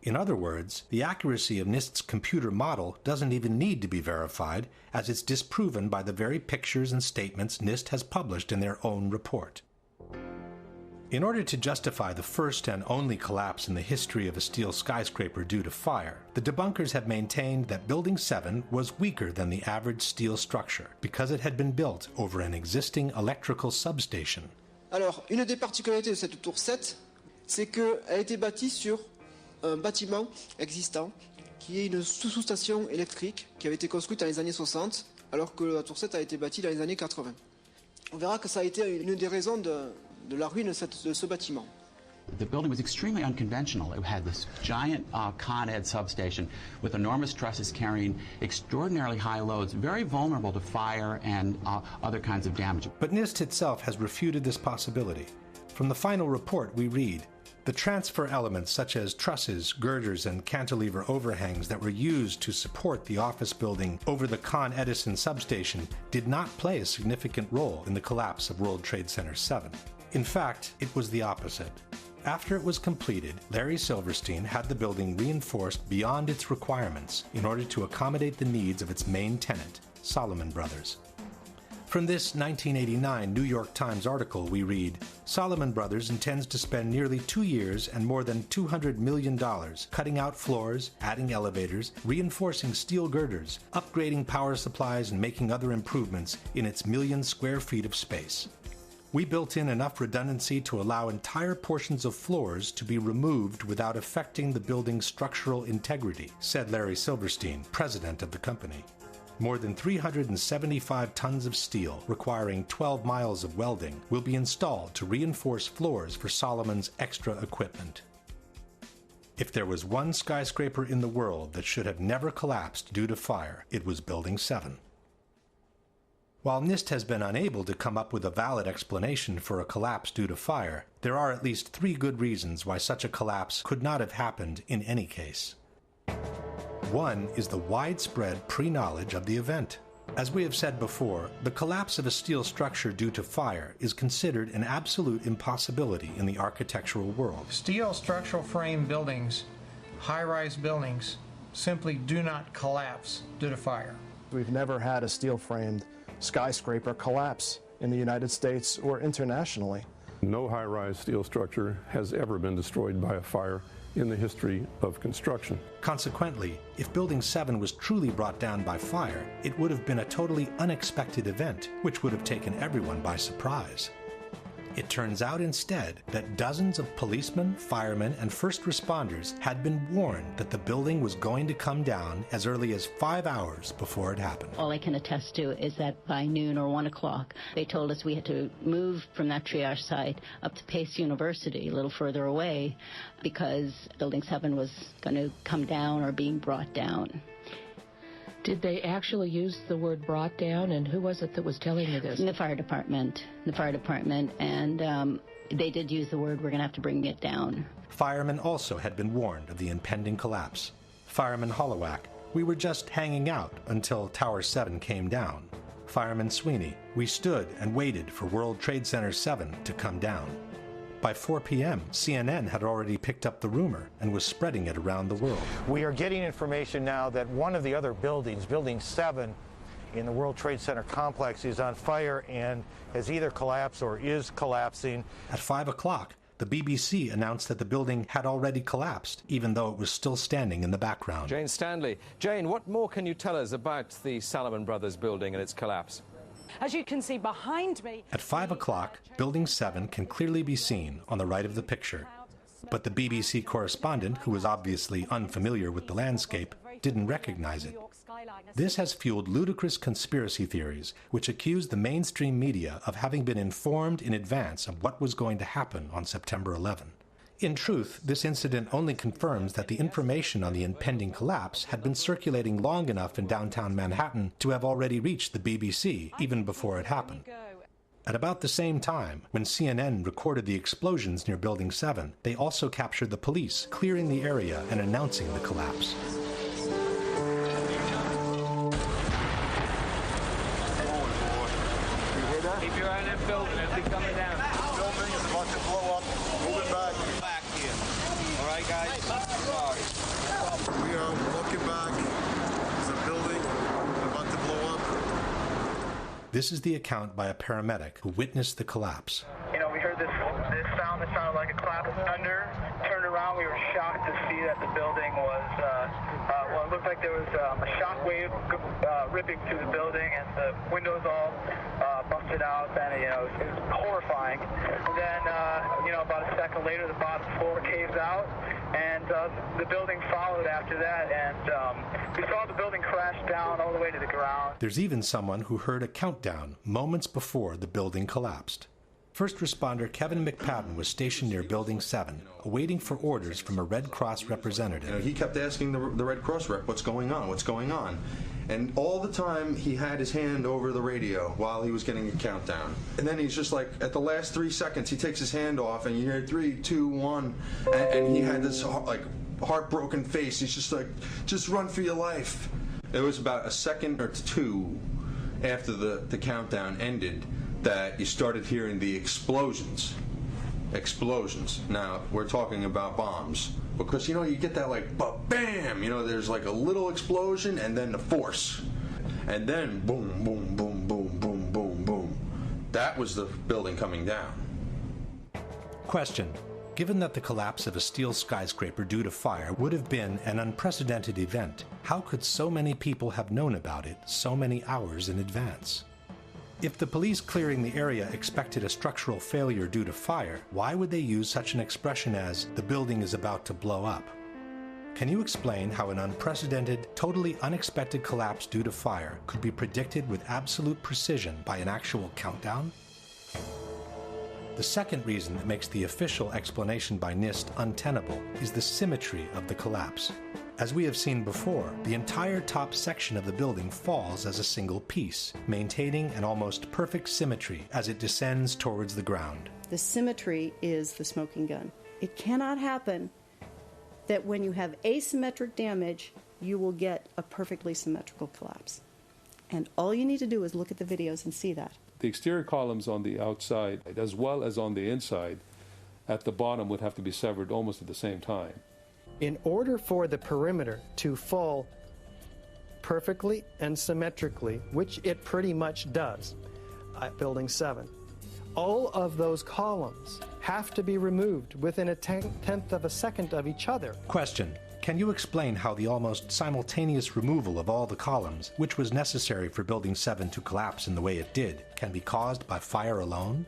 In other words, the accuracy of NIST's computer model doesn't even need to be verified, as it's disproven by the very pictures and statements NIST has published in their own report. In order to justify the first and only collapse in the history of a steel skyscraper due to fire, the debunkers have maintained that Building 7 was weaker than the average steel structure because it had been built over an existing electrical substation. Alors, une des particularités de cette tour 7, c'est qu'elle a été bâtie sur un bâtiment existant qui est une sous-station électrique qui avait été construite dans les années 60, alors que la tour 7 a été bâtie dans les années 80. On verra que ça a été une des raisons de la ruine de ce bâtiment. The building was extremely unconventional. It had this giant Con Ed substation with enormous trusses carrying extraordinarily high loads, very vulnerable to fire and other kinds of damage. But NIST itself has refuted this possibility. From the final report we read, the transfer elements such as trusses, girders, and cantilever overhangs that were used to support the office building over the Con Edison substation did not play a significant role in the collapse of World Trade Center 7. In fact, it was the opposite. After it was completed, Larry Silverstein had the building reinforced beyond its requirements in order to accommodate the needs of its main tenant, Salomon Brothers. From this 1989 New York Times article we read, Salomon Brothers intends to spend nearly 2 years and more than $200 million cutting out floors, adding elevators, reinforcing steel girders, upgrading power supplies, and making other improvements in its million square feet of space. We built in enough redundancy to allow entire portions of floors to be removed without affecting the building's structural integrity, said Larry Silverstein, president of the company. More than 375 tons of steel, requiring 12 miles of welding, will be installed to reinforce floors for Salomon's extra equipment. If there was one skyscraper in the world that should have never collapsed due to fire, it was Building 7. While NIST has been unable to come up with a valid explanation for a collapse due to fire, there are at least 3 good reasons why such a collapse could not have happened in any case. One is the widespread pre-knowledge of the event. As we have said before, the collapse of a steel structure due to fire is considered an absolute impossibility in the architectural world. Steel structural frame buildings, high-rise buildings, simply do not collapse due to fire. We've never had a steel-framed skyscraper collapse in the United States or internationally. No high-rise steel structure has ever been destroyed by a fire in the history of construction. Consequently, if Building 7 was truly brought down by fire, it would have been a totally unexpected event, which would have taken everyone by surprise. It turns out instead that dozens of policemen, firemen, and first responders had been warned that the building was going to come down as early as 5 hours before it happened. All I can attest to is that by noon or 1 o'clock, they told us we had to move from that triage site up to Pace University, a little further away, because Building 7 was going to come down or being brought down. Did they actually use the word brought down, and who was it that was telling you this? The fire department, and they did use the word, we're going to have to bring it down. Firemen also had been warned of the impending collapse. Fireman Hollowak, we were just hanging out until Tower 7 came down. Fireman Sweeney, we stood and waited for World Trade Center 7 to come down. By 4 p.m., CNN had already picked up the rumor and was spreading it around the world. We are getting information now that one of the other buildings, Building 7, in the World Trade Center complex is on fire and has either collapsed or is collapsing. At 5 o'clock, the BBC announced that the building had already collapsed, even though it was still standing in the background. Jane Stanley. Jane, what more can you tell us about the Salomon Brothers building and its collapse? As you can see behind me... At 5 o'clock, Building 7 can clearly be seen on the right of the picture. But the BBC correspondent, who was obviously unfamiliar with the landscape, didn't recognize it. This has fueled ludicrous conspiracy theories, which accuse the mainstream media of having been informed in advance of what was going to happen on September 11. In truth, this incident only confirms that the information on the impending collapse had been circulating long enough in downtown Manhattan to have already reached the BBC, even before it happened. At about the same time, when CNN recorded the explosions near Building 7, they also captured the police clearing the area and announcing the collapse. Keep your eye on that building, it'll be coming down. The building is about to blow up. Moving back. Back here. All right, guys? Sorry. We are looking back. There's a building about to blow up. This is the account by a paramedic who witnessed the collapse. You know, we heard this sound that sounded like a clap of thunder. Turned around, we were shocked to see that the building was, well, it looked like there was a shock wave ripping through the building, and the windows all busted out, and it was horrifying. And then, about a second later, the bottom floor caves out, and the building followed after that, and we saw the building crash down all the way to the ground. There's even someone who heard a countdown moments before the building collapsed. First responder Kevin McPadden was stationed near Building 7, awaiting for orders from a Red Cross representative. He kept asking the Red Cross rep, what's going on, what's going on? And all the time he had his hand over the radio while he was getting a countdown. And then he's just like, at the last 3 seconds, he takes his hand off and you hear 3, 2, 1, and he had this heartbroken face. He's just like, just run for your life. It was about a second or two after the countdown ended that you started hearing the explosions. Now, we're talking about bombs. Because, you get that bam, there's like a little explosion and then the force. And then boom, boom, boom, boom, boom, boom, boom. That was the building coming down. Question. Given that the collapse of a steel skyscraper due to fire would have been an unprecedented event, how could so many people have known about it so many hours in advance? If the police clearing the area expected a structural failure due to fire, why would they use such an expression as, the building is about to blow up? Can you explain how an unprecedented, totally unexpected collapse due to fire could be predicted with absolute precision by an actual countdown? The second reason that makes the official explanation by NIST untenable is the symmetry of the collapse. As we have seen before, the entire top section of the building falls as a single piece, maintaining an almost perfect symmetry as it descends towards the ground. The symmetry is the smoking gun. It cannot happen that when you have asymmetric damage, you will get a perfectly symmetrical collapse. And all you need to do is look at the videos and see that. The exterior columns on the outside, as well as on the inside, at the bottom would have to be severed almost at the same time. In order for the perimeter to fall perfectly and symmetrically, which it pretty much does at Building 7, all of those columns have to be removed within a tenth of a second of each other. Question. Can you explain how the almost simultaneous removal of all the columns, which was necessary for Building 7 to collapse in the way it did, can be caused by fire alone?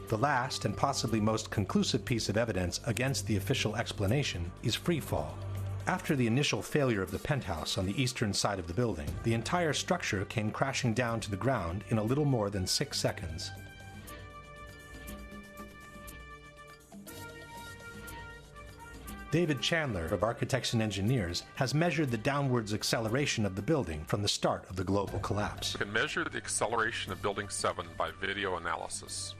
The last and possibly most conclusive piece of evidence against the official explanation is freefall. After the initial failure of the penthouse on the eastern side of the building, the entire structure came crashing down to the ground in a little more than 6 seconds. David Chandler of Architects and Engineers has measured the downwards acceleration of the building from the start of the global collapse. You can measure the acceleration of Building 7 by video analysis.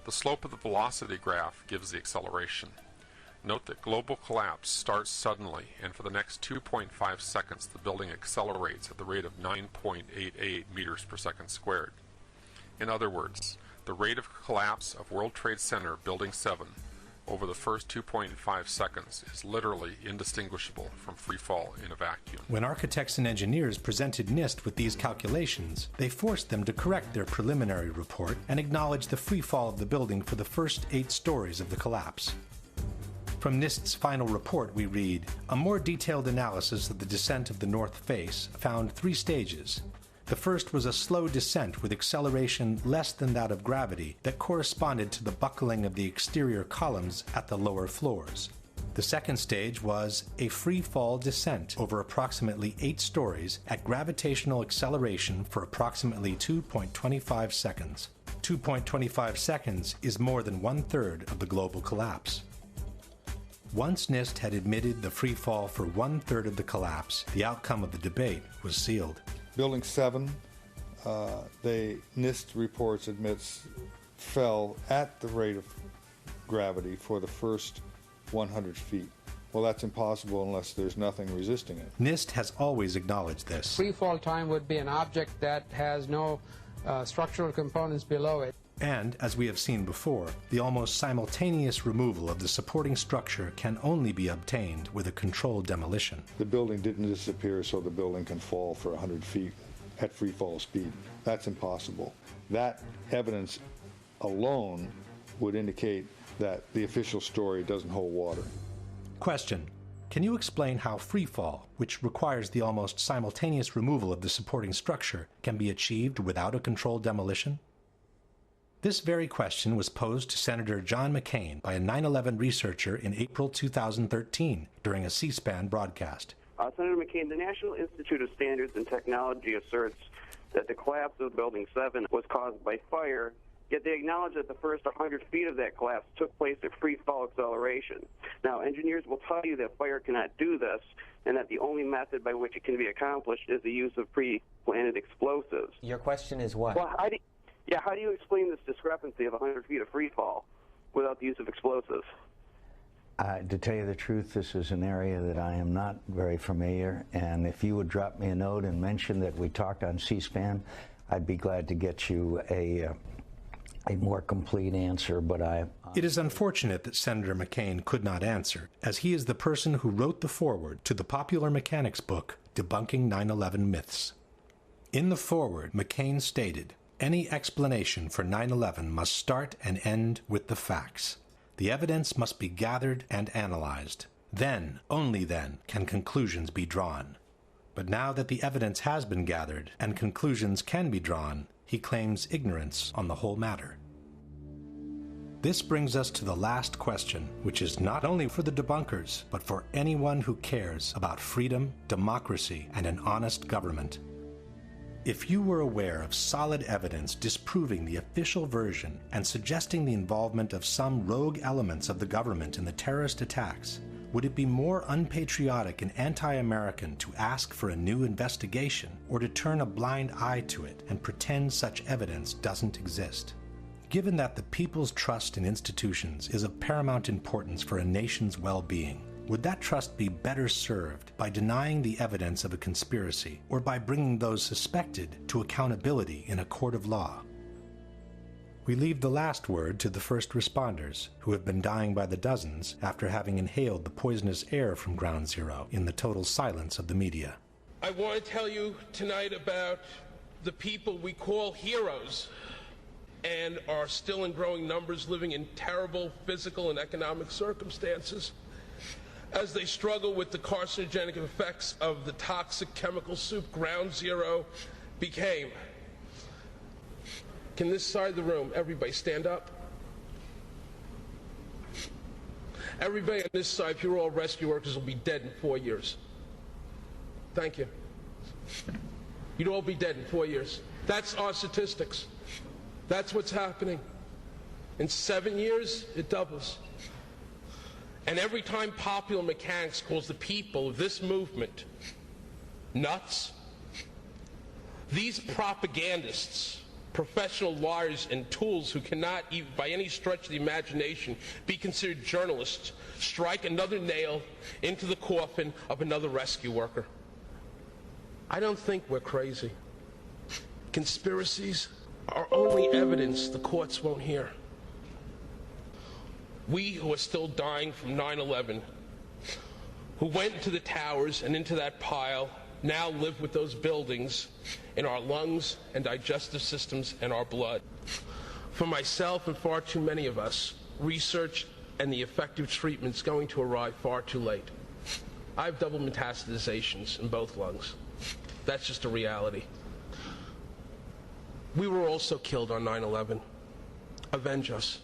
The slope of the velocity graph gives the acceleration. Note that global collapse starts suddenly, and for the next 2.5 seconds the building accelerates at the rate of 9.88 meters per second squared. In other words, the rate of collapse of World Trade Center Building 7 over the first 2.5 seconds is literally indistinguishable from free fall in a vacuum. When Architects and Engineers presented NIST with these calculations, they forced them to correct their preliminary report and acknowledge the free fall of the building for the first 8 stories of the collapse. From NIST's final report we read, a more detailed analysis of the descent of the north face found 3 stages. The first was a slow descent with acceleration less than that of gravity that corresponded to the buckling of the exterior columns at the lower floors. The second stage was a free fall descent over approximately 8 stories at gravitational acceleration for approximately 2.25 seconds. 2.25 seconds is more than 1/3 of the global collapse. Once NIST had admitted the free fall for 1/3 of the collapse, the outcome of the debate was sealed. Building 7, the NIST reports admits fell at the rate of gravity for the first 100 feet. Well, that's impossible unless there's nothing resisting it. NIST has always acknowledged this. Free fall time would be an object that has no structural components below it. And, as we have seen before, the almost simultaneous removal of the supporting structure can only be obtained with a controlled demolition. The building didn't disappear so the building can fall for 100 feet at free fall speed. That's impossible. That evidence alone would indicate that the official story doesn't hold water. Question. Can you explain how freefall, which requires the almost simultaneous removal of the supporting structure, can be achieved without a controlled demolition? This very question was posed to Senator John McCain by a 9/11 researcher in April 2013 during a C-SPAN broadcast. Senator McCain, the National Institute of Standards and Technology asserts that the collapse of Building 7 was caused by fire, yet they acknowledge that the first 100 feet of that collapse took place at free fall acceleration. Now, engineers will tell you that fire cannot do this, and that the only method by which it can be accomplished is the use of pre-planted explosives. Your question is what? Well, how do you explain this discrepancy of 100 feet of free fall without the use of explosives? To tell you the truth, this is an area that I am not very familiar, and if you would drop me a note and mention that we talked on C-SPAN, I'd be glad to get you a more complete answer, but It is unfortunate that Senator McCain could not answer, as he is the person who wrote the foreword to the popular mechanics book, Debunking 9/11 Myths. In the foreword, McCain stated, "Any explanation for 9/11 must start and end with the facts. The evidence must be gathered and analyzed. Then, only then, can conclusions be drawn." But now that the evidence has been gathered and conclusions can be drawn, he claims ignorance on the whole matter. This brings us to the last question, which is not only for the debunkers, but for anyone who cares about freedom, democracy, and an honest government. If you were aware of solid evidence disproving the official version and suggesting the involvement of some rogue elements of the government in the terrorist attacks, would it be more unpatriotic and anti-American to ask for a new investigation, or to turn a blind eye to it and pretend such evidence doesn't exist? Given that the people's trust in institutions is of paramount importance for a nation's well-being, would that trust be better served by denying the evidence of a conspiracy, or by bringing those suspected to accountability in a court of law? We leave the last word to the first responders, who have been dying by the dozens after having inhaled the poisonous air from Ground Zero in the total silence of the media. I want to tell you tonight about the people we call heroes and are still in growing numbers living in terrible physical and economic circumstances as they struggle with the carcinogenic effects of the toxic chemical soup Ground Zero became. Can this side of the room, everybody stand up? Everybody on this side, if you're all rescue workers, will be dead in 4 years. Thank you. You'd all be dead in 4 years. That's our statistics. That's what's happening. In 7 years, it doubles. And every time popular mechanics calls the people of this movement nuts, these propagandists, professional liars and tools who cannot, even by any stretch of the imagination, be considered journalists, strike another nail into the coffin of another rescue worker. I don't think we're crazy. Conspiracies are only evidence the courts won't hear. We who are still dying from 9/11, who went into the towers and into that pile, now live with those buildings in our lungs and digestive systems and our blood. For myself and far too many of us, research and the effective treatment's going to arrive far too late. I have double metastasizations in both lungs. That's just a reality. We were also killed on 9/11. Avenge us.